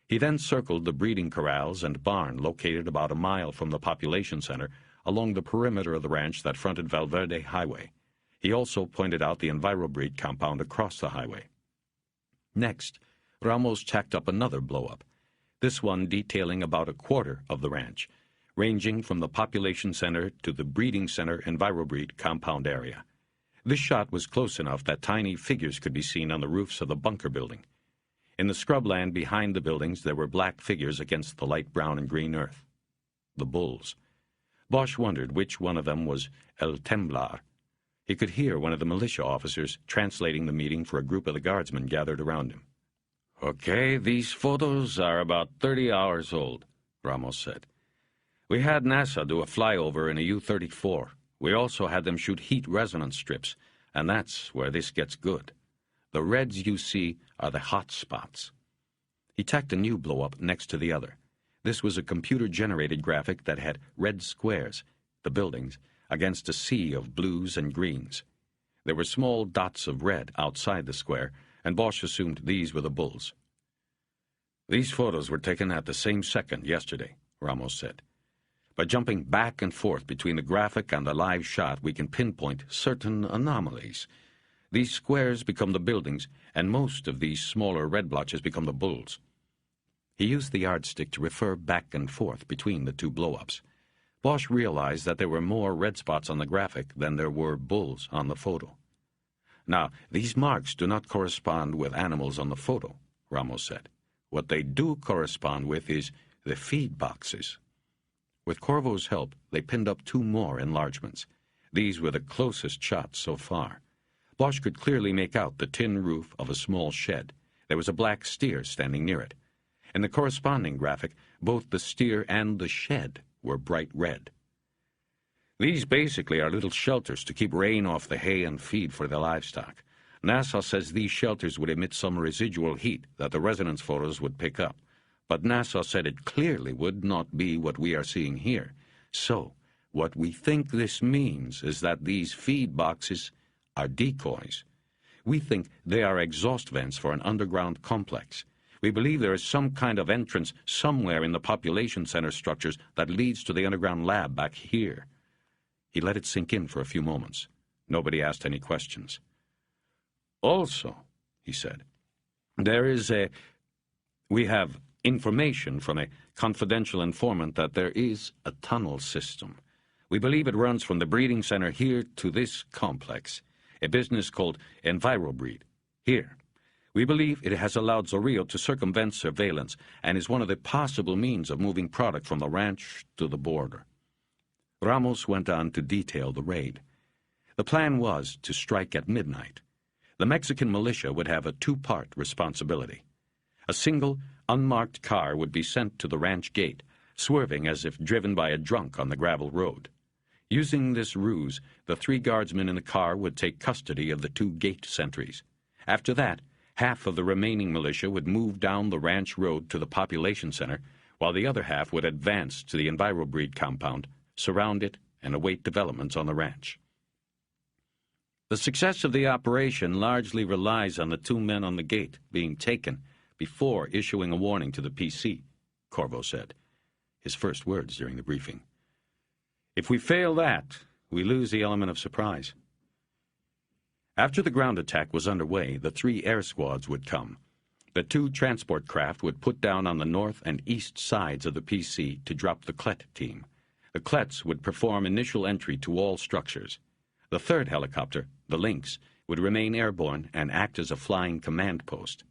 He then circled the breeding corrals and barn located about a mile from the population center along the perimeter of the ranch that fronted Valverde Highway. He also pointed out the EnviroBreed compound across the highway. Next, Ramos tacked up another blow-up, this one detailing about a quarter of the ranch, ranging from the population center to the breeding center EnviroBreed compound area. This shot was close enough that tiny figures could be seen on the roofs of the bunker building. In the scrubland behind the buildings, there were black figures against the light brown and green earth. The bulls. Bosch wondered which one of them was El Temblar. He could hear one of the militia officers translating the meeting for a group of the guardsmen gathered around him. Okay, these photos are about 30 hours old, Ramos said. We had NASA do a flyover in a U-34. We also had them shoot heat resonance strips, and that's where this gets good. The reds you see are the hot spots. He tacked a new blow-up next to the other. This was a computer-generated graphic that had red squares, the buildings, against a sea of blues and greens. There were small dots of red outside the square, and Bosch assumed these were the bulls. These photos were taken at the same second yesterday, Ramos said. By jumping back and forth between the graphic and the live shot, we can pinpoint certain anomalies. These squares become the buildings, and most of these smaller red blotches become the bulls. He used the yardstick to refer back and forth between the two blow-ups. Bosch realized that there were more red spots on the graphic than there were bulls on the photo. Now, these marks do not correspond with animals on the photo, Ramos said. What they do correspond with is the feed boxes. With Corvo's help, they pinned up two more enlargements. These were the closest shots so far. Bosch could clearly make out the tin roof of a small shed. There was a black steer standing near it. In the corresponding graphic, both the steer and the shed were bright red. These basically are little shelters to keep rain off the hay and feed for the livestock. NASA says these shelters would emit some residual heat that the resonance photos would pick up. But NASA said it clearly would not be what we are seeing here. So, what we think this means is that these feed boxes are decoys. We think they are exhaust vents for an underground complex. We believe there is some kind of entrance somewhere in the population center structures that leads to the underground lab back here. He let it sink in for a few moments. Nobody asked any questions. Also, he said, we have information from a confidential informant that there is a tunnel system. We believe it runs from the breeding center here to this complex, a business called EnviroBreed, here. We believe it has allowed Zorrillo to circumvent surveillance and is one of the possible means of moving product from the ranch to the border. Ramos went on to detail the raid. The plan was to strike at midnight. The Mexican militia would have a two-part responsibility. A single, unmarked car would be sent to the ranch gate, swerving as if driven by a drunk on the gravel road. Using this ruse, the 3 guardsmen in the car would take custody of the 2 gate sentries. After that, half of the remaining militia would move down the ranch road to the population center, while the other half would advance to the EnviroBreed compound, surround it, and await developments on the ranch. The success of the operation largely relies on the 2 men on the gate being taken before issuing a warning to the PC, Corvo said, his first words during the briefing. If we fail that, we lose the element of surprise. After the ground attack was underway, the 3 air squads would come. The 2 transport craft would put down on the north and east sides of the PC to drop the Klet team. The Klets would perform initial entry to all structures. The 3rd helicopter, the Lynx, would remain airborne and act as a flying command post.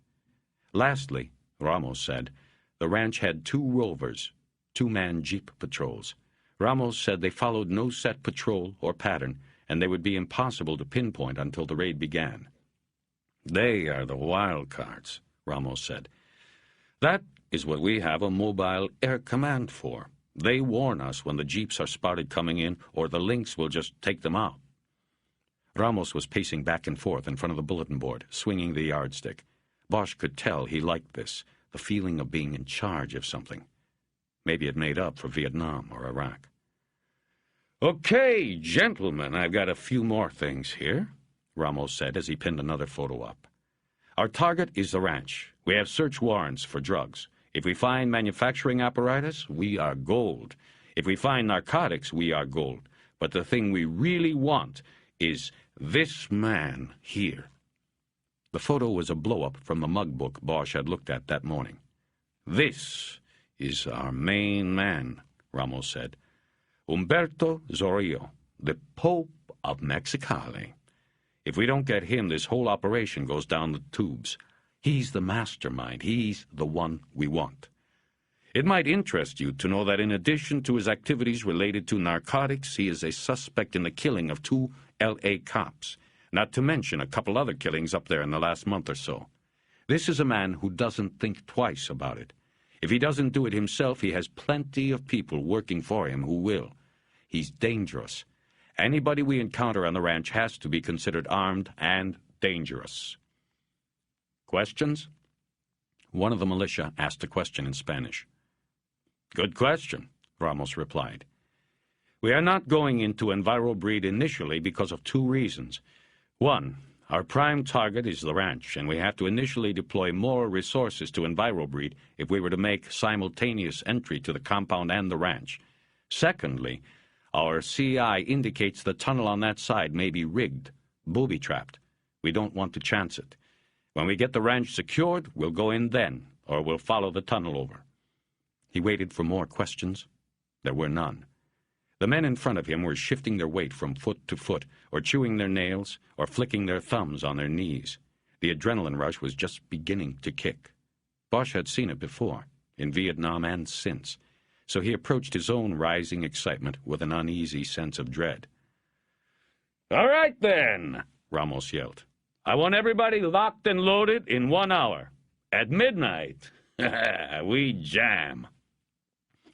Lastly, Ramos said, the ranch had 2 rovers, 2-man jeep patrols. Ramos said they followed no set patrol or pattern, and they would be impossible to pinpoint until the raid began. They are the wild cards, Ramos said. That is what we have a mobile air command for. They warn us when the jeeps are spotted coming in, or the Lynx will just take them out. Ramos was pacing back and forth in front of the bulletin board, swinging the yardstick. Bosch could tell he liked this, the feeling of being in charge of something. Maybe it made up for Vietnam or Iraq. Okay, gentlemen, I've got a few more things here, Ramos said as he pinned another photo up. Our target is the ranch. We have search warrants for drugs. If we find manufacturing apparatus, we are gold. If we find narcotics, we are gold. But the thing we really want is this man here. The photo was a blow-up from the mug book Bosch had looked at that morning. This is our main man, Ramos said. Humberto Zorillo, the Pope of Mexicali. If we don't get him, this whole operation goes down the tubes. He's the mastermind. He's the one we want. It might interest you to know that in addition to his activities related to narcotics, he is a suspect in the killing of 2 L.A. cops, not to mention a couple other killings up there in the last month or so. This is a man who doesn't think twice about it. If he doesn't do it himself, he has plenty of people working for him who will. He's dangerous. Anybody we encounter on the ranch has to be considered armed and dangerous. Questions? One of the militia asked a question in Spanish. Good question, Ramos replied. We are not going into EnviroBreed initially because of 2 reasons. 1, our prime target is the ranch, and we have to initially deploy more resources to EnviroBreed if we were to make simultaneous entry to the compound and the ranch. Secondly, our CI indicates the tunnel on that side may be rigged, booby-trapped. We don't want to chance it. When we get the ranch secured, we'll go in then, or we'll follow the tunnel over. He waited for more questions. There were none. The men in front of him were shifting their weight from foot to foot, or chewing their nails, or flicking their thumbs on their knees. The adrenaline rush was just beginning to kick. Bosch had seen it before, in Vietnam and since, so he approached his own rising excitement with an uneasy sense of dread. All right, then, Ramos yelled. I want everybody locked and loaded in 1 hour. At midnight, we jam.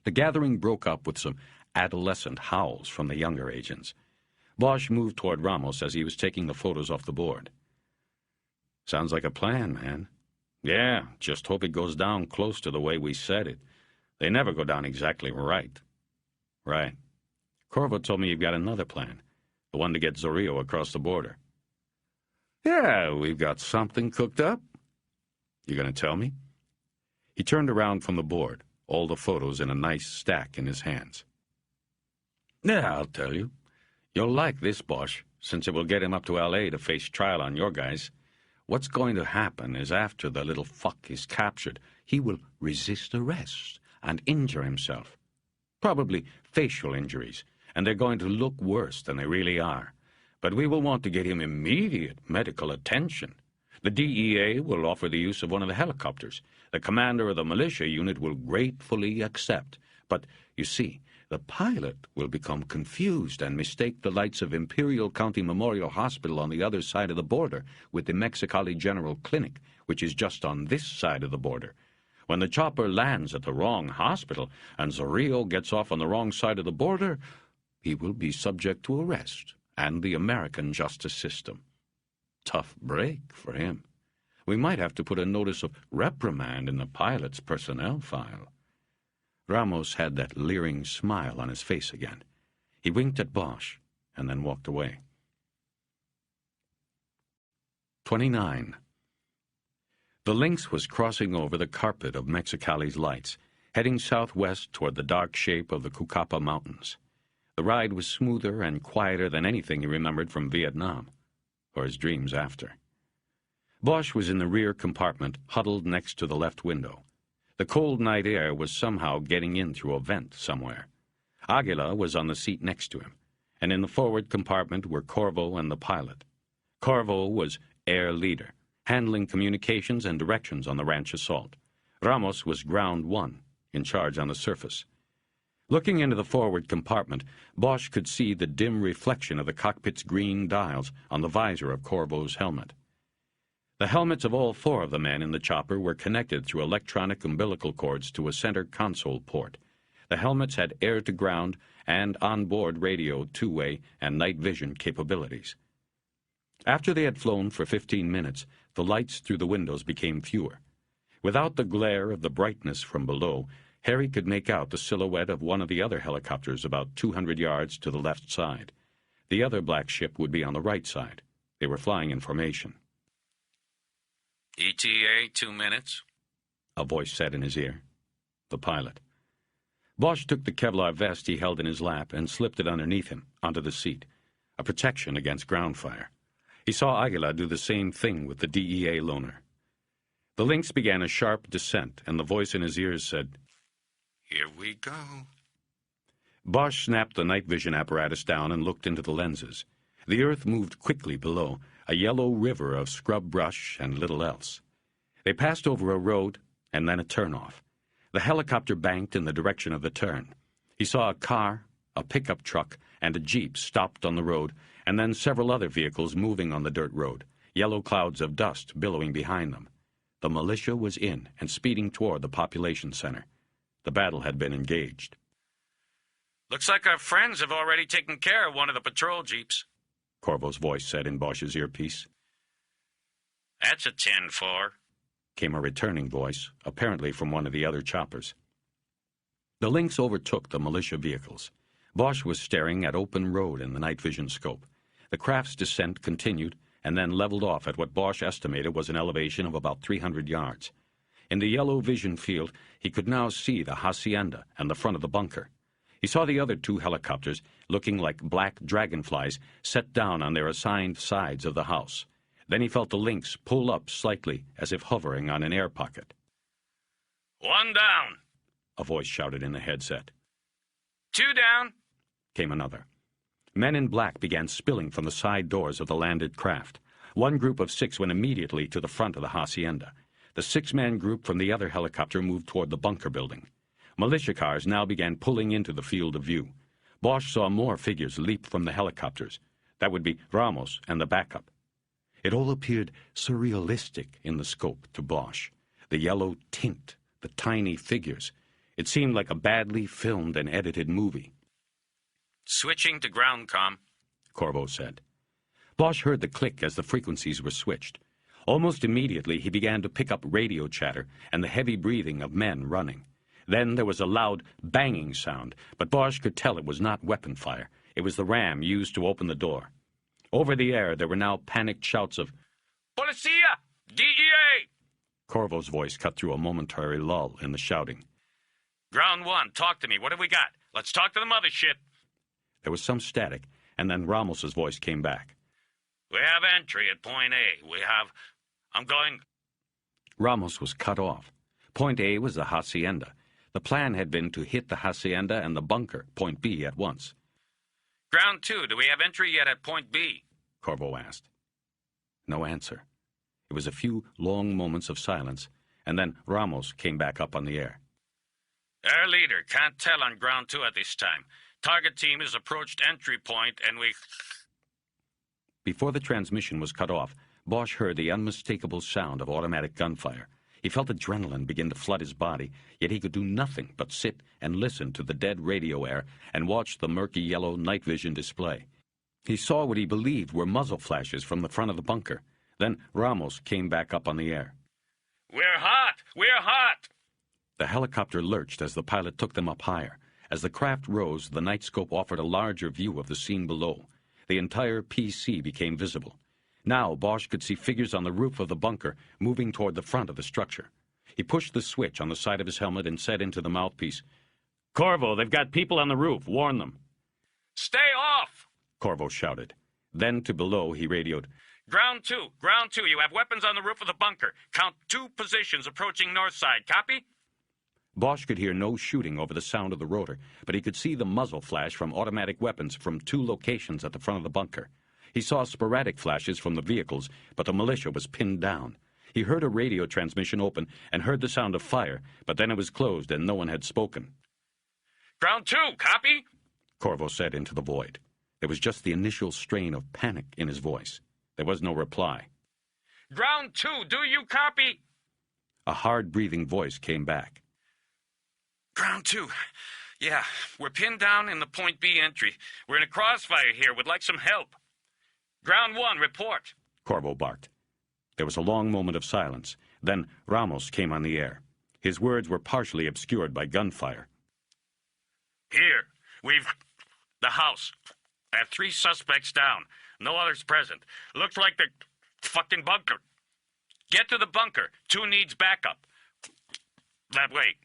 The gathering broke up with some adolescent howls from the younger agents. Bosch moved toward Ramos as he was taking the photos off the board. Sounds like a plan, man. Yeah, just hope it goes down close to the way we said it. They never go down exactly right. Right. Corvo told me you've got another plan, the one to get Zorillo across the border. Yeah, we've got something cooked up. You gonna tell me? He turned around from the board, all the photos in a nice stack in his hands. Yeah, I'll tell you. You'll like this, Bosch, since it will get him up to L.A. to face trial on your guys. What's going to happen is after the little fuck is captured, he will resist arrest and injure himself. Probably facial injuries, and they're going to look worse than they really are. But we will want to get him immediate medical attention. The DEA will offer the use of one of the helicopters. The commander of the militia unit will gratefully accept. But, you see, the pilot will become confused and mistake the lights of Imperial County Memorial Hospital on the other side of the border with the Mexicali General Clinic, which is just on this side of the border. When the chopper lands at the wrong hospital and Zorillo gets off on the wrong side of the border, he will be subject to arrest and the American justice system. Tough break for him. We might have to put a notice of reprimand in the pilot's personnel file. Ramos had that leering smile on his face again. He winked at Bosch and then walked away. 29. The Lynx was crossing over the carpet of Mexicali's lights, heading southwest toward the dark shape of the Cucapa Mountains. The ride was smoother and quieter than anything he remembered from Vietnam, or his dreams after. Bosch was in the rear compartment, huddled next to the left window. The cold night air was somehow getting in through a vent somewhere. Aguila was on the seat next to him, and in the forward compartment were Corvo and the pilot. Corvo was air leader, handling communications and directions on the ranch assault. Ramos was ground one, in charge on the surface. Looking into the forward compartment, Bosch could see the dim reflection of the cockpit's green dials on the visor of Corvo's helmet. The helmets of all 4 of the men in the chopper were connected through electronic umbilical cords to a center console port. The helmets had air-to-ground and onboard radio, two-way, and night vision capabilities. After they had flown for 15 minutes, the lights through the windows became fewer. Without the glare of the brightness from below, Harry could make out the silhouette of one of the other helicopters about 200 yards to the left side. The other black ship would be on the right side. They were flying in formation. ETA 2 minutes. A voice said in his ear. The pilot. Bosch took the Kevlar vest he held in his lap and slipped it underneath him, onto the seat, a protection against ground fire. He saw Aguila do the same thing with the DEA loaner. The Lynx began a sharp descent, and the voice in his ears said, Here we go. Bosch snapped the night vision apparatus down and looked into the lenses. The earth moved quickly below, a yellow river of scrub brush and little else. They passed over a road and then a turnoff. The helicopter banked in the direction of the turn. He saw a car, a pickup truck, and a jeep stopped on the road, and then several other vehicles moving on the dirt road, yellow clouds of dust billowing behind them. The militia was in and speeding toward the population center. The battle had been engaged. Looks like our friends have already taken care of one of the patrol jeeps, Corvo's voice said in Bosch's earpiece. That's a 10-4, came a returning voice, apparently from one of the other choppers. The Lynx overtook the militia vehicles. Bosch was staring at open road in the night vision scope. The craft's descent continued and then leveled off at what Bosch estimated was an elevation of about 300 yards. In the yellow vision field, he could now see the hacienda and the front of the bunker. He saw the other two helicopters, looking like black dragonflies, set down on their assigned sides of the house. Then he felt the Lynx pull up slightly, as if hovering on an air pocket. One down, a voice shouted in the headset. 2 down, came another. Men in black began spilling from the side doors of the landed craft. One group of 6 went immediately to the front of the hacienda. The 6-man group from the other helicopter moved toward the bunker building. Militia cars now began pulling into the field of view. Bosch saw more figures leap from the helicopters. That would be Ramos and the backup. It all appeared surrealistic in the scope to Bosch. The yellow tint, the tiny figures. It seemed like a badly filmed and edited movie. Switching to ground comm, Corvo said. Bosch heard the click as the frequencies were switched. Almost immediately he began to pick up radio chatter and the heavy breathing of men running. Then there was a loud banging sound, but Bosch could tell it was not weapon fire. It was the ram used to open the door. Over the air there were now panicked shouts of, Policia! DEA! Corvo's voice cut through a momentary lull in the shouting. Ground 1, talk to me. What have we got? Let's talk to the mothership. There was some static, and then Ramos's voice came back. We have entry at Point A. I'm going... Ramos was cut off. Point A was the hacienda. The plan had been to hit the hacienda and the bunker, Point B, at once. Ground 2, do we have entry yet at Point B? Corvo asked. No answer. It was a few long moments of silence, and then Ramos came back up on the air. Our leader can't tell on Ground 2 at this time. Target team has approached entry point, and we... Before the transmission was cut off, Bosch heard the unmistakable sound of automatic gunfire. He felt adrenaline begin to flood his body, yet he could do nothing but sit and listen to the dead radio air and watch the murky yellow night vision display. He saw what he believed were muzzle flashes from the front of the bunker. Then Ramos came back up on the air. We're hot! We're hot! The helicopter lurched as the pilot took them up higher. As the craft rose, the night scope offered a larger view of the scene below. The entire PC became visible. Now Bosch could see figures on the roof of the bunker moving toward the front of the structure. He pushed the switch on the side of his helmet and said into the mouthpiece, Corvo, they've got people on the roof. Warn them. Stay off! Corvo shouted. Then to below he radioed, Ground 2, you have weapons on the roof of the bunker. Count 2 positions approaching north side. Copy? Bosch could hear no shooting over the sound of the rotor, but he could see the muzzle flash from automatic weapons from 2 locations at the front of the bunker. He saw sporadic flashes from the vehicles, but the militia was pinned down. He heard a radio transmission open and heard the sound of fire, but then it was closed and no one had spoken. Ground 2, copy? Corvo said into the void. There was just the initial strain of panic in his voice. There was no reply. Ground 2, do you copy? A hard-breathing voice came back. Ground 2. Yeah, we're pinned down in the Point B entry. We're in a crossfire here. Would like some help. Ground 1, report. Corvo barked. There was a long moment of silence. Then Ramos came on the air. His words were partially obscured by gunfire. Here, we've... the house. I have 3 suspects down. No others present. Looks like the fucking bunker. Get to the bunker. 2 needs backup. That way.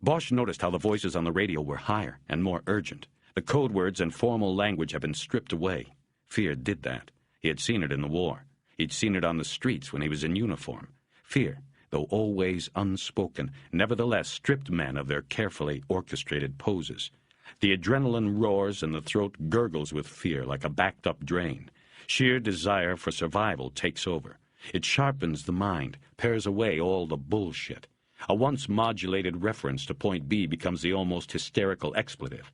Bosch noticed how the voices on the radio were higher and more urgent. The code words and formal language had been stripped away. Fear did that. He had seen it in the war. He'd seen it on the streets when he was in uniform. Fear, though always unspoken, nevertheless stripped men of their carefully orchestrated poses. The adrenaline roars and the throat gurgles with fear like a backed-up drain. Sheer desire for survival takes over. It sharpens the mind, pares away all the bullshit. A once-modulated reference to point B becomes the almost hysterical expletive.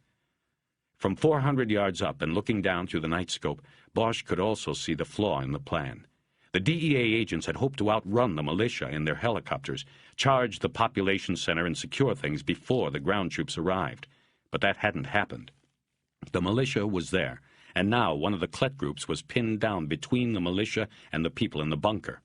From 400 yards up and looking down through the night scope, Bosch could also see the flaw in the plan. The DEA agents had hoped to outrun the militia in their helicopters, charge the population center and secure things before the ground troops arrived. But that hadn't happened. The militia was there, and now one of the Klet groups was pinned down between the militia and the people in the bunker.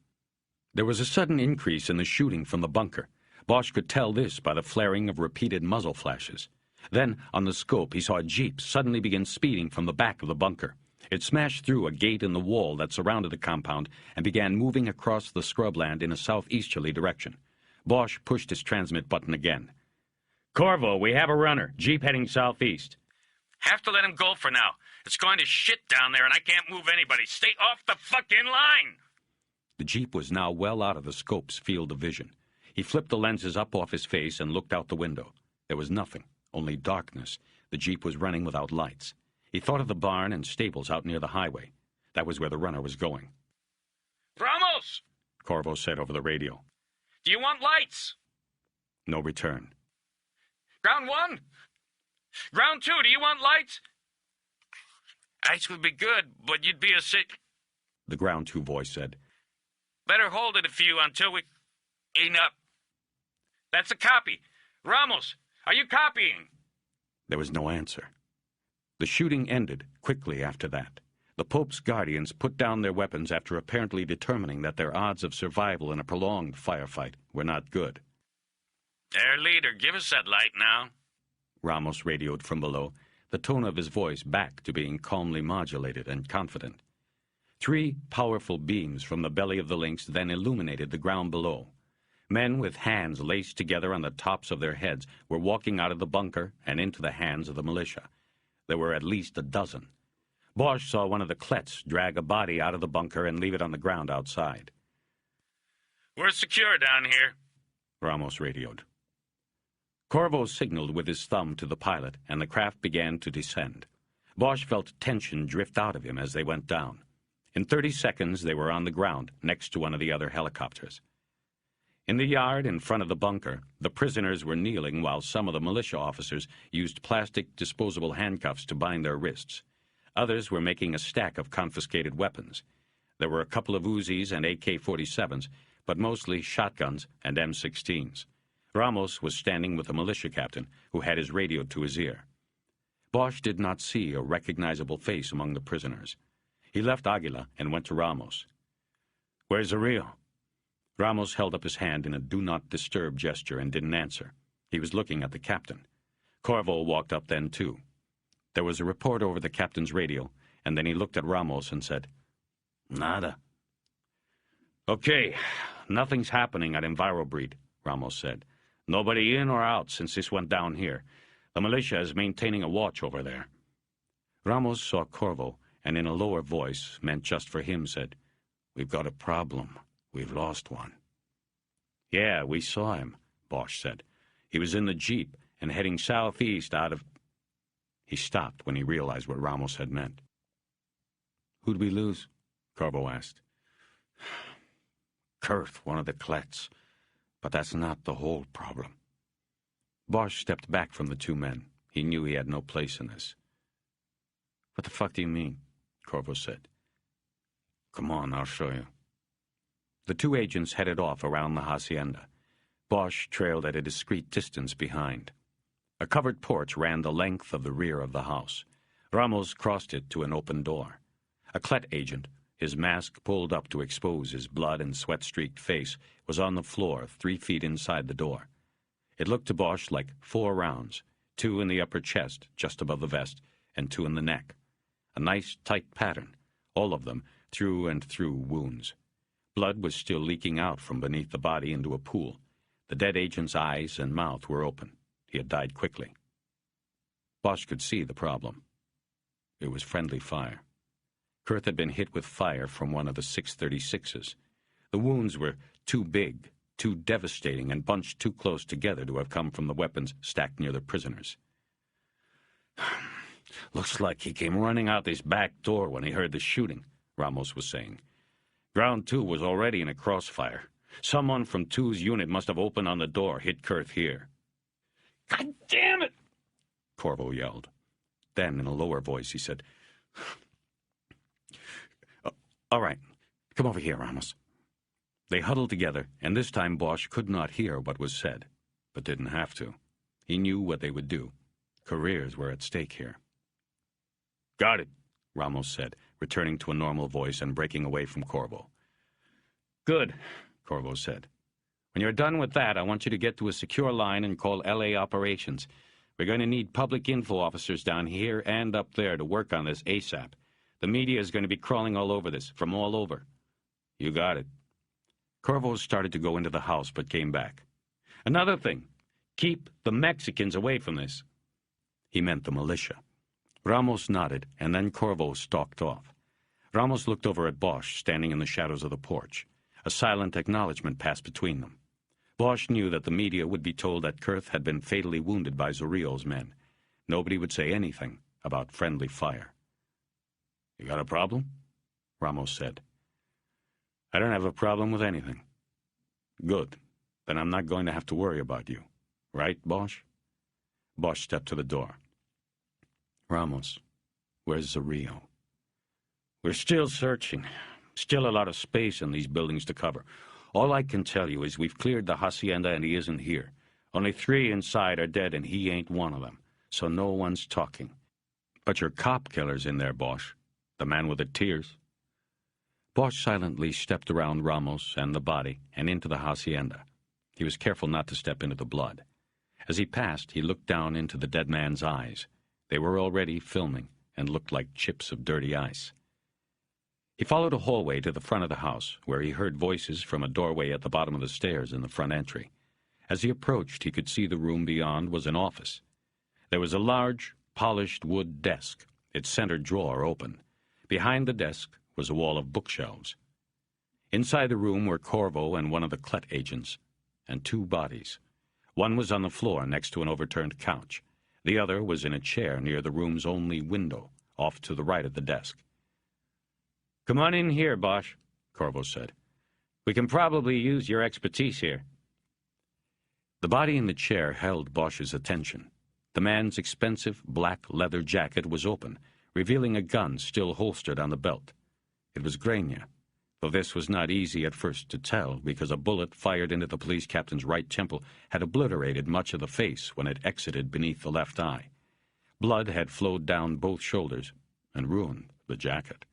There was a sudden increase in the shooting from the bunker. Bosch could tell this by the flaring of repeated muzzle flashes. Then, on the scope, he saw a jeep suddenly begin speeding from the back of the bunker. It smashed through a gate in the wall that surrounded the compound and began moving across the scrubland in a southeasterly direction. Bosch pushed his transmit button again. Corvo, we have a runner. Jeep heading southeast. Have to let him go for now. It's going to shit down there and I can't move anybody. Stay off the fucking line! The jeep was now well out of the scope's field of vision. He flipped the lenses up off his face and looked out the window. There was nothing, only darkness. The jeep was running without lights. He thought of the barn and stables out near the highway. That was where the runner was going. Ramos! Corvo said over the radio. Do you want lights? No return. Ground 1? Ground 2, do you want lights? Lights would be good, but you'd be a sick... The ground 2 voice said. Better hold it a few until we... Enough. That's a copy. Ramos, are you copying? There was no answer. The shooting ended quickly after that. The Pope's guardians put down their weapons after apparently determining that their odds of survival in a prolonged firefight were not good. Their leader, give us that light now. Ramos radioed from below, the tone of his voice back to being calmly modulated and confident. 3 powerful beams from the belly of the Lynx then illuminated the ground below. Men with hands laced together on the tops of their heads were walking out of the bunker and into the hands of the militia. There were at least a dozen. Bosch saw one of the Klets drag a body out of the bunker and leave it on the ground outside. We're secure down here, Ramos radioed. Corvo signaled with his thumb to the pilot, and the craft began to descend. Bosch felt tension drift out of him as they went down. In 30 seconds, they were on the ground, next to one of the other helicopters. In the yard in front of the bunker, the prisoners were kneeling while some of the militia officers used plastic disposable handcuffs to bind their wrists. Others were making a stack of confiscated weapons. There were a couple of Uzis and AK-47s, but mostly shotguns and M16s. Ramos was standing with a militia captain who had his radio to his ear. Bosch did not see a recognizable face among the prisoners. He left Aguila and went to Ramos. "Where's the Rio?" Ramos held up his hand in a do-not-disturb gesture and didn't answer. He was looking at the captain. Corvo walked up then, too. There was a report over the captain's radio, and then he looked at Ramos and said, "Nada." "Okay, nothing's happening at EnviroBreed," Ramos said. "Nobody in or out since this went down here. The militia is maintaining a watch over there." Ramos saw Corvo, and in a lower voice, meant just for him, said, "We've got a problem. We've lost one." "Yeah, we saw him," Bosch said. "He was in the jeep and heading southeast out of..." He stopped when he realized what Ramos had meant. "Who'd we lose?" Corvo asked. "Kurth, one of the Klets. But that's not the whole problem." Bosch stepped back from the 2 men. He knew he had no place in this. "What the fuck do you mean?" Corvo said. "Come on, I'll show you." The 2 agents headed off around the hacienda. Bosch trailed at a discreet distance behind. A covered porch ran the length of the rear of the house. Ramos crossed it to an open door. A Klet agent, his mask pulled up to expose his blood and sweat-streaked face, was on the floor 3 feet inside the door. It looked to Bosch like 4 rounds, 2 in the upper chest, just above the vest, and 2 in the neck. A nice, tight pattern, all of them through and through wounds. Blood was still leaking out from beneath the body into a pool. The dead agent's eyes and mouth were open. He had died quickly. Bosch could see the problem. It was friendly fire. Kurth had been hit with fire from one of the 6.36s. The wounds were too big, too devastating, and bunched too close together to have come from the weapons stacked near the prisoners. Looks like he came running out this back door when he heard the shooting, Ramos was saying. Ground 2 was already in a crossfire. Someone from 2's unit must have opened on the door, hit Kurth here. God damn it! Corvo yelled. Then, in a lower voice, he said, "All right, come over here, Ramos." They huddled together, and this time Bosch could not hear what was said, but didn't have to. He knew what they would do. Careers were at stake here. Got it, Ramos said, returning to a normal voice and breaking away from Corvo. Good, Corvo said. When you're done with that, I want you to get to a secure line and call LA operations. We're going to need public info officers down here and up there to work on this ASAP. The media is going to be crawling all over this, from all over. You got it. Corvo started to go into the house, but came back. Another thing, keep the Mexicans away from this. He meant the militia. Ramos nodded, and then Corvo stalked off. Ramos looked over at Bosch, standing in the shadows of the porch. A silent acknowledgement passed between them. Bosch knew that the media would be told that Kurth had been fatally wounded by Zorrillo's men. Nobody would say anything about friendly fire. You got a problem? Ramos said. I don't have a problem with anything. Good. Then I'm not going to have to worry about you. Right, Bosch? Bosch stepped to the door. Ramos, where's Zorrillo? We're still searching. Still a lot of space in these buildings to cover. All I can tell you is we've cleared the hacienda and he isn't here. Only 3 inside are dead and he ain't one of them. So no one's talking. But your cop killer's in there, Bosch. The man with the tears. Bosch silently stepped around Ramos and the body and into the hacienda. He was careful not to step into the blood. As he passed, he looked down into the dead man's eyes. They were already filming and looked like chips of dirty ice. He followed a hallway to the front of the house, where he heard voices from a doorway at the bottom of the stairs in the front entry. As he approached, he could see the room beyond was an office. There was a large, polished wood desk, its center drawer open. Behind the desk was a wall of bookshelves. Inside the room were Corvo and one of the Clet agents, and 2 bodies. One was on the floor next to an overturned couch. The other was in a chair near the room's only window, off to the right of the desk. Come on in here, Bosch, Corvo said. We can probably use your expertise here. The body in the chair held Bosch's attention. The man's expensive black leather jacket was open, revealing a gun still holstered on the belt. It was Grania, though this was not easy at first to tell because a bullet fired into the police captain's right temple had obliterated much of the face when it exited beneath the left eye. Blood had flowed down both shoulders and ruined the jacket.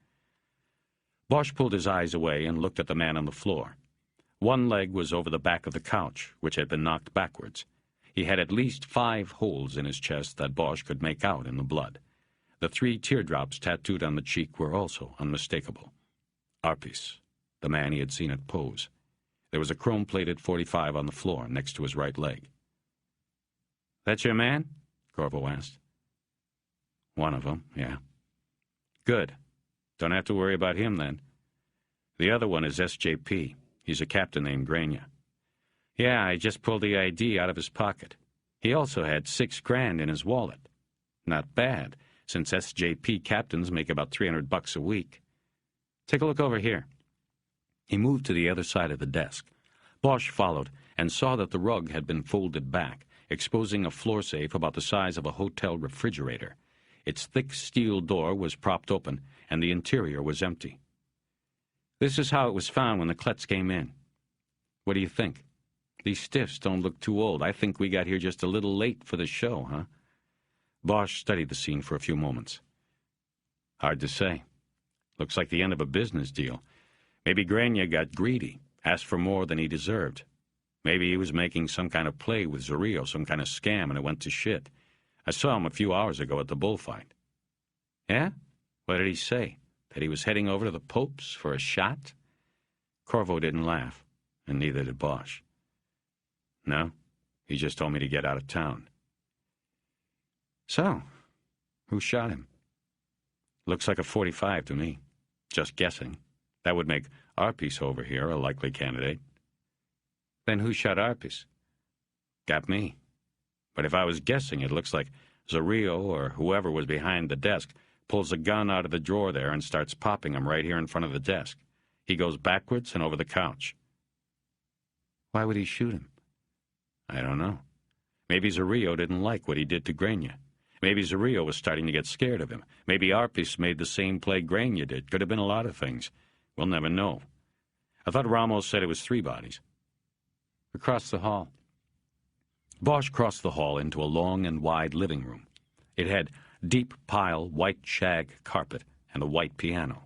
Bosch pulled his eyes away and looked at the man on the floor. One leg was over the back of the couch, which had been knocked backwards. He had at least 5 holes in his chest that Bosch could make out in the blood. The 3 teardrops tattooed on the cheek were also unmistakable. Arpis, the man he had seen at Pose. There was a chrome-plated .45 on the floor next to his right leg. That's your man? Corvo asked. One of them, yeah. Good. Don't have to worry about him, then. The other one is SJP. He's a captain named Grania. Yeah, I just pulled the ID out of his pocket. He also had $6,000 in his wallet. Not bad, since SJP captains make about $300 a week. Take a look over here. He moved to the other side of the desk. Bosch followed and saw that the rug had been folded back, exposing a floor safe about the size of a hotel refrigerator. Its thick steel door was propped open, and the interior was empty. This is how it was found when the Klets came in. What do you think? These stiffs don't look too old. I think we got here just a little late for the show, huh? Bosch studied the scene for a few moments. Hard to say. Looks like the end of a business deal. Maybe Grania got greedy, asked for more than he deserved. Maybe he was making some kind of play with Zorillo, some kind of scam, and it went to shit. I saw him a few hours ago at the bullfight. Yeah? What did he say? That he was heading over to the Pope's for a shot? Corvo didn't laugh, and neither did Bosch. No, he just told me to get out of town. So, who shot him? Looks like a .45 to me. Just guessing. That would make Arpis over here a likely candidate. Then who shot Arpis? Got me. But if I was guessing, it looks like Zorillo or whoever was behind the desk pulls a gun out of the drawer there and starts popping him right here in front of the desk. He goes backwards and over the couch. Why would he shoot him? I don't know. Maybe Zorillo didn't like what he did to Grania. Maybe Zorillo was starting to get scared of him. Maybe Arpis made the same play Grania did. Could have been a lot of things. We'll never know. I thought Ramos said it was 3 bodies. Across the hall. Bosch crossed the hall into a long and wide living room. It had deep pile white shag carpet and a white piano.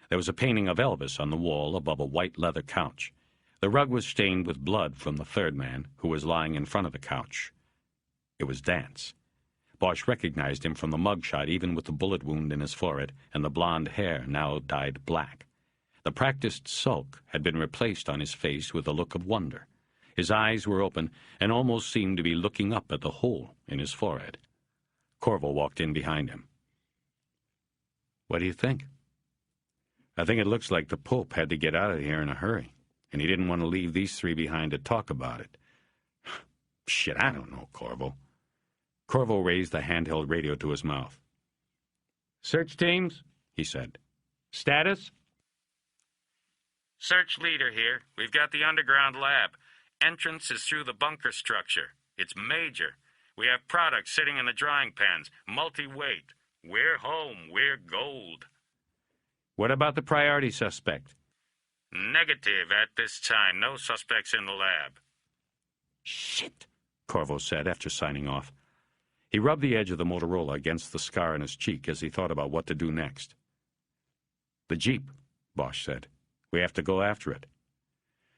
There was a painting of Elvis on the wall above a white leather couch. The rug was stained with blood from the third man, who was lying in front of the couch. It was Dance. Bosch recognized him from the mugshot, even with the bullet wound in his forehead and the blonde hair now dyed black. The practiced sulk had been replaced on his face with a look of wonder. His eyes were open and almost seemed to be looking up at the hole in his forehead. Corvo walked in behind him. What do you think? I think it looks like the Pope had to get out of here in a hurry, and he didn't want to leave these 3 behind to talk about it. Shit, I don't know, Corvo. Corvo raised the handheld radio to his mouth. Search teams, he said. Status? Search leader here. We've got the underground lab. Entrance is through the bunker structure. It's major. We have products sitting in the drying pans, multi-weight. We're home. We're gold. What about the priority suspect? Negative at this time. No suspects in the lab. Shit, Corvo said after signing off. He rubbed the edge of the Motorola against the scar on his cheek as he thought about what to do next. The Jeep, Bosch said. We have to go after it.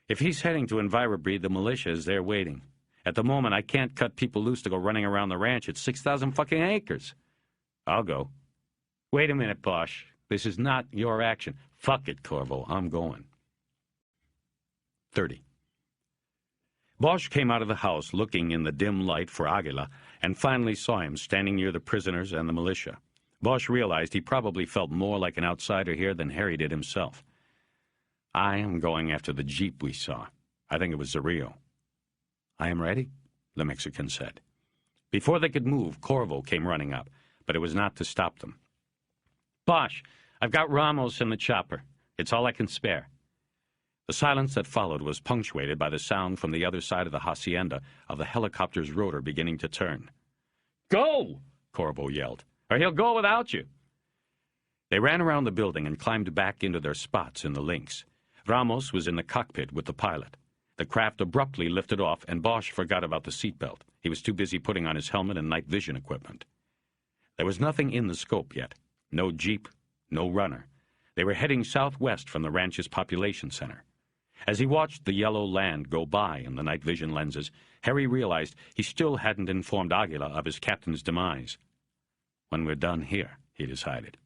If he's heading to Envirobreed, the militia is there waiting. At the moment, I can't cut people loose to go running around the ranch. It's 6,000 fucking acres. I'll go. Wait a minute, Bosch. This is not your action. Fuck it, Corvo. I'm going. 30. Bosch came out of the house looking in the dim light for Aguila and finally saw him standing near the prisoners and the militia. Bosch realized he probably felt more like an outsider here than Harry did himself. I am going after the Jeep we saw. I think it was Zorillo. I am ready, the Mexican said. Before they could move, Corvo came running up, but it was not to stop them. Bosch, I've got Ramos in the chopper. It's all I can spare. The silence that followed was punctuated by the sound from the other side of the hacienda of the helicopter's rotor beginning to turn. Go! Corvo yelled, or he'll go without you. They ran around the building and climbed back into their spots in the links. Ramos was in the cockpit with the pilot. The craft abruptly lifted off, and Bosch forgot about the seatbelt. He was too busy putting on his helmet and night vision equipment. There was nothing in the scope yet. No Jeep, no runner. They were heading southwest from the ranch's population center. As he watched the yellow land go by in the night vision lenses, Harry realized he still hadn't informed Aguila of his captain's demise. When we're done here, he decided.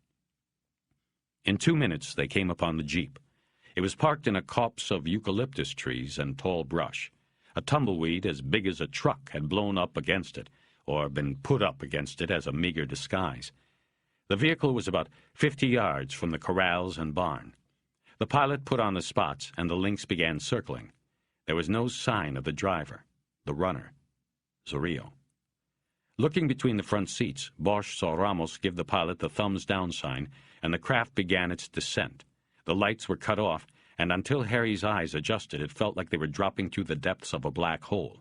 In 2 minutes, they came upon the Jeep. It was parked in a copse of eucalyptus trees and tall brush. A tumbleweed as big as a truck had blown up against it, or been put up against it as a meager disguise. The vehicle was about 50 yards from the corrals and barn. The pilot put on the spots, and the lynx began circling. There was no sign of the driver, the runner, Zorillo. Looking between the front seats, Bosch saw Ramos give the pilot the thumbs-down sign, and the craft began its descent. The lights were cut off, and until Harry's eyes adjusted, it felt like they were dropping through the depths of a black hole.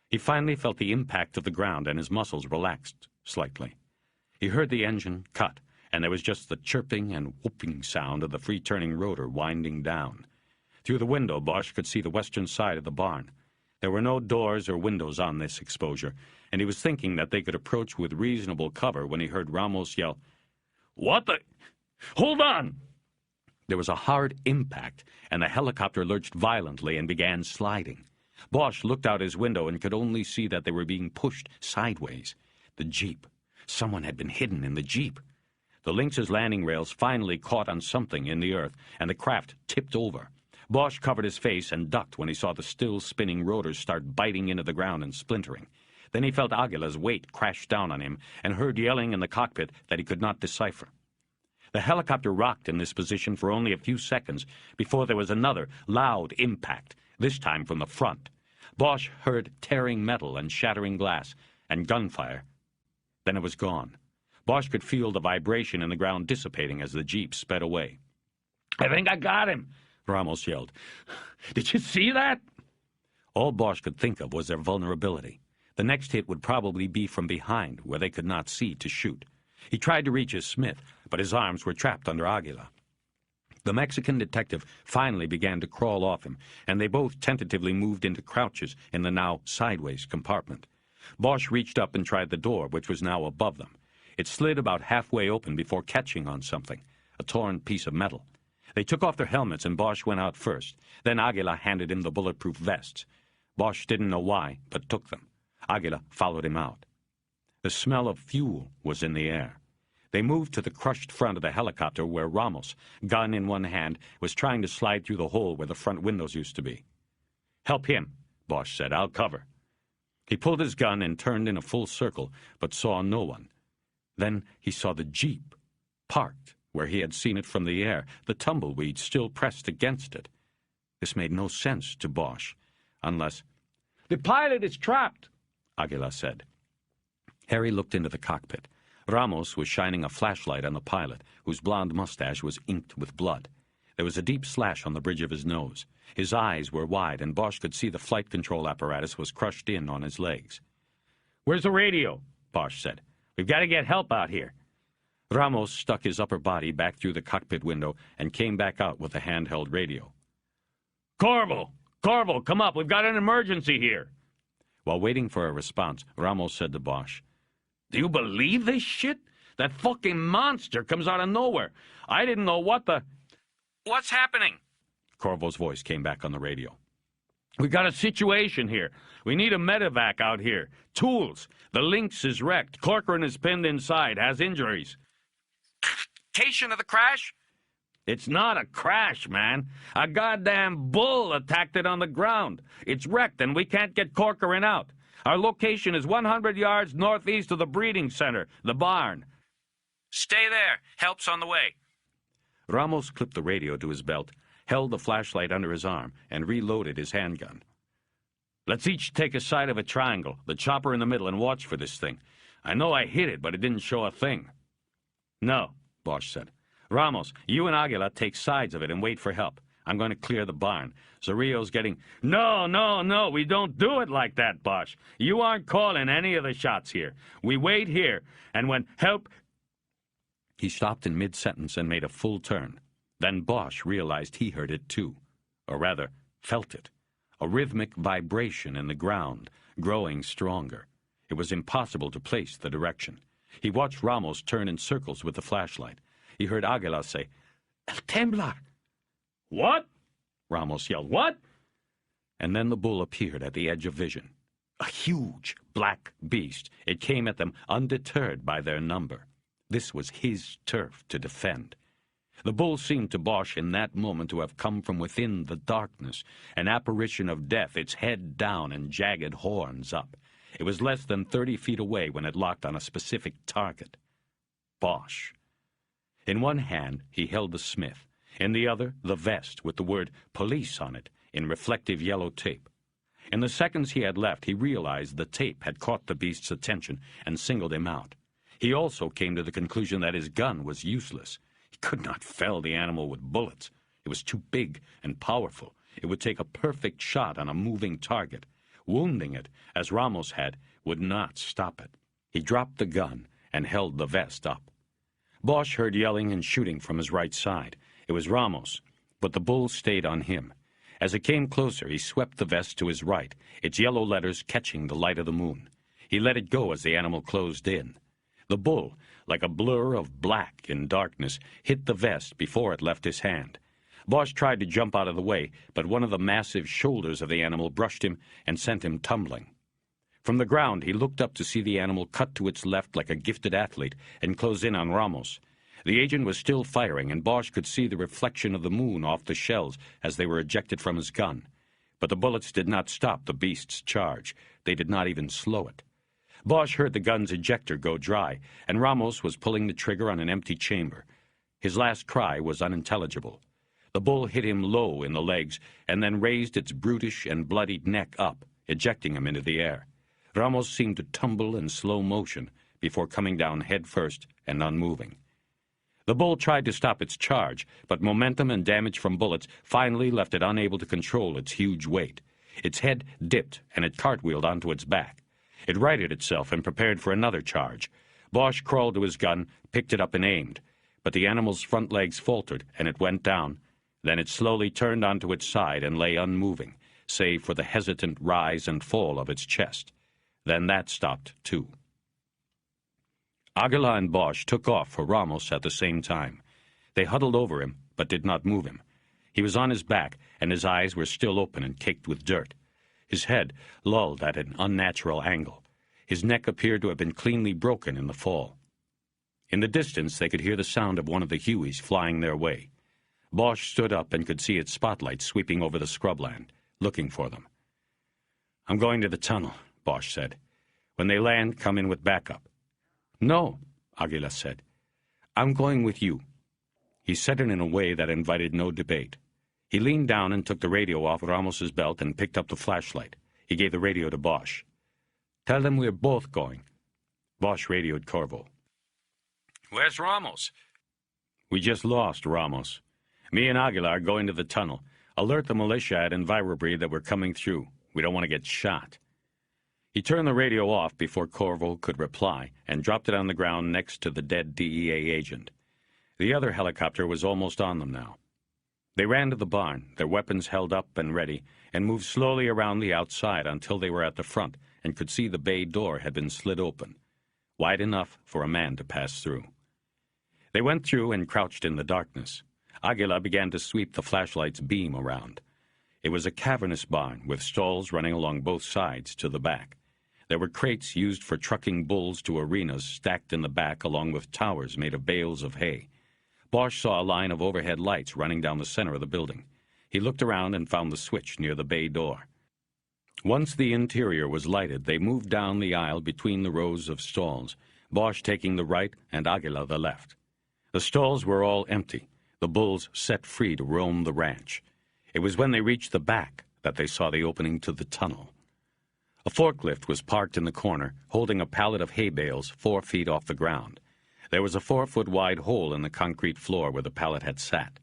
He finally felt the impact of the ground, and his muscles relaxed slightly. He heard the engine cut, and there was just the chirping and whooping sound of the free-turning rotor winding down. Through the window, Bosch could see the western side of the barn. There were no doors or windows on this exposure, and he was thinking that they could approach with reasonable cover when he heard Ramos yell, "What the... Hold on! There was a hard impact, and the helicopter lurched violently and began sliding. Bosch looked out his window and could only see that they were being pushed sideways. The Jeep. Someone had been hidden in the Jeep. The Lynx's landing rails finally caught on something in the earth, and the craft tipped over. Bosch covered his face and ducked when he saw the still spinning rotors start biting into the ground and splintering. Then he felt Aguila's weight crash down on him and heard yelling in the cockpit that he could not decipher. The helicopter rocked in this position for only a few seconds before there was another loud impact, this time from the front. Bosch heard tearing metal and shattering glass and gunfire. Then it was gone. Bosch could feel the vibration in the ground dissipating as the Jeep sped away. "I think I got him," Ramos yelled. "Did you see that?" All Bosch could think of was their vulnerability. The next hit would probably be from behind, where they could not see to shoot. He tried to reach his Smith, but his arms were trapped under Aguila. The Mexican detective finally began to crawl off him, and they both tentatively moved into crouches in the now sideways compartment. Bosch reached up and tried the door, which was now above them. It slid about halfway open before catching on something, a torn piece of metal. They took off their helmets, and Bosch went out first. Then Aguila handed him the bulletproof vests. Bosch didn't know why, but took them. Aguila followed him out. The smell of fuel was in the air. They moved to the crushed front of the helicopter where Ramos, gun in one hand, was trying to slide through the hole where the front windows used to be. "Help him," Bosch said. "I'll cover." He pulled his gun and turned in a full circle, but saw no one. Then he saw the Jeep, parked where he had seen it from the air, the tumbleweed still pressed against it. This made no sense to Bosch, unless— "The pilot is trapped," Aguila said. Harry looked into the cockpit. Ramos was shining a flashlight on the pilot, whose blonde mustache was inked with blood. There was a deep slash on the bridge of his nose. His eyes were wide, and Bosch could see the flight control apparatus was crushed in on his legs. "Where's the radio?" Bosch said. "We've got to get help out here." Ramos stuck his upper body back through the cockpit window and came back out with a handheld radio. Corvo, come up. We've got an emergency here." While waiting for a response, Ramos said to Bosch, "Do you believe this shit? That fucking monster comes out of nowhere. I didn't know what the—" What's happening? Corvo's voice came back on the radio. "We got a situation here. We need a medevac out here. Tools. The Lynx is wrecked. Corcoran is pinned inside, has injuries." Cation of the crash? "It's not a crash, man. A goddamn bull attacked it on the ground. It's wrecked and we can't get Corcoran out. Our location is 100 yards northeast of the breeding center, the barn." Stay there. Help's on the way. Ramos clipped the radio to his belt, held the flashlight under his arm, and reloaded his handgun. "Let's each take a side of a triangle, the chopper in the middle, and watch for this thing. I know I hit it, but it didn't show a thing." "No," Bosch said. "Ramos, you and Aguila take sides of it and wait for help. I'm going to clear the barn. Zorrillo's getting—" No, we don't do it like that, Bosch. You aren't calling any of the shots here. We wait here, and when help—" He stopped in mid-sentence and made a full turn. Then Bosch realized he heard it too, or rather, felt it. A rhythmic vibration in the ground, growing stronger. It was impossible to place the direction. He watched Ramos turn in circles with the flashlight. He heard Aguila say, "El Temblar!" "What?" Ramos yelled. "What?" And then the bull appeared at the edge of vision. A huge black beast. It came at them undeterred by their number. This was his turf to defend. The bull seemed to Bosch in that moment to have come from within the darkness, an apparition of death, its head down and jagged horns up. It was less than 30 feet away when it locked on a specific target. Bosch. In one hand, he held the Smith. In the other, the vest with the word police on it in reflective yellow tape. In the seconds he had left, he realized the tape had caught the beast's attention and singled him out. He also came to the conclusion that his gun was useless. He could not fell the animal with bullets. It was too big and powerful. It would take a perfect shot on a moving target. Wounding it, as Ramos had, would not stop it. He dropped the gun and held the vest up. Bosch heard yelling and shooting from his right side. It was Ramos, but the bull stayed on him. As it came closer, he swept the vest to his right, its yellow letters catching the light of the moon. He let it go as the animal closed in. The bull, like a blur of black in darkness, hit the vest before it left his hand. Bosch tried to jump out of the way, but one of the massive shoulders of the animal brushed him and sent him tumbling. From the ground, he looked up to see the animal cut to its left like a gifted athlete and close in on Ramos. The agent was still firing, and Bosch could see the reflection of the moon off the shells as they were ejected from his gun. But the bullets did not stop the beast's charge. They did not even slow it. Bosch heard the gun's ejector go dry, and Ramos was pulling the trigger on an empty chamber. His last cry was unintelligible. The bull hit him low in the legs and then raised its brutish and bloodied neck up, ejecting him into the air. Ramos seemed to tumble in slow motion before coming down head first and unmoving. The bull tried to stop its charge, but momentum and damage from bullets finally left it unable to control its huge weight. Its head dipped and it cartwheeled onto its back. It righted itself and prepared for another charge. Bosch crawled to his gun, picked it up and aimed. But the animal's front legs faltered and it went down. Then it slowly turned onto its side and lay unmoving, save for the hesitant rise and fall of its chest. Then that stopped, too. Aguila and Bosch took off for Ramos at the same time. They huddled over him, but did not move him. He was on his back, and his eyes were still open and caked with dirt. His head lolled at an unnatural angle. His neck appeared to have been cleanly broken in the fall. In the distance, they could hear the sound of one of the Hueys flying their way. Bosch stood up and could see its spotlight sweeping over the scrubland, looking for them. "I'm going to the tunnel," Bosch said. "When they land, come in with backup." "No," Aguila said. "I'm going with you." He said it in a way that invited no debate. He leaned down and took the radio off Ramos's belt and picked up the flashlight. He gave the radio to Bosch. "Tell them we're both going." Bosch radioed Corvo. Where's Ramos? "We just lost Ramos. Me and Aguila are going to the tunnel. Alert the militia at Envirobreed that we're coming through. We don't want to get shot." He turned the radio off before Corvo could reply and dropped it on the ground next to the dead DEA agent. The other helicopter was almost on them now. They ran to the barn, their weapons held up and ready, and moved slowly around the outside until they were at the front and could see the bay door had been slid open, wide enough for a man to pass through. They went through and crouched in the darkness. Aguila began to sweep the flashlight's beam around. It was a cavernous barn with stalls running along both sides to the back. There were crates used for trucking bulls to arenas stacked in the back along with towers made of bales of hay. Bosch saw a line of overhead lights running down the center of the building. He looked around and found the switch near the bay door. Once the interior was lighted, they moved down the aisle between the rows of stalls, Bosch taking the right and Aguila the left. The stalls were all empty, the bulls set free to roam the ranch. It was when they reached the back that they saw the opening to the tunnel. A forklift was parked in the corner, holding a pallet of hay bales 4 feet off the ground. There was a 4-foot-wide hole in the concrete floor where the pallet had sat.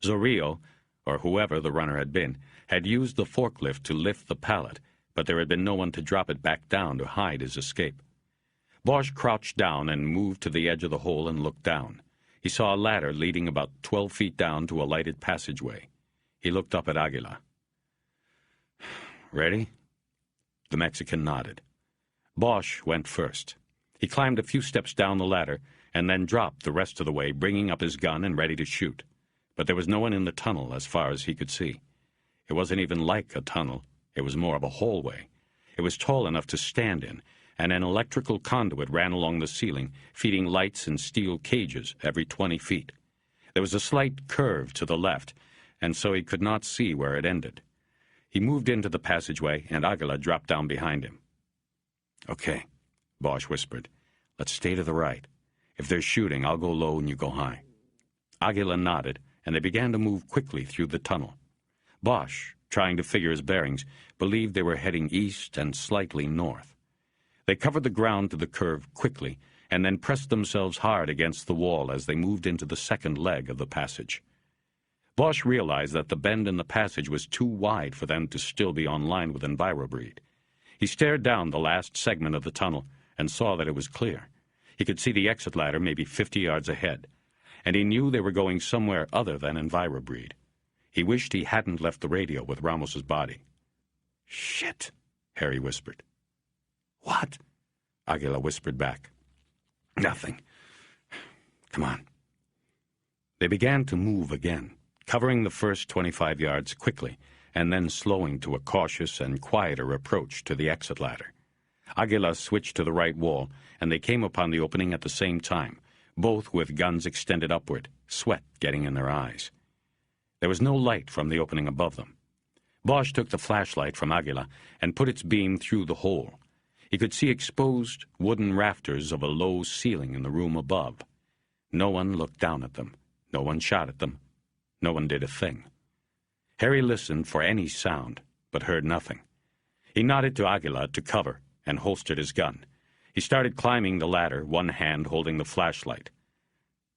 Zorrillo, or whoever the runner had been, had used the forklift to lift the pallet, but there had been no one to drop it back down to hide his escape. Bosch crouched down and moved to the edge of the hole and looked down. He saw a ladder leading about 12 feet down to a lighted passageway. He looked up at Aguila. "Ready?" The Mexican nodded. Bosch went first. He climbed a few steps down the ladder and then dropped the rest of the way, bringing up his gun and ready to shoot. But there was no one in the tunnel as far as he could see. It wasn't even like a tunnel. It was more of a hallway. It was tall enough to stand in, and an electrical conduit ran along the ceiling, feeding lights and steel cages every 20 feet. There was a slight curve to the left, and so he could not see where it ended. He moved into the passageway, and Aguila dropped down behind him. "Okay," Bosch whispered. "Let's stay to the right. If there's shooting, I'll go low and you go high." Aguila nodded, and they began to move quickly through the tunnel. Bosch, trying to figure his bearings, believed they were heading east and slightly north. They covered the ground to the curve quickly, and then pressed themselves hard against the wall as they moved into the second leg of the passage. Bosch realized that the bend in the passage was too wide for them to still be on line with Envirobreed. He stared down the last segment of the tunnel and saw that it was clear. He could see the exit ladder maybe 50 yards ahead, and he knew they were going somewhere other than Envirobreed. He wished he hadn't left the radio with Ramos's body. "Shit," Harry whispered. "What?" Aguila whispered back. Nothing. Come on. They began to move again, covering the first 25 yards quickly, and then slowing to a cautious and quieter approach to the exit ladder. Aguila switched to the right wall, and they came upon the opening at the same time, both with guns extended upward, sweat getting in their eyes. There was no light from the opening above them. Bosch took the flashlight from Aguila and put its beam through the hole. He could see exposed wooden rafters of a low ceiling in the room above. No one looked down at them. No one shot at them. No one did a thing. Harry listened for any sound, but heard nothing. He nodded to Aguila to cover and holstered his gun. He started climbing the ladder, one hand holding the flashlight.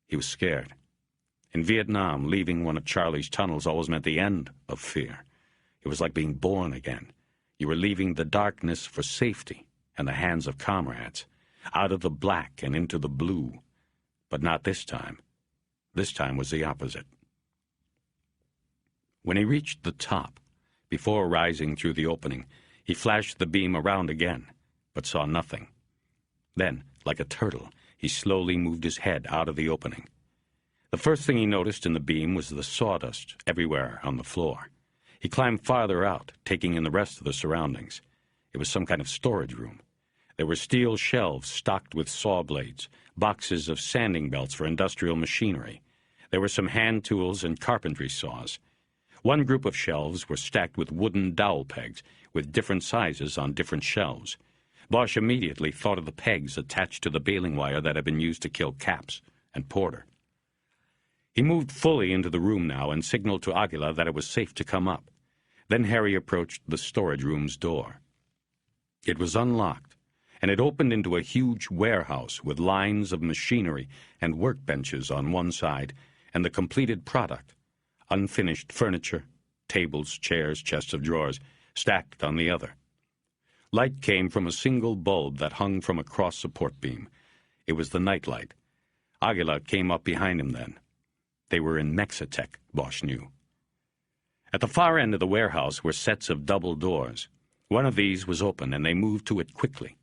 He was scared. In Vietnam, leaving one of Charlie's tunnels always meant the end of fear. It was like being born again. You were leaving the darkness for safety and the hands of comrades, out of the black and into the blue. But not this time. This time was the opposite. When he reached the top, before rising through the opening, he flashed the beam around again, but saw nothing. Then, like a turtle, he slowly moved his head out of the opening. The first thing he noticed in the beam was the sawdust everywhere on the floor. He climbed farther out, taking in the rest of the surroundings. It was some kind of storage room. There were steel shelves stocked with saw blades, boxes of sanding belts for industrial machinery. There were some hand tools and carpentry saws. One group of shelves were stacked with wooden dowel pegs, with different sizes on different shelves. Bosch immediately thought of the pegs attached to the baling wire that had been used to kill Capps and Porter. He moved fully into the room now and signaled to Aguila that it was safe to come up. Then Harry approached the storage room's door. It was unlocked, and it opened into a huge warehouse with lines of machinery and workbenches on one side, and the completed product, unfinished furniture, tables, chairs, chests of drawers, stacked on the other. Light came from a single bulb that hung from a cross-support beam. It was the nightlight. Aguila came up behind him then. They were in Mexitech, Bosch knew. At the far end of the warehouse were sets of double doors. One of these was open, and they moved to it quickly.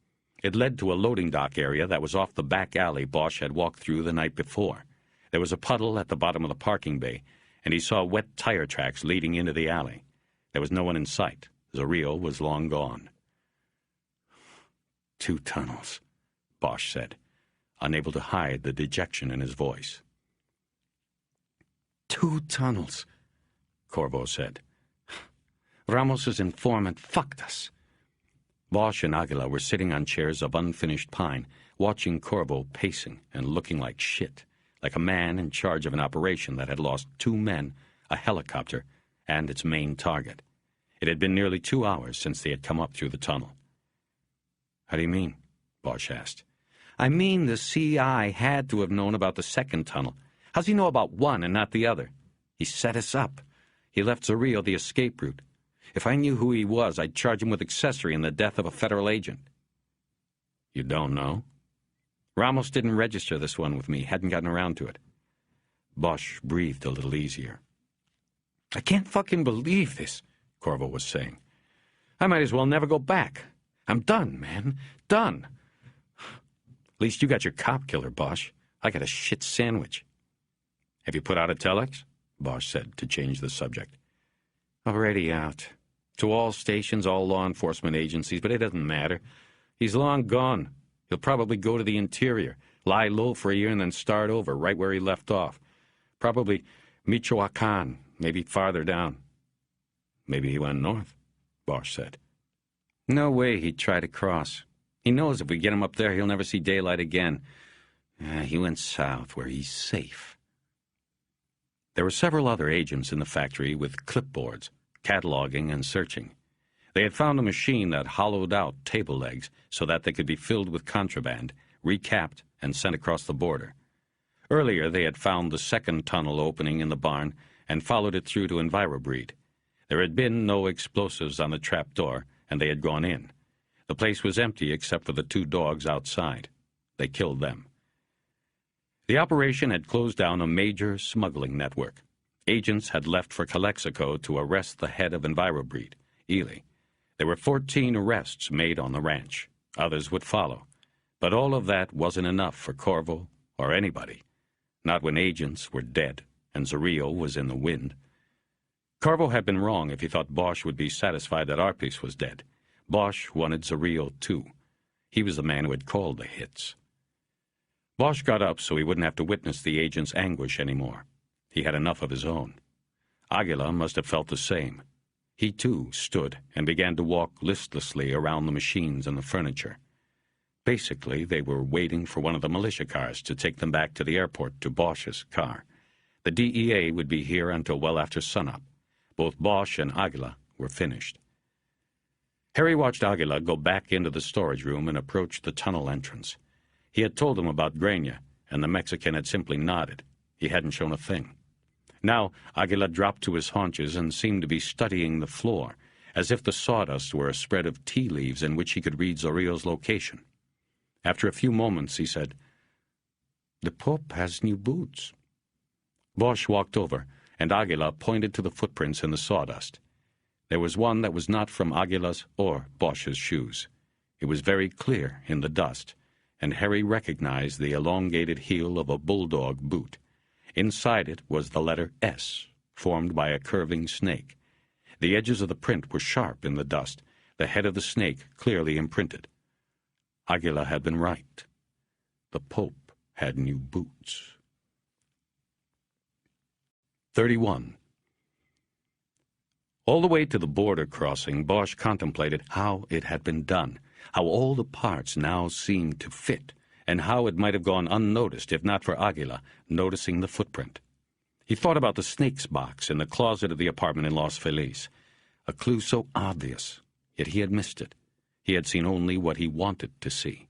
It led to a loading dock area that was off the back alley Bosch had walked through the night before. There was a puddle at the bottom of the parking bay, and he saw wet tire tracks leading into the alley. There was no one in sight. Zareel was long gone. 2 tunnels, Bosch said, unable to hide the dejection in his voice. 2 tunnels, Corvo said. Ramos's informant fucked us. Bosch and Aguila were sitting on chairs of unfinished pine, watching Corvo pacing and looking like shit, like a man in charge of an operation that had lost 2 men, a helicopter, and its main target. It had been nearly 2 hours since they had come up through the tunnel. How do you mean? Bosch asked. I mean the CI had to have known about the second tunnel. How's he know about one and not the other? He set us up. He left Zareel the escape route. If I knew who he was, I'd charge him with accessory in the death of a federal agent. You don't know? Ramos didn't register this one with me, hadn't gotten around to it. Bosch breathed a little easier. I can't fucking believe this, Corvo was saying. I might as well never go back. I'm done, man. Done. At least you got your cop killer, Bosch. I got a shit sandwich. Have you put out a telex? Bosch said, to change the subject. Already out. To all stations, all law enforcement agencies, but it doesn't matter. He's long gone. He'll probably go to the interior, lie low for a year, and then start over, right where he left off. Probably Michoacan, maybe farther down. Maybe he went north, Bosch said. No way he'd try to cross. He knows if we get him up there, he'll never see daylight again. He went south, where he's safe. There were several other agents in the factory with clipboards, cataloging and searching. They had found a machine that hollowed out table legs so that they could be filled with contraband, recapped, and sent across the border. Earlier, they had found the second tunnel opening in the barn and followed it through to EnviroBreed. There had been no explosives on the trap door, and they had gone in. The place was empty except for the 2 dogs outside. They killed them. The operation had closed down a major smuggling network. Agents had left for Calexico to arrest the head of EnviroBreed, Ely. There were 14 arrests made on the ranch. Others would follow. But all of that wasn't enough for Corvo or anybody, not when agents were dead and Zarrillo was in the wind. Corvo had been wrong if he thought Bosch would be satisfied that Arpis was dead. Bosch wanted Zarrillo too. He was the man who had called the hits. Bosch got up so he wouldn't have to witness the agent's anguish anymore. He had enough of his own. Aguila must have felt the same. He too stood and began to walk listlessly around the machines and the furniture. Basically, they were waiting for one of the militia cars to take them back to the airport to Bosch's car. The DEA would be here until well after sunup. Both Bosch and Aguila were finished. Harry watched Aguila go back into the storage room and approach the tunnel entrance. He had told him about Grania, and the Mexican had simply nodded. He hadn't shown a thing. Now Aguila dropped to his haunches and seemed to be studying the floor, as if the sawdust were a spread of tea leaves in which he could read Zarrillo's location. After a few moments, he said, "The Pope has new boots." Bosch walked over, and Aguila pointed to the footprints in the sawdust. There was one that was not from Aguila's or Bosch's shoes. It was very clear in the dust, and Harry recognized the elongated heel of a bulldog boot. Inside it was the letter S, formed by a curving snake. The edges of the print were sharp in the dust, the head of the snake clearly imprinted. Aguila had been right. The Pope had new boots. 31. All the way to the border crossing, Bosch contemplated how it had been done, how all the parts now seemed to fit, and how it might have gone unnoticed if not for Aguila noticing the footprint. He thought about the snake's box in the closet of the apartment in Los Feliz, a clue so obvious, yet he had missed it. He had seen only what he wanted to see.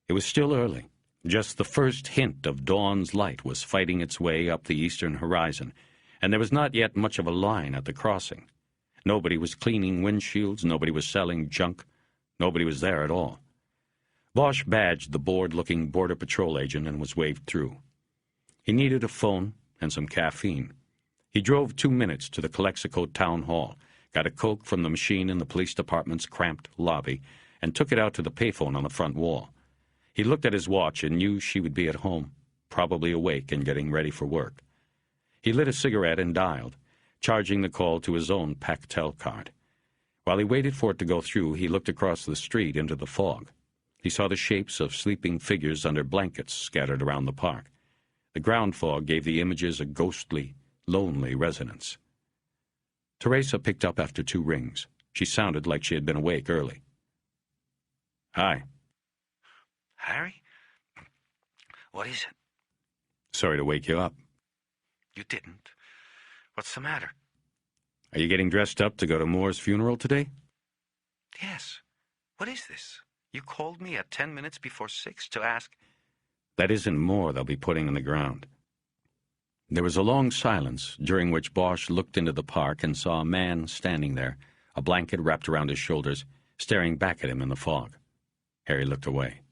It was still early. Just the first hint of dawn's light was fighting its way up the eastern horizon, and there was not yet much of a line at the crossing. Nobody was cleaning windshields, nobody was selling junk, nobody was there at all. Bosch badged the bored-looking Border Patrol agent and was waved through. He needed a phone and some caffeine. He drove 2 minutes to the Calexico Town Hall, got a Coke from the machine in the police department's cramped lobby, and took it out to the payphone on the front wall. He looked at his watch and knew she would be at home, probably awake and getting ready for work. He lit a cigarette and dialed, charging the call to his own Pactel card. While he waited for it to go through, he looked across the street into the fog. He saw the shapes of sleeping figures under blankets scattered around the park. The ground fog gave the images a ghostly, lonely resonance. Teresa picked up after 2 rings. She sounded like she had been awake early. "Hi." "Harry? What is it?" "Sorry to wake you up." "You didn't. What's the matter?" "Are you getting dressed up to go to Moore's funeral today?" "Yes. What is this? You called me at 10 minutes before 6 to ask—" "That isn't Moore they'll be putting in the ground." There was a long silence, during which Bosch looked into the park and saw a man standing there, a blanket wrapped around his shoulders, staring back at him in the fog. Harry looked away.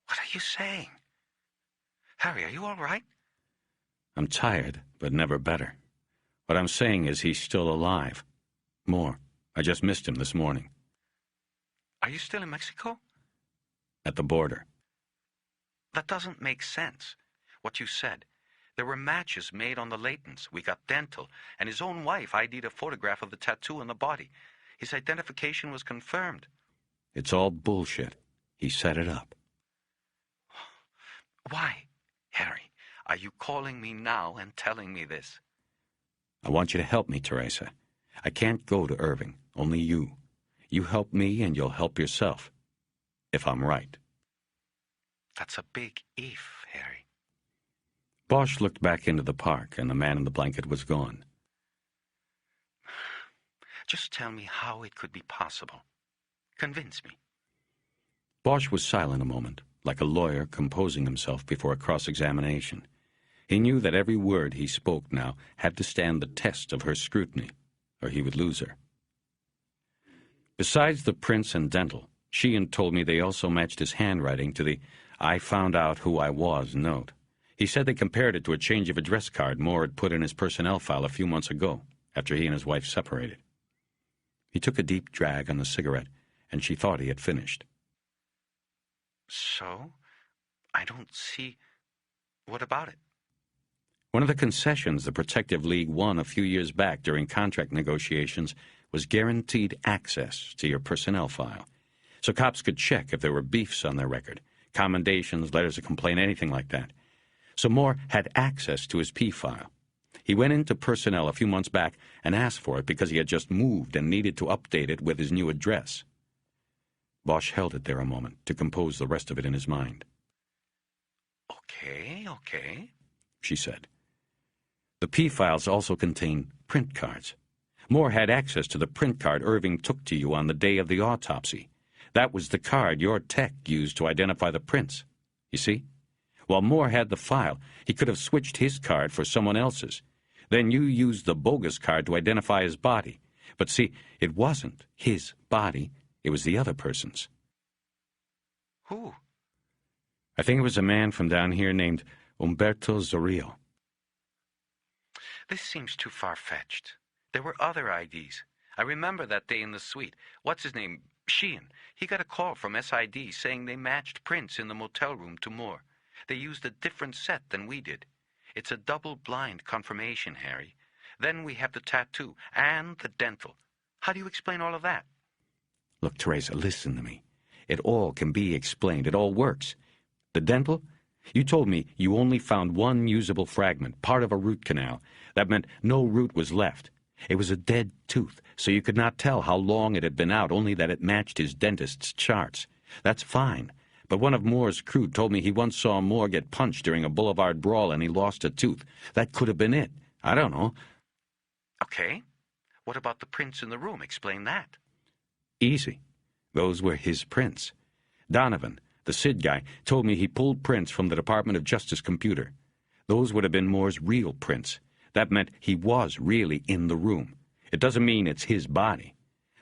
"What are you saying? Harry, are you all right?" "I'm tired, but never better. What I'm saying is he's still alive. Moore. I just missed him this morning." "Are you still in Mexico?" "At the border." "That doesn't make sense. What you said. There were matches made on the Laytons. We got dental, and his own wife ID'd a photograph of the tattoo on the body. His identification was confirmed." "It's all bullshit. He set it up." "Why, Harry, are you calling me now and telling me this?" "I want you to help me, Teresa. I can't go to Irving, only you. You help me and you'll help yourself. If I'm right." "That's a big if, Harry." Bosch looked back into the park, and the man in the blanket was gone. "Just tell me how it could be possible. Convince me." Bosch was silent a moment, like a lawyer composing himself before a cross-examination. He knew that every word he spoke now had to stand the test of her scrutiny, or he would lose her. "Besides the prints and dental, Sheehan told me they also matched his handwriting to the 'I found out who I was' note. He said they compared it to a change of address card Moore had put in his personnel file a few months ago, after he and his wife separated." He took a deep drag on the cigarette, and she thought he had finished. So? I don't see... What about it? One of the concessions the Protective League won a few years back during contract negotiations was guaranteed access to your personnel file, so cops could check if there were beefs on their record, commendations, letters of complaint, anything like that. So Moore had access to his P-file. He went into personnel a few months back and asked for it because he had just moved and needed to update it with his new address. Bosch held it there a moment to compose the rest of it in his mind. Okay, She said. The P-files also contain print cards. Moore had access to the print card Irving took to you on the day of the autopsy. That was the card your tech used to identify the prints. You see? While Moore had the file, he could have switched his card for someone else's. Then you used the bogus card to identify his body. But see, it wasn't his body. It was the other person's. Who? I think it was a man from down here named Umberto Zorillo. This seems too far-fetched. There were other IDs. I remember that day in the suite. What's his name? Sheehan. He got a call from SID saying they matched prints in the motel room to Moore. They used a different set than we did. It's a double-blind confirmation, Harry. Then we have the tattoo and the dental. How do you explain all of that? Look, Teresa, listen to me. It all can be explained. It all works. The dental? You told me you only found one usable fragment, part of a root canal. That meant no root was left. It was a dead tooth, so you could not tell how long it had been out, only that it matched his dentist's charts. That's fine. But one of Moore's crew told me he once saw Moore get punched during a boulevard brawl and he lost a tooth. That could have been it. I don't know. Okay. What about the prints in the room? Explain that. Easy. Those were his prints. Donovan, the SID guy, told me he pulled prints from the Department of Justice computer. Those would have been Moore's real prints. That meant he was really in the room. It doesn't mean it's his body.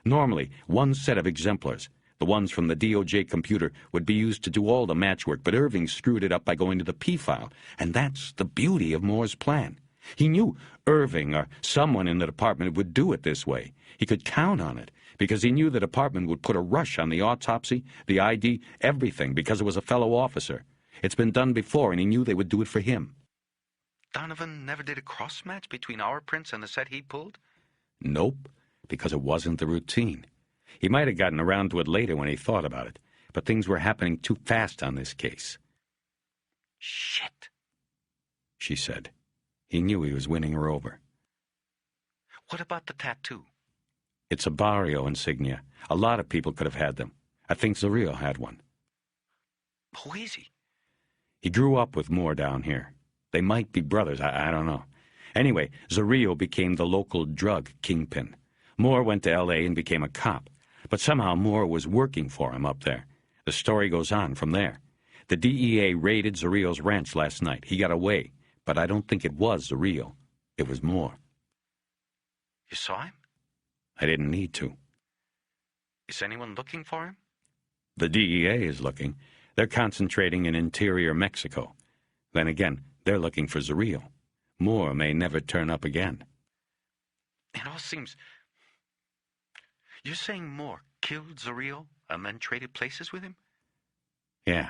Normally, one set of exemplars, the ones from the DOJ computer, would be used to do all the matchwork, but Irving screwed it up by going to the P-file, and that's the beauty of Moore's plan. He knew Irving or someone in the department would do it this way. He could count on it, because he knew the department would put a rush on the autopsy, the ID, everything, because it was a fellow officer. It's been done before, and he knew they would do it for him. Donovan never did a cross-match between our prints and the set he pulled? Nope, because it wasn't the routine. He might have gotten around to it later when he thought about it, but things were happening too fast on this case. Shit, she said. He knew he was winning her over. What about the tattoo? It's a barrio insignia. A lot of people could have had them. I think Zorillo had one. Who is he? He grew up with Moore down here. They might be brothers, I don't know. Anyway, Zorillo became the local drug kingpin. Moore went to L.A. and became a cop. But somehow Moore was working for him up there. The story goes on from there. The DEA raided Zorillo's ranch last night. He got away, but I don't think it was Zorillo. It was Moore. You saw him? I didn't need to. Is anyone looking for him? The DEA is looking. They're concentrating in interior Mexico. Then again, they're looking for Zorillo. Moore may never turn up again. It all seems... You're saying Moore killed Zorillo and then traded places with him? Yeah.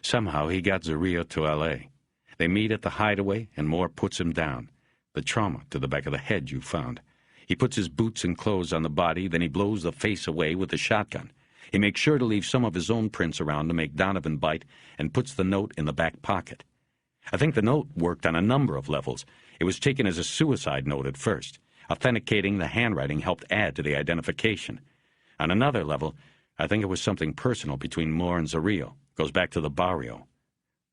Somehow he got Zorillo to L.A. They meet at the hideaway, and Moore puts him down. The trauma to the back of the head you found. He puts his boots and clothes on the body, then he blows the face away with the shotgun. He makes sure to leave some of his own prints around to make Donovan bite, and puts the note in the back pocket. I think the note worked on a number of levels. It was taken as a suicide note at first. Authenticating the handwriting helped add to the identification. On another level, I think it was something personal between Moore and Zorillo. Goes back to the barrio.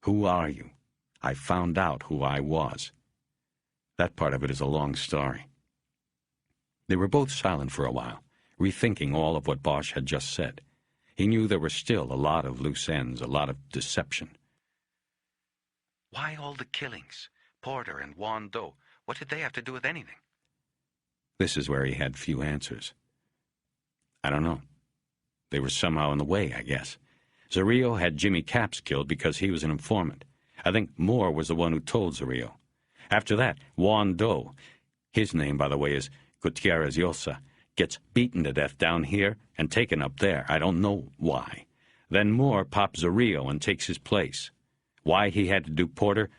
Who are you? I found out who I was. That part of it is a long story. They were both silent for a while, rethinking all of what Bosch had just said. He knew there were still a lot of loose ends, a lot of deception. Why all the killings? Porter and Juan Doe. What did they have to do with anything? This is where he had few answers. I don't know. They were somehow in the way, I guess. Zorillo had Jimmy Capps killed because he was an informant. I think Moore was the one who told Zorillo. After that, Juan Doe, his name, by the way, is Gutierrez Llosa, gets beaten to death down here and taken up there. I don't know why. Then Moore pops a Rio and takes his place. Why he had to do Porter,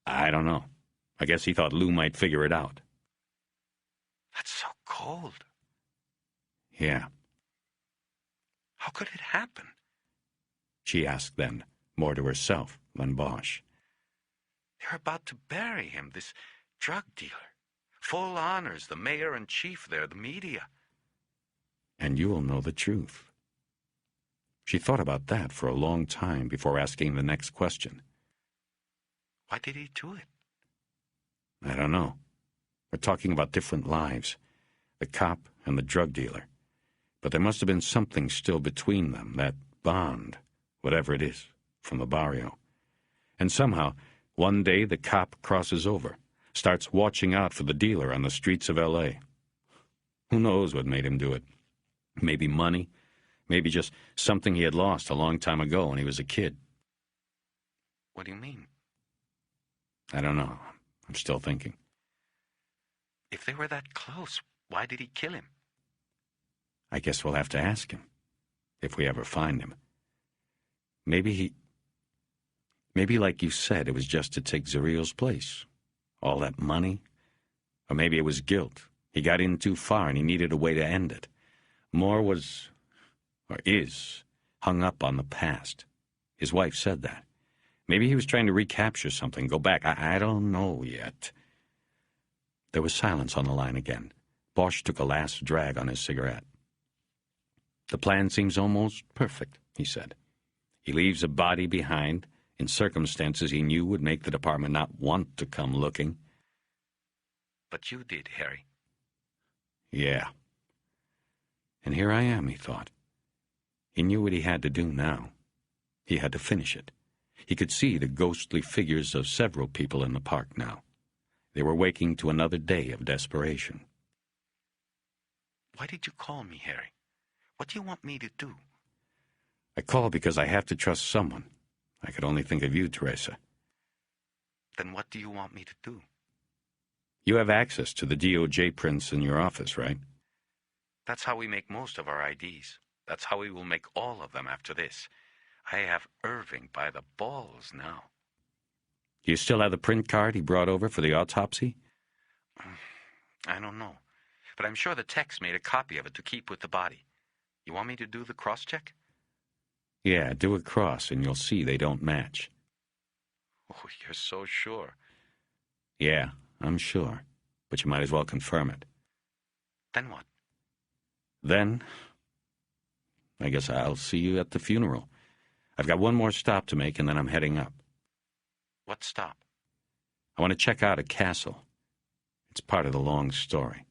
I don't know. I guess he thought Lou might figure it out. That's so cold. Yeah, How could it happen? she asked then, more to herself than Bosch. They're about to bury him, this drug dealer. Full honors, the mayor and chief there, the media. And you'll know the truth. She thought about that for a long time before asking the next question. Why did he do it? I don't know. We're talking about different lives, the cop and the drug dealer. But there must have been something still between them, that bond, whatever it is, from the barrio. And somehow, one day the cop crosses over, starts watching out for the dealer on the streets of L.A. Who knows what made him do it? Maybe money, maybe just something he had lost a long time ago when he was a kid. What do you mean? I don't know. I'm still thinking. If they were that close, why did he kill him? I guess we'll have to ask him, if we ever find him. Maybe, like you said, it was just to take Zario's place. All that money. Or maybe it was guilt. He got in too far and he needed a way to end it. Moore was, or is, hung up on the past. His wife said that. Maybe he was trying to recapture something, go back. I don't know yet. There was silence on the line again. Bosch took a last drag on his cigarette. The plan seems almost perfect, he said. He leaves a body behind in circumstances he knew would make the department not want to come looking. But you did, Harry. Yeah. And here I am, he thought. He knew what he had to do now. He had to finish it. He could see the ghostly figures of several people in the park now. They were waking to another day of desperation. Why did you call me, Harry? What do you want me to do? I called because I have to trust someone. I could only think of you, Teresa. Then what do you want me to do? You have access to the DOJ prints in your office, right? That's how we make most of our IDs. That's how we will make all of them after this. I have Irving by the balls now. Do you still have the print card he brought over for the autopsy? I don't know. But I'm sure the techs made a copy of it to keep with the body. You want me to do the cross-check? Yeah, do a cross and you'll see they don't match. Oh, you're so sure. Yeah, I'm sure. But you might as well confirm it. Then what? Then, I guess I'll see you at the funeral. I've got one more stop to make and then I'm heading up. What stop? I want to check out a castle. It's part of the long story.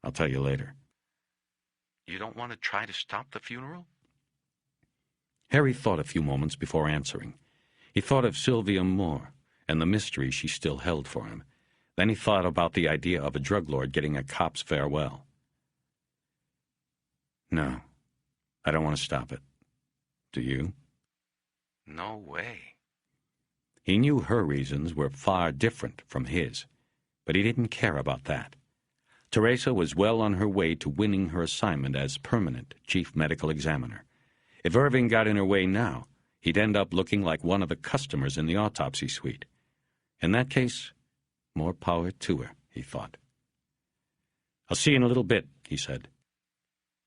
I'll tell you later. You don't want to try to stop the funeral? Harry thought a few moments before answering. He thought of Sylvia Moore and the mystery she still held for him. Then he thought about the idea of a drug lord getting a cop's farewell. No, I don't want to stop it. Do you? No way. He knew her reasons were far different from his, but he didn't care about that. Teresa was well on her way to winning her assignment as permanent chief medical examiner. If Irving got in her way now, he'd end up looking like one of the customers in the autopsy suite. In that case, more power to her, he thought. I'll see you in a little bit, he said.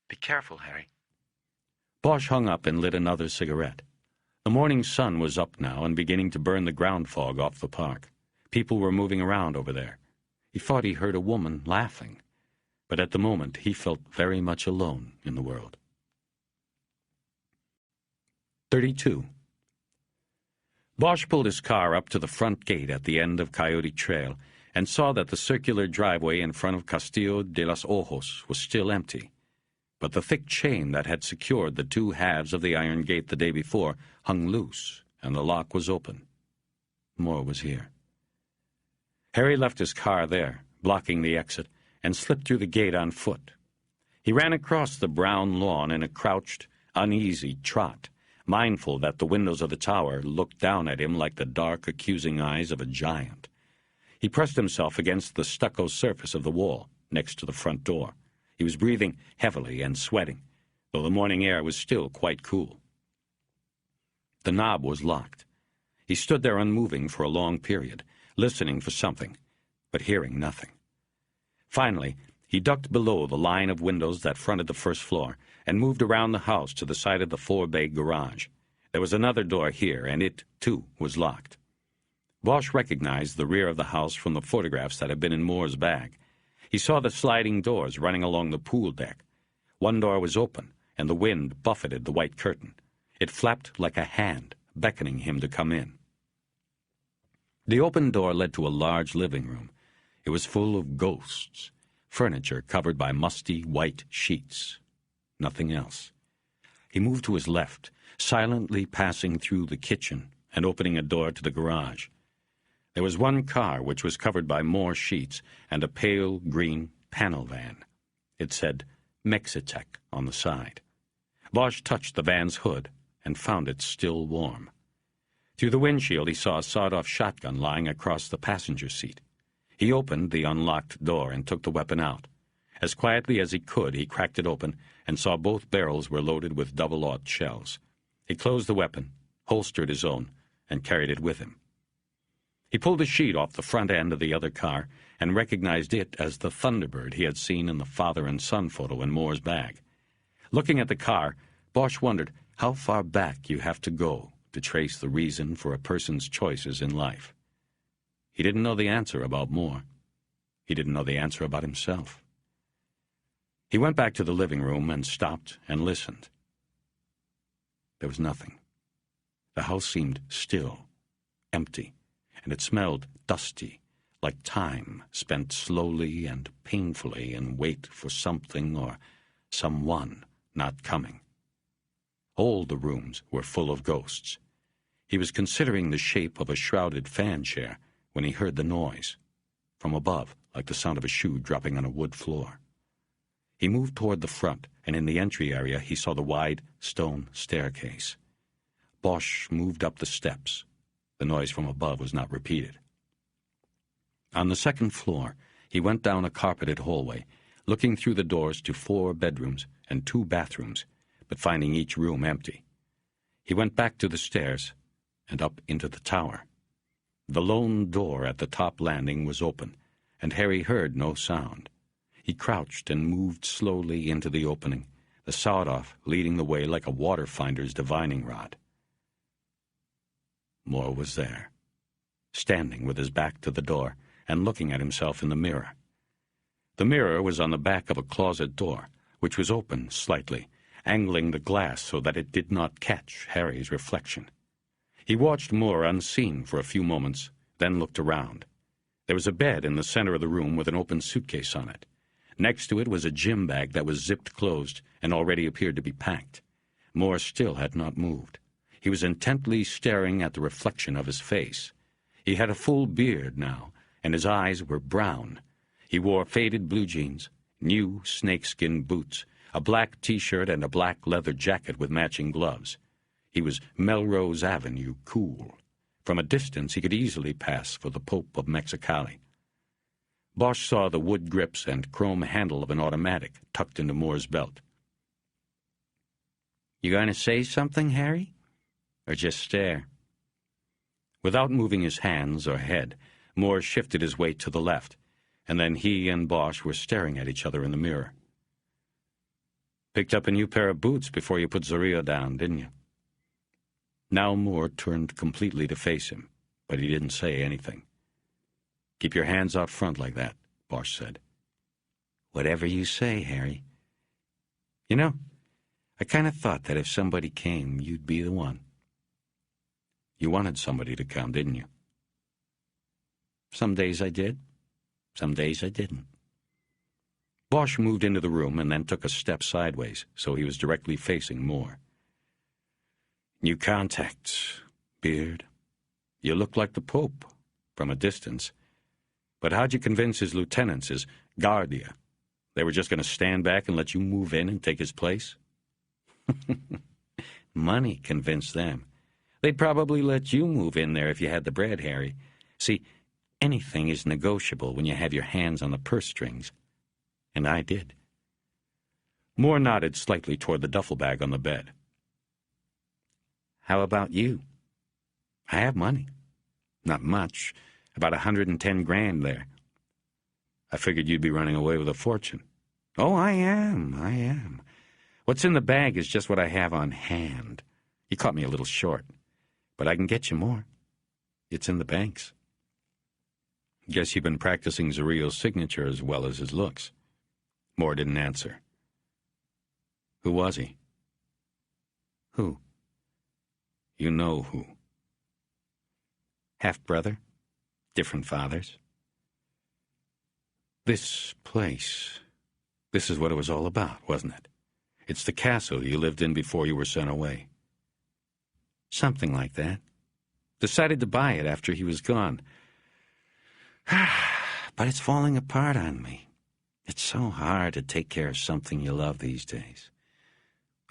Be careful, Harry. Bosch hung up and lit another cigarette. The morning sun was up now and beginning to burn the ground fog off the park. People were moving around over there. He thought he heard a woman laughing, but at the moment he felt very much alone in the world. 32. Bosch pulled his car up to the front gate at the end of Coyote Trail and saw that the circular driveway in front of Castillo de los Ojos was still empty. But the thick chain that had secured the two halves of the iron gate the day before hung loose, and the lock was open. Moore was here. Harry left his car there, blocking the exit, and slipped through the gate on foot. He ran across the brown lawn in a crouched, uneasy trot, mindful that the windows of the tower looked down at him like the dark, accusing eyes of a giant. He pressed himself against the stucco surface of the wall, next to the front door. He was breathing heavily and sweating, though the morning air was still quite cool. the knob was locked. He stood there unmoving for a long period, listening for something, but hearing nothing. Finally, he ducked below the line of windows that fronted the first floor and moved around the house to the side of the 4-bay garage. There was another door here, and it, too, was locked. Bosch recognized the rear of the house from the photographs that had been in Moore's bag. He saw the sliding doors running along the pool deck. One door was open, and the wind buffeted the white curtain. It flapped like a hand, beckoning him to come in. The open door led to a large living room. It was full of ghosts, furniture covered by musty white sheets. Nothing else. He moved to his left, silently passing through the kitchen and opening a door to the garage. There was one car which was covered by more sheets and a pale green panel van. It said Mexitec on the side. Bosch touched the van's hood and found it still warm. Through the windshield he saw a sawed-off shotgun lying across the passenger seat. He opened the unlocked door and took the weapon out. As quietly as he could, he cracked it open and saw both barrels were loaded with double-aught shells. He closed the weapon, holstered his own, and carried it with him. He pulled a sheet off the front end of the other car and recognized it as the Thunderbird he had seen in the father and son photo in Moore's bag. Looking at the car, Bosch wondered how far back you have to go to trace the reason for a person's choices in life. He didn't know the answer about Moore. He didn't know the answer about himself. He went back to the living room and stopped and listened. There was nothing. The house seemed still, empty, and it smelled dusty, like time spent slowly and painfully in wait for something or someone not coming. All the rooms were full of ghosts. He was considering the shape of a shrouded fan chair when he heard the noise, from above, like the sound of a shoe dropping on a wood floor. He moved toward the front, and in the entry area he saw the wide stone staircase. Bosch moved up the steps. The noise from above was not repeated. On the second floor, he went down a carpeted hallway, looking through the doors to 4 bedrooms and 2 bathrooms, but finding each room empty. He went back to the stairs and up into the tower. The lone door at the top landing was open, and Harry heard no sound. He crouched and moved slowly into the opening, the sawed-off leading the way like a water-finder's divining rod. Moore was there, standing with his back to the door and looking at himself in the mirror. The mirror was on the back of a closet door, which was open slightly, angling the glass so that it did not catch Harry's reflection. He watched Moore unseen for a few moments, then looked around. There was a bed in the center of the room with an open suitcase on it. Next to it was a gym bag that was zipped closed and already appeared to be packed. Moore still had not moved. He was intently staring at the reflection of his face. He had a full beard now, and his eyes were brown. He wore faded blue jeans, new snakeskin boots, a black T-shirt, and a black leather jacket with matching gloves. He was Melrose Avenue cool. From a distance he could easily pass for the Pope of Mexicali. Bosch saw the wood grips and chrome handle of an automatic tucked into Moore's belt. "You going to say something, Harry? Or just stare?" Without moving his hands or head, Moore shifted his weight to the left, and then he and Bosch were staring at each other in the mirror. "Picked up a new pair of boots before you put Zoria down, didn't you?" Now Moore turned completely to face him, but he didn't say anything. "Keep your hands out front like that," Bosch said. "Whatever you say, Harry. You know, I kind of thought that if somebody came, you'd be the one." "You wanted somebody to come, didn't you?" "Some days I did. Some days I didn't." Bosch moved into the room and then took a step sideways, so he was directly facing Moore. "New contacts, beard. You look like the Pope, from a distance. But how'd you convince his lieutenants, his Guardia? They were just going to stand back and let you move in and take his place?" "Money convinced them. They'd probably let you move in there if you had the bread, Harry. See, anything is negotiable when you have your hands on the purse strings. And I did." Moore nodded slightly toward the duffel bag on the bed. How about you? I have money. Not much. About 110 grand there. I figured you'd be running away with a fortune. Oh, I am. What's in the bag is just what I have on hand. You caught me a little short, but I can get you more. It's in the banks. Guess you've been practicing Zario's signature as well as his looks. Moore didn't answer. Who was he? Who? You know who. Half-brother? Different fathers? This place. This is what it was all about, wasn't it? It's the castle you lived in before you were sent away. Something like that. Decided to buy it after he was gone. But it's falling apart on me. It's so hard to take care of something you love these days.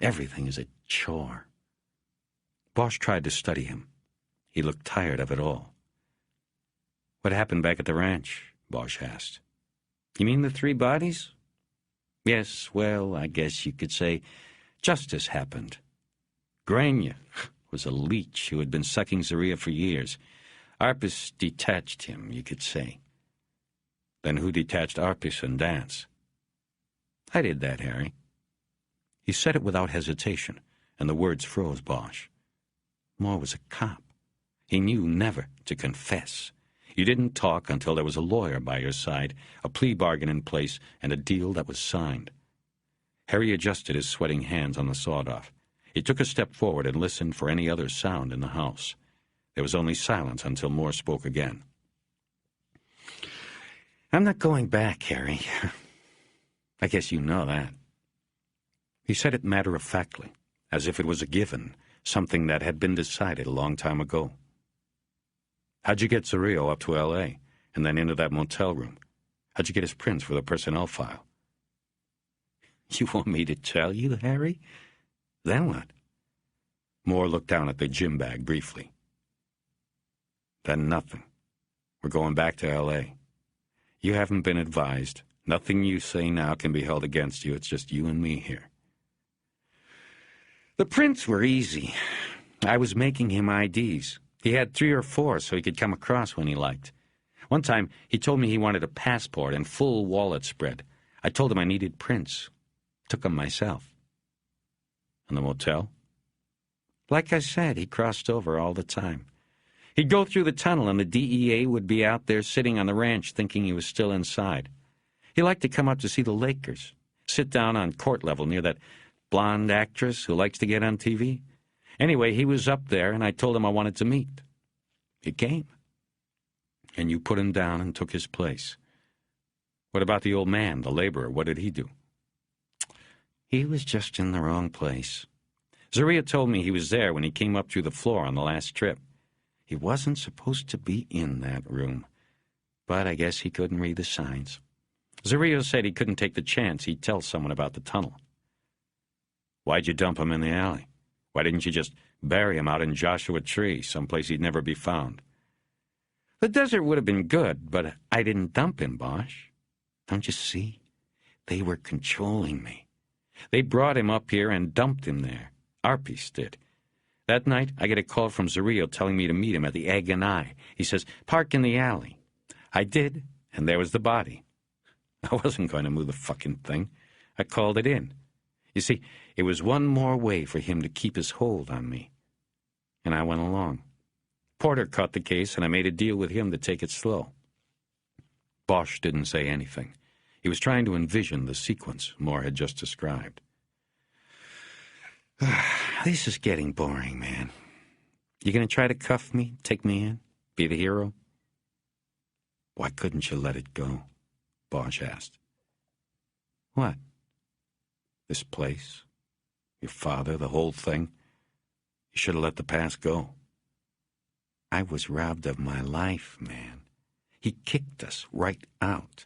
Everything is a chore. Bosch tried to study him. He looked tired of it all. What happened back at the ranch? Bosch asked. You mean the 3 bodies? Yes, well, I guess you could say justice happened. Grania was a leech who had been sucking Zaria for years. Arpis detached him, you could say. Then who detached Arpis and Dance? I did that, Harry. He said it without hesitation, and the words froze Bosch. Moore was a cop. He knew never to confess. You didn't talk until there was a lawyer by your side, a plea bargain in place, and a deal that was signed. Harry adjusted his sweating hands on the sawed-off. He took a step forward and listened for any other sound in the house. There was only silence until Moore spoke again. I'm not going back, Harry. I guess you know that. He said it matter-of-factly, as if it was a given, something that had been decided a long time ago. How'd you get Zario up to L.A., and then into that motel room? How'd you get his prints for the personnel file? You want me to tell you, Harry? Then what? Moore looked down at the gym bag briefly. Then nothing. We're going back to L.A. You haven't been advised. Nothing you say now can be held against you. It's just you and me here. The prints were easy. I was making him IDs. He had 3 or 4 so he could come across when he liked. One time, he told me he wanted a passport and full wallet spread. I told him I needed prints. Took them myself. And the motel? Like I said, he crossed over all the time. He'd go through the tunnel and the DEA would be out there sitting on the ranch thinking he was still inside. He liked to come up to see the Lakers, sit down on court level near that blonde actress who likes to get on TV. Anyway, he was up there, and I told him I wanted to meet. He came. And you put him down and took his place. What about the old man, the laborer? What did he do? He was just in the wrong place. Zaria told me he was there when he came up through the floor on the last trip. He wasn't supposed to be in that room, but I guess he couldn't read the signs. Zaria said he couldn't take the chance he'd tell someone about the tunnel. Why'd you dump him in the alley? Why didn't you just bury him out in Joshua Tree, someplace he'd never be found? The desert would have been good, but I didn't dump him, Bosch. Don't you see? They were controlling me. They brought him up here and dumped him there. Arpis did. That night, I get a call from Zario telling me to meet him at the Egg and Eye. He says, park in the alley. I did, and there was the body. I wasn't going to move the fucking thing. I called it in. You see, it was one more way for him to keep his hold on me. And I went along. Porter caught the case, and I made a deal with him to take it slow. Bosch didn't say anything. He was trying to envision the sequence Moore had just described. This is getting boring, man. You gonna try to cuff me, take me in, be the hero? Why couldn't you let it go? Bosch asked. What? This place? Your father, the whole thing? You should have let the past go. I was robbed of my life, man. He kicked us right out.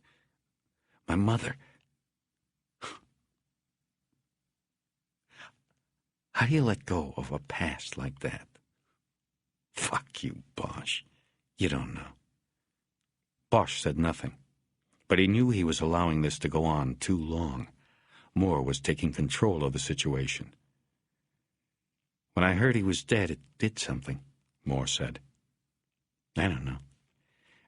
My mother. How do you let go of a past like that? Fuck you, Bosch. You don't know. Bosch said nothing, but he knew he was allowing this to go on too long. Moore was taking control of the situation. When I heard he was dead, it did something, Moore said. I don't know.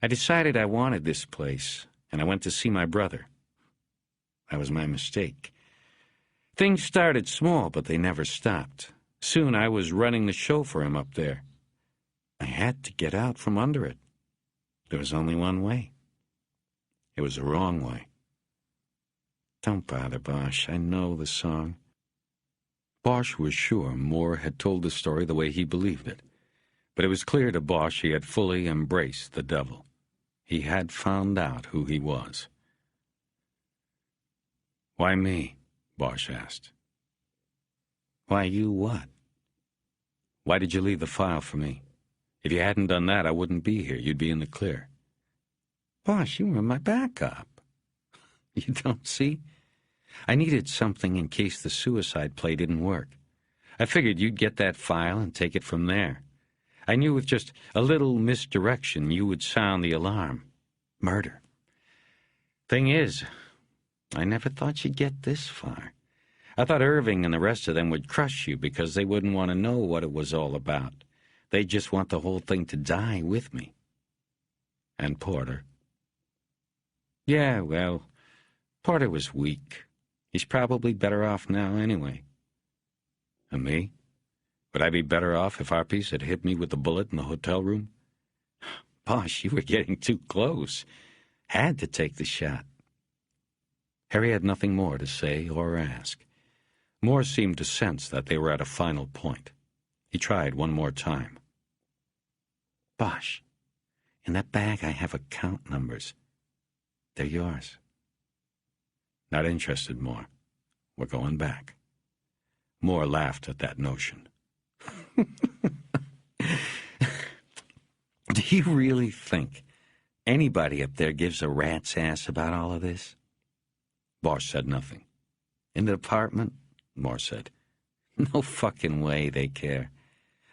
I decided I wanted this place, and I went to see my brother. That was my mistake. Things started small, but they never stopped. Soon I was running the show for him up there. I had to get out from under it. There was only one way. It was the wrong way. Don't bother, Bosch. I know the song. Bosch was sure Moore had told the story the way he believed it. But it was clear to Bosch he had fully embraced the devil. He had found out who he was. Why me? Bosch asked. Why you what? Why did you leave the file for me? If you hadn't done that, I wouldn't be here. You'd be in the clear. Bosch, you were my backup. You don't see? I needed something in case the suicide play didn't work. I figured you'd get that file and take it from there. I knew with just a little misdirection you would sound the alarm. Murder. Thing is, I never thought you'd get this far. I thought Irving and the rest of them would crush you because they wouldn't want to know what it was all about. They'd just want the whole thing to die with me. And Porter. Yeah, well, Porter was weak. He's probably better off now anyway. And me? Would I be better off if Harpies had hit me with the bullet in the hotel room? Bosch, you were getting too close. Had to take the shot. Harry had nothing more to say or ask. Moore seemed to sense that they were at a final point. He tried one more time. Bosch, in that bag I have account numbers. They're yours. Not interested, Moore. We're going back. Moore laughed at that notion. Do you really think anybody up there gives a rat's ass about all of this? Bosch said nothing. In the department, Moore said, no fucking way they care.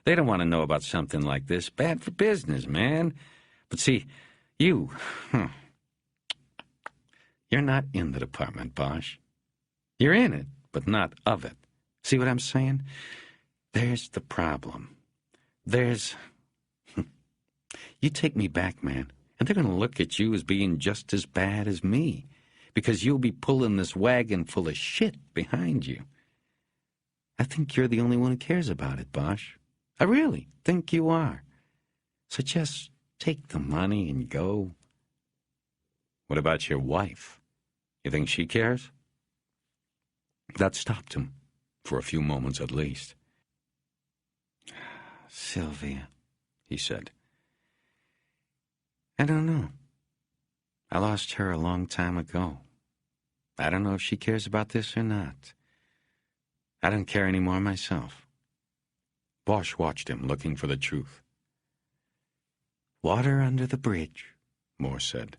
They don't want to know about something like this. Bad for business, man. But see, you're not in the department, Bosch. You're in it, but not of it. See what I'm saying? There's the problem. You take me back, man, and they're going to look at you as being just as bad as me, because you'll be pulling this wagon full of shit behind you. I think you're the only one who cares about it, Bosch. I really think you are. So just take the money and go. What about your wife? You think she cares? That stopped him, for a few moments at least. Sylvia, he said. I don't know. I lost her a long time ago. I don't know if she cares about this or not. I don't care anymore myself. Bosch watched him, looking for the truth. Water under the bridge, Moore said.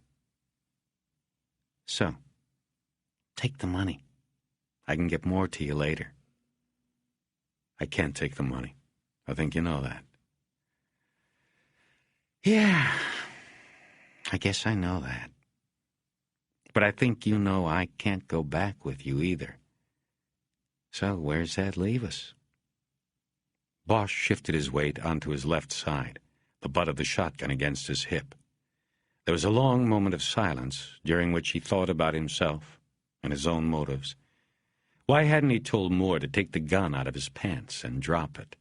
So, take the money. I can get more to you later. I can't take the money. I think you know that. Yeah, I guess I know that. But I think you know I can't go back with you either. So where's that leave us? Bosch shifted his weight onto his left side, the butt of the shotgun against his hip. There was a long moment of silence, during which he thought about himself and his own motives. Why hadn't he told Moore to take the gun out of his pants and drop it?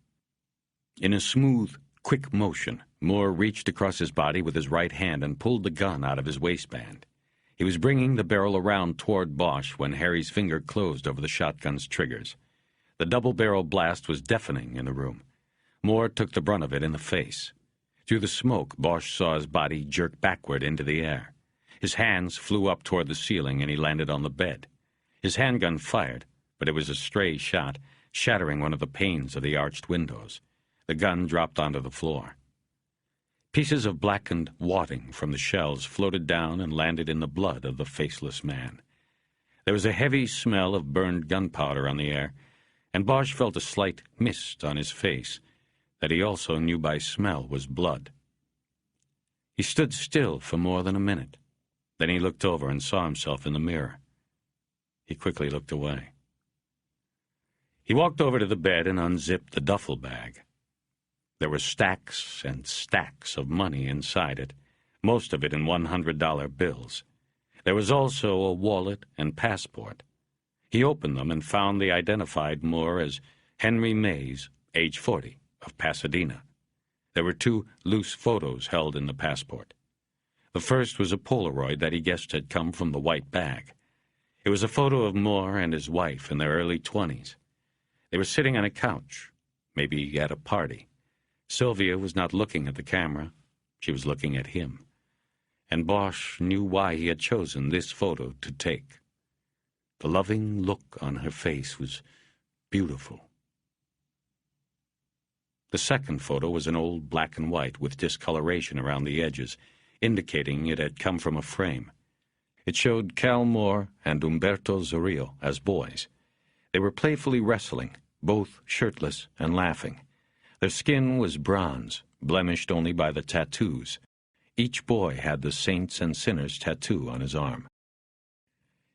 In a smooth, quick motion, Moore reached across his body with his right hand and pulled the gun out of his waistband. He was bringing the barrel around toward Bosch when Harry's finger closed over the shotgun's triggers. The double-barrel blast was deafening in the room. Moore took the brunt of it in the face. Through the smoke, Bosch saw his body jerk backward into the air. His hands flew up toward the ceiling and he landed on the bed. His handgun fired, but it was a stray shot, shattering one of the panes of the arched windows. The gun dropped onto the floor. Pieces of blackened wadding from the shells floated down and landed in the blood of the faceless man. There was a heavy smell of burned gunpowder on the air, and Bosch felt a slight mist on his face that he also knew by smell was blood. He stood still for more than a minute. Then he looked over and saw himself in the mirror. He quickly looked away. He walked over to the bed and unzipped the duffel bag. There were stacks and stacks of money inside it, most of it in $100 bills. There was also a wallet and passport. He opened them and found they identified Moore as Henry Mays, age 40, of Pasadena. There were 2 loose photos held in the passport. The first was a Polaroid that he guessed had come from the white bag. It was a photo of Moore and his wife in their early 20s. They were sitting on a couch, maybe at a party. Sylvia was not looking at the camera. She was looking at him. And Bosch knew why he had chosen this photo to take. The loving look on her face was beautiful. The second photo was an old black and white with discoloration around the edges, indicating it had come from a frame. It showed Cal Moore and Humberto Zorillo as boys. They were playfully wrestling, both shirtless and laughing. Their skin was bronze, blemished only by the tattoos. Each boy had the Saints and Sinners tattoo on his arm.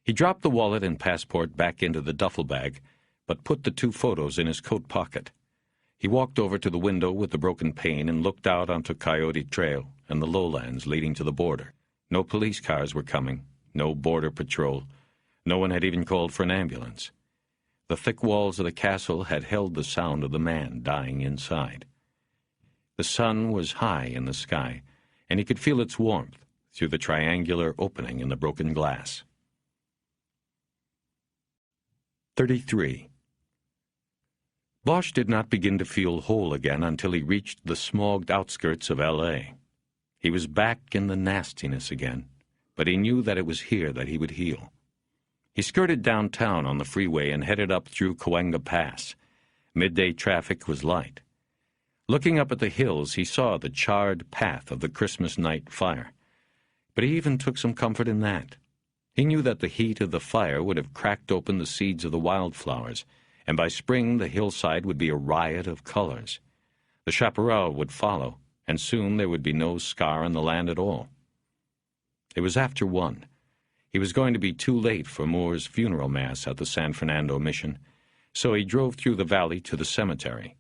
He dropped the wallet and passport back into the duffel bag, but put the 2 photos in his coat pocket. He walked over to the window with the broken pane and looked out onto Coyote Trail and the lowlands leading to the border. No police cars were coming, no border patrol. No one had even called for an ambulance. The thick walls of the castle had held the sound of the man dying inside. The sun was high in the sky, and he could feel its warmth through the triangular opening in the broken glass. 33. Bosch did not begin to feel whole again until he reached the smogged outskirts of L.A. He was back in the nastiness again, but he knew that it was here that he would heal. He skirted downtown on the freeway and headed up through Cahuenga Pass. Midday traffic was light. Looking up at the hills, he saw the charred path of the Christmas night fire. But he even took some comfort in that. He knew that the heat of the fire would have cracked open the seeds of the wildflowers, and by spring the hillside would be a riot of colors. The chaparral would follow, and soon there would be no scar on the land at all. It was after 1. He was going to be too late for Moore's funeral mass at the San Fernando Mission, so he drove through the valley to the cemetery.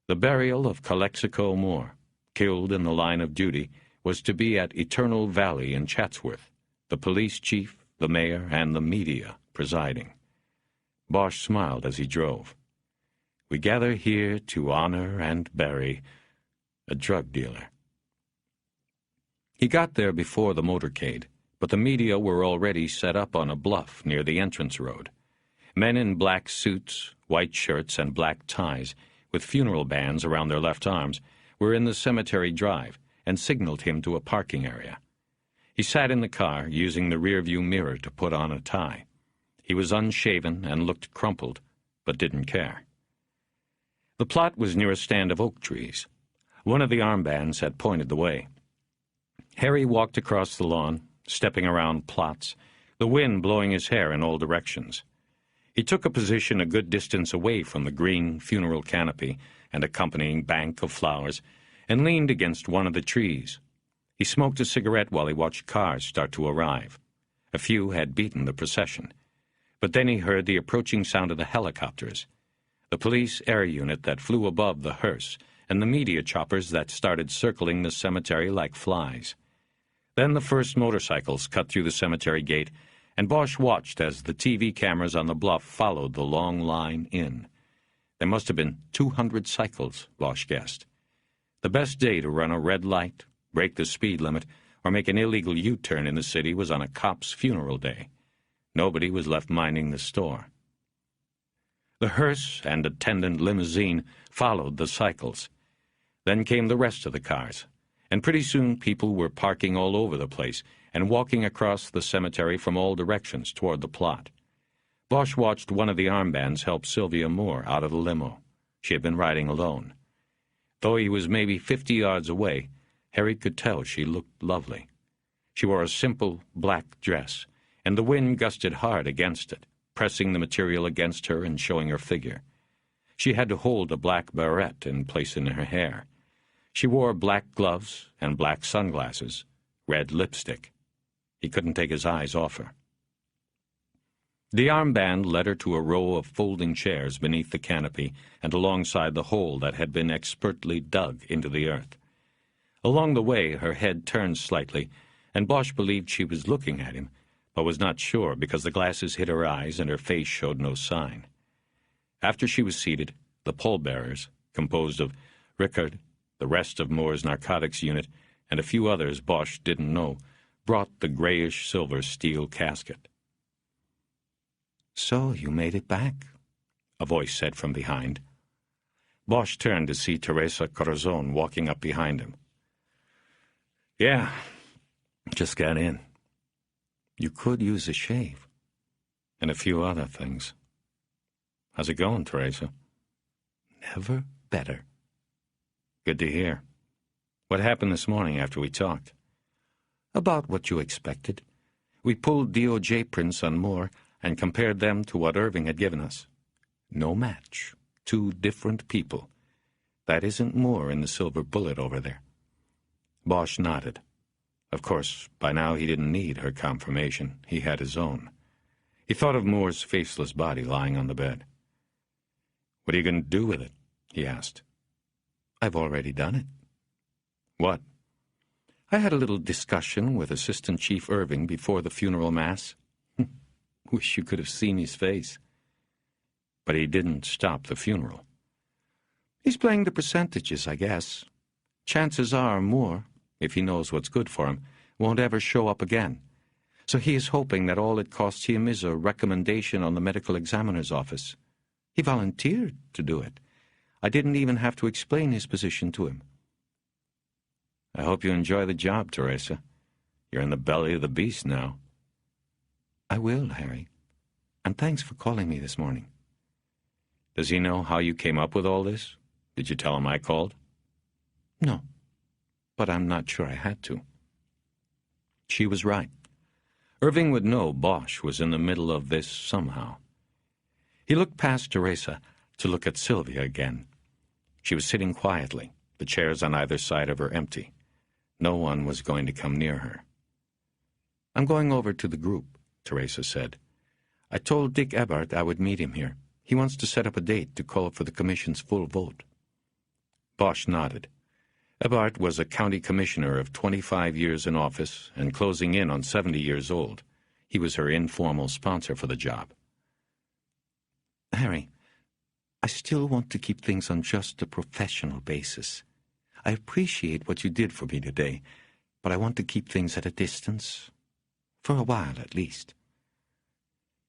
The burial of Calexico Moore, killed in the line of duty, was to be at Eternal Valley in Chatsworth, the police chief, the mayor, and the media presiding. Bosch smiled as he drove. We gather here to honor and bury a drug dealer. He got there before the motorcade, but the media were already set up on a bluff near the entrance road. Men in black suits, white shirts, and black ties, with funeral bands around their left arms, were in the cemetery drive and signaled him to a parking area. He sat in the car, using the rearview mirror to put on a tie. He was unshaven and looked crumpled, but didn't care. The plot was near a stand of oak trees. One of the armbands had pointed the way. Harry walked across the lawn, stepping around plots, the wind blowing his hair in all directions. He took a position a good distance away from the green funeral canopy and accompanying bank of flowers, and leaned against one of the trees. He smoked a cigarette while he watched cars start to arrive. A few had beaten the procession. But then he heard the approaching sound of the helicopters, the police air unit that flew above the hearse, and the media choppers that started circling the cemetery like flies. Then the first motorcycles cut through the cemetery gate, and Bosch watched as the TV cameras on the bluff followed the long line in. There must have been 200 cycles, Bosch guessed. The best day to run a red light, break the speed limit, or make an illegal U-turn in the city was on a cop's funeral day. Nobody was left minding the store. The hearse and attendant limousine followed the cycles. Then came the rest of the cars, and pretty soon people were parking all over the place and walking across the cemetery from all directions toward the plot. Bosch watched one of the armbands help Sylvia Moore out of the limo. She had been riding alone. Though he was maybe 50 yards away, Harry could tell she looked lovely. She wore a simple black dress, and the wind gusted hard against it, pressing the material against her and showing her figure. She had to hold a black barrette in place in her hair. She wore black gloves and black sunglasses, red lipstick. He couldn't take his eyes off her. The armband led her to a row of folding chairs beneath the canopy and alongside the hole that had been expertly dug into the earth. Along the way, her head turned slightly, and Bosch believed she was looking at him, but was not sure because the glasses hid her eyes and her face showed no sign. After she was seated, the pallbearers, composed of Rickard, the rest of Moore's narcotics unit, and a few others Bosch didn't know, brought the grayish-silver steel casket. "So you made it back," a voice said from behind. Bosch turned to see Teresa Corazon walking up behind him. "Yeah, just got in." "You could use a shave." "And a few other things. How's it going, Teresa?" "Never better." "Good to hear. What happened this morning after we talked?" "About what you expected. We pulled DOJ prints on Moore and compared them to what Irving had given us. No match. 2 different people. That isn't Moore in the silver bullet over there." Bosch nodded. Of course, by now he didn't need her confirmation. He had his own. He thought of Moore's faceless body lying on the bed. "What are you going to do with it?" he asked. "I've already done it." "What?" "I had a little discussion with Assistant Chief Irving before the funeral mass." Wish you could have seen his face. "But he didn't stop the funeral." "He's playing the percentages, I guess. Chances are Moore, if he knows what's good for him, won't ever show up again. So he is hoping that all it costs him is a recommendation on the medical examiner's office. He volunteered to do it. I didn't even have to explain his position to him." "I hope you enjoy the job, Teresa. You're in the belly of the beast now." "I will, Harry. And thanks for calling me this morning." "Does he know how you came up with all this? Did you tell him I called?" "No, but I'm not sure I had to." She was right. Irving would know Bosch was in the middle of this somehow. He looked past Teresa to look at Sylvia again. She was sitting quietly, the chairs on either side of her empty. No one was going to come near her. "I'm going over to the group," Teresa said. "I told Dick Ebbard I would meet him here. He wants to set up a date to call for the commission's full vote." Bosch nodded. Ebbard was a county commissioner of 25 years in office and closing in on 70 years old. He was her informal sponsor for the job. "Harry, I still want to keep things on just a professional basis. I appreciate what you did for me today, but I want to keep things at a distance. For a while, at least."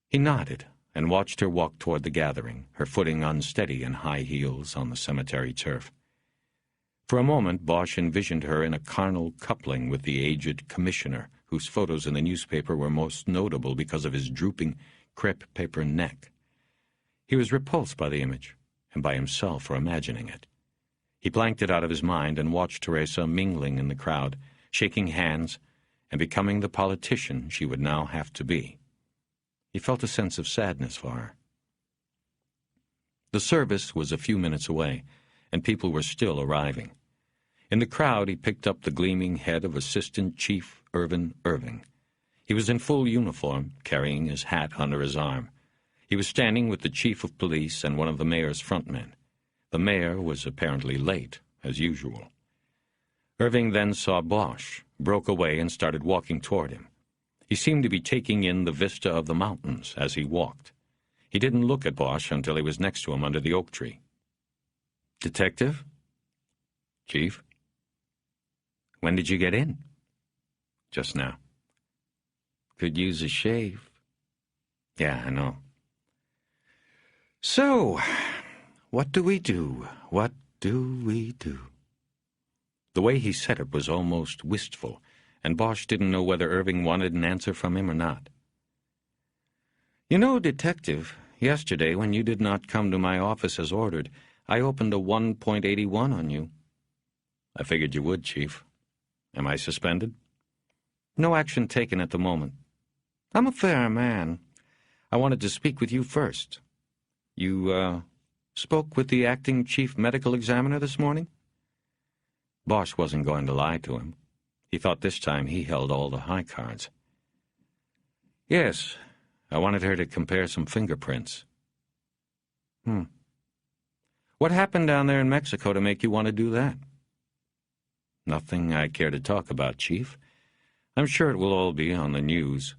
He nodded and watched her walk toward the gathering, her footing unsteady in high heels on the cemetery turf. For a moment, Bosch envisioned her in a carnal coupling with the aged commissioner, whose photos in the newspaper were most notable because of his drooping crepe paper neck. He was repulsed by the image, and by himself for imagining it. He blanked it out of his mind and watched Teresa mingling in the crowd, shaking hands, and becoming the politician she would now have to be. He felt a sense of sadness for her. The service was a few minutes away, and people were still arriving. In the crowd, he picked up the gleaming head of Assistant Chief Irvin Irving. He was in full uniform, carrying his hat under his arm. He was standing with the chief of police and one of the mayor's frontmen. The mayor was apparently late, as usual. Irving then saw Bosch, broke away, and started walking toward him. He seemed to be taking in the vista of the mountains as he walked. He didn't look at Bosch until he was next to him under the oak tree. "Detective?" "Chief?" "When did you get in?" "Just now." "Could use a shave." "Yeah, I know." "So, what do we do? What do we do?" The way he said it was almost wistful, and Bosch didn't know whether Irving wanted an answer from him or not. "You know, Detective, yesterday when you did not come to my office as ordered, I opened a 1.81 on you." "I figured you would, Chief. Am I suspended?" "No action taken at the moment. I'm a fair man. I wanted to speak with you first. You, spoke with the acting chief medical examiner this morning?" Bosch wasn't going to lie to him. He thought this time he held all the high cards. "Yes, I wanted her to compare some fingerprints. What happened down there in Mexico to make you want to do that? Nothing I care to talk about, Chief. I'm sure it will all be on the news.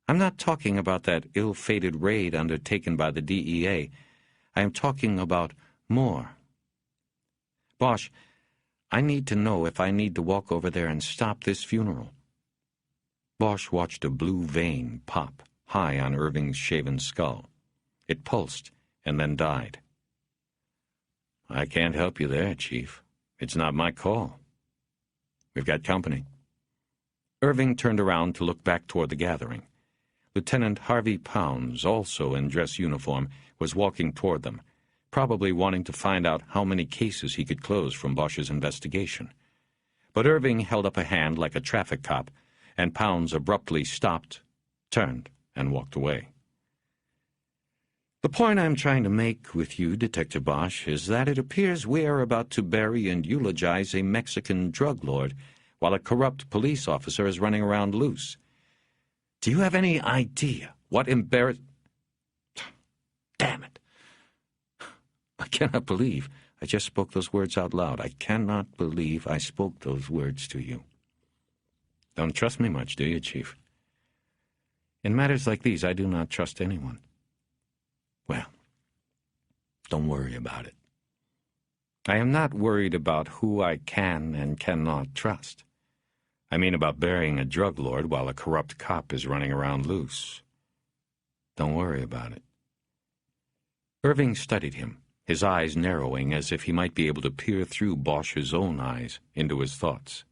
I'm not talking about that ill-fated raid undertaken by the DEA. I am talking about more. Bosch, I need to know if I need to walk over there and stop this funeral. Bosch watched a blue vein pop high on Irving's shaven skull. It pulsed and then died. I can't help you there, Chief. It's not my call. We've got company. Irving turned around to look back toward the gathering. Lieutenant Harvey Pounds, also in dress uniform, was walking toward them, probably wanting to find out how many cases he could close from Bosch's investigation. But Irving held up a hand like a traffic cop, and Pounds abruptly stopped, turned, and walked away. The point I'm trying to make with you, Detective Bosch, is that it appears we are about to bury and eulogize a Mexican drug lord while a corrupt police officer is running around loose. Do you have any idea what Damn it. I cannot believe I just spoke those words out loud. I cannot believe I spoke those words to you. Don't trust me much, do you, Chief? In matters like these, I do not trust anyone. Well, don't worry about it. I am not worried about who I can and cannot trust. I mean about burying a drug lord while a corrupt cop is running around loose. Don't worry about it. Irving studied him, his eyes narrowing as if he might be able to peer through Bosch's own eyes into his thoughts.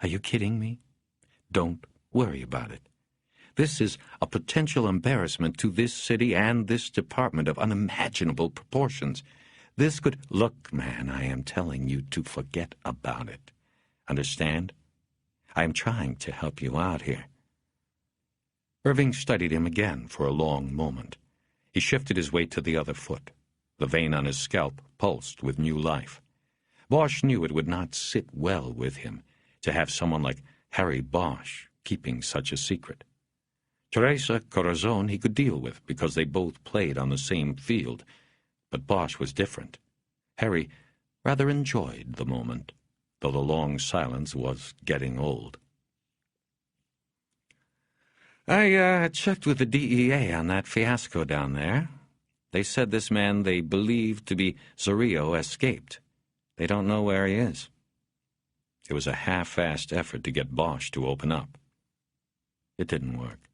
Are you kidding me? Don't worry about it. This is a potential embarrassment to this city and this department of unimaginable proportions. This could... Look, man, I am telling you to forget about it. Understand? I am trying to help you out here. Irving studied him again for a long moment. He shifted his weight to the other foot. The vein on his scalp pulsed with new life. Bosch knew it would not sit well with him to have someone like Harry Bosch keeping such a secret. Teresa Corazon he could deal with because they both played on the same field, but Bosch was different. Harry rather enjoyed the moment, though the long silence was getting old. I checked with the DEA on that fiasco down there. They said this man they believed to be Zorrillo escaped. They don't know where he is. It was a half-assed effort to get Bosch to open up. It didn't work.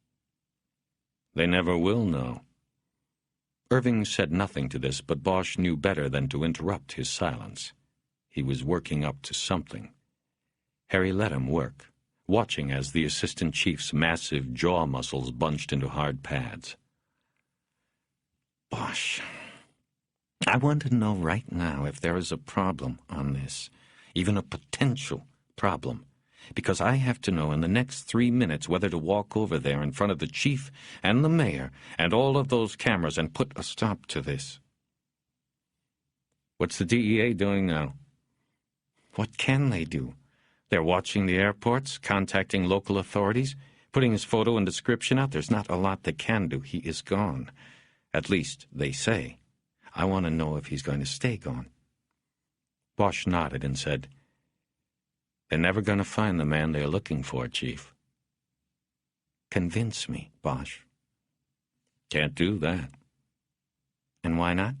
They never will know. Irving said nothing to this, but Bosch knew better than to interrupt his silence. He was working up to something. Harry let him work, watching as the assistant chief's massive jaw muscles bunched into hard pads. Bosch, I want to know right now if there is a problem on this, even a potential problem, because I have to know in the next 3 minutes whether to walk over there in front of the chief and the mayor and all of those cameras and put a stop to this. What's the DEA doing now? What can they do? They're watching the airports, contacting local authorities, putting his photo and description out. There's not a lot they can do. He is gone. At least, they say. I want to know if he's going to stay gone. Bosch nodded and said, They're never going to find the man they're looking for, Chief. Convince me, Bosch. Can't do that. And why not?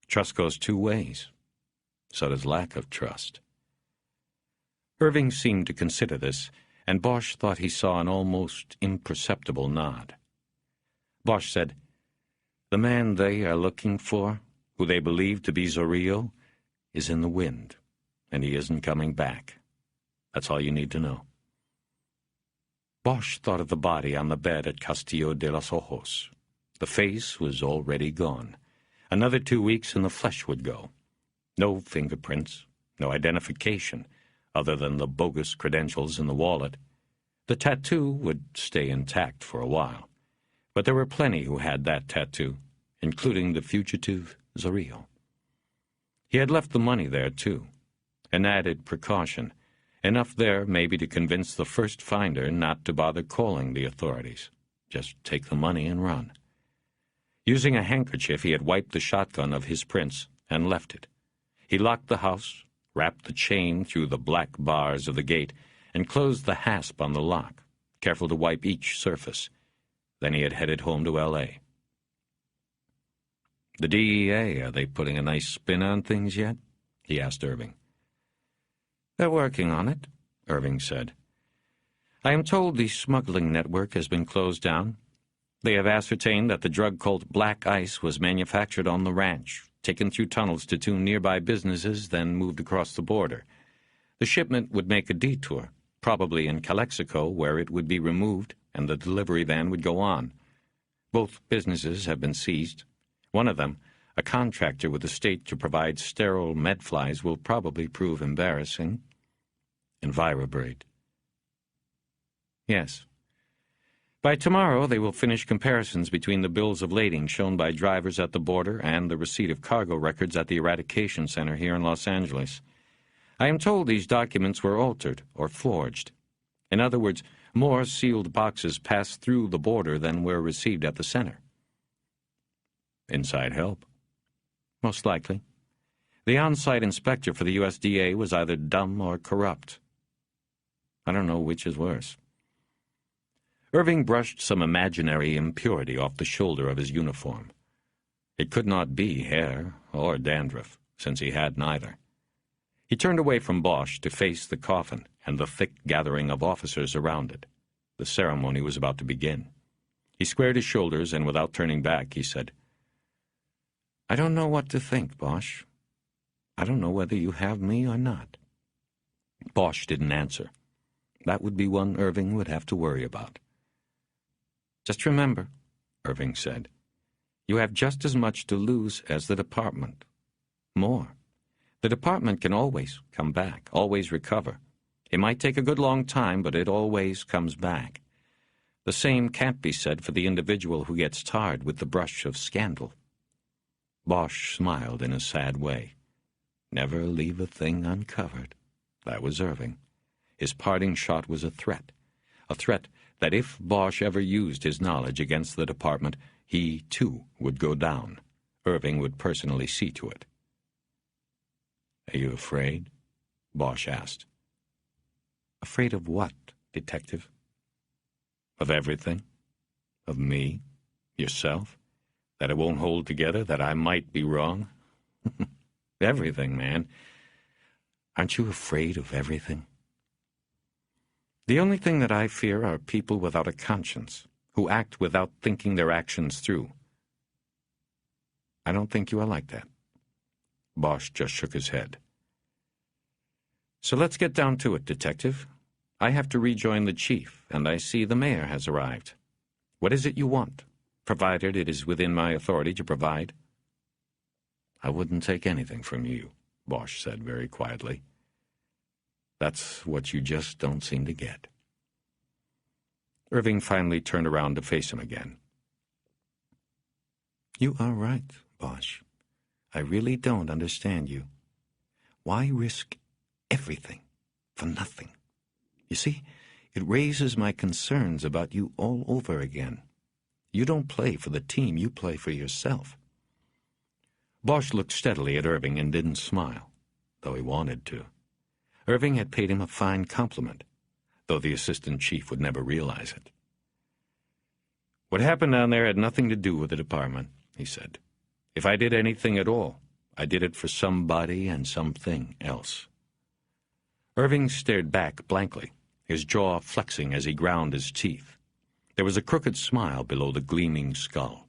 Trust goes two ways. So does lack of trust. Irving seemed to consider this, and Bosch thought he saw an almost imperceptible nod. Bosch said, The man they are looking for, who they believe to be Zorrillo, is in the wind, and he isn't coming back. That's all you need to know. Bosch thought of the body on the bed at Castillo de los Ojos. The face was already gone. Another 2 weeks and the flesh would go. No fingerprints, no identification, other than the bogus credentials in the wallet. The tattoo would stay intact for a while, but there were plenty who had that tattoo, including the fugitive Zorrillo. He had left the money there, too, an added precaution, Enough there maybe to convince the first finder not to bother calling the authorities. Just take the money and run. Using a handkerchief, he had wiped the shotgun of his prince and left it. He locked the house, wrapped the chain through the black bars of the gate, and closed the hasp on the lock, careful to wipe each surface. Then he had headed home to L.A. "The DEA, are they putting a nice spin on things yet?" he asked Irving. "They're working on it," Irving said. "I am told the smuggling network has been closed down. They have ascertained that the drug called Black Ice was manufactured on the ranch, taken through tunnels to two nearby businesses, then moved across the border. The shipment would make a detour, probably in Calexico, where it would be removed and the delivery van would go on. Both businesses have been seized. One of them, a contractor with the state to provide sterile medflies, will probably prove embarrassing." "Envirobraid." "Yes. By tomorrow they will finish comparisons between the bills of lading shown by drivers at the border and the receipt of cargo records at the eradication center here in Los Angeles. I am told these documents were altered or forged. In other words, more sealed boxes passed through the border than were received at the center." "Inside help?" "Most likely. The on-site inspector for the USDA was either dumb or corrupt. I don't know which is worse." Irving brushed some imaginary impurity off the shoulder of his uniform. It could not be hair or dandruff, since he had neither. He turned away from Bosch to face the coffin and the thick gathering of officers around it. The ceremony was about to begin. He squared his shoulders, and without turning back, he said, "I don't know what to think, Bosch. I don't know whether you have me or not." Bosch didn't answer. That would be one Irving would have to worry about. "Just remember," Irving said, "you have just as much to lose as the department. More. The department can always come back, always recover. It might take a good long time, but it always comes back. The same can't be said for the individual who gets tarred with the brush of scandal." Bosch smiled in a sad way. Never leave a thing uncovered. That was Irving. His parting shot was a threat that if Bosch ever used his knowledge against the department, he, too, would go down. Irving would personally see to it. "Are you afraid?" Bosch asked. "Afraid of what, Detective?" "Of everything. Of me, yourself, that it won't hold together, that I might be wrong. Everything, man. Aren't you afraid of everything?" "The only thing that I fear are people without a conscience, who act without thinking their actions through." "I don't think you are like that." Bosch just shook his head. "So let's get down to it, Detective. I have to rejoin the chief, and I see the mayor has arrived. What is it you want, provided it is within my authority to provide?" "I wouldn't take anything from you," Bosch said very quietly. "That's what you just don't seem to get." Irving finally turned around to face him again. "You are right, Bosch. I really don't understand you. Why risk everything for nothing? You see, it raises my concerns about you all over again. You don't play for the team, you play for yourself." Bosch looked steadily at Irving and didn't smile, though he wanted to. Irving had paid him a fine compliment, though the assistant chief would never realize it. "What happened down there had nothing to do with the department," he said. "If I did anything at all, I did it for somebody and something else." Irving stared back blankly, his jaw flexing as he ground his teeth. There was a crooked smile below the gleaming skull.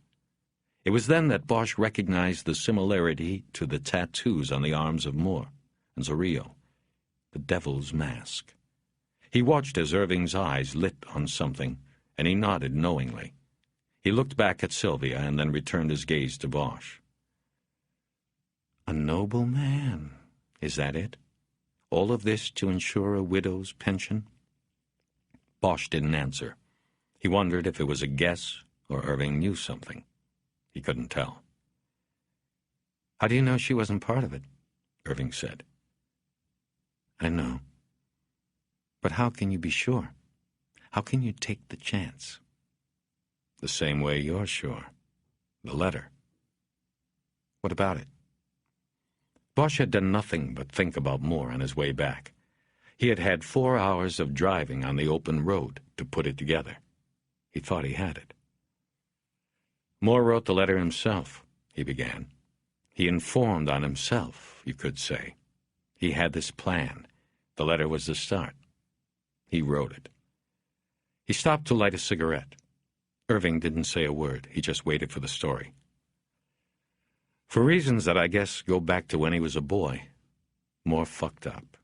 It was then that Bosch recognized the similarity to the tattoos on the arms of Moore and Zorillo, the devil's mask. He watched as Irving's eyes lit on something, and he nodded knowingly. He looked back at Sylvia and then returned his gaze to Bosch. "A noble man, is that it? All of this to ensure a widow's pension?" Bosch didn't answer. He wondered if it was a guess or Irving knew something. He couldn't tell. "How do you know she wasn't part of it?" Irving said. "I know. But how can you be sure? How can you take the chance? The same way you're sure. The letter. What about it? Bosch had done nothing but think about Moore on his way back. He had had 4 hours of driving on the open road to put it together. He thought he had it. Moore wrote the letter himself, he began. He informed on himself, you could say. He had this plan. The letter was the start. He wrote it. He stopped to light a cigarette. Irving didn't say a word. He just waited for the story. For reasons that I guess go back to when he was a boy, Moore fucked up.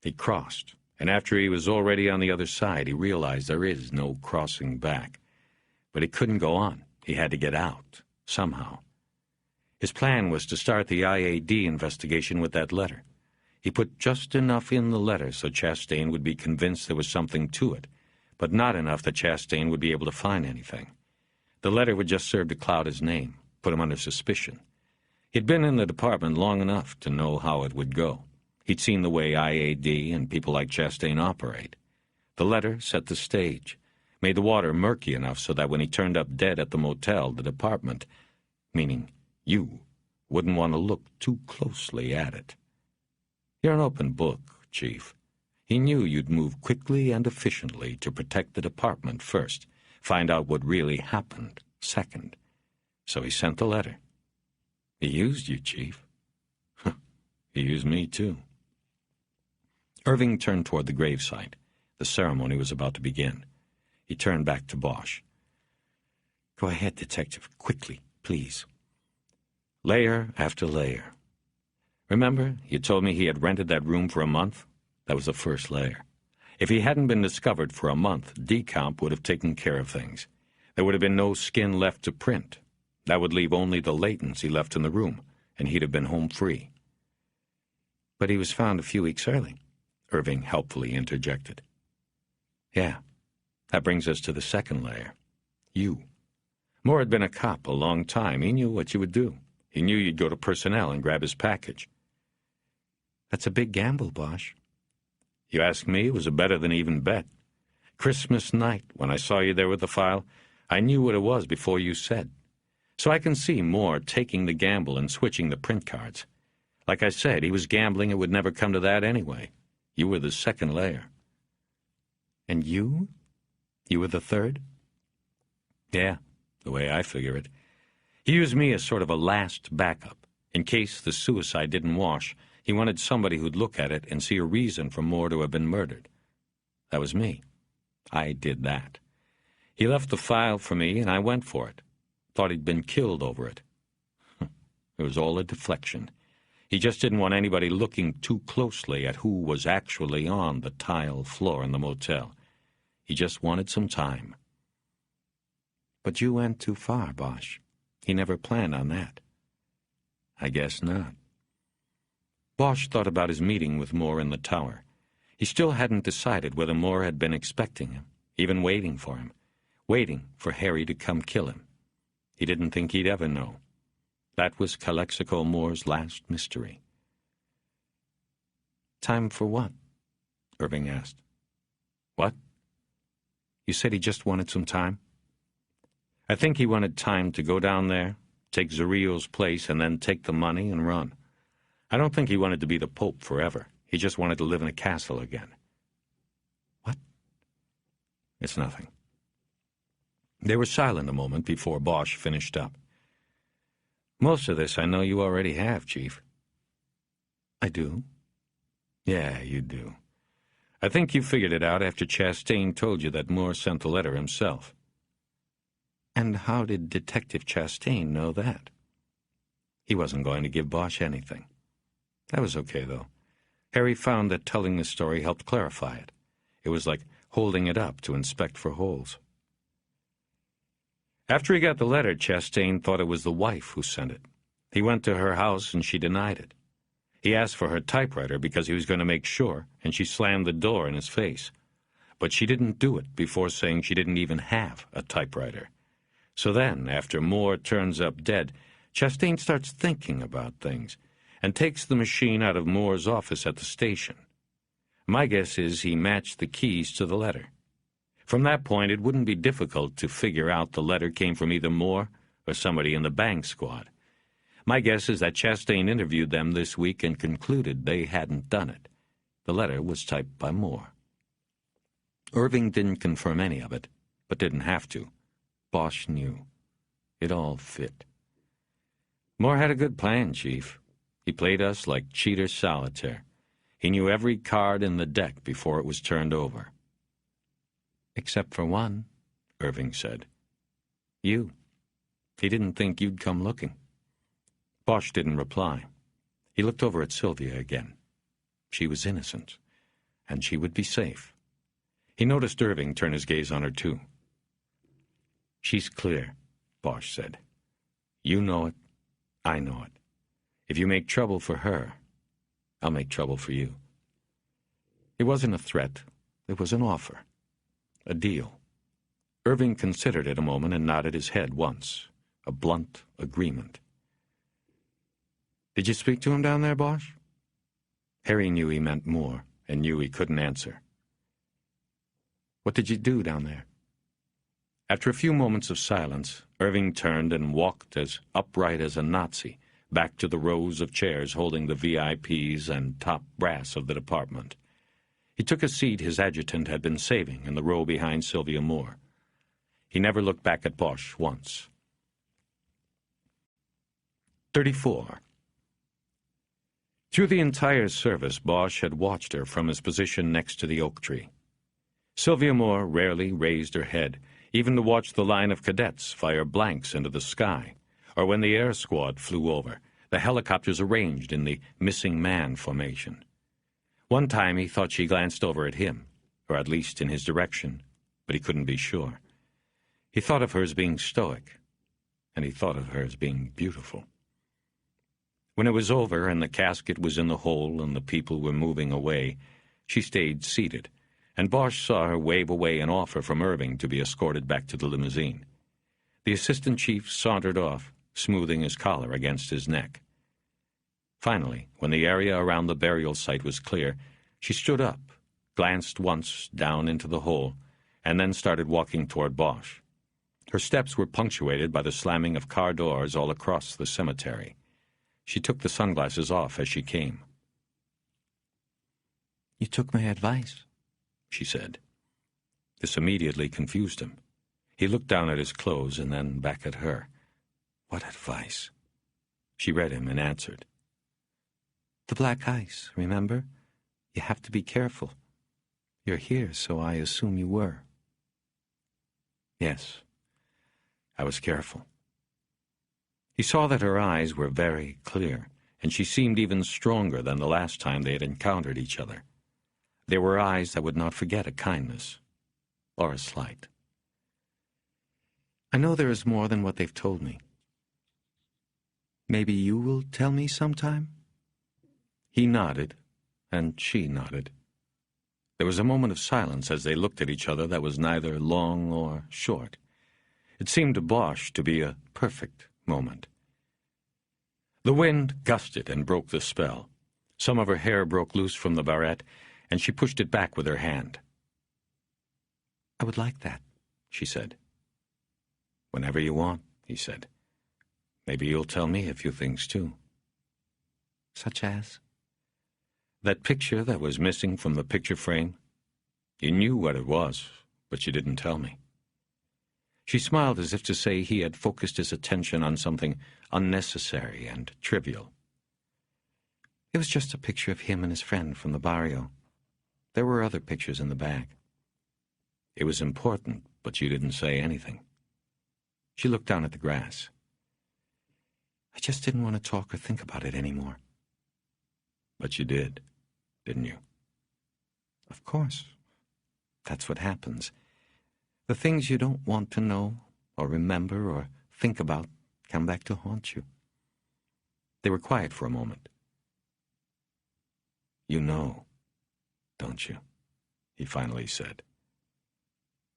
He crossed, and after he was already on the other side, he realized there is no crossing back. But he couldn't go on. He had to get out, somehow. His plan was to start the IAD investigation with that letter. He put just enough in the letter so Chastain would be convinced there was something to it, but not enough that Chastain would be able to find anything. The letter would just serve to cloud his name, put him under suspicion. He'd been in the department long enough to know how it would go. He'd seen the way IAD and people like Chastain operate. The letter set the stage, made the water murky enough so that when he turned up dead at the motel, the department, meaning you, wouldn't want to look too closely at it. You're an open book, Chief. He knew you'd move quickly and efficiently to protect the department first, find out what really happened second. So he sent the letter. He used you, Chief. He used me, too. Irving turned toward the gravesite. The ceremony was about to begin. He turned back to Bosch. Go ahead, Detective. Quickly, please. Layer after layer. Remember, you told me he had rented that room for a month? That was the first layer. If he hadn't been discovered for a month, Decomp would have taken care of things. There would have been no skin left to print. That would leave only the latents he left in the room, and he'd have been home free. But he was found a few weeks early, Irving helpfully interjected. Yeah, that brings us to the second layer. You. Moore had been a cop a long time. He knew what you would do. He knew you'd go to personnel and grab his package. That's a big gamble, Bosch. You ask me, it was a better than even bet. Christmas night, when I saw you there with the file, I knew what it was before you said. So I can see Moore taking the gamble and switching the print cards. Like I said, he was gambling it would never come to that anyway. You were the second layer. And you? You were the third? Yeah, the way I figure it. He used me as sort of a last backup. In case the suicide didn't wash, he wanted somebody who'd look at it and see a reason for Moore to have been murdered. That was me. I did that. He left the file for me, and I went for it. Thought he'd been killed over it. It was all a deflection. He just didn't want anybody looking too closely at who was actually on the tile floor in the motel. He just wanted some time. But you went too far, Bosch. He never planned on that. I guess not. Bosch thought about his meeting with Moore in the tower. He still hadn't decided whether Moore had been expecting him, even waiting for him, waiting for Harry to come kill him. He didn't think he'd ever know. That was Calexico Moore's last mystery. Time for what? Irving asked. What? You said he just wanted some time? I think he wanted time to go down there, take Zarrillo's place, and then take the money and run. I don't think he wanted to be the Pope forever. He just wanted to live in a castle again. What? It's nothing. They were silent a moment before Bosch finished up. Most of this I know you already have, Chief. I do? Yeah, you do. I think you figured it out after Chastain told you that Moore sent the letter himself. And how did Detective Chastain know that? He wasn't going to give Bosch anything. That was okay, though. Harry found that telling the story helped clarify it. It was like holding it up to inspect for holes. After he got the letter, Chastain thought it was the wife who sent it. He went to her house and she denied it. He asked for her typewriter because he was going to make sure, and she slammed the door in his face. But she didn't do it before saying she didn't even have a typewriter. So then, after Moore turns up dead, Chastain starts thinking about things and takes the machine out of Moore's office at the station. My guess is he matched the keys to the letter. From that point, it wouldn't be difficult to figure out the letter came from either Moore or somebody in the bank squad. My guess is that Chastain interviewed them this week and concluded they hadn't done it. The letter was typed by Moore. Irving didn't confirm any of it, but didn't have to. Bosch knew. It all fit. Moore had a good plan, Chief. He played us like cheater solitaire. He knew every card in the deck before it was turned over. "Except for one," Irving said. "You. He didn't think you'd come looking." Bosch didn't reply. He looked over at Sylvia again. She was innocent, and she would be safe. He noticed Irving turn his gaze on her, too. "She's clear," Bosch said. "You know it. I know it. If you make trouble for her, I'll make trouble for you." It wasn't a threat. It was an offer. A deal. Irving considered it a moment and nodded his head once. A blunt agreement. "Did you speak to him down there, Bosch?" Harry knew he meant more, and knew he couldn't answer. "What did you do down there?" After a few moments of silence, Irving turned and walked as upright as a Nazi, back to the rows of chairs holding the VIPs and top brass of the department. He took a seat his adjutant had been saving in the row behind Sylvia Moore. He never looked back at Bosch once. 34. Through the entire service, Bosch had watched her from his position next to the oak tree. Sylvia Moore rarely raised her head, even to watch the line of cadets fire blanks into the sky, or when the air squad flew over, the helicopters arranged in the missing man formation. One time he thought she glanced over at him, or at least in his direction, but he couldn't be sure. He thought of her as being stoic, and he thought of her as being beautiful. When it was over and the casket was in the hole and the people were moving away, she stayed seated, and Bosch saw her wave away an offer from Irving to be escorted back to the limousine. The assistant chief sauntered off, smoothing his collar against his neck. Finally, when the area around the burial site was clear, she stood up, glanced once down into the hole, and then started walking toward Bosch. Her steps were punctuated by the slamming of car doors all across the cemetery. She took the sunglasses off as she came. "You took my advice," she said. This immediately confused him. He looked down at his clothes and then back at her. What advice? She read him and answered. "The black ice, remember? You have to be careful. You're here, so I assume you were." "Yes, I was careful." He saw that her eyes were very clear, and she seemed even stronger than the last time they had encountered each other. They were eyes that would not forget a kindness or a slight. "I know there is more than what they've told me. Maybe you will tell me sometime?" He nodded, and she nodded. There was a moment of silence as they looked at each other that was neither long or short. It seemed to Bosch to be a perfect moment. The wind gusted and broke the spell. Some of her hair broke loose from the barrette, and she pushed it back with her hand. "I would like that," she said. "Whenever you want," he said. "Maybe you'll tell me a few things, too." "Such as?" "That picture that was missing from the picture frame. You knew what it was, but you didn't tell me." She smiled as if to say he had focused his attention on something unnecessary and trivial. "It was just a picture of him and his friend from the barrio. There were other pictures in the bag." "It was important, but you didn't say anything." She looked down at the grass. "I just didn't want to talk or think about it anymore." "But you did, didn't you?" "Of course. That's what happens. The things you don't want to know or remember or think about come back to haunt you." They were quiet for a moment. "You know, don't you?" he finally said.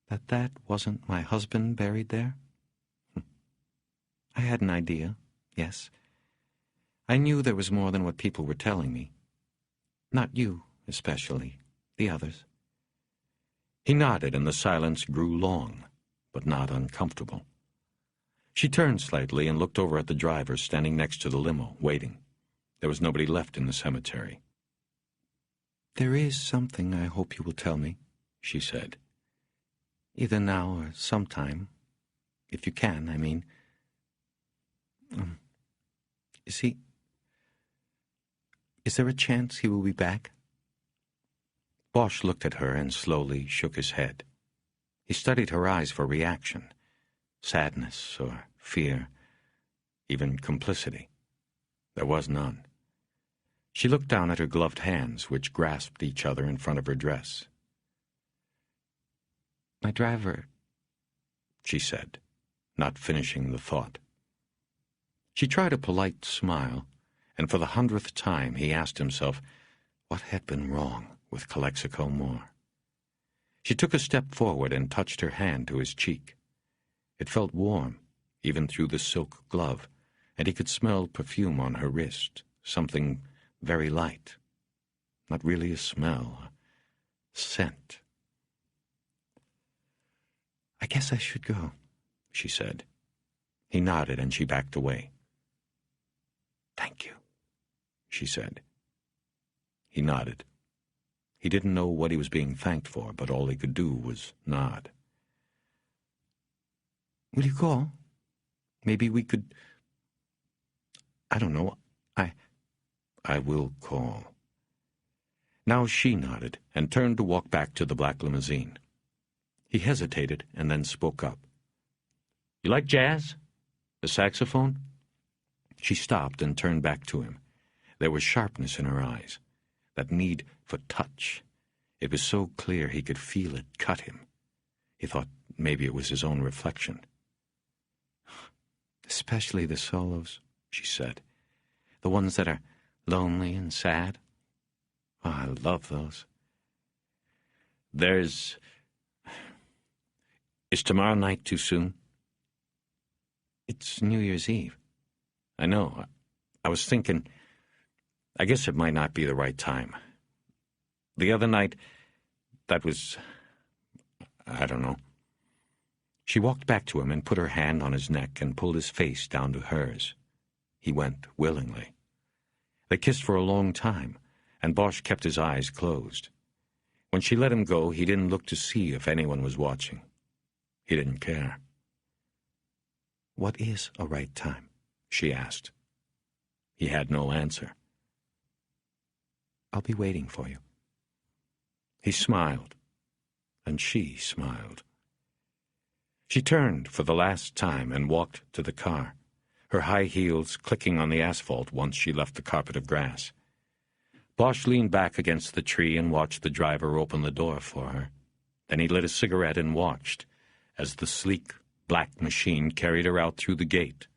That wasn't my husband buried there?" "I had an idea, yes. I knew there was more than what people were telling me. Not you, especially, The others? He nodded, and the silence grew long, but not uncomfortable. She turned slightly and looked over at the driver standing next to the limo, waiting. There was nobody left in the cemetery. There is something I hope you will tell me, she said. Either now or sometime. If you can, I mean. Is there a chance he will be back? Bosch looked at her and slowly shook his head. He studied her eyes for reaction, sadness or fear, even complicity. There was none. She looked down at her gloved hands, which grasped each other in front of her dress. My driver, she said, not finishing the thought. She tried a polite smile, and for the 100th time he asked himself what had been wrong with Calexico Moore. She took a step forward and touched her hand to his cheek. It felt warm, even through the silk glove, and he could smell perfume on her wrist, something very light. Not really a smell, a scent. I guess I should go, she said. He nodded and she backed away. Thank you, she said. He nodded. He didn't know what he was being thanked for, but all he could do was nod. Will you call? Maybe we could... I don't know. I will call. Now she nodded and turned to walk back to the black limousine. He hesitated and then spoke up. You like jazz? The saxophone? She stopped and turned back to him. There was sharpness in her eyes, that need for touch. It was so clear he could feel it cut him. He thought maybe it was his own reflection. Especially the solos, she said. The ones that are lonely and sad. Oh, I love those. Is tomorrow night too soon? It's New Year's Eve. I know. I was thinking, I guess it might not be the right time. The other night, that was, I don't know. She walked back to him and put her hand on his neck and pulled his face down to hers. He went willingly. They kissed for a long time, and Bosch kept his eyes closed. When she let him go, he didn't look to see if anyone was watching. He didn't care. What is a right time? She asked. He had no answer. I'll be waiting for you. He smiled, and she smiled. She turned for the last time and walked to the car, her high heels clicking on the asphalt once she left the carpet of grass. Bosch leaned back against the tree and watched the driver open the door for her. Then he lit a cigarette and watched as the sleek, black machine carried her out through the gate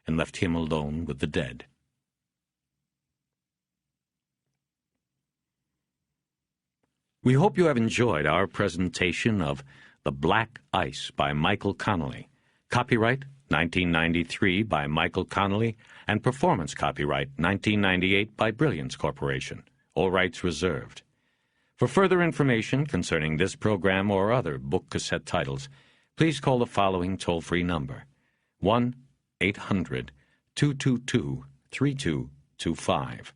and left him alone with the dead. We hope you have enjoyed our presentation of The Black Ice by Michael Connelly. Copyright 1993 by Michael Connelly and performance copyright 1998 by Brilliance Corporation. All rights reserved. For further information concerning this program or other book cassette titles, please call the following toll-free number, 1-800-222-3225.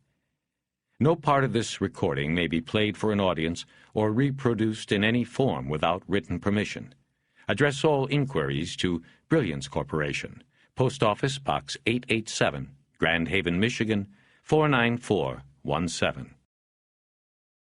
No part of this recording may be played for an audience or reproduced in any form without written permission. Address all inquiries to Brilliance Corporation, Post Office Box 887, Grand Haven, Michigan, 49417.